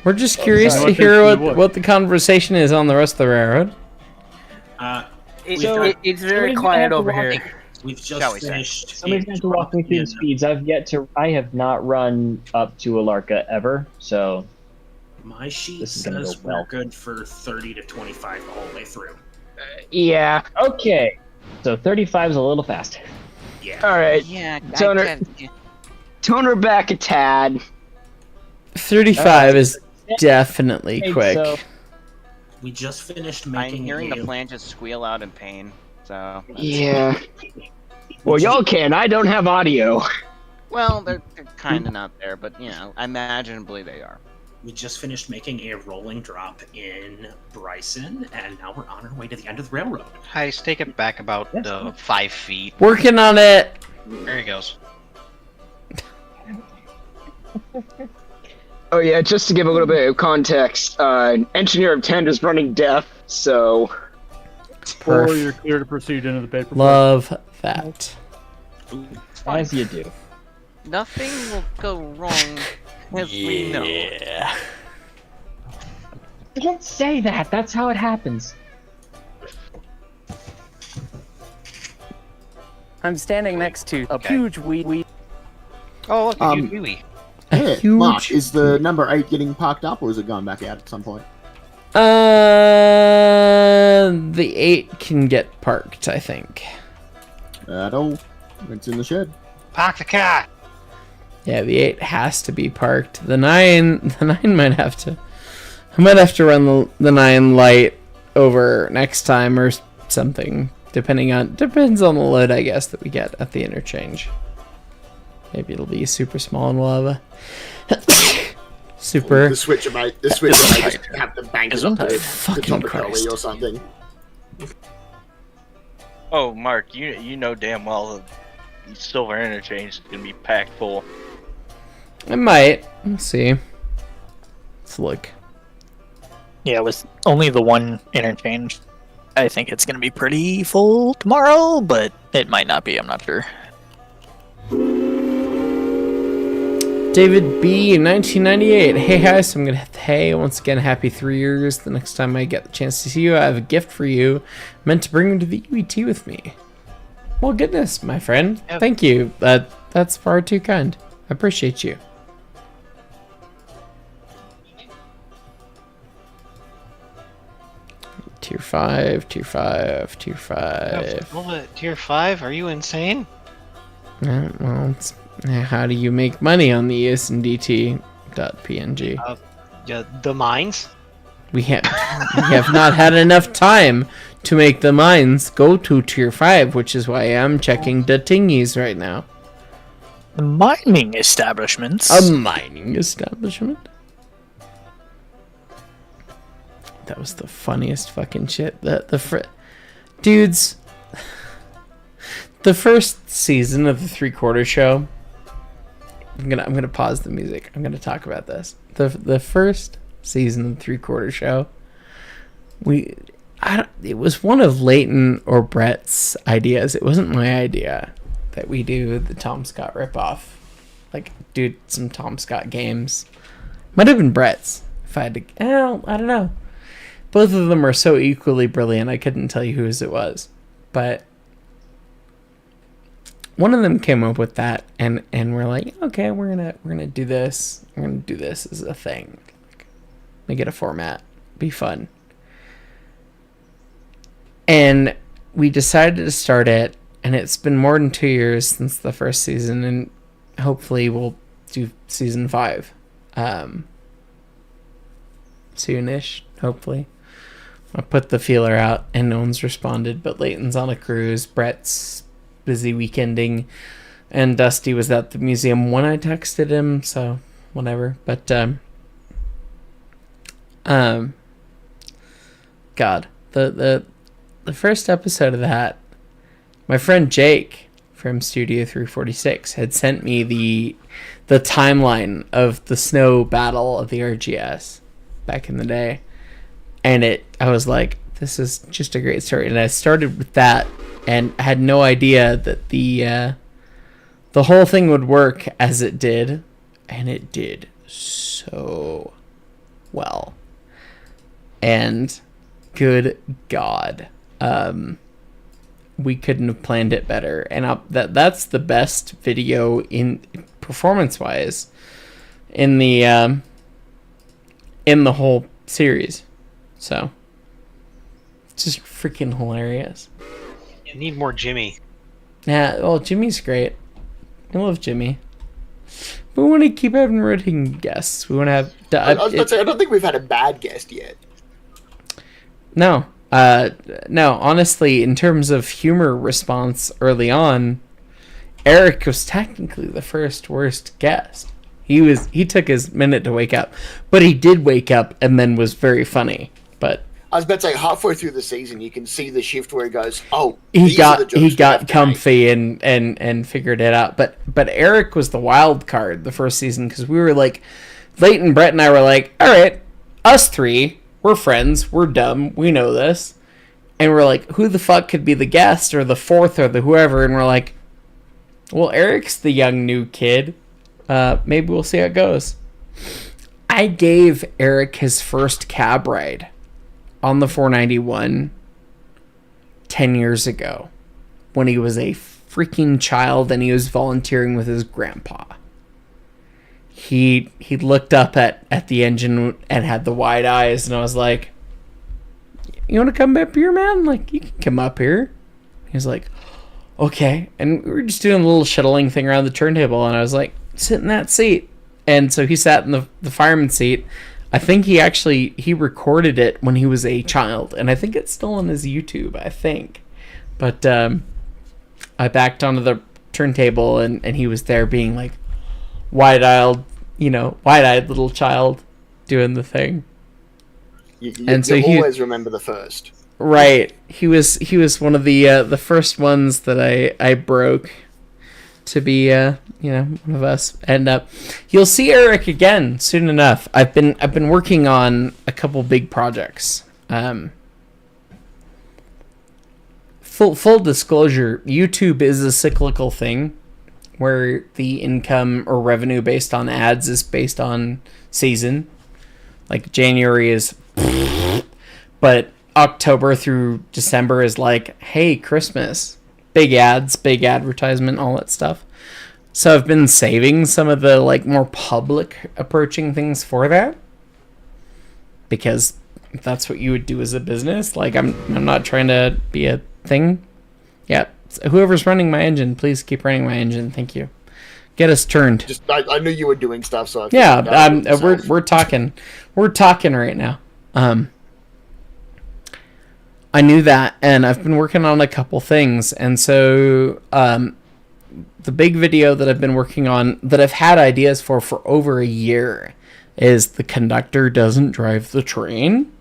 [SPEAKER 2] We're just curious to hear what the conversation is on the rest of the railroad.
[SPEAKER 12] It's very quiet over here.
[SPEAKER 14] We've just finished.
[SPEAKER 22] Somebody's going to walk me through the speeds. I have not run up to Alarka ever, so.
[SPEAKER 14] My sheet says we're good for 30 to 25 the whole way through.
[SPEAKER 22] Yeah. Okay. So 35 is a little fast.
[SPEAKER 14] Yeah.
[SPEAKER 22] All right.
[SPEAKER 12] Yeah.
[SPEAKER 22] Tone her back a tad.
[SPEAKER 2] 35 is definitely quick.
[SPEAKER 22] So,
[SPEAKER 14] we just finished making.
[SPEAKER 12] I'm hearing the flanges squeal out in pain. So.
[SPEAKER 22] Yeah. Well, y'all can. I don't have audio.
[SPEAKER 12] Well, they're kind of not there, but you know, imaginably they are.
[SPEAKER 14] We just finished making a rolling drop in Bryson, and now we're on our way to the end of the railroad.
[SPEAKER 17] Hyce, take it back about 5 feet.
[SPEAKER 2] Working on it.
[SPEAKER 17] There he goes.
[SPEAKER 22] Oh yeah, just to give a little bit of context, Engineer of 10 is running deaf, so.
[SPEAKER 23] Or you're clear to proceed into the paper.
[SPEAKER 2] Love that.
[SPEAKER 22] As you do.
[SPEAKER 12] Nothing will go wrong, as we know.
[SPEAKER 2] Yeah.
[SPEAKER 22] You can't say that. That's how it happens.
[SPEAKER 12] I'm standing next to a huge weed.
[SPEAKER 17] Oh, look, a huge wee.
[SPEAKER 10] Hey, Mark, is the number 8 getting parked up, or is it going back out at some point?
[SPEAKER 2] The 8 can get parked, I think.
[SPEAKER 10] All. It's in the shed.
[SPEAKER 17] Park the car.
[SPEAKER 2] Yeah, the 8 has to be parked. The 9 might have to. I might have to run the 9 light over next time or something. Depends on the load, I guess, that we get at the interchange. Maybe it'll be super small and we'll have a super.
[SPEAKER 10] The switcher might just have the bank
[SPEAKER 2] Isn't
[SPEAKER 10] the
[SPEAKER 2] fucking
[SPEAKER 10] top of
[SPEAKER 2] Christ.
[SPEAKER 10] or something.
[SPEAKER 4] Oh, Mark, you know damn well the silver interchange is gonna be packed full.
[SPEAKER 2] It might. Let's see. Let's look.
[SPEAKER 13] Yeah, with only the one interchange, I think it's going to be pretty full tomorrow, but it might not be. I'm not sure.
[SPEAKER 2] David B. 1998. Hey, Hyce, I'm gonna hit the hay. Once again, happy 3 years. The next time I get the chance to see you, I have a gift for you. Meant to bring you to the UET with me. Well, goodness, my friend.
[SPEAKER 17] Yep.
[SPEAKER 2] Thank you. That's far too kind. I appreciate you. Tier 5, tier 5, tier 5.
[SPEAKER 17] Tier 5? Are you insane?
[SPEAKER 2] Well, how do you make money on the ESNDT.png?
[SPEAKER 17] The mines?
[SPEAKER 2] We have not had enough time to make the mines go to tier 5, which is why I'm checking the tingies right now.
[SPEAKER 13] Mining establishments.
[SPEAKER 2] A mining establishment? That was the funniest fucking shit. Dudes, the first season of the 3/4 show. I'm gonna pause the music. I'm gonna talk about this. The first season of the 3/4 show. It was one of Leighton or Brett's ideas. It wasn't my idea that we do the Tom Scott ripoff. Like, do some Tom Scott games. Might have been Brett's. If I had to, I don't know. Both of them are so equally brilliant. I couldn't tell you whose it was, but one of them came up with that, and we're like, okay, we're gonna do this. We're gonna do this as a thing. Make it a format. Be fun. And we decided to start it, and it's been more than 2 years since the first season, and hopefully we'll do season 5 soonish, hopefully. I put the feeler out, and no one's responded, but Leighton's on a cruise, Brett's busy weekending, and Dusty was at the museum when I texted him, so whatever. But God, the first episode of that, my friend Jake from Studio 346 had sent me the timeline of the snow battle of the RGS back in the day, and I was like, this is just a great story. And I started with that, and I had no idea that the whole thing would work as it did, and it did so well. And good God, we couldn't have planned it better. And that's the best video in performance-wise in the whole series. So it's just freaking hilarious.
[SPEAKER 17] You need more Jimmy.
[SPEAKER 2] Yeah, well, Jimmy's great. I love Jimmy. But we want to keep having rotating guests. We want to have.
[SPEAKER 10] I was about to say, I don't think we've had a bad guest yet.
[SPEAKER 2] No. No, honestly, in terms of humor response early on, Eric was technically the first worst guest. He took his minute to wake up, but he did wake up and then was very funny. But
[SPEAKER 10] I was about to say, halfway through the season, you can see the shift where he goes, "Oh,
[SPEAKER 2] he got comfy and figured it out." But Eric was the wild card the first season, because we were like, Leighton, Brett, and I were like, all right, us three, we're friends, we're dumb, we know this, and we're like, who the fuck could be the guest or the fourth or the whoever? And we're like, well, Eric's the young new kid. Maybe we'll see how it goes. I gave Eric his first cab ride on the 491 10 years ago when he was a freaking child and he was volunteering with his grandpa. He looked up at the engine and had the wide eyes, and I was like, you want to come up here, man? Like, you can come up here. He was like, okay. And we were just doing a little shuttling thing around the turntable, and I was like, sit in that seat. And so he sat in the fireman seat. I think he recorded it when he was a child, and I think it's still on his YouTube, I think. But I backed onto the turntable, and he was there being like wide-eyed little child doing the thing.
[SPEAKER 10] You always remember the first.
[SPEAKER 2] Right. He was one of the first ones that I broke to be one of us. And you'll see Eric again soon enough. I've been working on a couple big projects. Full disclosure, YouTube is a cyclical thing where the income or revenue based on ads is based on season. Like January is but October through December is like, hey, Christmas. Big ads, big advertisement, all that stuff. So I've been saving some of the like more public approaching things for that, because that's what you would do as a business. Like I'm not trying to be a thing. Yeah, so whoever's running my engine, please keep running my engine. Thank you. Get us turned.
[SPEAKER 10] I knew you were doing stuff, so
[SPEAKER 2] we're talking right now. I knew that, and I've been working on a couple things, and so the big video that I've been working on that I've had ideas for over a year is the conductor doesn't drive the train,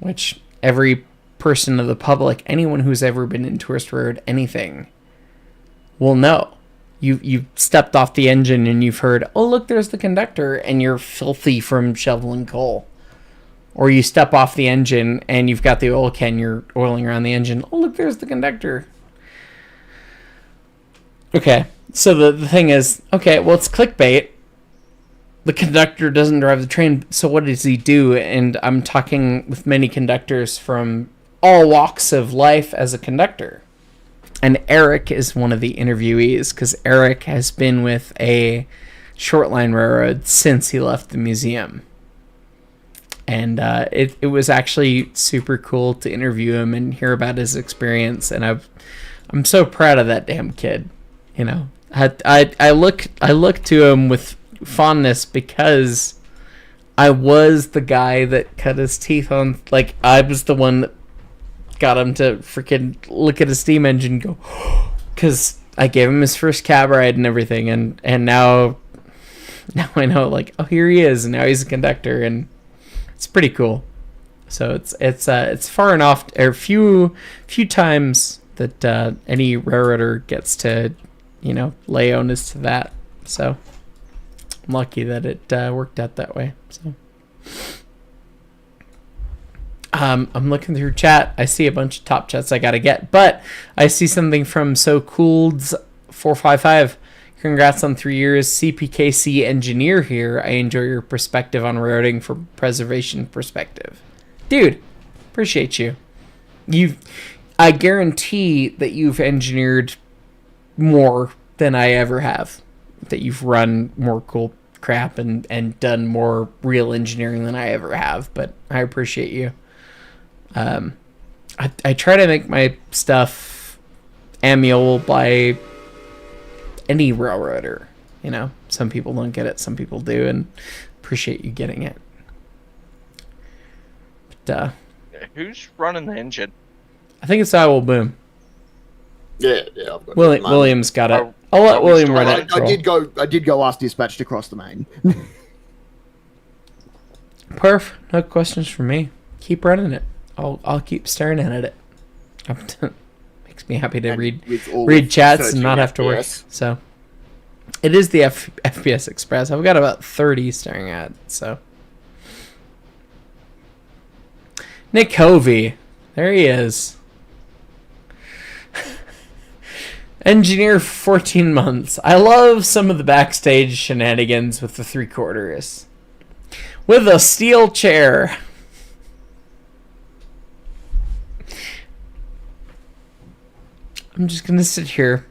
[SPEAKER 2] which every person of the public, anyone who's ever been in Tourist Road anything, will know. You stepped off the engine and you've heard, oh look, there's the conductor, and you're filthy from shoveling coal. Or you step off the engine and you've got the oil can, you're oiling around the engine. Oh, look, there's the conductor. Okay, so the thing is, okay, well, it's clickbait. the conductor doesn't drive the train, so what does he do? And I'm talking with many conductors from all walks of life as a conductor. And Eric is one of the interviewees, because Eric has been with a short line railroad since he left the museum. And it was actually super cool to interview him and hear about his experience. And I'm so proud of that damn kid. You know, I look to him with fondness because I was the guy that cut his teeth on. Like, I was the one that got him to freaking look at a steam engine and go, because I gave him his first cab ride and everything. And now I know, like, oh, here he is, and now he's a conductor, and it's pretty cool. So it's far enough, or few times that any railroader gets to, you know, lay onus to that. So I'm lucky that it worked out that way. So I'm looking through chat. I see a bunch of top chats I gotta get, but I see something from So Cooled's 455. Congrats on 3 years, CPKC engineer here. I enjoy your perspective on railroading from preservation perspective. Dude, appreciate you. I guarantee that you've engineered more than I ever have. That you've run more cool crap and done more real engineering than I ever have. But I appreciate you. I try to make my stuff amiable by any railroader, you know. Some people don't get it, some people do, and appreciate you getting it. But
[SPEAKER 4] who's running the engine?
[SPEAKER 2] I think it's I Will Boom.
[SPEAKER 10] Yeah, I've got
[SPEAKER 2] William's got it. I'll let William run it.
[SPEAKER 10] I did go last dispatch to cross the main.
[SPEAKER 2] Perf, no questions from me. Keep running it. I'll keep staring at it. Makes me happy to read chats and not have to work. So it is the FPS Express. I've got about 30 staring at. So Nick Hovey, there he is. Engineer for 14 months. I love some of the backstage shenanigans with the 3/4. With a steel chair. I'm just gonna sit here.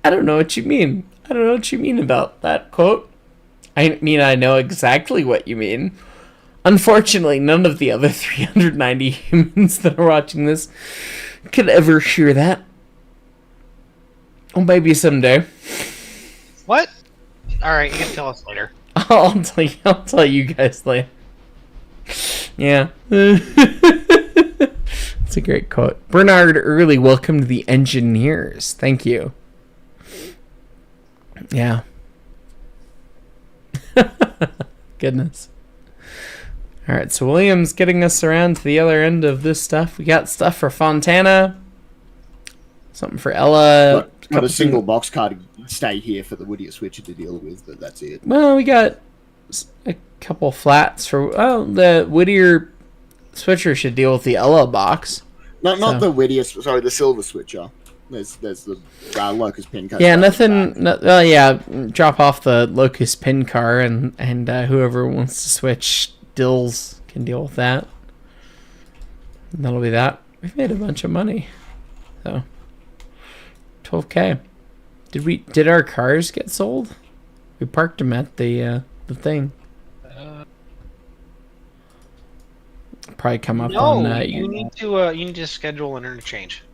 [SPEAKER 2] I don't know what you mean. I don't know what you mean about that quote. I mean, I know exactly what you mean. Unfortunately, none of the other 390 humans that are watching this could ever hear that. Or maybe someday.
[SPEAKER 17] What? Alright, you can tell us later.
[SPEAKER 2] I'll tell you guys later. Yeah. It's a great quote. Bernard Early, welcome to the Engineers. Thank you. Yeah. Goodness. Alright, so William's getting us around to the other end of this stuff. We got stuff for Fontana. Something for Ella.
[SPEAKER 10] Got a single box car to stay here for the Whittier switcher to deal with, but that's it.
[SPEAKER 2] Well, we got a couple flats for... Oh, the Whittier switcher should deal with the Ella box.
[SPEAKER 10] No, not the Whittier... Sorry, the silver switcher. There's the Locust pin car.
[SPEAKER 2] Yeah, nothing... yeah, drop off the Locust pin car and whoever wants to switch Dills can deal with that. And that'll be that. We've made a bunch of money. So... 12K. Did our cars get sold? We parked them at the thing. Probably come up on that.
[SPEAKER 17] You need to schedule an interchange.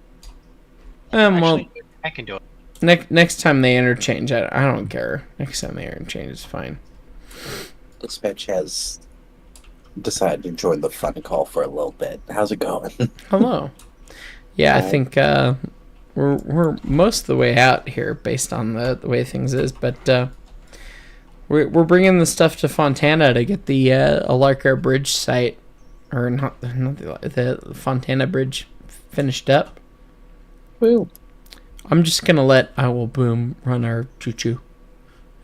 [SPEAKER 2] Well,
[SPEAKER 17] I can do it.
[SPEAKER 2] Next time they interchange, I don't care. Next time they interchange is fine.
[SPEAKER 7] Dispatch has decided to join the fun call for a little bit. How's it going?
[SPEAKER 2] Hello. Yeah, I think we're most of the way out here based on the way things is, but we're bringing the stuff to Fontana to get the Alarka Bridge site, or not the Fontana Bridge finished up.
[SPEAKER 7] Woo.
[SPEAKER 2] I'm just gonna let I Will Boom run our choo-choo,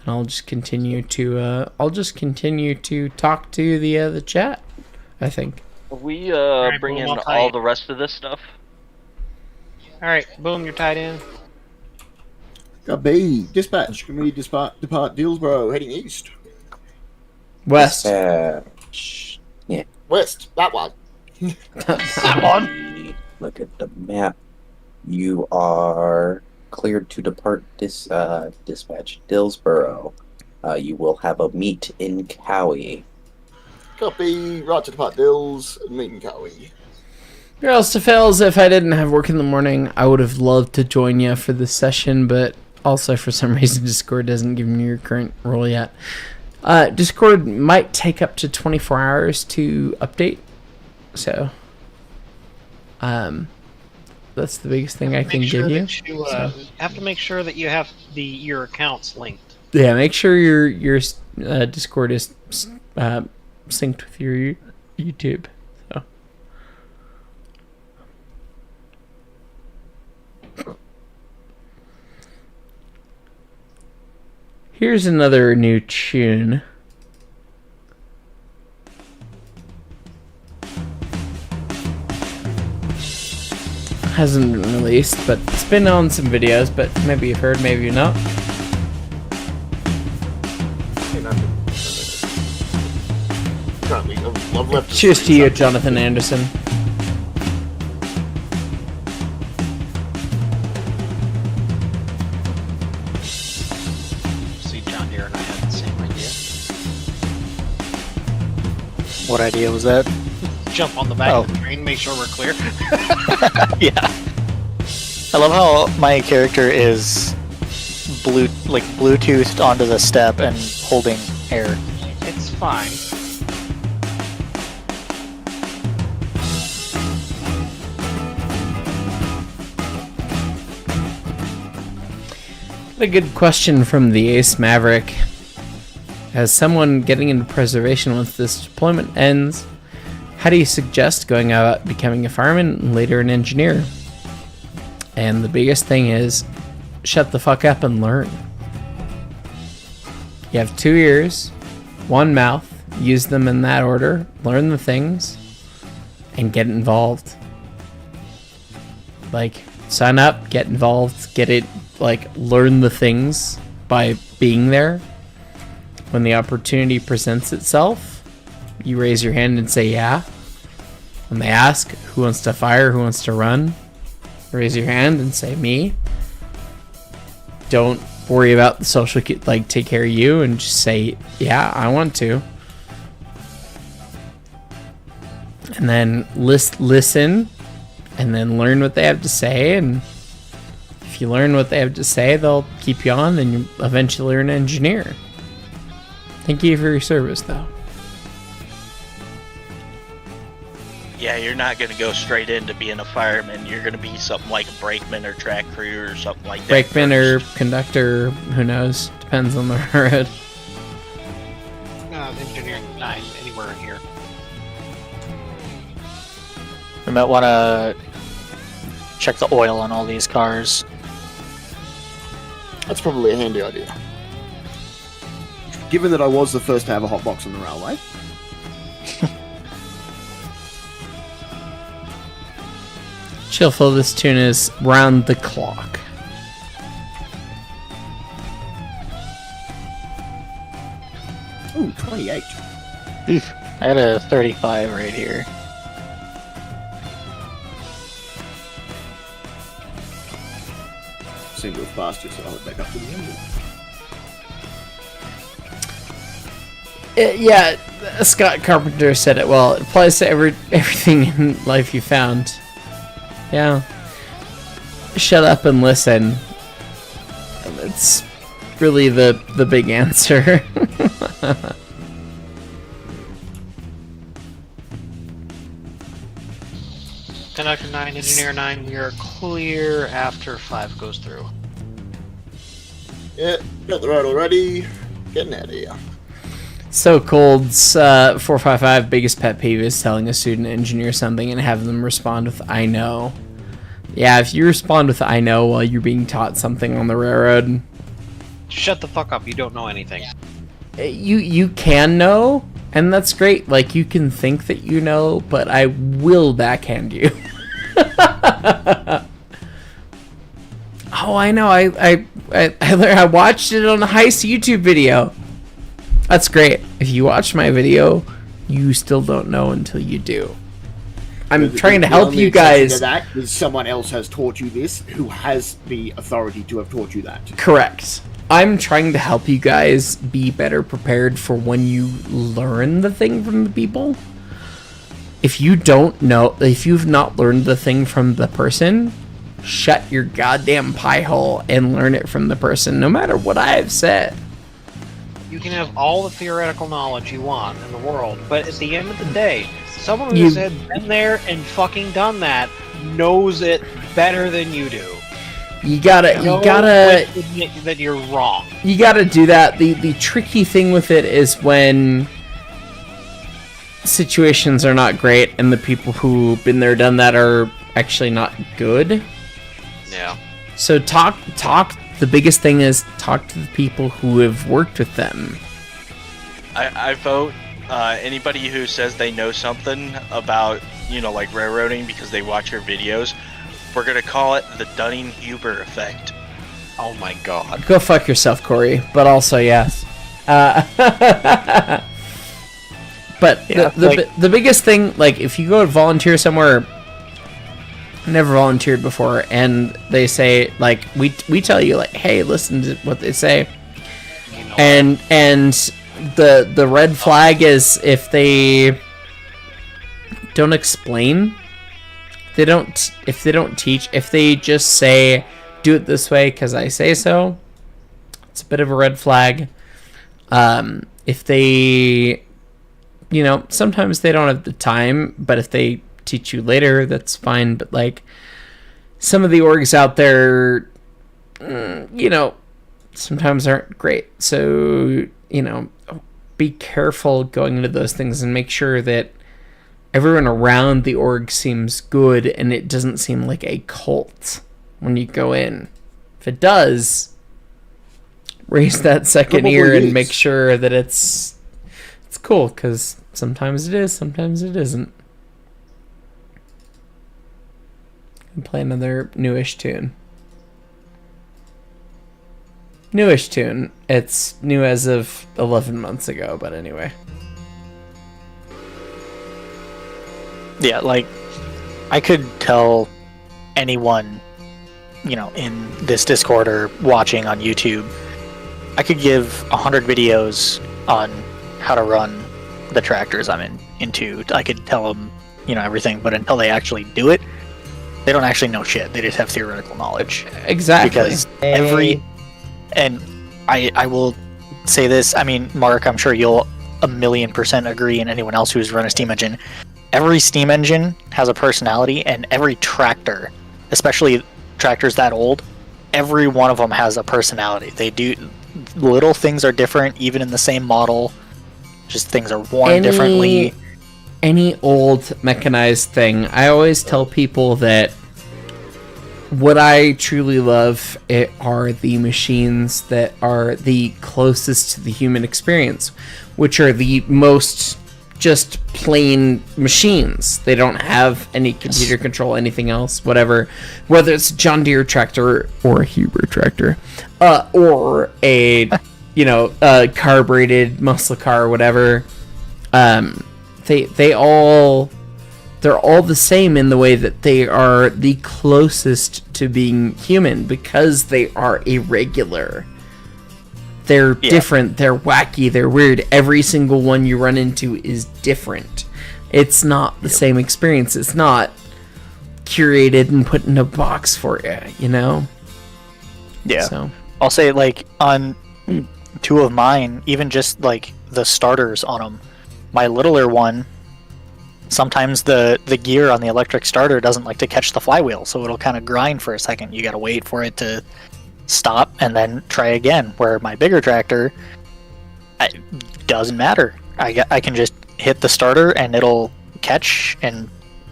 [SPEAKER 2] and I'll just continue to talk to the chat. I think.
[SPEAKER 4] Are we
[SPEAKER 17] Alright,
[SPEAKER 4] bring in
[SPEAKER 17] Boom, I'll tie
[SPEAKER 4] all
[SPEAKER 17] you.
[SPEAKER 4] the rest of this stuff?
[SPEAKER 17] Alright, Boom, you're tied in.
[SPEAKER 10] B, dispatch. Can we depart Dillsborough heading east?
[SPEAKER 2] West.
[SPEAKER 7] Yeah.
[SPEAKER 10] West, that one.
[SPEAKER 7] That one. Look at the map. You are cleared to depart dispatch Dillsborough. You will have a meet in Cowie.
[SPEAKER 10] Copy. Right to depart Dills. Meet in Cowie.
[SPEAKER 2] Girls to fails, if I didn't have work in the morning, I would have loved to join you for this session, but also for some reason Discord doesn't give me your current role yet. Discord might take up to 24 hours to update, so that's the biggest thing I can give you.
[SPEAKER 17] You have to make sure that you have your accounts linked.
[SPEAKER 2] Yeah, make sure your Discord is synced with your YouTube. So. Here's another new tune. Hasn't been released, but it's been on some videos, but maybe you've heard, maybe you've not. Cheers to you, Jonathan Anderson.
[SPEAKER 17] See, John Deere and I had the same idea.
[SPEAKER 13] What idea was that?
[SPEAKER 17] Jump on the back of the train, make sure we're clear.
[SPEAKER 13] Yeah. I love how my character is Bluetoothed onto the step and holding air.
[SPEAKER 17] It's fine.
[SPEAKER 2] A good question from the Ace Maverick. As someone getting into preservation once this deployment ends, how do you suggest going about becoming a fireman and later an engineer? And the biggest thing is, shut the fuck up and learn. You have 2 ears, 1 mouth, use them in that order, learn the things, and get involved. Like, sign up, get involved, get it, learn the things by being there. When the opportunity presents itself, you raise your hand and say yeah. When they ask who wants to fire, who wants to run, raise your hand and say me. Don't worry about the social, take care of you and just say, yeah, I want to. And then listen and then learn what they have to say. And if you learn what they have to say, they'll keep you on and you eventually are an engineer. Thank you for your service, though.
[SPEAKER 4] Yeah, you're not going to go straight into being a fireman. You're going to be something like a brakeman or track crew or something like that.
[SPEAKER 2] Brakeman or conductor, who knows? Depends on the road.
[SPEAKER 17] Engineering 9, anywhere in here.
[SPEAKER 13] We might want to check the oil on all these cars.
[SPEAKER 10] That's probably a handy idea. Given that I was the first to have a hotbox on the railway.
[SPEAKER 2] Chillful, this tune is round the clock.
[SPEAKER 10] Ooh, 28.
[SPEAKER 13] Oof. I had a 35 right here.
[SPEAKER 10] Seemed to have passed you, so I'll head back up to the end.
[SPEAKER 2] Yeah, Scott Carpenter said it well. It applies to everything in life you found. Yeah. Shut up and listen. That's really the big answer.
[SPEAKER 17] Conductor 9, Engineer 9, we are clear after 5 goes through.
[SPEAKER 10] Yeah, got the road already. Getting out of here.
[SPEAKER 2] So Cold's 455 biggest pet peeve is telling a student engineer something and having them respond with "I know." Yeah, if you respond with "I know" while you're being taught something on the railroad,
[SPEAKER 17] shut the fuck up. You don't know anything.
[SPEAKER 2] You can know, and that's great. Like, you can think that you know, but I will backhand you. Oh, I know. I watched it on the Hyce YouTube video. That's great. If you watch my video, you still don't know until you do. I'm trying to help you guys.
[SPEAKER 10] That is someone else has taught you this, who has the authority to have taught you that.
[SPEAKER 2] Correct. I'm trying to help you guys be better prepared for when you learn the thing from the people. If you don't know, if you've not learned the thing from the person, shut your goddamn pie hole and learn it from the person, no matter what I have said.
[SPEAKER 17] You can have all the theoretical knowledge you want in the world, but at the end of the day, someone who's been there and fucking done that knows it better than you do.
[SPEAKER 2] You gotta
[SPEAKER 17] admit that you're wrong.
[SPEAKER 2] You gotta do that. The tricky thing with it is when situations are not great and the people who've been there, done that are actually not good.
[SPEAKER 17] Yeah.
[SPEAKER 2] So talk. The biggest thing is talk to the people who have worked with them.
[SPEAKER 4] I vote anybody who says they know something about, like railroading because they watch your videos, we're going to call it the Dunning-Huber effect.
[SPEAKER 17] Oh my god.
[SPEAKER 2] Go fuck yourself, Corey. But also, yes. But
[SPEAKER 13] Yeah,
[SPEAKER 2] the biggest thing, like, if you go to volunteer somewhere, never volunteered before, and they say, like, we tell you, like, hey, listen to what they say, and the red flag is if they don't explain, if they don't teach, if they just say, do it this way because I say so, it's a bit of a red flag. If they, sometimes they don't have the time, but if they teach you later, that's fine. But like some of the orgs out there, sometimes aren't great. So, be careful going into those things and make sure that everyone around the org seems good and it doesn't seem like a cult when you go in. If it does, raise that second ear and make sure that it's cool, because sometimes it is, sometimes it isn't. And play another newish tune. Newish tune. It's new as of 11 months ago, but anyway.
[SPEAKER 13] Yeah, like, I could tell anyone, in this Discord or watching on YouTube, I could give 100 videos on how to run the tractors I'm into. I could tell them, everything, but until they actually do it, they don't actually know shit. They just have theoretical knowledge.
[SPEAKER 2] Exactly.
[SPEAKER 13] Because and I will say this, Mark, I'm sure you'll 1,000,000% agree, and anyone else who's run a steam engine, every steam engine has a personality, and every tractor, especially tractors that old, every one of them has a personality. They do, little things are different, even in the same model, just things are worn differently.
[SPEAKER 2] Any old mechanized thing, I always tell people that what I truly love are the machines that are the closest to the human experience, which are the most just plain machines. They don't have any computer control, anything else, whatever. Whether it's a John Deere tractor or a Huber tractor, or a a carbureted muscle car or whatever. They're all the same in the way that they are the closest to being human, because they are irregular. They're different, they're wacky, they're weird. Every single one you run into is different. It's not the same experience. It's not curated and put in a box for you,
[SPEAKER 13] Yeah.
[SPEAKER 2] So
[SPEAKER 13] I'll say, like, on two of mine, even just, like, the starters on them, my littler one, sometimes the gear on the electric starter doesn't like to catch the flywheel, so it'll kind of grind for a second. You gotta wait for it to stop and then try again. Where my bigger tractor, it doesn't matter. I can just hit the starter and it'll catch and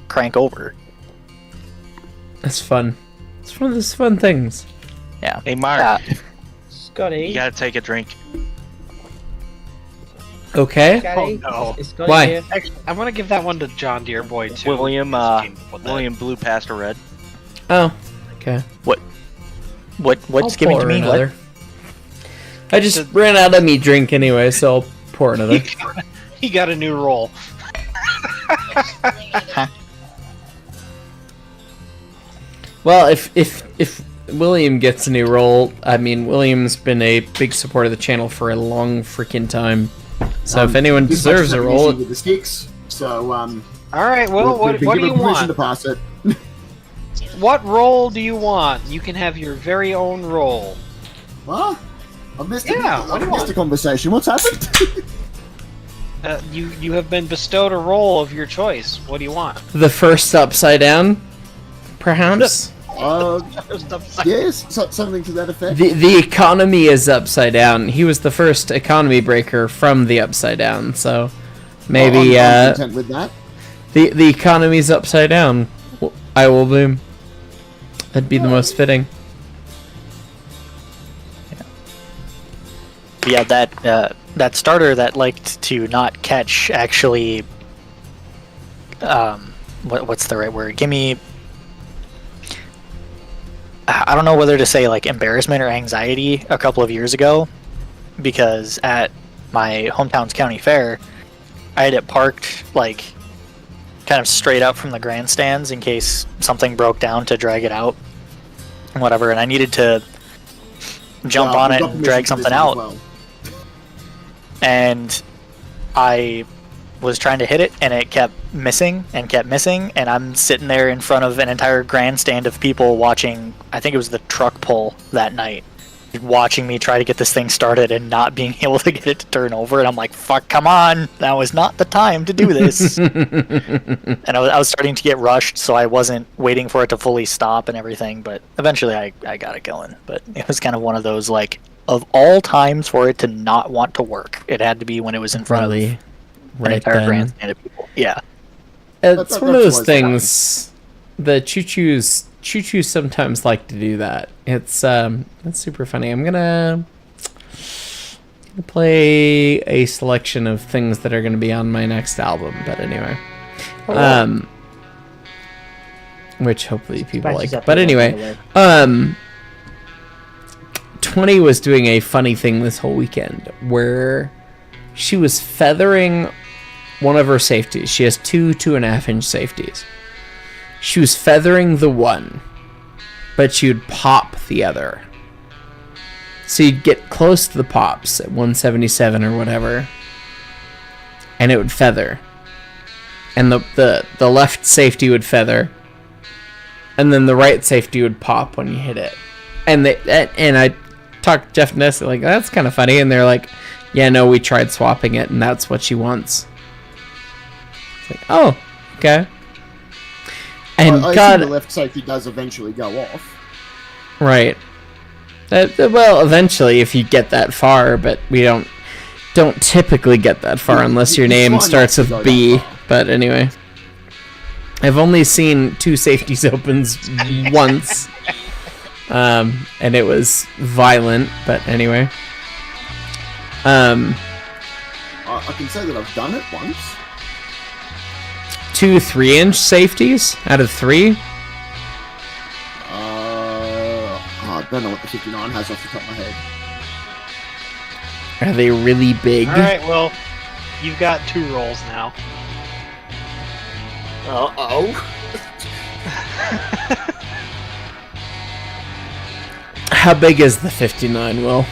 [SPEAKER 13] crank over.
[SPEAKER 2] That's fun. It's one of those fun things.
[SPEAKER 13] Yeah.
[SPEAKER 4] Hey, Mark.
[SPEAKER 8] Scotty.
[SPEAKER 4] You gotta take a drink.
[SPEAKER 2] Okay.
[SPEAKER 8] Scotty,
[SPEAKER 17] Oh,
[SPEAKER 8] is Scotty
[SPEAKER 2] Why?
[SPEAKER 8] here?
[SPEAKER 17] Actually, I want to give that one to John Deere Boy too.
[SPEAKER 4] William Blue past a red.
[SPEAKER 2] Oh, okay.
[SPEAKER 13] What? What's giving to me?
[SPEAKER 2] Another. I just ran out of me drink anyway, so I'll pour another.
[SPEAKER 17] He got a new roll.
[SPEAKER 2] Well, if William gets a new role, I mean, William's been a big supporter of the channel for a long freaking time. So if anyone deserves a role,
[SPEAKER 10] with the sticks. So
[SPEAKER 17] all right. Well, what do you want?
[SPEAKER 10] To pass it.
[SPEAKER 17] What role do you want? You can have your very own role.
[SPEAKER 10] What? I've missed
[SPEAKER 17] a
[SPEAKER 10] conversation. What's happened?
[SPEAKER 17] You have been bestowed a role of your choice. What do you want?
[SPEAKER 2] the first upside down, perhaps.
[SPEAKER 10] Yes, something to that effect.
[SPEAKER 2] The economy is upside down. He was the first economy breaker from the upside down, so maybe
[SPEAKER 10] I'm content with that.
[SPEAKER 2] The economy's upside down. I will boom. That'd be the most fitting.
[SPEAKER 13] Yeah, that starter that liked to not catch actually. What's the right word? Give me. I don't know whether to say like embarrassment or anxiety a couple of years ago, because at my hometown's county fair, I had it parked like kind of straight up from the grandstands in case something broke down to drag it out, and whatever, and I needed to jump on it and drag something out.
[SPEAKER 10] Well.
[SPEAKER 13] And I was trying to hit it, and it kept missing, and I'm sitting there in front of an entire grandstand of people watching, I think it was the truck pull that night, watching me try to get this thing started and not being able to get it to turn over, and I'm like, fuck, come on, that was not the time to do this. And I was starting to get rushed, so I wasn't waiting for it to fully stop and everything, but eventually I got it going. But it was kind of one of those, like, of all times for it to not want to work, it had to be when it was in front of an entire grandstand of people. Yeah.
[SPEAKER 2] It's one of those things. The choo-choos sometimes like to do that. It's super funny. I'm gonna play a selection of things that are gonna be on my next album. But anyway, which hopefully people like. But anyway, 20 was doing a funny thing this whole weekend where she was feathering one of her safeties. She has 2.5-inch safeties. She was feathering the one, but she would pop the other. So you'd get close to the pops at 177 or whatever, and it would feather. And the left safety would feather, and then the right safety would pop when you hit it. And I talked to Jeff and Ness, like, that's kind of funny, and they're like, yeah, no, we tried swapping it, and that's what she wants. It's like, oh, okay. And
[SPEAKER 10] I
[SPEAKER 2] God,
[SPEAKER 10] assume the left safety does eventually go off.
[SPEAKER 2] Right. Well, eventually, if you get that far, but we don't typically get that far unless your name starts with B. But anyway, I've only seen 2 safeties opens once, and it was violent. But anyway,
[SPEAKER 10] I can say that I've done it once.
[SPEAKER 2] 2 3-inch safeties out of 3.
[SPEAKER 10] I don't know what the 59 has off the top of my head.
[SPEAKER 2] Are they really big?
[SPEAKER 17] All right, well, you've got 2 rolls now.
[SPEAKER 2] How big is the 59, Will?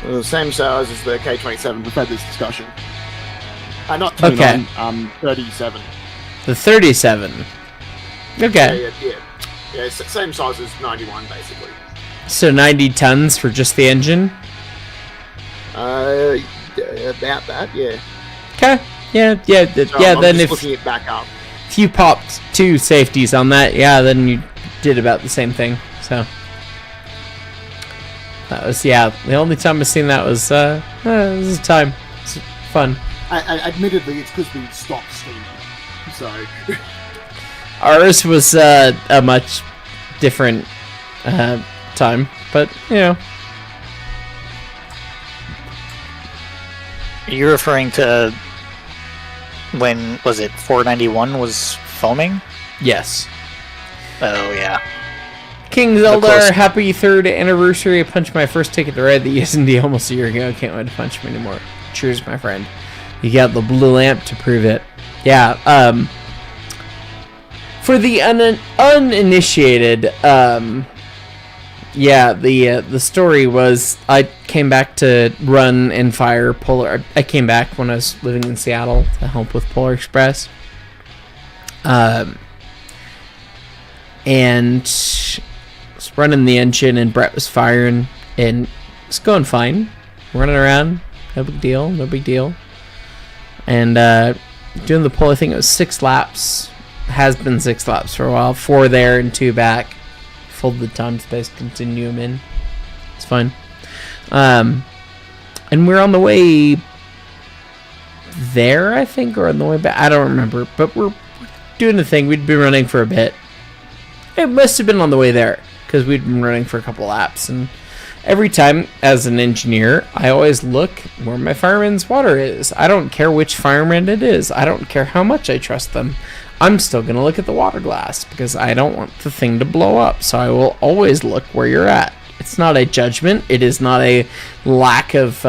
[SPEAKER 10] The same size as the K27. We've had this discussion. Not 29,
[SPEAKER 2] okay.
[SPEAKER 10] 37.
[SPEAKER 2] The 37. Okay.
[SPEAKER 10] Yeah, same size as 91, basically.
[SPEAKER 2] So 90 tons for just the engine?
[SPEAKER 10] About that, yeah.
[SPEAKER 2] Okay. Yeah,
[SPEAKER 10] So
[SPEAKER 2] yeah.
[SPEAKER 10] I'm
[SPEAKER 2] Then
[SPEAKER 10] just looking it back up.
[SPEAKER 2] If you popped 2 safeties on that, yeah, then you did about the same thing. So that was, yeah. The only time I've seen that was this is time. It's fun.
[SPEAKER 10] Admittedly, it's because we stopped steaming. So
[SPEAKER 2] ours was a much different time, but you know.
[SPEAKER 13] You're referring to when, was it 491 was foaming?
[SPEAKER 2] Yes.
[SPEAKER 13] Oh yeah.
[SPEAKER 2] King Zeldar, happy 3rd anniversary. I punched my first ticket to ride the ESND almost a year ago. Can't wait to punch him anymore. Cheers, my friend. You got the blue lamp to prove it. Yeah, for the uninitiated, yeah, the story was I came back to run and fire Polar. I came back when I was living in Seattle to help with Polar Express. And was running the engine, and Brett was firing, and it's going fine. Running around, no big deal, no big deal. And doing the pull, I think it was 6 laps. Has been 6 laps for a while. 4 there and 2 back. Fold the time space continuum in. It's fine. And we're on the way there, I think, or on the way back. I don't remember, but we're doing the thing. We'd been running for a bit. It must have been on the way there, because we'd been running for a couple laps. And every time, as an engineer, I always look where my fireman's water is. I don't care which fireman it is. I don't care how much I trust them. I'm still going to look at the water glass, because I don't want the thing to blow up. So I will always look where you're at. It's not a judgment. It is not a lack of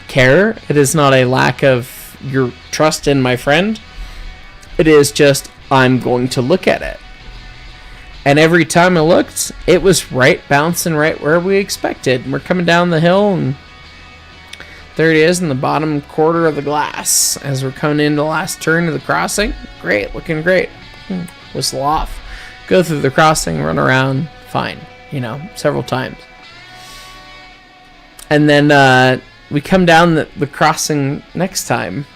[SPEAKER 2] care. It is not a lack of your trust in my friend. It is just, I'm going to look at it. And every time I looked, it was right, bouncing right where we expected. And we're coming down the hill, and there it is in the bottom quarter of the glass as we're coming into the last turn of the crossing. Great, looking great. Whistle off. Go through the crossing, run around, fine. You know, several times. And then we come down the crossing next time.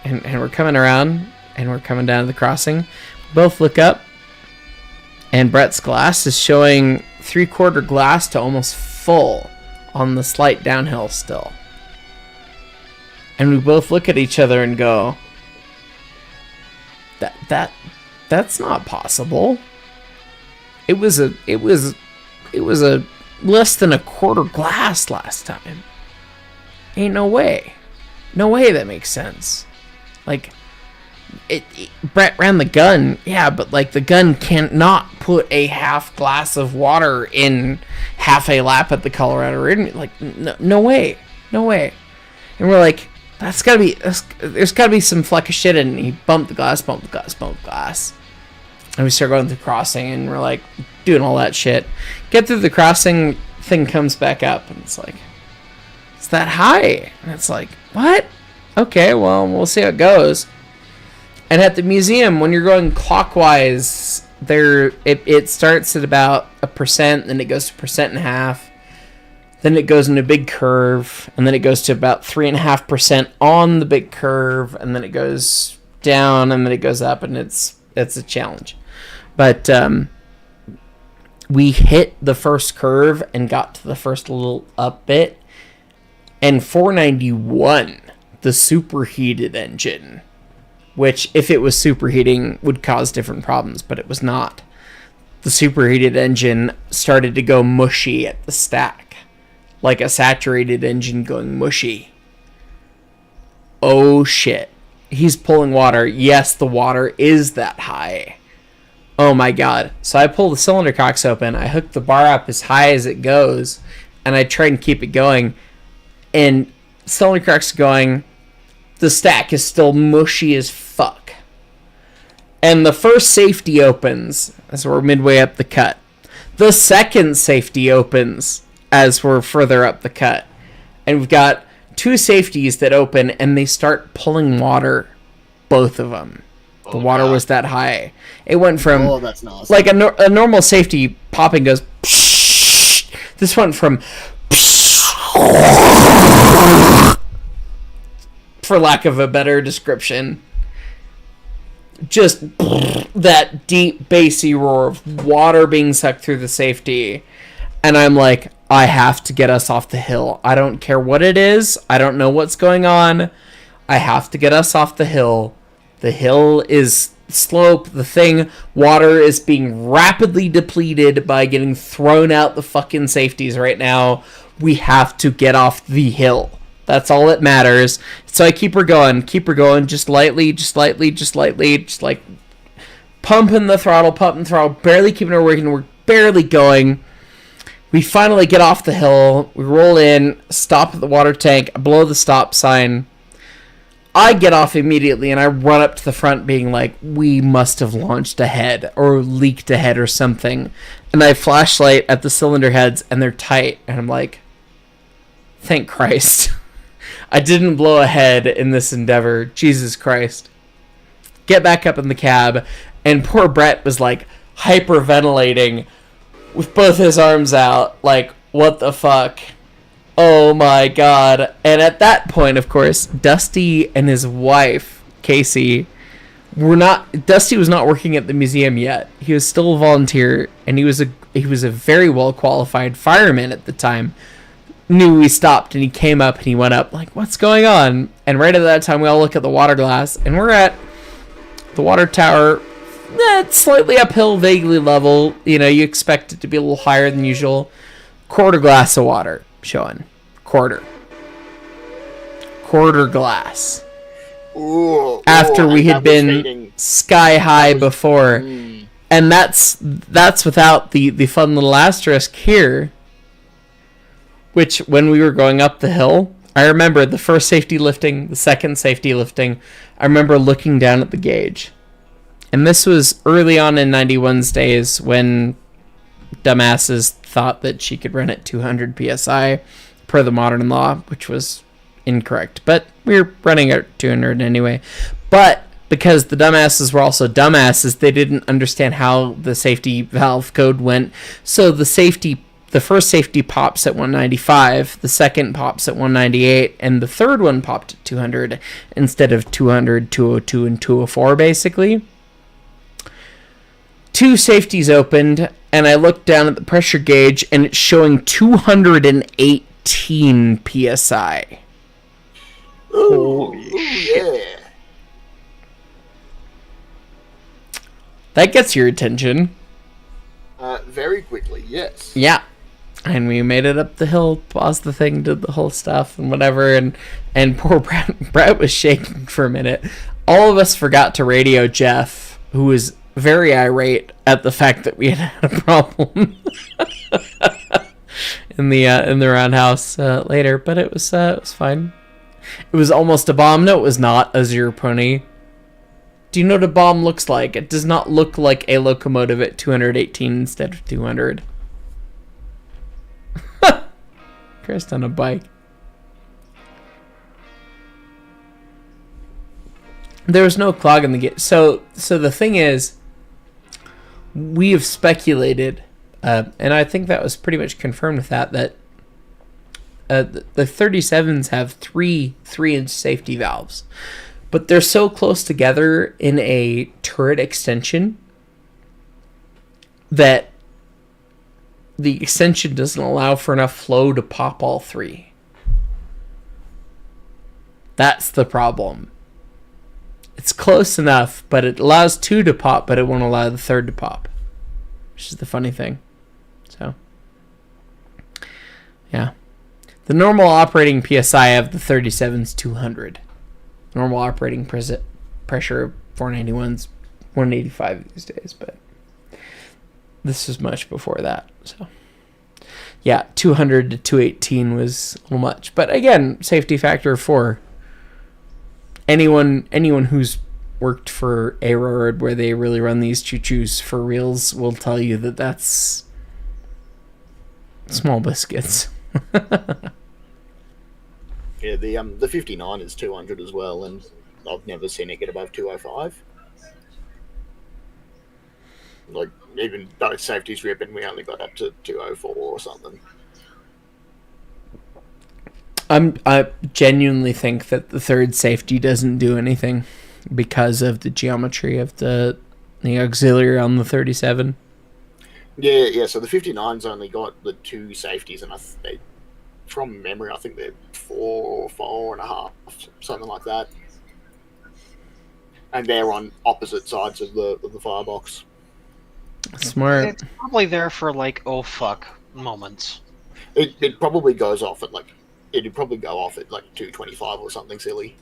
[SPEAKER 2] And we're coming around, and we're coming down to the crossing. Both look up. And Brett's glass is showing 3/4 glass to almost full on the slight downhill still. And we both look at each other and go, that's not possible. It was a less than 1/4 glass last time. Ain't no way. No way that makes sense. Like, Brett ran the gun, yeah, but like the gun cannot put a half glass of water in half a lap at the Colorado River. Like, no way, no way. And we're like, there's gotta be some fleck of shit in it. And he bumped the glass. And we start going through the crossing, and we're like doing all that shit. Get through the crossing, thing comes back up, and it's like, it's that high. And it's like, what? Okay, well, we'll see how it goes. And at the museum, when you're going clockwise, it starts at about 1%, then it goes to 1.5%, then it goes in a big curve, and then it goes to about 3.5% on the big curve, and then it goes down, and then it goes up, and it's a challenge. But we hit the first curve and got to the first little up bit, and 491, the superheated engine, which, if it was superheating, would cause different problems, but it was not. The superheated engine started to go mushy at the stack, like a saturated engine going mushy. Oh shit. He's pulling water. Yes, the water is that high. Oh my god. So I pull the cylinder cocks open, I hook the bar up as high as it goes, and I try and keep it going, and cylinder cocks going, the stack is still mushy as fuck. And the first safety opens as we're midway up the cut. The second safety opens as we're further up the cut. And we've got 2 safeties that open, and they start pulling water. Both of them. The water was that high. It went from
[SPEAKER 10] that's awesome.
[SPEAKER 2] like a normal safety popping goes. Psh, this went from. For lack of a better description, just that deep bassy roar of water being sucked through the safety. And I'm like, I have to get us off the hill. I don't care what it is. I don't know what's going on. I have to get us off the hill. The hill is slope. The water is being rapidly depleted by getting thrown out the fucking safeties right now. We have to get off the hill. That's all that matters. So I keep her going, just lightly, just like pumping the throttle, barely keeping her working. We're barely going. We finally get off the hill. We roll in, stop at the water tank, blow the stop sign. I get off immediately and I run up to the front being like, we must have launched ahead or leaked ahead or something. And I flashlight at the cylinder heads and they're tight. And I'm like, thank Christ. I didn't blow ahead in this endeavor. Jesus Christ. Get back up in the cab. And poor Brett was like hyperventilating with both his arms out, like, what the fuck? Oh my god. And at that point, of course, Dusty and his wife, Casey, Dusty was not working at the museum yet. He was still a volunteer, and he was a very well qualified fireman at the time. Knew we stopped, and he came up and he went up, like, what's going on? And right at that time, we all look at the water glass, and we're at the water tower. It's slightly uphill, vaguely level. You know, you expect it to be a little higher than usual. Quarter glass of water showing. Quarter glass. After we had been sky high before. And that's without the fun little asterisk here. Which, when we were going up the hill, I remember the first safety lifting, the second safety lifting, I remember looking down at the gauge. And this was early on in 91's days when dumbasses thought that she could run at 200 psi per the modern law, which was incorrect. But we were running at 200 anyway. But because the dumbasses were also dumbasses, they didn't understand how the safety valve code went. So the first safety pops at 195, the second pops at 198, and the third one popped at 200 instead of 200, 202, and 204, basically. Two safeties opened, and I looked down at the pressure gauge, and it's showing 218 psi.
[SPEAKER 10] Holy shit.
[SPEAKER 2] That gets your attention.
[SPEAKER 10] Very quickly, yes.
[SPEAKER 2] Yeah. And we made it up the hill, paused the thing, did the whole stuff, and whatever, and poor Brett was shaking for a minute. All of us forgot to radio Jeff, who was very irate at the fact that we had a problem in the roundhouse later, but it was fine. It was almost a bomb. No, it was not. A zero pony. Do you know what a bomb looks like? It does not look like a locomotive at 218 instead of 200. Chris on a bike. There was no clog in the gate. So the thing is, we have speculated, and I think that was pretty much confirmed with that the 37s have three 3-inch safety valves, but they're so close together in a turret extension that the extension doesn't allow for enough flow to pop all three. That's the problem. It's close enough, but it allows two to pop, but it won't allow the third to pop. Which is the funny thing. So, yeah. The normal operating PSI of the 37's 200. Normal operating pressure of 491's 185 these days, but this was much before that. So, yeah, 200 to 218 was a little much. But again, safety factor 4. Anyone who's worked for a railroad where they really run these choo-choos for reals will tell you that that's small biscuits.
[SPEAKER 10] Yeah, the 59 is 200 as well, and I've never seen it get above 205. Like, even both safeties ripping, we only got up to 204 or something.
[SPEAKER 2] I genuinely think that the third safety doesn't do anything because of the geometry of the auxiliary on the 37.
[SPEAKER 10] Yeah. So the 59's only got the two safeties, and from memory, I think they're 4 or 4.5, something like that. And they're on opposite sides of the firebox.
[SPEAKER 2] Smart.
[SPEAKER 17] It's probably there for like, oh fuck moments.
[SPEAKER 10] It probably goes off at like. It'd probably go off at like 225 or something silly.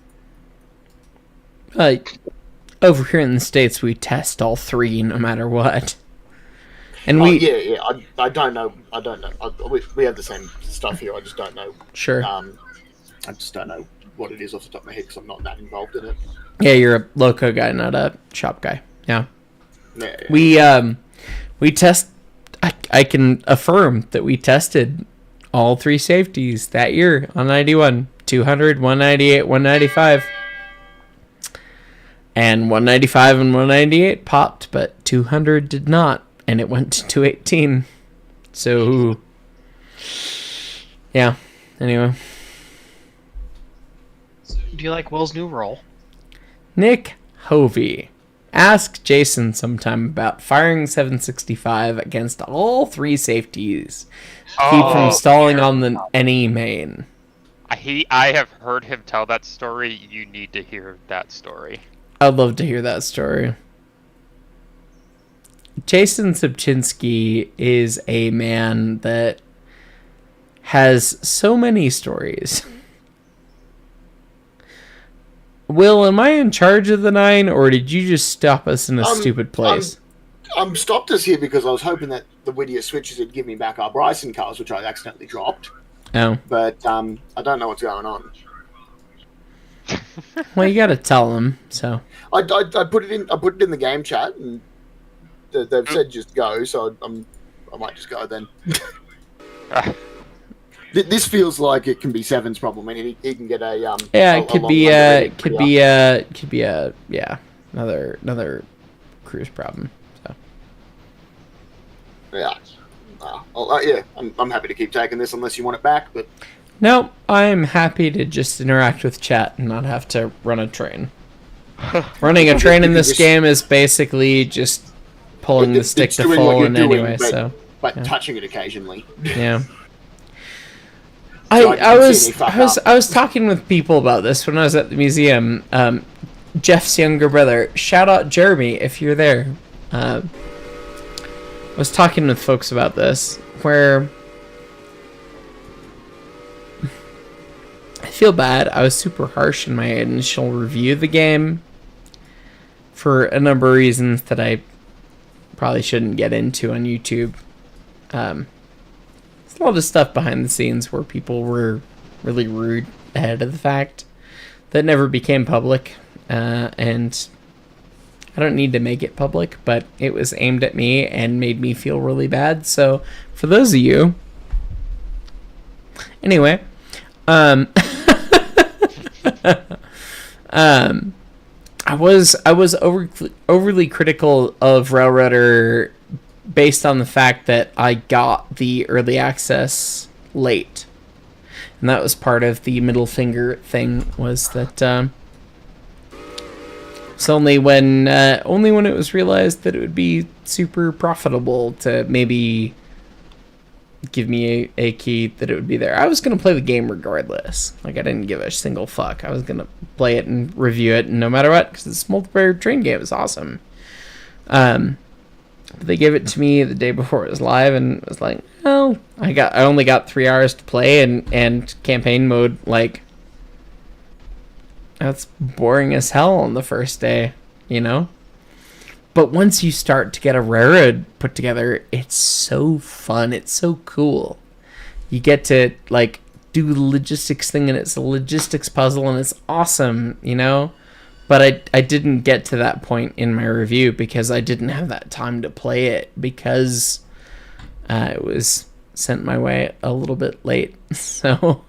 [SPEAKER 2] Over here in the States, we test all three no matter what. And
[SPEAKER 10] yeah. I don't know. We have the same stuff here. I just don't know.
[SPEAKER 2] Sure.
[SPEAKER 10] I just don't know what it is off the top of my head because I'm not that involved in it.
[SPEAKER 2] Yeah, you're a loco guy, not a shop guy. Yeah.
[SPEAKER 10] Yeah.
[SPEAKER 2] We test. I can affirm that we tested all 3 safeties that year on 91, 200, 198, 195. And 195 and 198 popped, but 200 did not, and it went to 218. So, yeah. Anyway.
[SPEAKER 17] Do you like Will's new role?
[SPEAKER 2] Nick Hovey. Ask Jason sometime about firing 765 against all 3 safeties. Keep from stalling on the any main.
[SPEAKER 3] I have heard him tell that story. You need to hear that story.
[SPEAKER 2] I'd love to hear that story. Jason Subchinski is a man that has so many stories. Will, am I in charge of the 9, or did you just stop us in a stupid place?
[SPEAKER 10] I'm stopped us here because I was hoping that the Whittier switches would give me back our Bryson cars, which I accidentally dropped.
[SPEAKER 2] Oh.
[SPEAKER 10] But I don't know what's going on.
[SPEAKER 2] Well, you gotta tell them. So
[SPEAKER 10] I put it in. I put it in the game chat, and they've said just go. So I might just go then. This feels like it can be Seven's problem. I mean, he can get a
[SPEAKER 2] yeah, it could be another cruise problem. So
[SPEAKER 10] yeah, yeah, I'm happy to keep taking this unless you want it back. But
[SPEAKER 2] no, I'm happy to just interact with chat and not have to run a train. Running a train in this game is basically just pulling the stick to full in anyway.
[SPEAKER 10] But touching it occasionally.
[SPEAKER 2] Yeah. I was talking with people about this when I was at the museum. Jeff's younger brother. Shout out Jeremy if you're there. I was talking with folks about this where I feel bad. I was super harsh in my initial review of the game for a number of reasons that I probably shouldn't get into on YouTube. There's a lot of stuff behind the scenes where people were really rude ahead of the fact that never became public, and I don't need to make it public, but it was aimed at me and made me feel really bad. So for those of you, anyway, I was overly critical of Railroader based on the fact that I got the early access late, and that was part of the middle finger thing. Was that it's only when it was realized that it would be super profitable to maybe give me a key that it would be there. I was gonna play the game regardless. Like, I didn't give a single fuck. I was gonna play it and review it, and no matter what, because this multiplayer train game is awesome. They gave it to me the day before it was live, and it was like, oh, I only got 3 hours to play, and campaign mode, like, that's boring as hell on the first day, you know? But once you start to get a railroad put together, it's so fun, it's so cool. You get to, like, do the logistics thing, and it's a logistics puzzle, and it's awesome, you know? But I didn't get to that point in my review because I didn't have that time to play it, because it was sent my way a little bit late. So,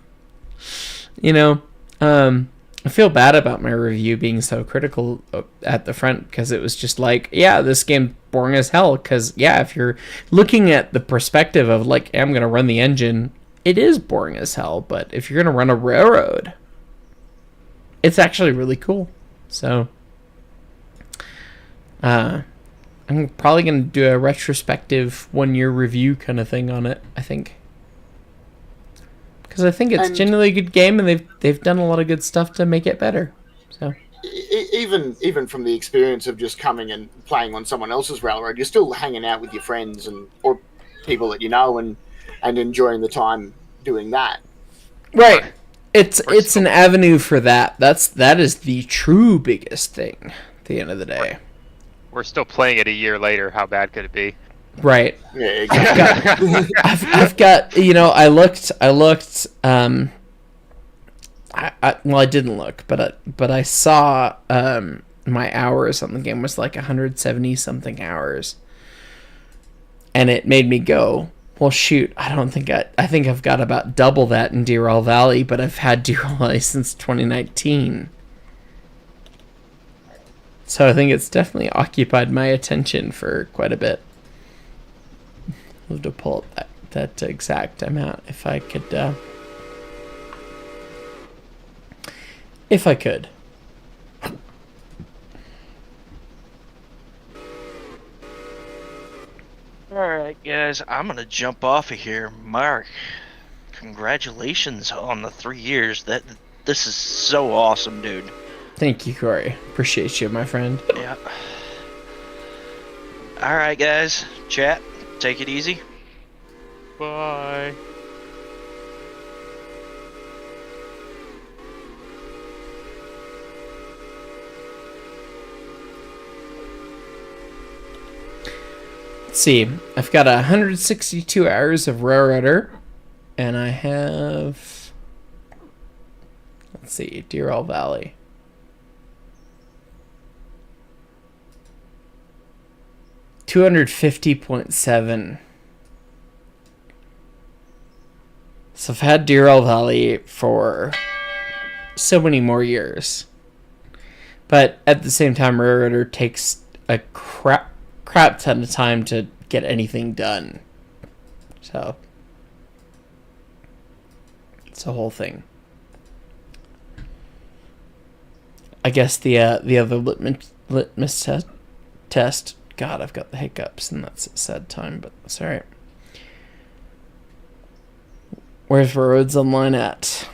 [SPEAKER 2] you know, I feel bad about my review being so critical at the front, because it was just like, yeah, this game's boring as hell. Because, yeah, if you're looking at the perspective of, like, hey, I'm going to run the engine, it is boring as hell. But if you're going to run a railroad, it's actually really cool. So, I'm probably going to do a retrospective 1-year review kind of thing on it, I think. Because I think it's genuinely a good game, and they've done a lot of good stuff to make it better. So
[SPEAKER 10] even from the experience of just coming and playing on someone else's railroad, you're still hanging out with your friends or people that you know and enjoying the time doing that.
[SPEAKER 2] Right. It's an avenue for that. That is the true biggest thing at the end of the day.
[SPEAKER 3] We're still playing it a year later. How bad could it be?
[SPEAKER 2] Right.
[SPEAKER 10] Yeah, exactly.
[SPEAKER 2] I've got, you know, I looked, well, I didn't look, but I saw, my hours on the game was like 170 something hours. And it made me go, well, shoot, I think I've got about double that in Deer Valley, but I've had Deer Valley since 2019. So I think it's definitely occupied my attention for quite a bit. I'll have to pull up that exact amount if I could. If I could.
[SPEAKER 4] Alright, guys, I'm gonna jump off of here. Mark, congratulations on the 3 years. This is so awesome, dude.
[SPEAKER 2] Thank you, Corey. Appreciate you, my friend.
[SPEAKER 4] Yeah. Alright, guys. Chat, take it easy.
[SPEAKER 3] Bye.
[SPEAKER 2] Let's see. I've got 162 hours of Railroader, and I have, let's see, Deer Valley. $250.7. So I've had Deer Valley for so many more years. But at the same time, Railroader takes a crap ton of time to get anything done. So it's a whole thing. I guess the other litmus test. God, I've got the hiccups, and that's a sad time, but that's all right. Where's Roads Online at?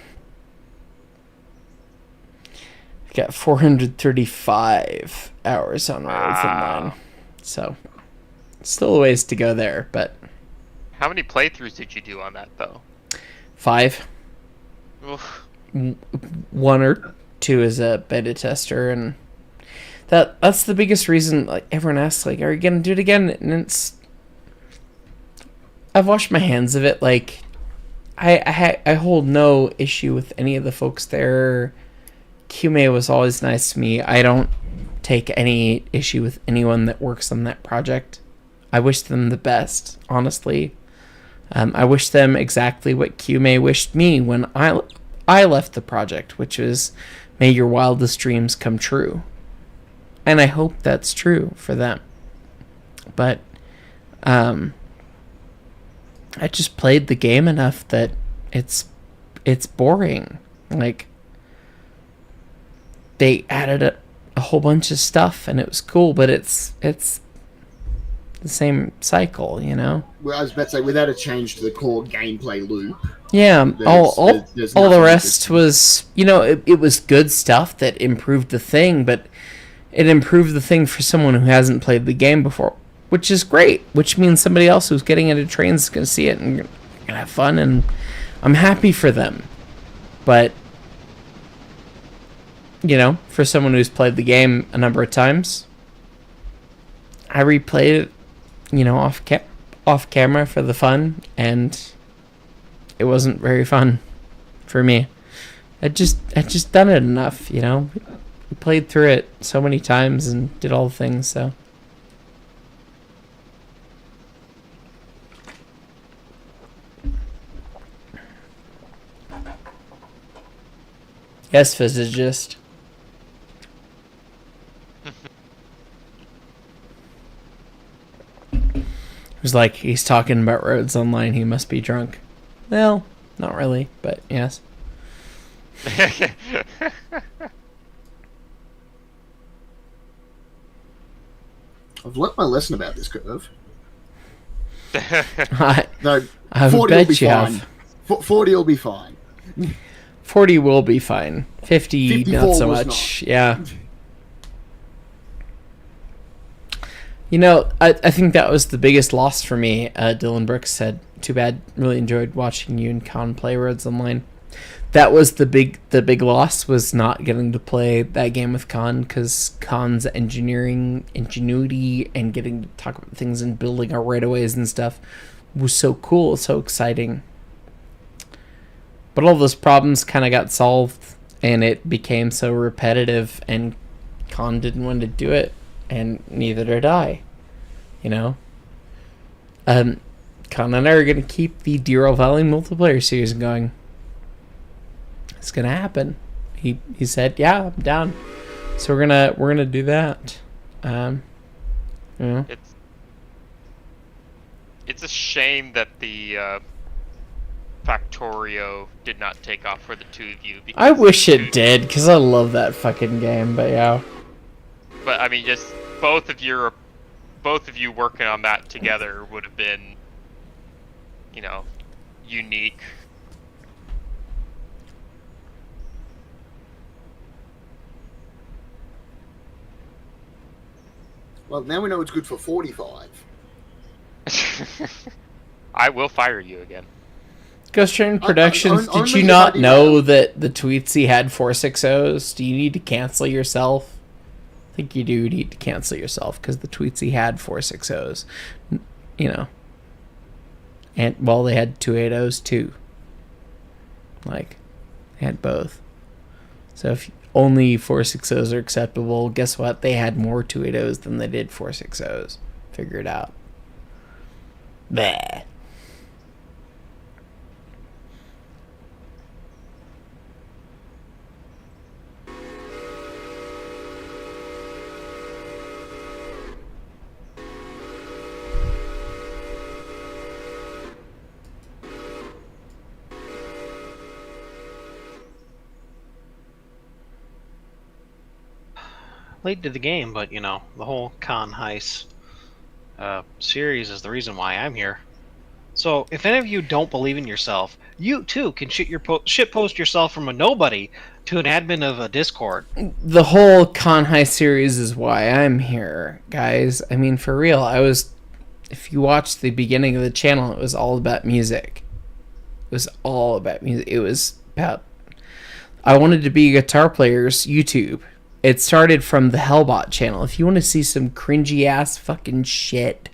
[SPEAKER 2] I got 435 hours on Roads Online. So, still a ways to go there, but...
[SPEAKER 3] How many playthroughs did you do on that, though?
[SPEAKER 2] 5.
[SPEAKER 3] Oof.
[SPEAKER 2] 1 or 2 as a beta tester, and that's the biggest reason, like, everyone asks, like, are you gonna do it again? And it's... I've washed my hands of it, like... I hold no issue with any of the folks there. QMA was always nice to me. I don't take any issue with anyone that works on that project. I wish them the best, honestly. I wish them exactly what QMA wished me when I left the project, which was, may your wildest dreams come true. And I hope that's true for them. But I just played the game enough that it's boring. Like, they added a whole bunch of stuff and it was cool, but it's the same cycle, you know?
[SPEAKER 10] Well, I was about to say, without a change to the core gameplay loop.
[SPEAKER 2] Yeah, all
[SPEAKER 10] there's
[SPEAKER 2] the rest was, you know, it was good stuff that improved the thing, but it improved the thing for someone who hasn't played the game before, which is great, which means somebody else who's getting into trains is going to see it and gonna have fun, and I'm happy for them. But, you know, for someone who's played the game a number of times, I replayed it, you know, off camera for the fun, and it wasn't very fun for me. I just done it enough, you know. We played through it so many times and did all the things, so. Yes, physicist. It was like, he's talking about Roads Online, he must be drunk. Well, not really, but yes.
[SPEAKER 10] I've learnt my lesson about this curve.
[SPEAKER 2] I
[SPEAKER 10] 40
[SPEAKER 2] bet
[SPEAKER 10] will be
[SPEAKER 2] you
[SPEAKER 10] fine.
[SPEAKER 2] have.
[SPEAKER 10] 40 will be fine.
[SPEAKER 2] 40 will be fine. 50, not so much.
[SPEAKER 10] Not.
[SPEAKER 2] Yeah. You know, I think that was the biggest loss for me. Dylan Brooks said, too bad, really enjoyed watching you and Con play Roads Online. that was the big loss, was not getting to play that game with Khan, because Khan's ingenuity and getting to talk about things and building our right-of-ways and stuff was so cool, so exciting. But all those problems kind of got solved, and it became so repetitive, and Khan didn't want to do it, and neither did I. You know? Khan and I are going to keep the Deer Valley multiplayer series going. It's gonna happen. He said, "Yeah, I'm down." So we're gonna do that. You know.
[SPEAKER 3] It's a shame that the Factorio did not take off for the two of you.
[SPEAKER 2] I wish it did, because I love that fucking game. But yeah.
[SPEAKER 3] But I mean, just both of you working on that together would have been, you know, unique.
[SPEAKER 10] Well, now we know it's good for 45.
[SPEAKER 3] I will fire you again.
[SPEAKER 2] Ghost Train Productions, did you not know that the Tweetsy had 460s? Do you need to cancel yourself? I think you do need to cancel yourself, because the Tweetsy had 460s. You know. And, well, they had 280s too. Like, they had both. So if only 460s are acceptable, guess what? They had more 280s than they did 460s. Figure it out. Bleh.
[SPEAKER 17] Late to the game, but you know, the whole Hyce series is the reason why I'm here. So if any of you don't believe in yourself, you too can shitpost yourself from a nobody to an admin of a Discord.
[SPEAKER 2] The whole Hyce series is why I'm here, guys. I mean, for real, if you watched the beginning of the channel, it was all about music. It was all about music. It was about, I wanted to be a guitar player's YouTube. It started from the Hellbot channel. If you want to see some cringy ass fucking shit,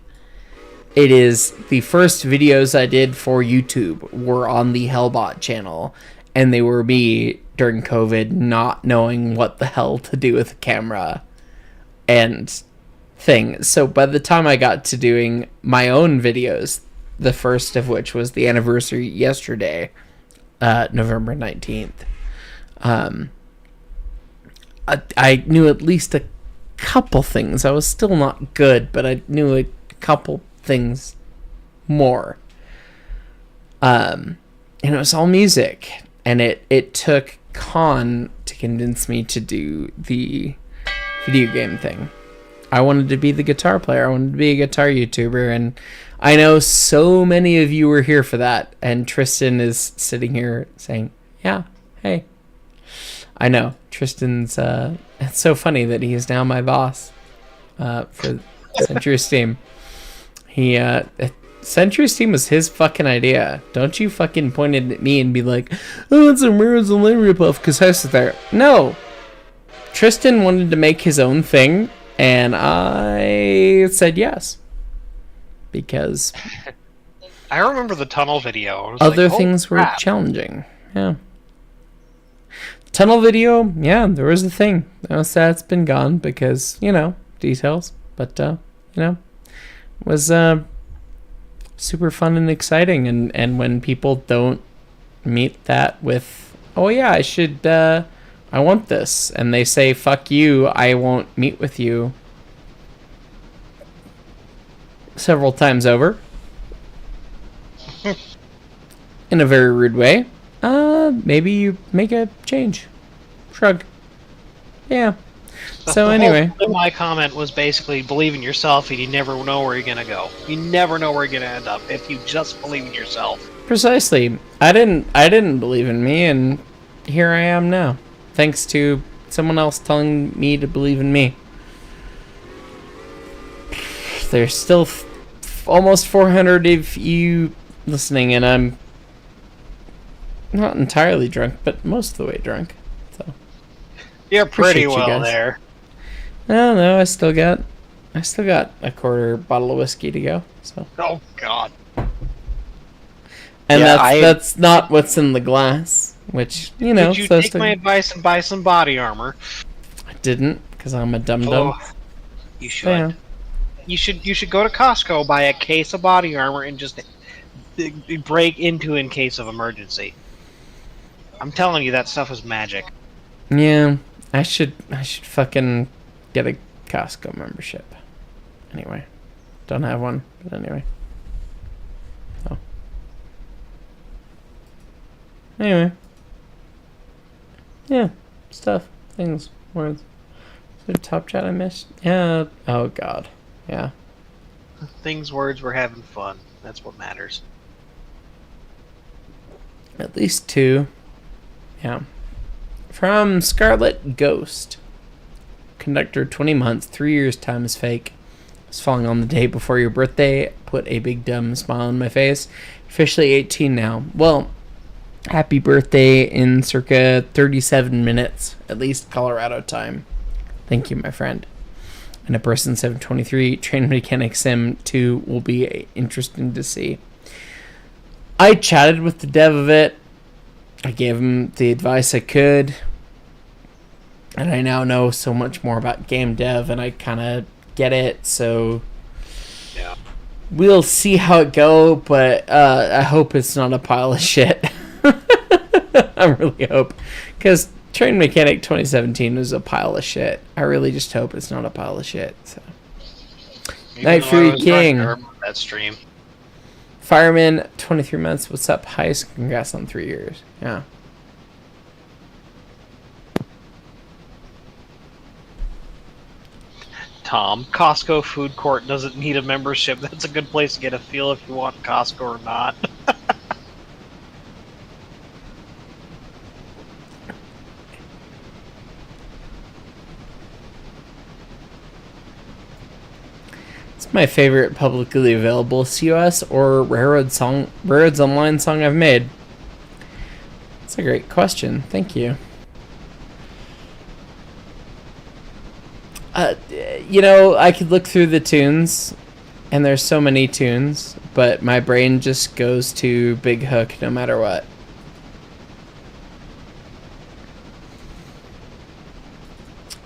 [SPEAKER 2] it is the first videos I did for YouTube were on the Hellbot channel, and they were me during COVID not knowing what the hell to do with a camera and thing. So by the time I got to doing my own videos, the first of which was the anniversary yesterday, November 19th, I knew at least a couple things. I was still not good, but I knew a couple things more. And it was all music. And it took Khan to convince me to do the video game thing. I wanted to be the guitar player. I wanted to be a guitar YouTuber. And I know so many of you were here for that. And Tristan is sitting here saying, yeah, hey. I know. Tristan's, it's so funny that he is now my boss for Century Steam. Century Steam was his fucking idea. Don't you fucking point it at me and be like, oh, it's a Mirrors and Land ripoff because Hyce is there. No. Tristan wanted to make his own thing, and I said yes. Because
[SPEAKER 17] I remember the tunnel video.
[SPEAKER 2] Other things were challenging. Yeah. Tunnel video, yeah, there was a thing. That's been gone because, you know, details. But, you know, it was super fun and exciting. And when people don't meet that with, oh, yeah, I want this. And they say, fuck you, I won't meet with you several times over. In a very rude way. Maybe you make a change. Shrug. Yeah. So anyway.
[SPEAKER 17] My comment was basically believe in yourself and you never know where you're going to go. You never know where you're going to end up if you just believe in yourself.
[SPEAKER 2] Precisely. I didn't believe in me, and here I am now. Thanks to someone else telling me to believe in me. There's still almost 400 of you listening, and I'm Not entirely drunk, but most of the way drunk. So
[SPEAKER 17] You're pretty
[SPEAKER 2] appreciate you
[SPEAKER 17] well
[SPEAKER 2] guys.
[SPEAKER 17] there.
[SPEAKER 2] No, I still got a quarter bottle of whiskey to go. So.
[SPEAKER 17] Oh God.
[SPEAKER 2] And
[SPEAKER 13] Yeah,
[SPEAKER 2] that's not what's in the glass, which
[SPEAKER 17] Did you
[SPEAKER 2] so
[SPEAKER 17] take my advice and buy some body armor?
[SPEAKER 2] I didn't, because I'm a dum-dum.
[SPEAKER 17] Oh, you should. You should go to Costco, buy a case of body armor, and just break into in case of emergency. I'm telling you, that stuff is magic.
[SPEAKER 2] Yeah, I should fucking get a Costco membership. Anyway, don't have one, but anyway. So. Anyway. Yeah, stuff, things, words. Is there a top chat I missed? Yeah. Oh God. Yeah.
[SPEAKER 17] Things, words, we're having fun. That's what matters.
[SPEAKER 2] At least 2. Yeah. From Scarlet Ghost. Conductor, 20 months, 3 years, time is fake. It's falling on the day before your birthday. Put a big dumb smile on my face. Officially 18 now. Well, happy birthday in circa 37 minutes, at least Colorado time. Thank you, my friend. And a person 723, Train Mechanic Sim 2 will be interesting to see. I chatted with the dev of it. I gave him the advice I could. And I now know so much more about game dev, and I kind of get it, so
[SPEAKER 17] yeah.
[SPEAKER 2] We'll see how it go, but I hope it's not a pile of shit. I really hope, because Train Mechanic 2017 was a pile of shit. I really just hope it's not a pile of shit. So. Night Fury King.
[SPEAKER 17] That stream.
[SPEAKER 2] Fireman, 23 months. What's up, Hyce? Congrats on 3 years. Yeah.
[SPEAKER 17] Tom, Costco food court doesn't need a membership. That's a good place to get a feel if you want Costco or not.
[SPEAKER 2] It's my favorite publicly available COS or Railroads Online song I've made. That's a great question. Thank you. I could look through the tunes, and there's so many tunes, but my brain just goes to Big Hook no matter what.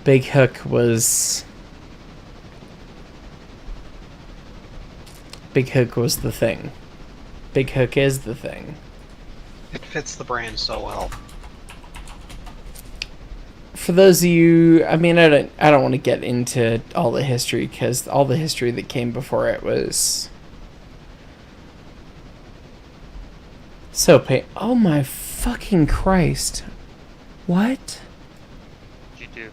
[SPEAKER 2] Big Hook was... Big Hook was the thing. Big Hook is the thing.
[SPEAKER 17] It fits the brand so well.
[SPEAKER 2] For those of you, I mean, I don't want to get into all the history, because all the history that came before it was so oh my fucking Christ. What?
[SPEAKER 3] You do.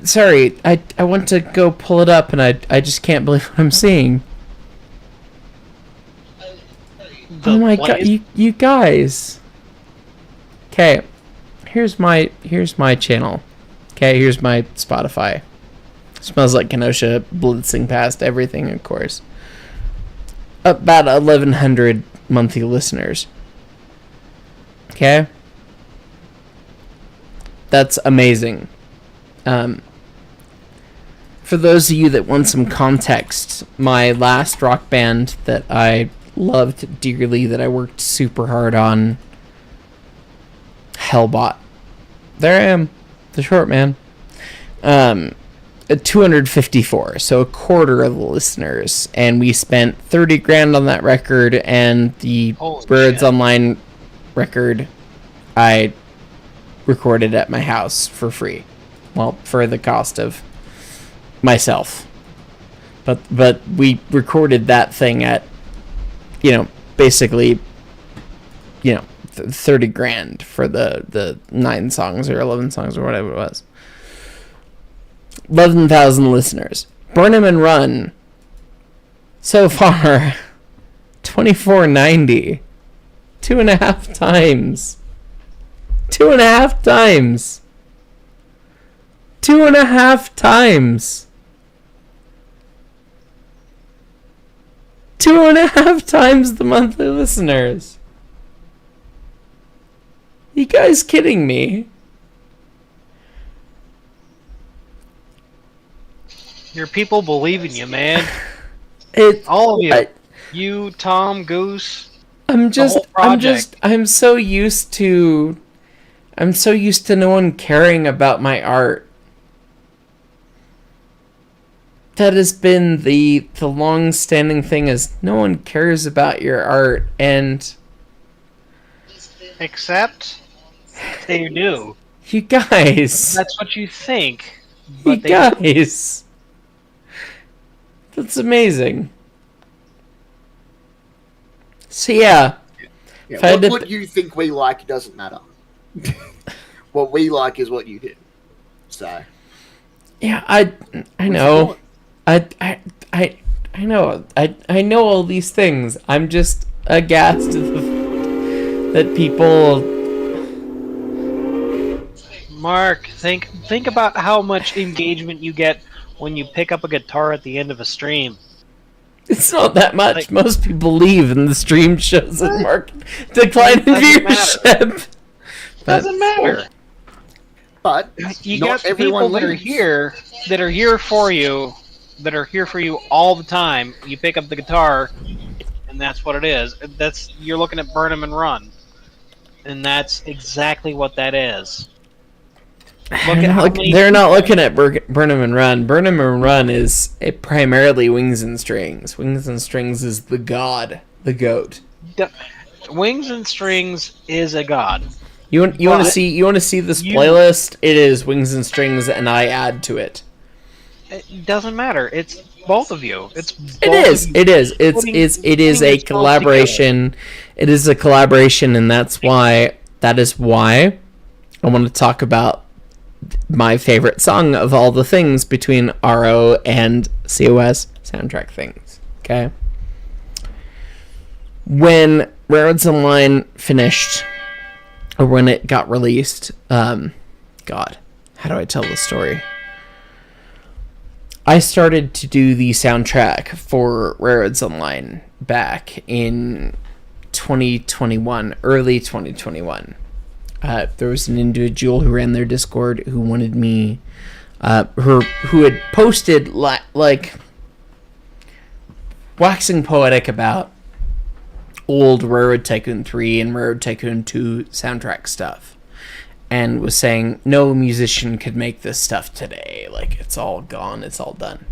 [SPEAKER 2] Sorry, I went to go pull it up, and I just can't believe what I'm seeing. Oh my God, you guys. Okay. Here's my channel. Okay, here's my Spotify. Smells like Kenosha blitzing past everything, of course. About 1,100 monthly listeners. Okay? That's amazing. For those of you that want some context, my last rock band that I loved dearly, that I worked super hard on, Hellbot. There I am, the short man. 254, so a quarter of the listeners, and we spent 30 grand on that record, and the Birds Online record I recorded at my house for free. Well, for the cost of myself. But we recorded that thing at, basically, 30 grand for the 9 songs or 11 songs or whatever it was. 11,000 listeners. Burn 'em and Run. So far, 2490. 2.5 times. 2.5 times. 2.5 times. 2.5 times the monthly listeners. You guys kidding me?
[SPEAKER 17] Your people believe in you, man.
[SPEAKER 2] All
[SPEAKER 17] of you. You, Tom, Goose.
[SPEAKER 2] I'm
[SPEAKER 17] project.
[SPEAKER 2] I'm so used to no one caring about my art. That has been the long-standing thing, is no one cares about your art, and
[SPEAKER 17] Except they do.
[SPEAKER 2] you guys.
[SPEAKER 17] That's what you think.
[SPEAKER 2] You
[SPEAKER 17] But they
[SPEAKER 2] guys. That's amazing. So yeah.
[SPEAKER 10] Yeah,
[SPEAKER 2] If I had to
[SPEAKER 10] what you think we like doesn't matter. What we like is what you do. So.
[SPEAKER 2] Yeah, I know. I know. I know all these things. I'm just aghast that people.
[SPEAKER 17] Mark, think about how much engagement you get when you pick up a guitar at the end of a stream.
[SPEAKER 2] It's not that much. Most people leave and the stream shows a marked decline in viewership.
[SPEAKER 17] Doesn't matter.
[SPEAKER 10] But
[SPEAKER 17] you
[SPEAKER 10] not
[SPEAKER 17] got
[SPEAKER 10] everyone
[SPEAKER 17] people that are
[SPEAKER 10] leaves.
[SPEAKER 17] here, that are here for you, all the time. You pick up the guitar, and that's what it is. You're looking at Burn 'em and Run, and that's exactly what that is.
[SPEAKER 2] They're not looking at Burn 'em and Run. Burn 'em and Run is primarily Wings and Strings. Wings and Strings is the god, the goat.
[SPEAKER 17] Wings and Strings is a god.
[SPEAKER 2] You want to see this playlist? It is Wings and Strings, and I add to it.
[SPEAKER 17] It doesn't matter. It's both of you. It
[SPEAKER 2] is a collaboration. It is a collaboration, and that is why I want to talk about my favorite song of all the things between RO and COS soundtrack things. Okay. When Railroads Online finished, or when it got released, God, how do I tell the story? I started to do the soundtrack for Railroads Online back in 2021, early 2021. There was an individual who ran their Discord who wanted me, who had posted like waxing poetic about old Railroad Tycoon 3 and Railroad Tycoon 2 soundtrack stuff, and was saying no musician could make this stuff today. Like, it's all gone, it's all done.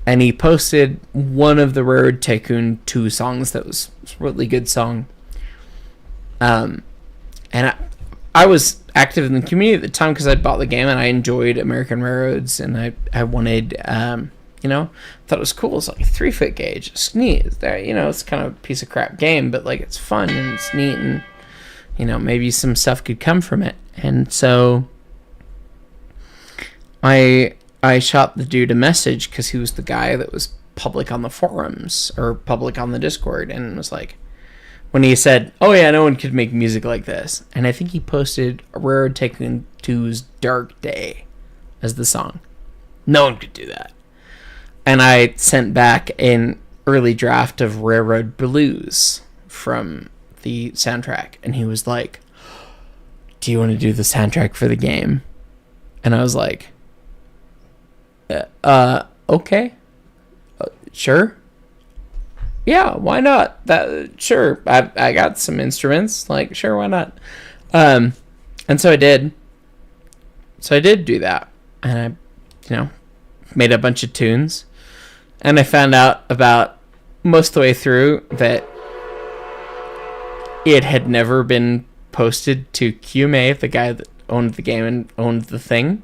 [SPEAKER 2] And he posted one of the Railroad Tycoon 2 songs that was a really good song. And I was active in the community at the time because I'd bought the game and I enjoyed American Railroads, and I wanted, thought it was cool. It's like a 3-foot gauge. It's neat. It's there, it's kind of a piece of crap game, but like, it's fun and it's neat, and maybe some stuff could come from it. And so I shot the dude a message because he was the guy that was public on the forums or public on the Discord, and was like, when he said, oh yeah, no one could make music like this. And I think he posted Railroad Tycoon 2's Dark Day as the song. No one could do that. And I sent back an early draft of Railroad Blues from the soundtrack. And he was like, do you want to do the soundtrack for the game? And I was like, okay. Sure. Yeah, why not? Sure. I got some instruments. Like, sure, why not? And so I did. So I did do that. And I, made a bunch of tunes. And I found out about most of the way through that it had never been posted to QMA, the guy that owned the game and owned the thing.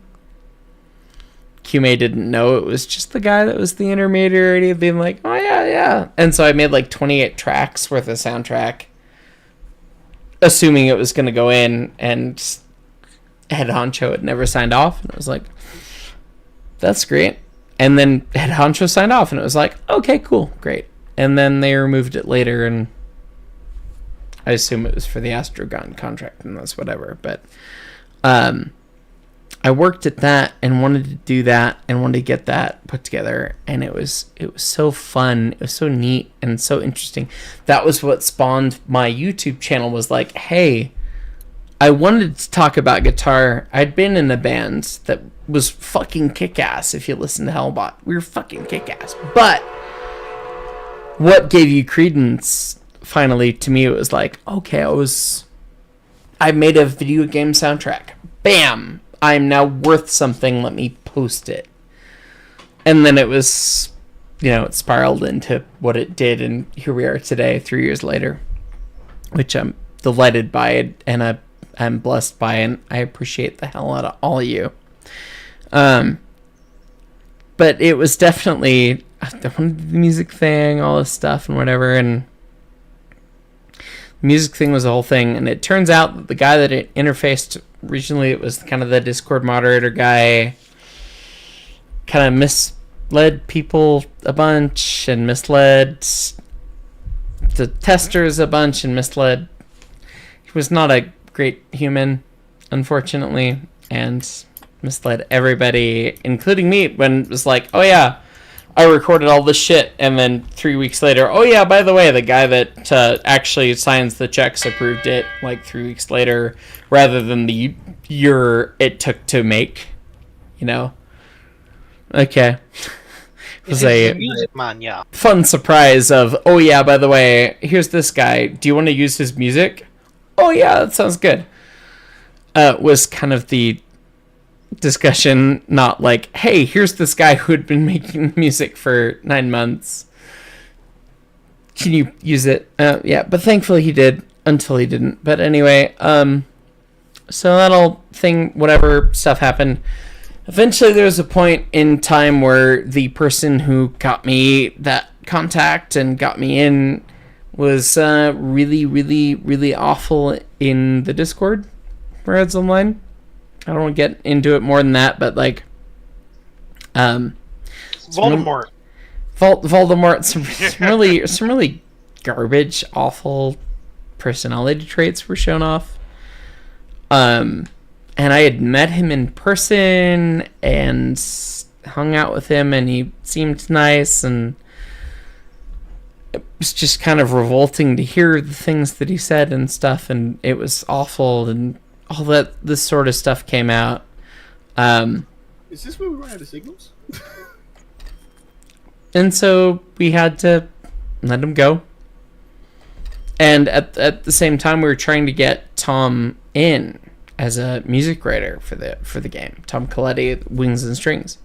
[SPEAKER 2] QMA didn't know it was just the guy that was the intermediary being like, oh yeah. And so I made like 28 tracks worth of soundtrack, assuming it was going to go in, and Head Honcho had never signed off. And I was like, that's great. And then Head Honcho signed off, and it was like, okay, cool, great. And then they removed it later, and I assume it was for the Astrogon contract, and that's whatever. But I worked at that and wanted to do that and wanted to get that put together, and it was so fun. It was so neat and so interesting. That was what spawned my YouTube channel. Was like, hey, I wanted to talk about guitar. I'd been in a band that was fucking kick-ass. If you listen to Hellbot, we were fucking kick-ass. But what gave you credence? Finally, to me, it was like, okay, I made a video game soundtrack. Bam! I'm now worth something. Let me post it. And then it was, it spiraled into what it did, and here we are today, 3 years later, which I'm delighted by it, and I'm blessed by, and I appreciate the hell out of all of you. But it was definitely the music thing, all this stuff and whatever, and the music thing was the whole thing. And it turns out that the guy that it interfaced originally, it was kind of the Discord moderator guy, kind of misled people a bunch and misled the testers a bunch and misled. He was not a great human, unfortunately, and misled everybody, including me, when it was like, oh yeah, I recorded all this shit, and then 3 weeks later, oh yeah, by the way, the guy that actually signs the checks approved it like 3 weeks later, rather than the year it took to make, Okay. It was a
[SPEAKER 17] music man, yeah.
[SPEAKER 2] Fun surprise of, oh yeah, by the way, here's this guy. Do you want to use his music? Oh yeah, that sounds good. Was kind of the discussion, not like, hey, here's this guy who had been making music for 9 months. Can you use it? Yeah, but thankfully he did, until he didn't. But anyway, so that whole thing, whatever stuff happened. Eventually there was a point in time where the person who got me that contact and got me in was really, really, really awful in the Discord where it's online. I don't want to get into it more than that, but like
[SPEAKER 17] Voldemort.
[SPEAKER 2] Voldemort, some really garbage, awful personality traits were shown off. And I had met him in person and hung out with him, and he seemed nice, and it was just kind of revolting to hear the things that he said and stuff, and it was awful, and all this sort of stuff came out.
[SPEAKER 11] Is this where we run out of signals?
[SPEAKER 2] And so we had to let him go. And at the same time, we were trying to get Tom in as a music writer for the game. Tom Coletti, Wings and Strings.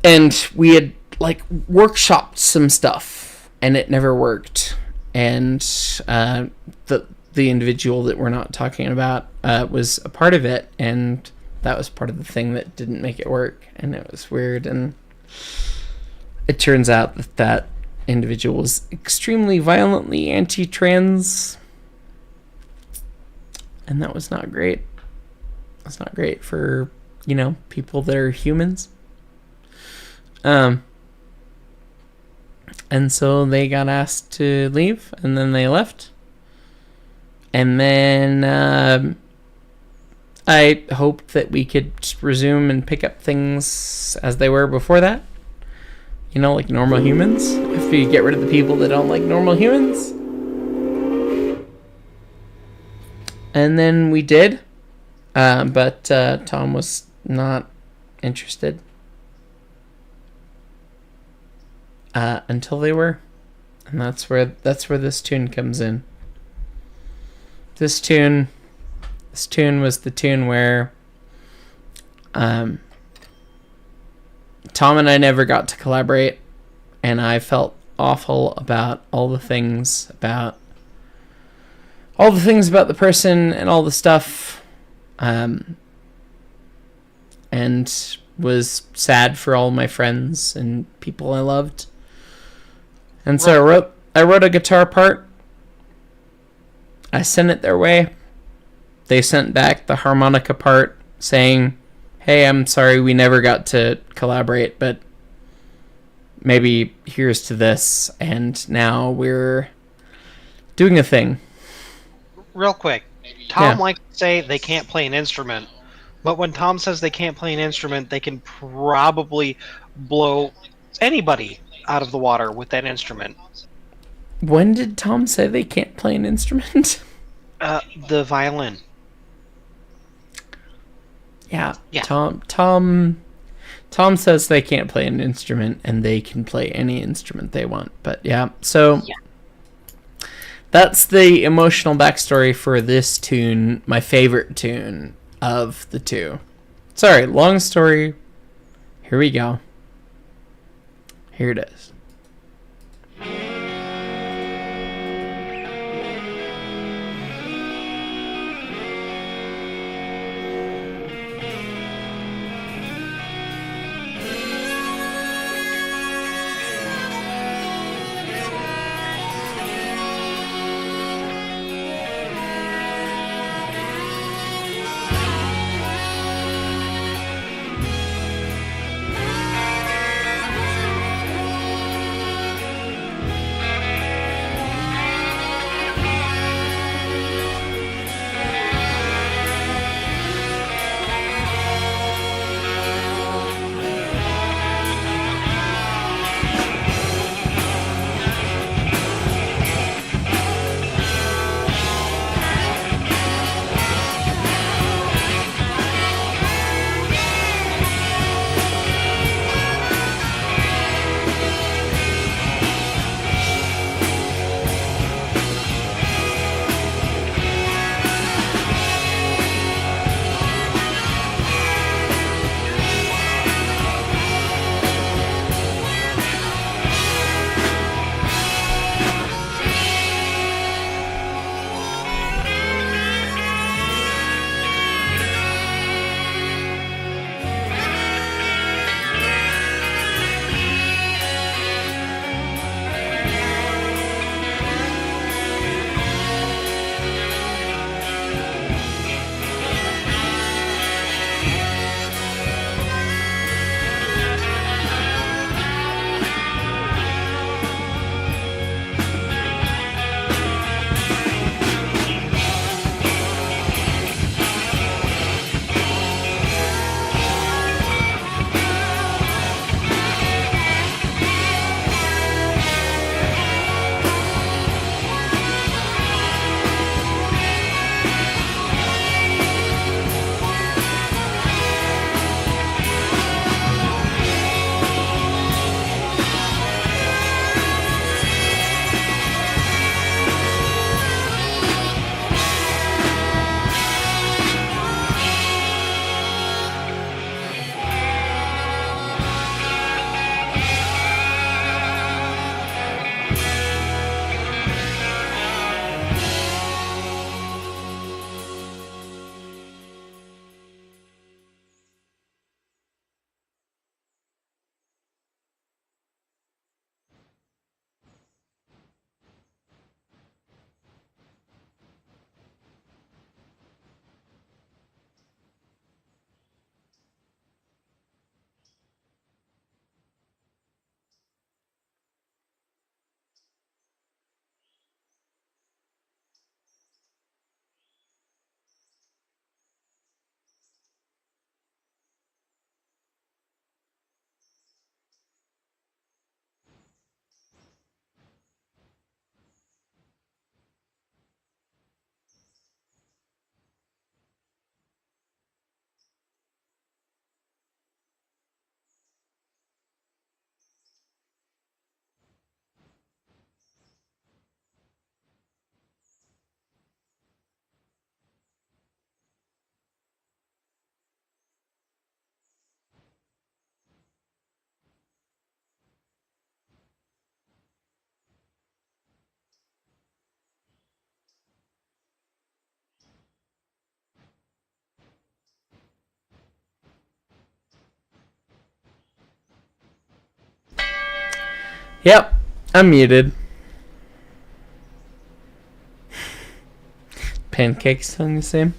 [SPEAKER 2] And we had like workshopped some stuff, and it never worked. And the individual that we're not talking about was a part of it, and that was part of the thing that didn't make it work, and it was weird. And it turns out that individual was extremely violently anti-trans, and that was not great. That's not great for, people that are humans. And so they got asked to leave, and then they left. And then I hoped that we could just resume and pick up things as they were before that. Like normal humans. If we get rid of the people that don't like normal humans. And then we did. But Tom was not interested. Until they were. And that's where this tune comes in. This tune was the tune where Tom and I never got to collaborate, and I felt awful about all the things about the person and all the stuff, and was sad for all my friends and people I loved. And so I wrote a guitar part. I sent it their way. They sent back the harmonica part saying, hey, I'm sorry we never got to collaborate, but maybe here's to this, and now we're doing a thing.
[SPEAKER 17] Real quick, Tom likes to say they can't play an instrument, but when Tom says they can't play an instrument, they can probably blow anybody out of the water with that instrument.
[SPEAKER 2] When did Tom say they can't play an instrument?
[SPEAKER 17] The violin.
[SPEAKER 2] Yeah.
[SPEAKER 17] Yeah.
[SPEAKER 2] Tom says they can't play an instrument and they can play any instrument they want. But yeah, so that's the emotional backstory for this tune, my favorite tune of the two. Sorry, long story. Here we go. Here it is. Yep, I'm muted. Pancakes telling the same.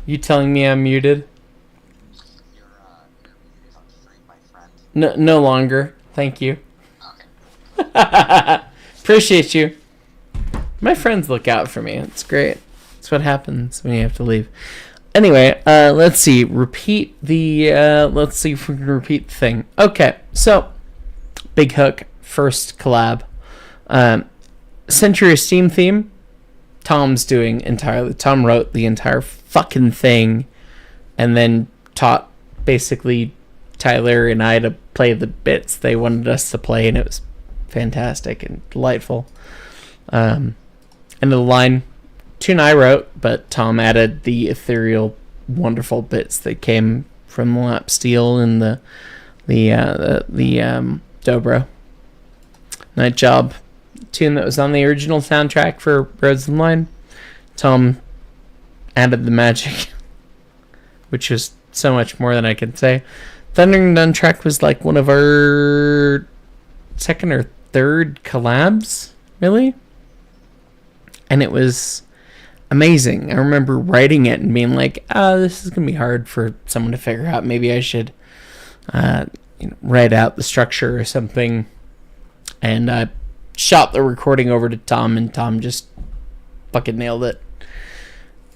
[SPEAKER 2] You telling me I'm muted? No longer. Thank you. Appreciate you. My friends look out for me. It's great. That's what happens when you have to leave. Anyway, let's see. Repeat the. Let's see if we can repeat the thing. Okay, so Big Hook first collab. Century of Steam theme. Tom's doing entirely. Tom wrote the entire fucking thing, and then taught basically Tyler and I to play the bits they wanted us to play, and it was fantastic and delightful. And the line tune I wrote, but Tom added the ethereal, wonderful bits that came from the lap steel and the dobro. Night Job tune that was on the original soundtrack for Roads and Line. Tom added the magic, which is so much more than I can say. Thundering Dun track was like one of our second or third collabs, really, and it was amazing. I remember writing it and being like, this is gonna be hard for someone to figure out. Maybe I should write out the structure or something. And I shot the recording over to Tom, and Tom just fucking nailed it.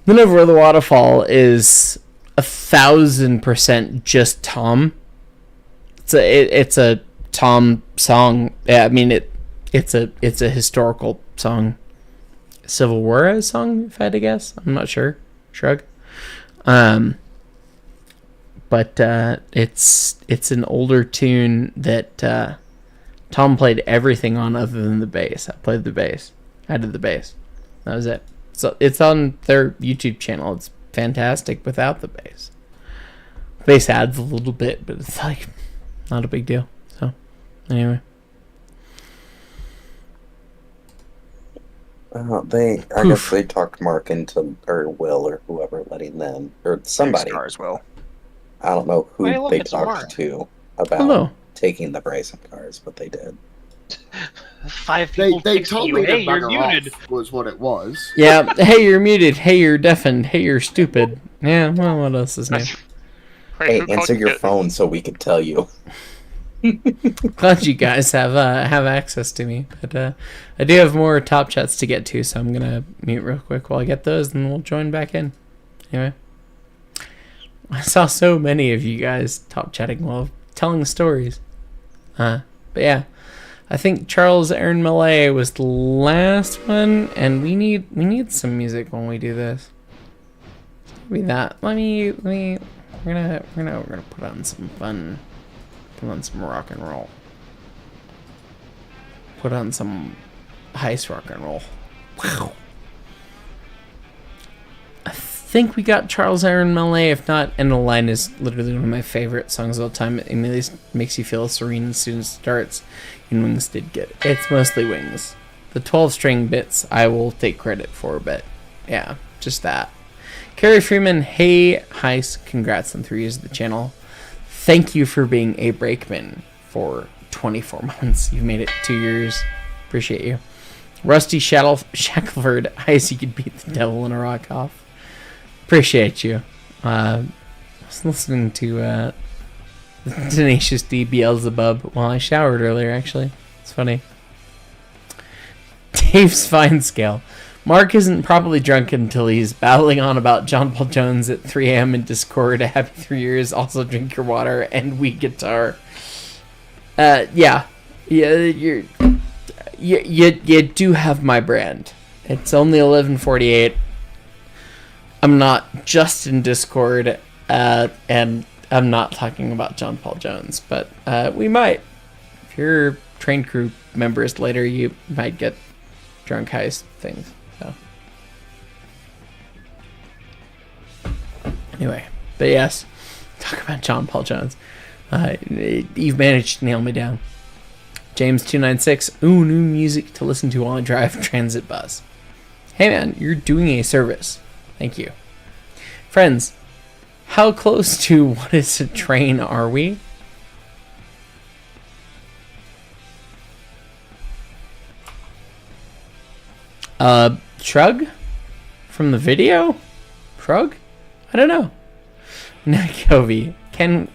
[SPEAKER 2] Then Over the Waterfall is 1,000% just Tom. It's a Tom song. I mean, it's a historical song. Civil War song, if I had to guess. I'm not sure. Shrug. But it's an older tune that Tom played everything on other than the bass. I played the bass. I did the bass. That was it. So it's on their YouTube channel. It's fantastic without the bass. Bass adds a little bit, but it's like not a big deal. So anyway.
[SPEAKER 7] I guess they talked Mark into, or Will, or whoever, letting them, or somebody.
[SPEAKER 13] As well.
[SPEAKER 7] I don't know who
[SPEAKER 17] Hey, look,
[SPEAKER 7] they
[SPEAKER 17] it's
[SPEAKER 7] talked
[SPEAKER 17] Mark.
[SPEAKER 7] to about taking the Bryson cars, but they did.
[SPEAKER 17] 5 people
[SPEAKER 10] They
[SPEAKER 17] fixed
[SPEAKER 10] told
[SPEAKER 17] you.
[SPEAKER 10] me to
[SPEAKER 17] Hey, you're
[SPEAKER 10] bugger
[SPEAKER 17] muted.
[SPEAKER 10] off, was what it was.
[SPEAKER 2] Yeah. Hey, you're muted. Hey, you're deafened. Hey, you're stupid. Yeah. Well, what else is new?
[SPEAKER 7] Hey, answer your phone so we could tell you.
[SPEAKER 2] Glad you guys have access to me, but I do have more top chats to get to, so I'm gonna mute real quick while I get those, and we'll join back in. Anyway, I saw so many of you guys top chatting while telling stories. But yeah, I think Charles Aaron Millay was the last one, and we need some music when we do this. Maybe that. We're gonna put on some fun. Put on some rock and roll. Put on some Hyce rock and roll. Wow. I think we got Charles Aaron Millay. If not, End of the Line is literally one of my favorite songs of all time. It immediately makes you feel serene as soon as it starts. And Wings did get it. It's mostly Wings. The 12-string bits I will take credit for, but yeah, just that. Carrie Freeman, hey, Hyce, congrats on 3 years of the channel. Thank you for being a brakeman for 24 months. You've made it 2 years. Appreciate you. Rusty Shackleford, Hyce, you could beat the devil in a rock off. Appreciate you. I was listening to Tenacious D Beelzebub while I showered earlier, actually. It's funny. Dave's Fine Scale. Mark isn't probably drunk until he's battling on about John Paul Jones at 3 a.m. in Discord. Happy 3 years. Also drink your water and weed guitar. Yeah, you do have my brand. It's only 11:48. I'm not just in Discord, and I'm not talking about John Paul Jones, but we might. If you're train crew members later, you might get drunk Hyce things. So. Anyway, but yes, talk about John Paul Jones. You've managed to nail me down. James296, ooh, new music to listen to while I drive a transit bus. Hey man, you're doing a service. Thank you. Friends, how close to what is a train are we? Shrug? From the video? Shrug? I don't know. Nakovi, can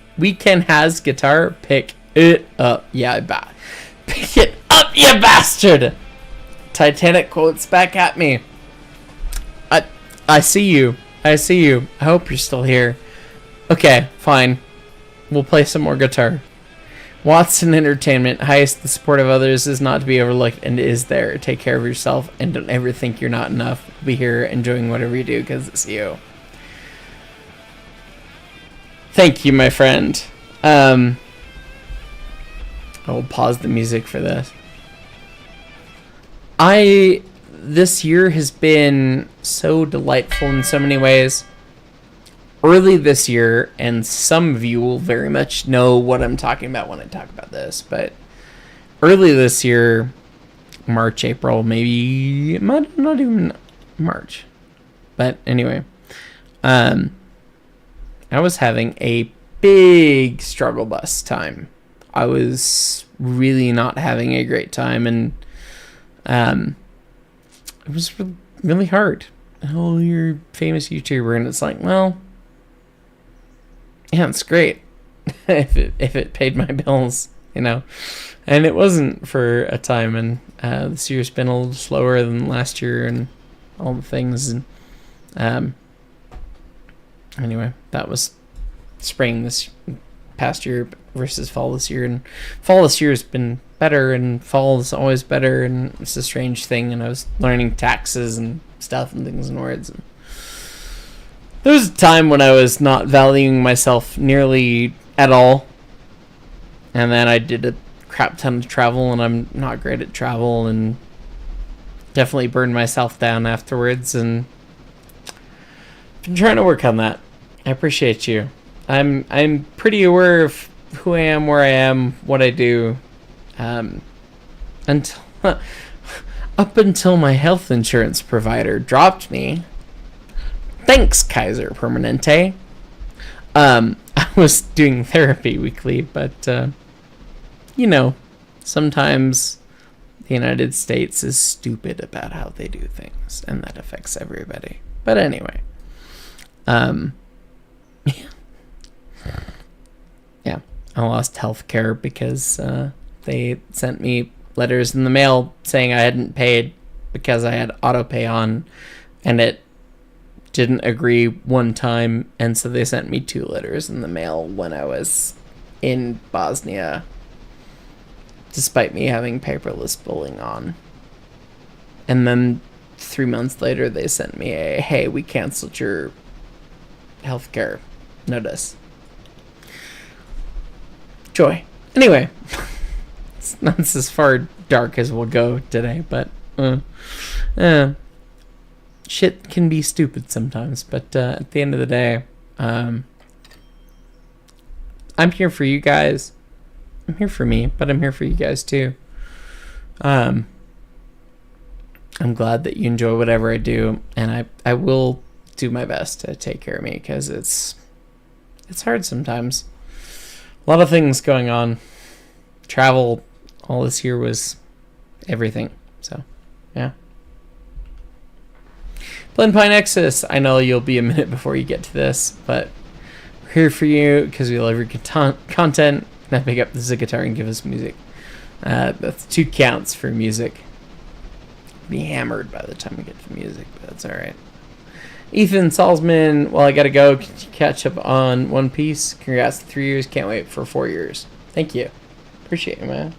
[SPEAKER 2] has guitar pick it up? Yeah, pick it up, you bastard! Titanic quotes back at me. I see you. I see you. I hope you're still here. Okay, fine. We'll play some more guitar. Watson Entertainment. Hyce, the support of others is not to be overlooked and is there. Take care of yourself and don't ever think you're not enough. Be here enjoying whatever you do because it's you. Thank you, my friend. I will pause the music for this. This year has been so delightful in so many ways. Early this year, and some of you will very much know what I'm talking about when I talk about this, but early this year, March, April, maybe not even March, but anyway, I was having a big struggle bus time. I was really not having a great time, and it was really hard. Oh, you're a famous YouTuber, and it's like, well, yeah, it's great if it paid my bills, you know. And it wasn't for a time, and this year's been a little slower than last year, and all the things. And anyway, that was spring this past year versus fall this year, and fall this year has been better, and fall is always better, and it's a strange thing. And I was learning taxes and stuff and things and words. And there was a time when I was not valuing myself nearly at all, and then I did a crap ton of travel, and I'm not great at travel, and definitely burned myself down afterwards, and been trying to work on that. I appreciate you. I'm pretty aware of who I am, where I am, what I do, until up until my health insurance provider dropped me. Thanks, Kaiser Permanente. I was doing therapy weekly, but, you know, sometimes the United States is stupid about how they do things, and that affects everybody. But anyway, yeah, I lost health care because they sent me letters in the mail saying I hadn't paid because I had auto pay on, and it didn't agree one time, and so they sent me 2 letters in the mail when I was in Bosnia, despite me having paperless billing on. And then 3 months later they sent me a, hey, we canceled your healthcare notice. Joy. Anyway, that's as far dark as we'll go today, but shit can be stupid sometimes, but at the end of the day, I'm here for you guys. I'm here for me, but I'm here for you guys too. I'm glad that you enjoy whatever I do, and I will do my best to take care of me, because it's hard sometimes. A lot of things going on. Travel all this year was everything. So, yeah. Blend Pie Nexus, I know you'll be a minute before you get to this, but we're here for you because we love your content. Now pick up the guitar and give us music. That's 2 counts for music. Be hammered by the time we get to music, but that's alright. Ethan Salzman, well, I gotta go catch up on One Piece. Congrats to 3 years. Can't wait for 4 years. Thank you. Appreciate you, man.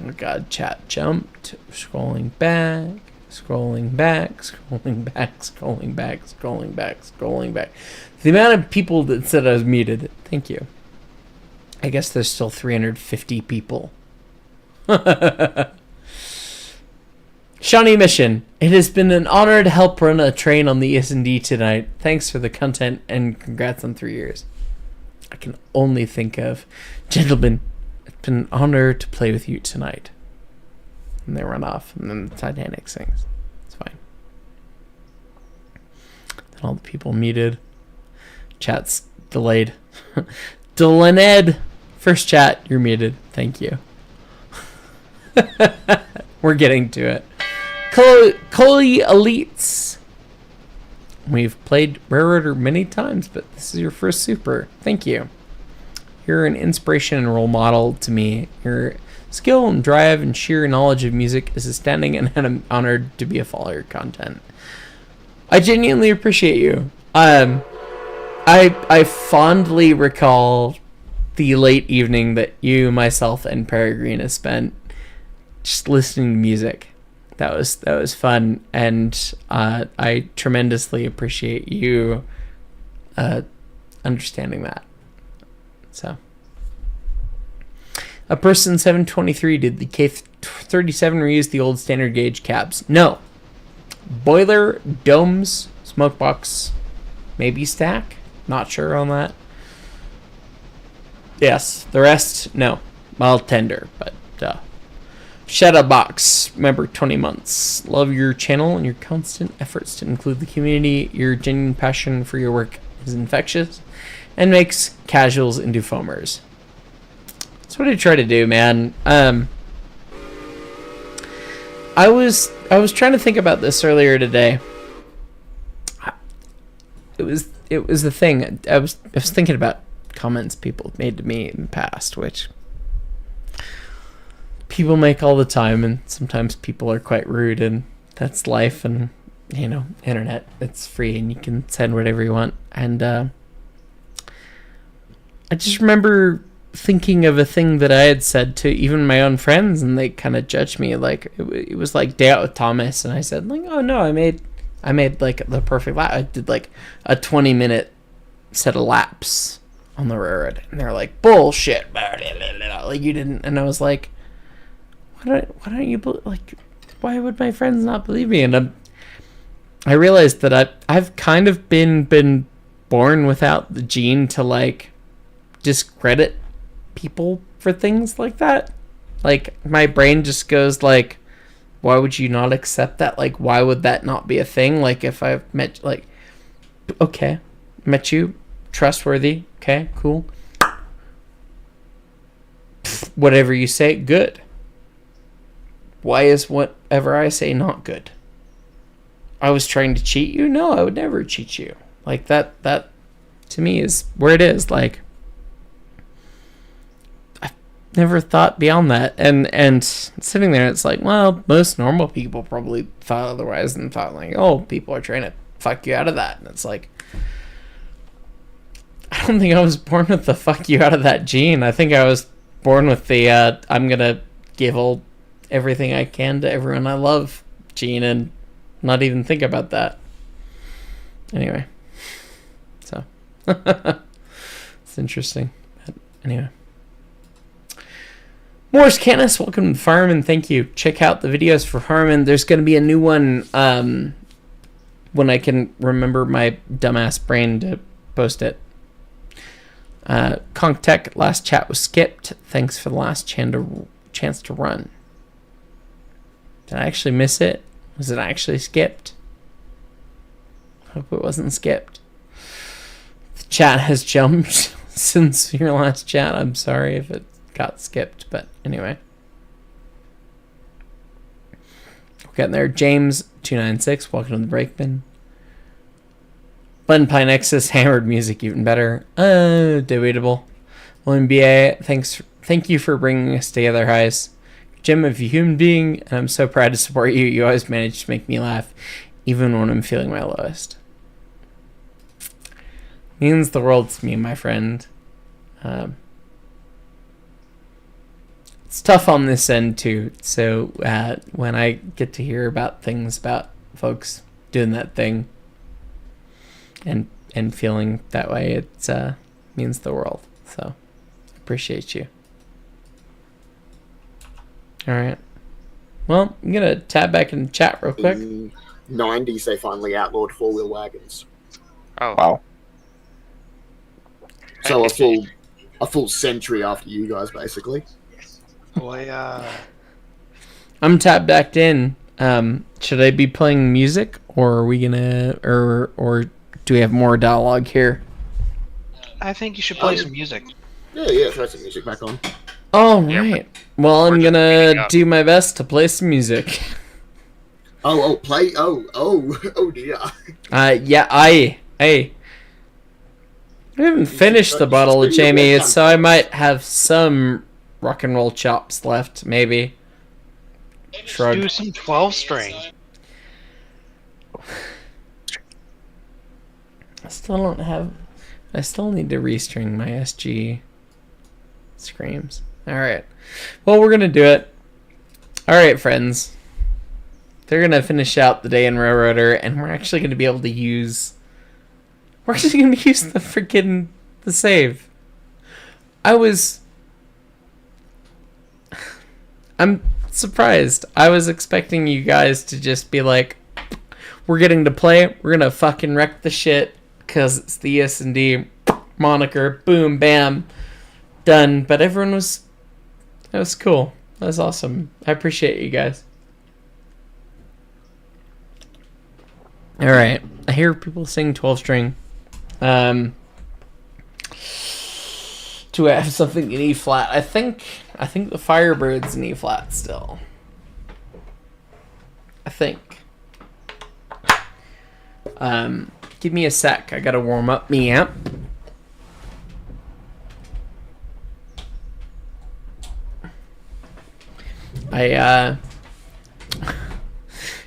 [SPEAKER 2] Oh god, chat jumped. Scrolling back, scrolling back, scrolling back, scrolling back, scrolling back, scrolling back. The amount of people that said I was muted. Thank you. I guess there's still 350 people. Shawnee Mission. It has been an honor to help run a train on the S&D tonight. Thanks for the content and congrats on 3 years. I can only think of, gentlemen, it's been an honor to play with you tonight. And they run off, and then the Titanic sings. It's fine. Then all the people muted. Chat's delayed. Delaned. First chat, you're muted. Thank you. We're getting to it. Coley Elites. We've played Rare Order many times, but this is your first super. Thank you. You're an inspiration and role model to me. Your skill and drive and sheer knowledge of music is astounding, and I'm honored to be a follower of your content. I genuinely appreciate you. I fondly recall the late evening that you, myself, and Peregrine spent just listening to music. That was fun, and I tremendously appreciate you understanding that. So, a person 723, did the K37 reuse the old standard gauge cabs? No. Boiler, domes, smoke box, maybe stack. Not sure on that. Yes, the rest, no. Well, tender, but Shadow Box, member 20 months. Love your channel and your constant efforts to include the community. Your genuine passion for your work is infectious and makes casuals into foamers. That's what I try to do, man. I was trying to think about this earlier today. It was the thing. I was thinking about comments people made to me in the past, which people make all the time, and sometimes people are quite rude, and that's life, and internet, it's free and you can send whatever you want. And I just remember thinking of a thing that I had said to even my own friends, and they kind of judged me. Like it was like Day Out with Thomas, and I said like, oh no, I made like the perfect lap. I did like a 20-minute set of laps on the railroad, and they're like, bullshit, like you didn't. And I was like, why don't you like, why would my friends not believe me? And I realized that I've kind of been born without the gene to like discredit people for things like that. Like my brain just goes like, why would you not accept that? Like, why would that not be a thing? Like if I've met, like, okay, met you, trustworthy, okay, cool, whatever you say, good. Why is whatever I say not good? I was trying to cheat you? No, I would never cheat you. Like that to me is where it is. Like I've never thought beyond that. And sitting there, it's like, well, most normal people probably thought otherwise and thought like, oh, people are trying to fuck you out of that. And it's like, I don't think I was born with the fuck you out of that gene. I think I was born with the I'm gonna give everything I can to everyone I love gene and not even think about that. Anyway, so it's interesting. But anyway, Morris Canis, welcome to the farm, and thank you. Check out the videos for Harmon. There's going to be a new one when I can remember my dumbass brain to post it. Conk Tech, last chat was skipped. Thanks for the last chance to run. Did I actually miss it? Was it actually skipped? Hope it wasn't skipped. The chat has jumped since your last chat. I'm sorry if it got skipped, but anyway. We're getting there. James296, welcome to the Breakman. Bun Pie Nexus, hammered music even better. Debatable. William B.A., thank you for bringing us together, Hyce. Jim, if you're a human being, and I'm so proud to support you. You always manage to make me laugh, even when I'm feeling my lowest. Means the world to me, my friend. It's tough on this end, too. So when I get to hear about things about folks doing that thing and feeling that way, it means the world. So appreciate you. Alright. Well, I'm going to tab back in the chat real quick.
[SPEAKER 10] In the 90s, they finally outlawed four-wheel wagons.
[SPEAKER 3] Oh.
[SPEAKER 10] Wow. So a full century after you guys, basically.
[SPEAKER 17] Boy,
[SPEAKER 2] I'm tabbed back in. Should I be playing music, or are we gonna, or do we have more dialogue here?
[SPEAKER 17] I think you should play some music.
[SPEAKER 10] Yeah, throw some music back on.
[SPEAKER 2] All right. Well, I'm gonna do my best to play some music.
[SPEAKER 10] Play. Oh dear.
[SPEAKER 2] Yeah, I haven't finished the bottle of Jamie, so I might have some rock and roll chops left, maybe. Shrug.
[SPEAKER 17] Do some 12 string.
[SPEAKER 2] I still don't have... I still need to restring my SG screams. Alright. Well, we're going to do it. Alright, friends. They're going to finish out the day in Railroader, and we're actually going to be able to use... We're actually going to use the freaking... the save. I'm surprised. I was expecting you guys to just be like, we're getting to play, we're going to fucking wreck the shit, because it's the ES&D moniker, boom, bam, done. But everyone was... That was cool. That was awesome. I appreciate you guys. Alright. I hear people sing 12-string. Do I have something in E-flat? I think the Firebird's in E-flat still. I think. Give me a sec. I gotta warm up me amp.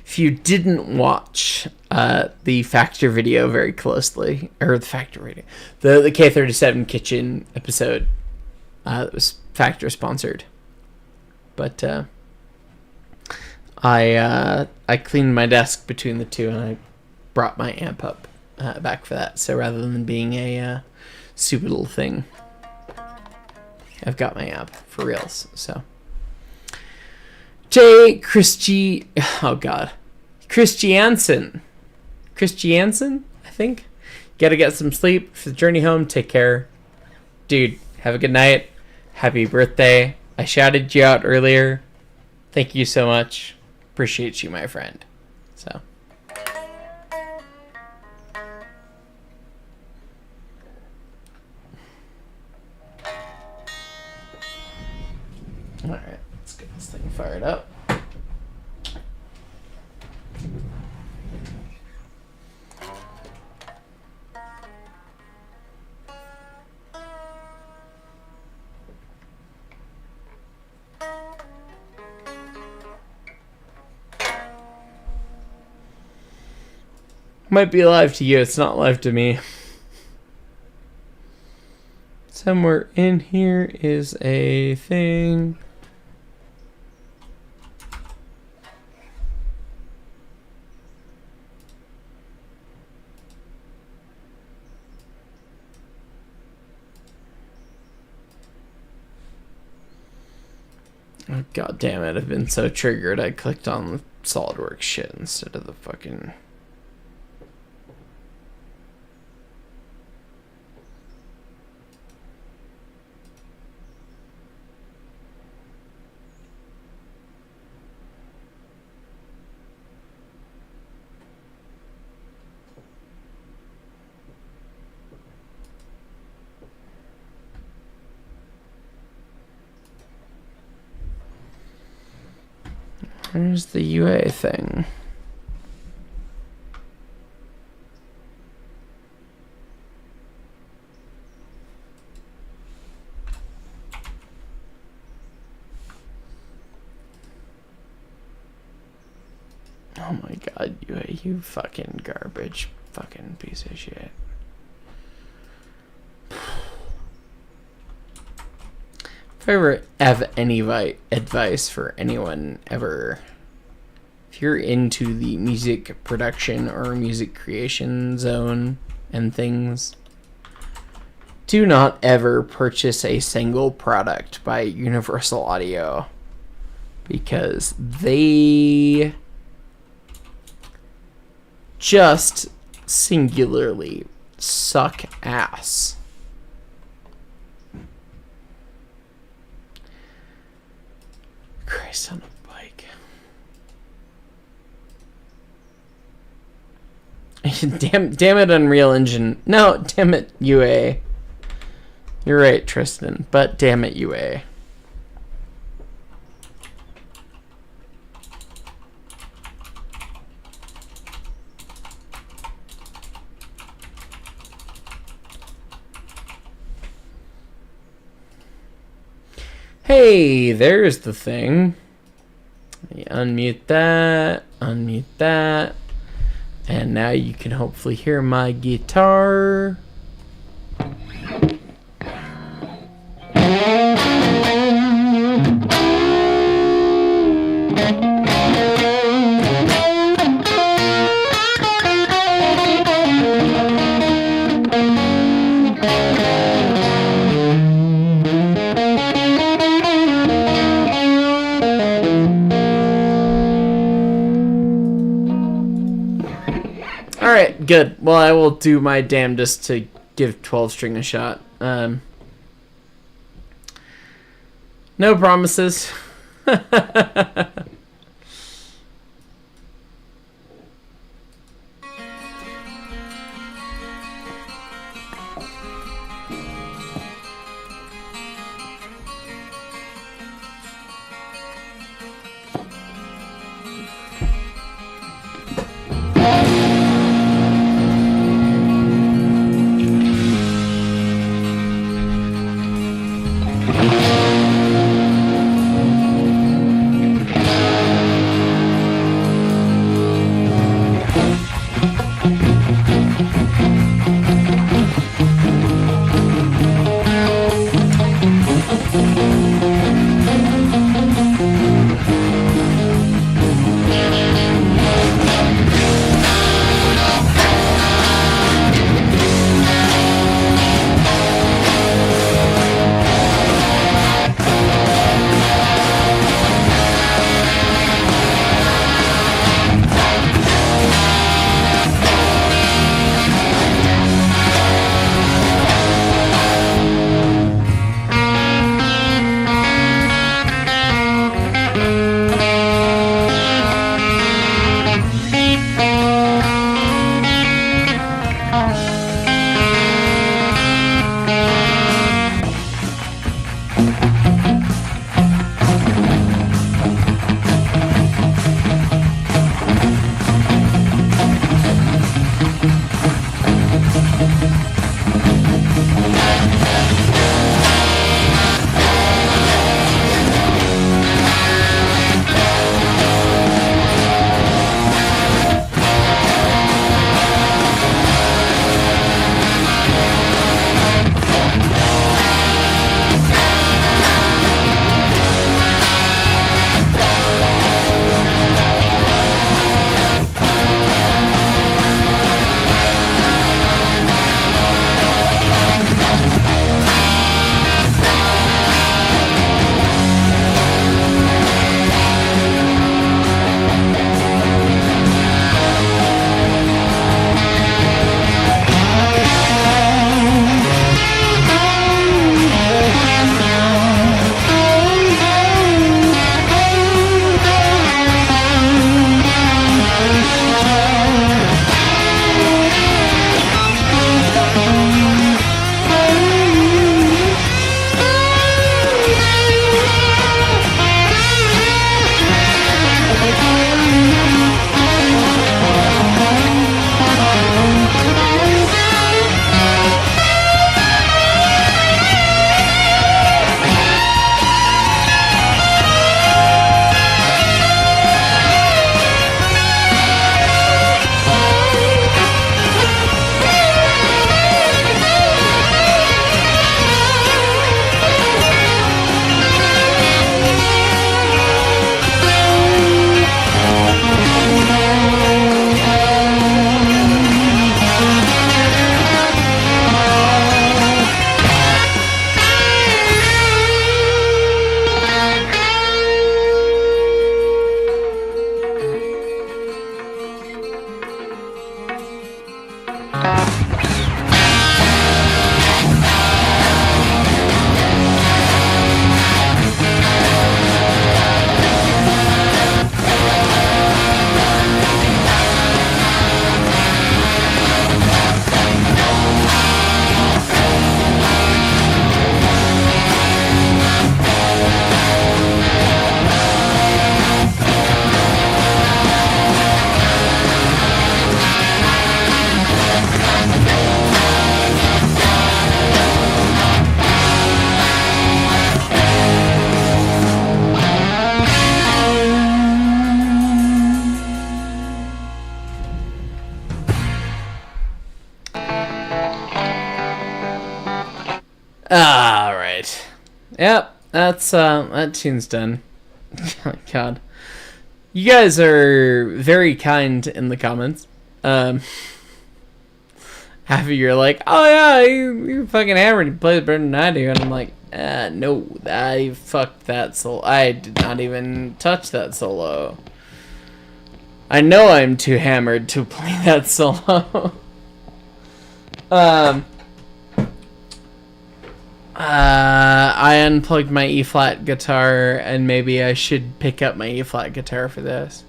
[SPEAKER 2] If you didn't watch the Factor video very closely, or the Factor video, the K37 Kitchen episode that was Factor sponsored, but I cleaned my desk between the two, and I brought my amp up back for that. So rather than being a stupid little thing, I've got my amp for reals. So Christiansen, I think. Gotta get some sleep for the journey home. Take care. Dude, have a good night. Happy birthday. I shouted you out earlier. Thank you so much. Appreciate you, my friend. So. Alright, let's get this thing fired up. Might be live to you, it's not live to me. Somewhere in here is a thing. Oh, God damn it, I've been so triggered I clicked on the SolidWorks shit instead of the fucking... Where's the UA thing? Oh my God, UA, you fucking garbage fucking piece of shit. If I ever have any advice for anyone ever, if you're into the music production or music creation zone and things, do not ever purchase a single product by Universal Audio, because they just singularly suck ass. Christ on a bike. damn it, Unreal Engine. No, damn it, UA. You're right, Tristan, but damn it, UA. Hey, there's the thing. Unmute that. Unmute that. And now you can hopefully hear my guitar. Alright, good. Well, I will do my damnedest to give 12 string a shot. No promises. All right. Yep, that's that tune's done. Oh, God, you guys are very kind in the comments. Half of you are like, "Oh yeah, you fucking hammered. You play better than I do," and I'm like, "No, I fucked that solo. I did not even touch that solo. I know I'm too hammered to play that solo." I unplugged my E-flat guitar, and maybe I should pick up my E-flat guitar for this.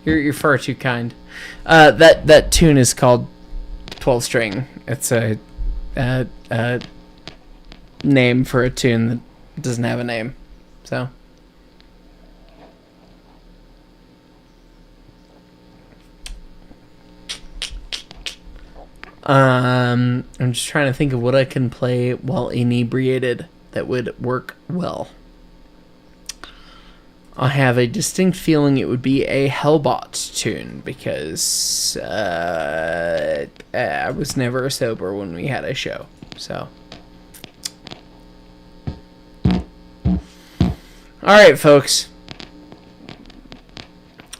[SPEAKER 2] You're far too kind. That tune is called 12 string. It's a name for a tune that doesn't have a name. So. I'm just trying to think of what I can play while inebriated that would work well. I have a distinct feeling it would be a Hellbot tune because I was never sober when we had a show. So, all right, folks.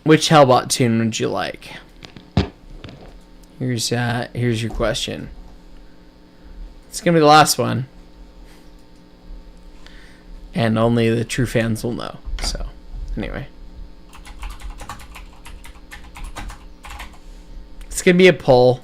[SPEAKER 2] Which Hellbot tune would you like? Here's your question. It's gonna be the last one, and only the true fans will know. So, anyway, it's gonna be a poll.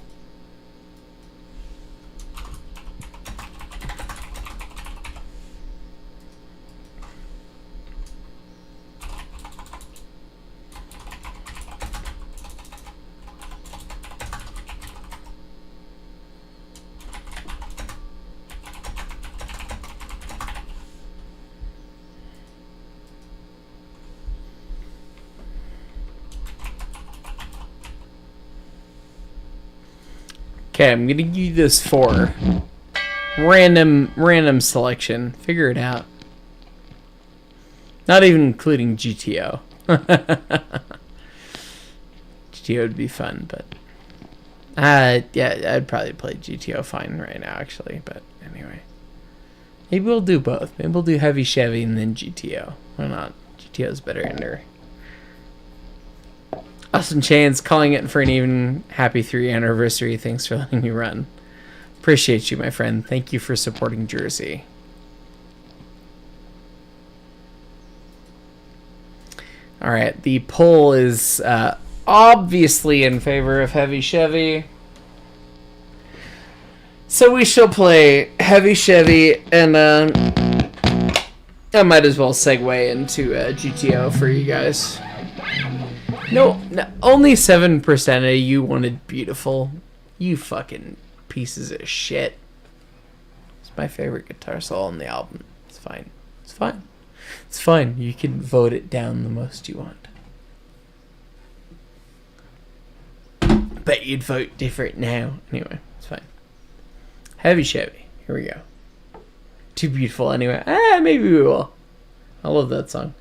[SPEAKER 2] Okay, I'm gonna give you this 4. Random selection. Figure it out. Not even including GTO. GTO would be fun, but yeah, I'd probably play GTO fine right now, actually. But anyway, maybe we'll do both. Maybe we'll do Heavy Chevy and then GTO. Why not? GTO's better ender. Austin Chains calling it for an even happy 3 anniversary. Thanks for letting me run. Appreciate you, my friend. Thank you for supporting Jersey. All right, the poll is obviously in favor of Heavy Chevy. So we shall play Heavy Chevy, and I might as well segue into GTO for you guys. No, only 7% of you wanted Beautiful. You fucking pieces of shit. It's my favorite guitar solo on the album. It's fine. It's fine. It's fine. You can vote it down the most you want. Bet you'd vote different now. Anyway, it's fine. Heavy Chevy. Here we go. Too Beautiful anyway. Maybe we will. I love that song.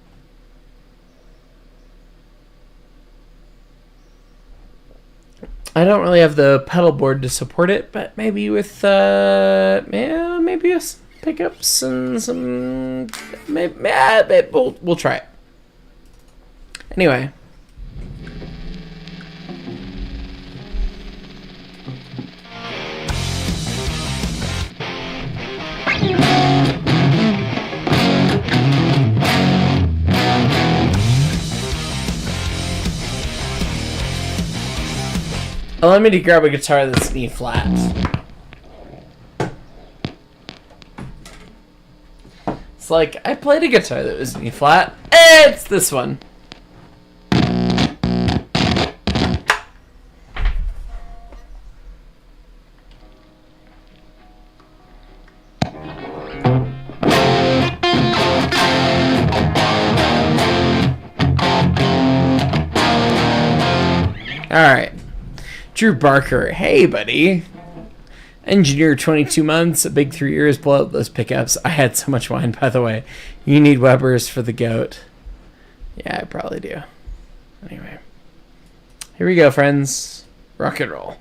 [SPEAKER 2] I don't really have the pedal board to support it, but maybe with maybe with pickups and some we'll try it. Anyway. Allow me to grab a guitar that's E flat. It's like, I played a guitar that was E flat. It's this one. Alright. Drew Barker, hey buddy. Engineer 22 months, a big 3 years, blow up those pickups. I had so much wine, by the way. You need Weber's for the goat. Yeah, I probably do. Anyway. Here we go, friends. Rock and roll.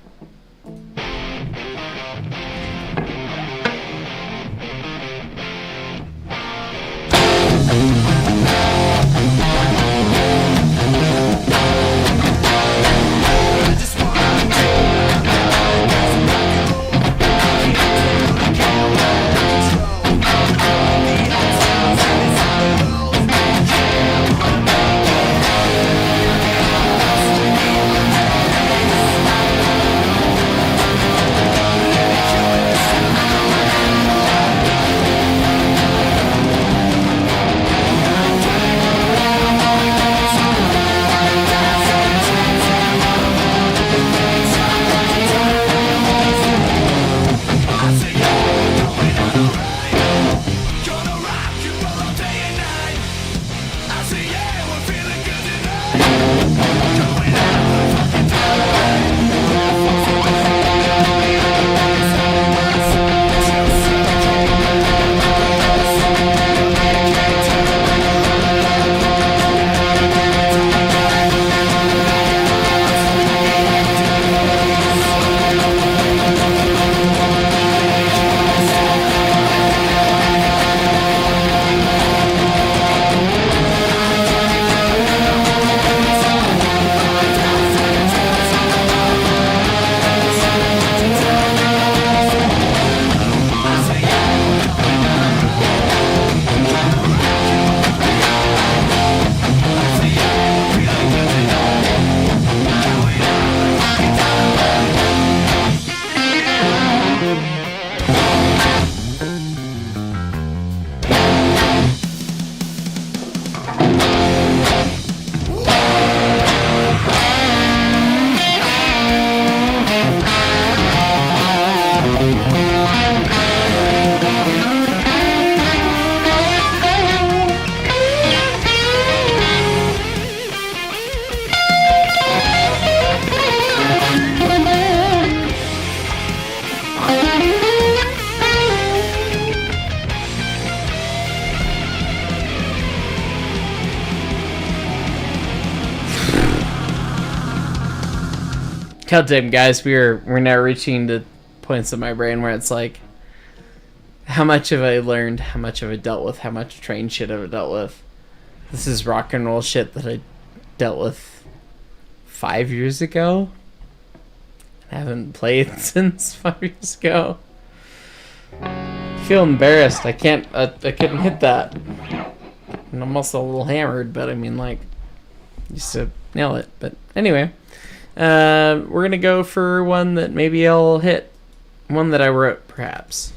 [SPEAKER 2] God damn, guys, we're now reaching the points of my brain where it's like, how much have I learned? How much have I dealt with? How much train shit have I dealt with? This is rock and roll shit that I dealt with 5 years ago. I haven't played since 5 years ago. I feel embarrassed. I couldn't hit that. And I'm also a little hammered, but I mean, like, used to nail it. But anyway, we're gonna go for one that maybe I'll hit. One that I wrote, perhaps.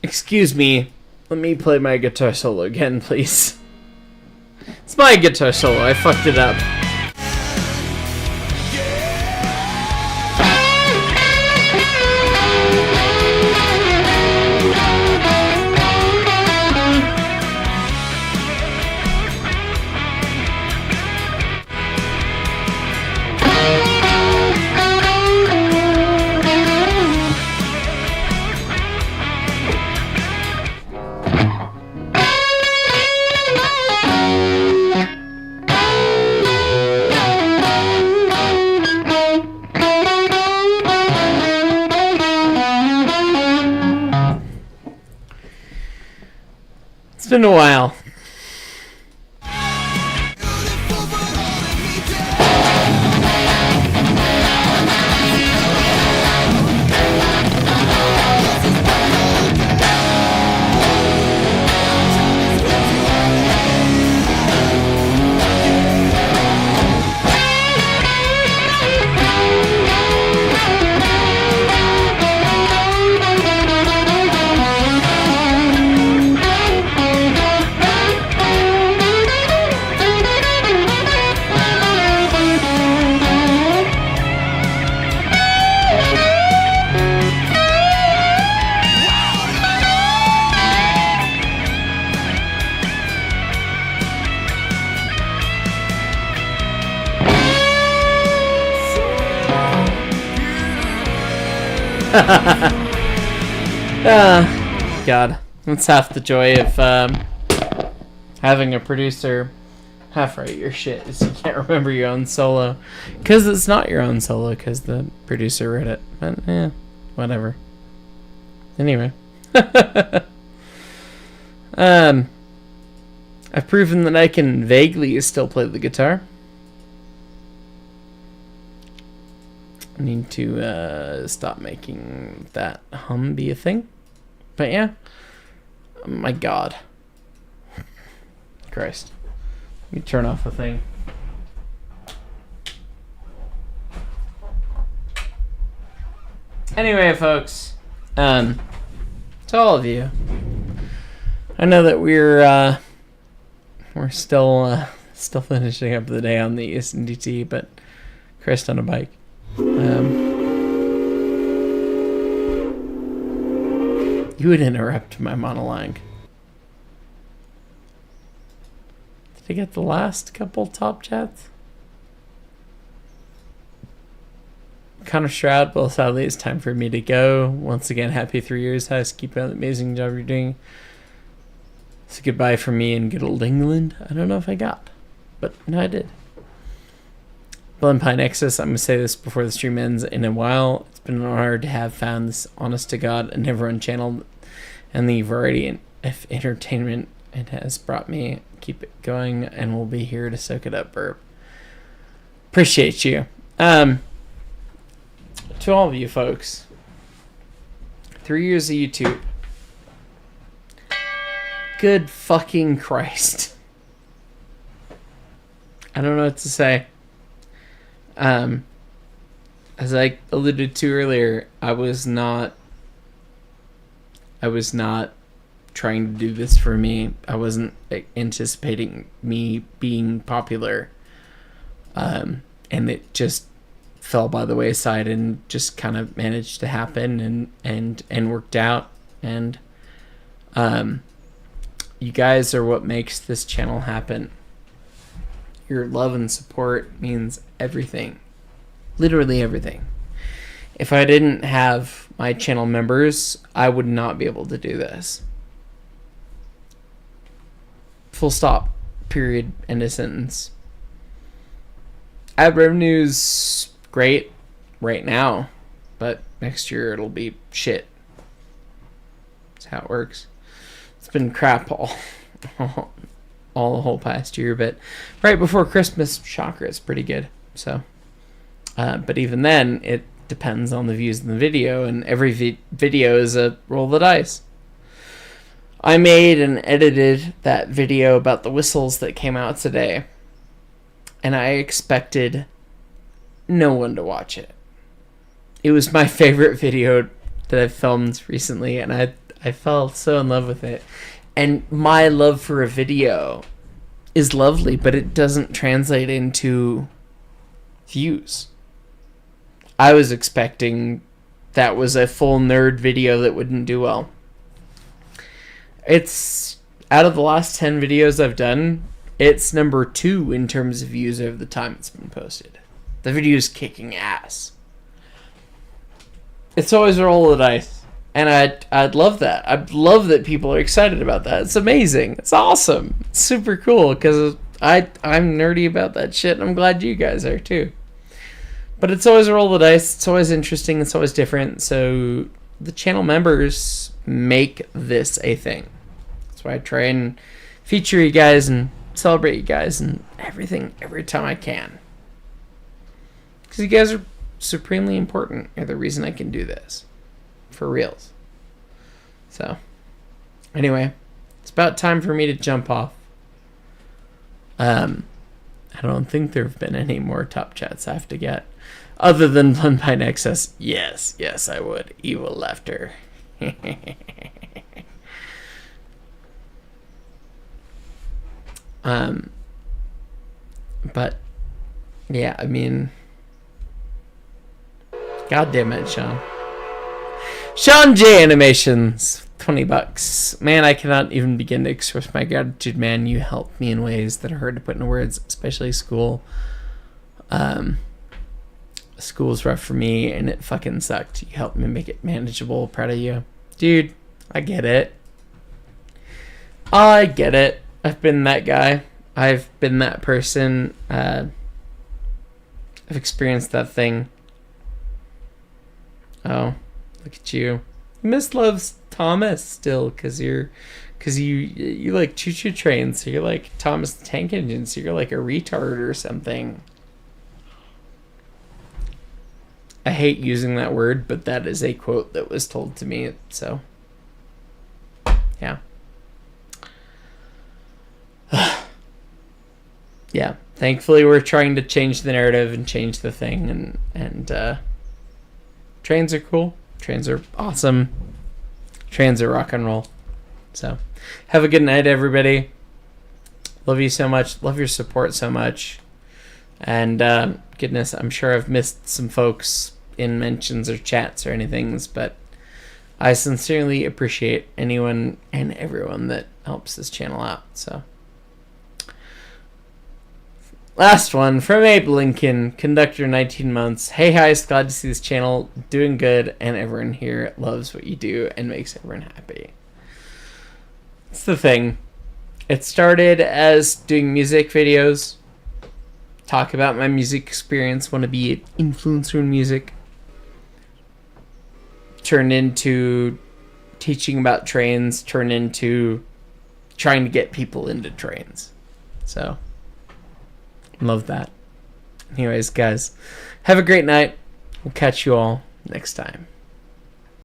[SPEAKER 2] Excuse me, let me play my guitar solo again, please. It's my guitar solo, I fucked it up. It's been a while. God, that's half the joy of having a producer half write your shit is you can't remember your own solo, because it's not your own solo because the producer wrote it. But yeah, whatever. Anyway, I've proven that I can vaguely still play the guitar. I need to stop making that hum be a thing. But yeah, oh my God, Christ. Let me turn off the thing. Anyway, folks, to all of you, I know that we're still finishing up the day on the SNDT, but Chris on a bike. You would interrupt my monologue. Did I get the last couple top chats? Connor Stroud, well, sadly, it's time for me to go. Once again, happy 3 years, Hyce. Keep up the amazing job you're doing. It's a goodbye from me in good old England. I don't know if I got, but no, I did. Blood Pine Nexus, I'm going to say this before the stream ends. In a while, it's been an honor to have found this honest to God and never run channel and the variety of entertainment it has brought me. Keep it going, and we'll be here to soak it up, burp. Appreciate you. To all of you folks, 3 years of YouTube. Good fucking Christ. I don't know what to say. As I alluded to earlier, I was not trying to do this for me. I wasn't anticipating me being popular. And it just fell by the wayside and just kind of managed to happen and worked out. And you guys are what makes this channel happen. Your love and support means everything. Literally everything. If I didn't have my channel members, I would not be able to do this. Full stop. Period. End of sentence. Ad revenue's great right now, but next year it'll be shit. That's how it works. It's been crap all the whole past year, but right before Christmas, shocker, it's pretty good. So, but even then, it depends on the views in the video, and every video is a roll the dice. I made and edited that video about the whistles that came out today, and I expected no one to watch it. It was my favorite video that I've filmed recently, and I fell so in love with it. And my love for a video is lovely, but it doesn't translate into views. I was expecting that was a full nerd video that wouldn't do well. It's, out of the last 10 videos I've done, it's number 2 in terms of views over the time it's been posted. The video's kicking ass. It's always a roll of the dice. And I'd love that. I'd love that people are excited about that. It's amazing. It's awesome. It's super cool because I'm nerdy about that shit, and I'm glad you guys are too. But it's always a roll of the dice. It's always interesting. It's always different. So the channel members make this a thing. That's why I try and feature you guys and celebrate you guys and everything every time I can. Because you guys are supremely important. You're the reason I can do this. For reals. So, anyway, it's about time for me to jump off. I don't think there have been any more top chats I have to get. Other than Blood by Nexus. Yes, I would. Evil laughter. But, yeah, I mean, God damn it, Sean. Sean J Animations, $20. Man, I cannot even begin to express my gratitude, man. You helped me in ways that are hard to put into words, especially school. School's rough for me, and it fucking sucked. You helped me make it manageable. Proud of you. Dude, I get it. I get it. I've been that guy. I've been that person. I've experienced that thing. Oh, look at you. Miss loves Thomas still, because you like choo-choo trains, so you're like Thomas the Tank Engine, so you're like a retard or something. I hate using that word, but that is a quote that was told to me, so yeah. Yeah, thankfully we're trying to change the narrative and change the thing, and trains are cool. Trains are awesome. Trains are rock and roll. So, have a good night, everybody. Love you so much. Love your support so much. And goodness, I'm sure I've missed some folks in mentions or chats or anything, but I sincerely appreciate anyone and everyone that helps this channel out. So, last one from Abe Lincoln, conductor, 19 months. Hey, Hyce, glad to see this channel doing good, and everyone here loves what you do and makes everyone happy. It's the thing. It started as doing music videos, talk about my music experience, want to be an influencer in music. Turned into teaching about trains, turned into trying to get people into trains. So, love that. Anyways, guys, have a great night. We'll catch you all next time.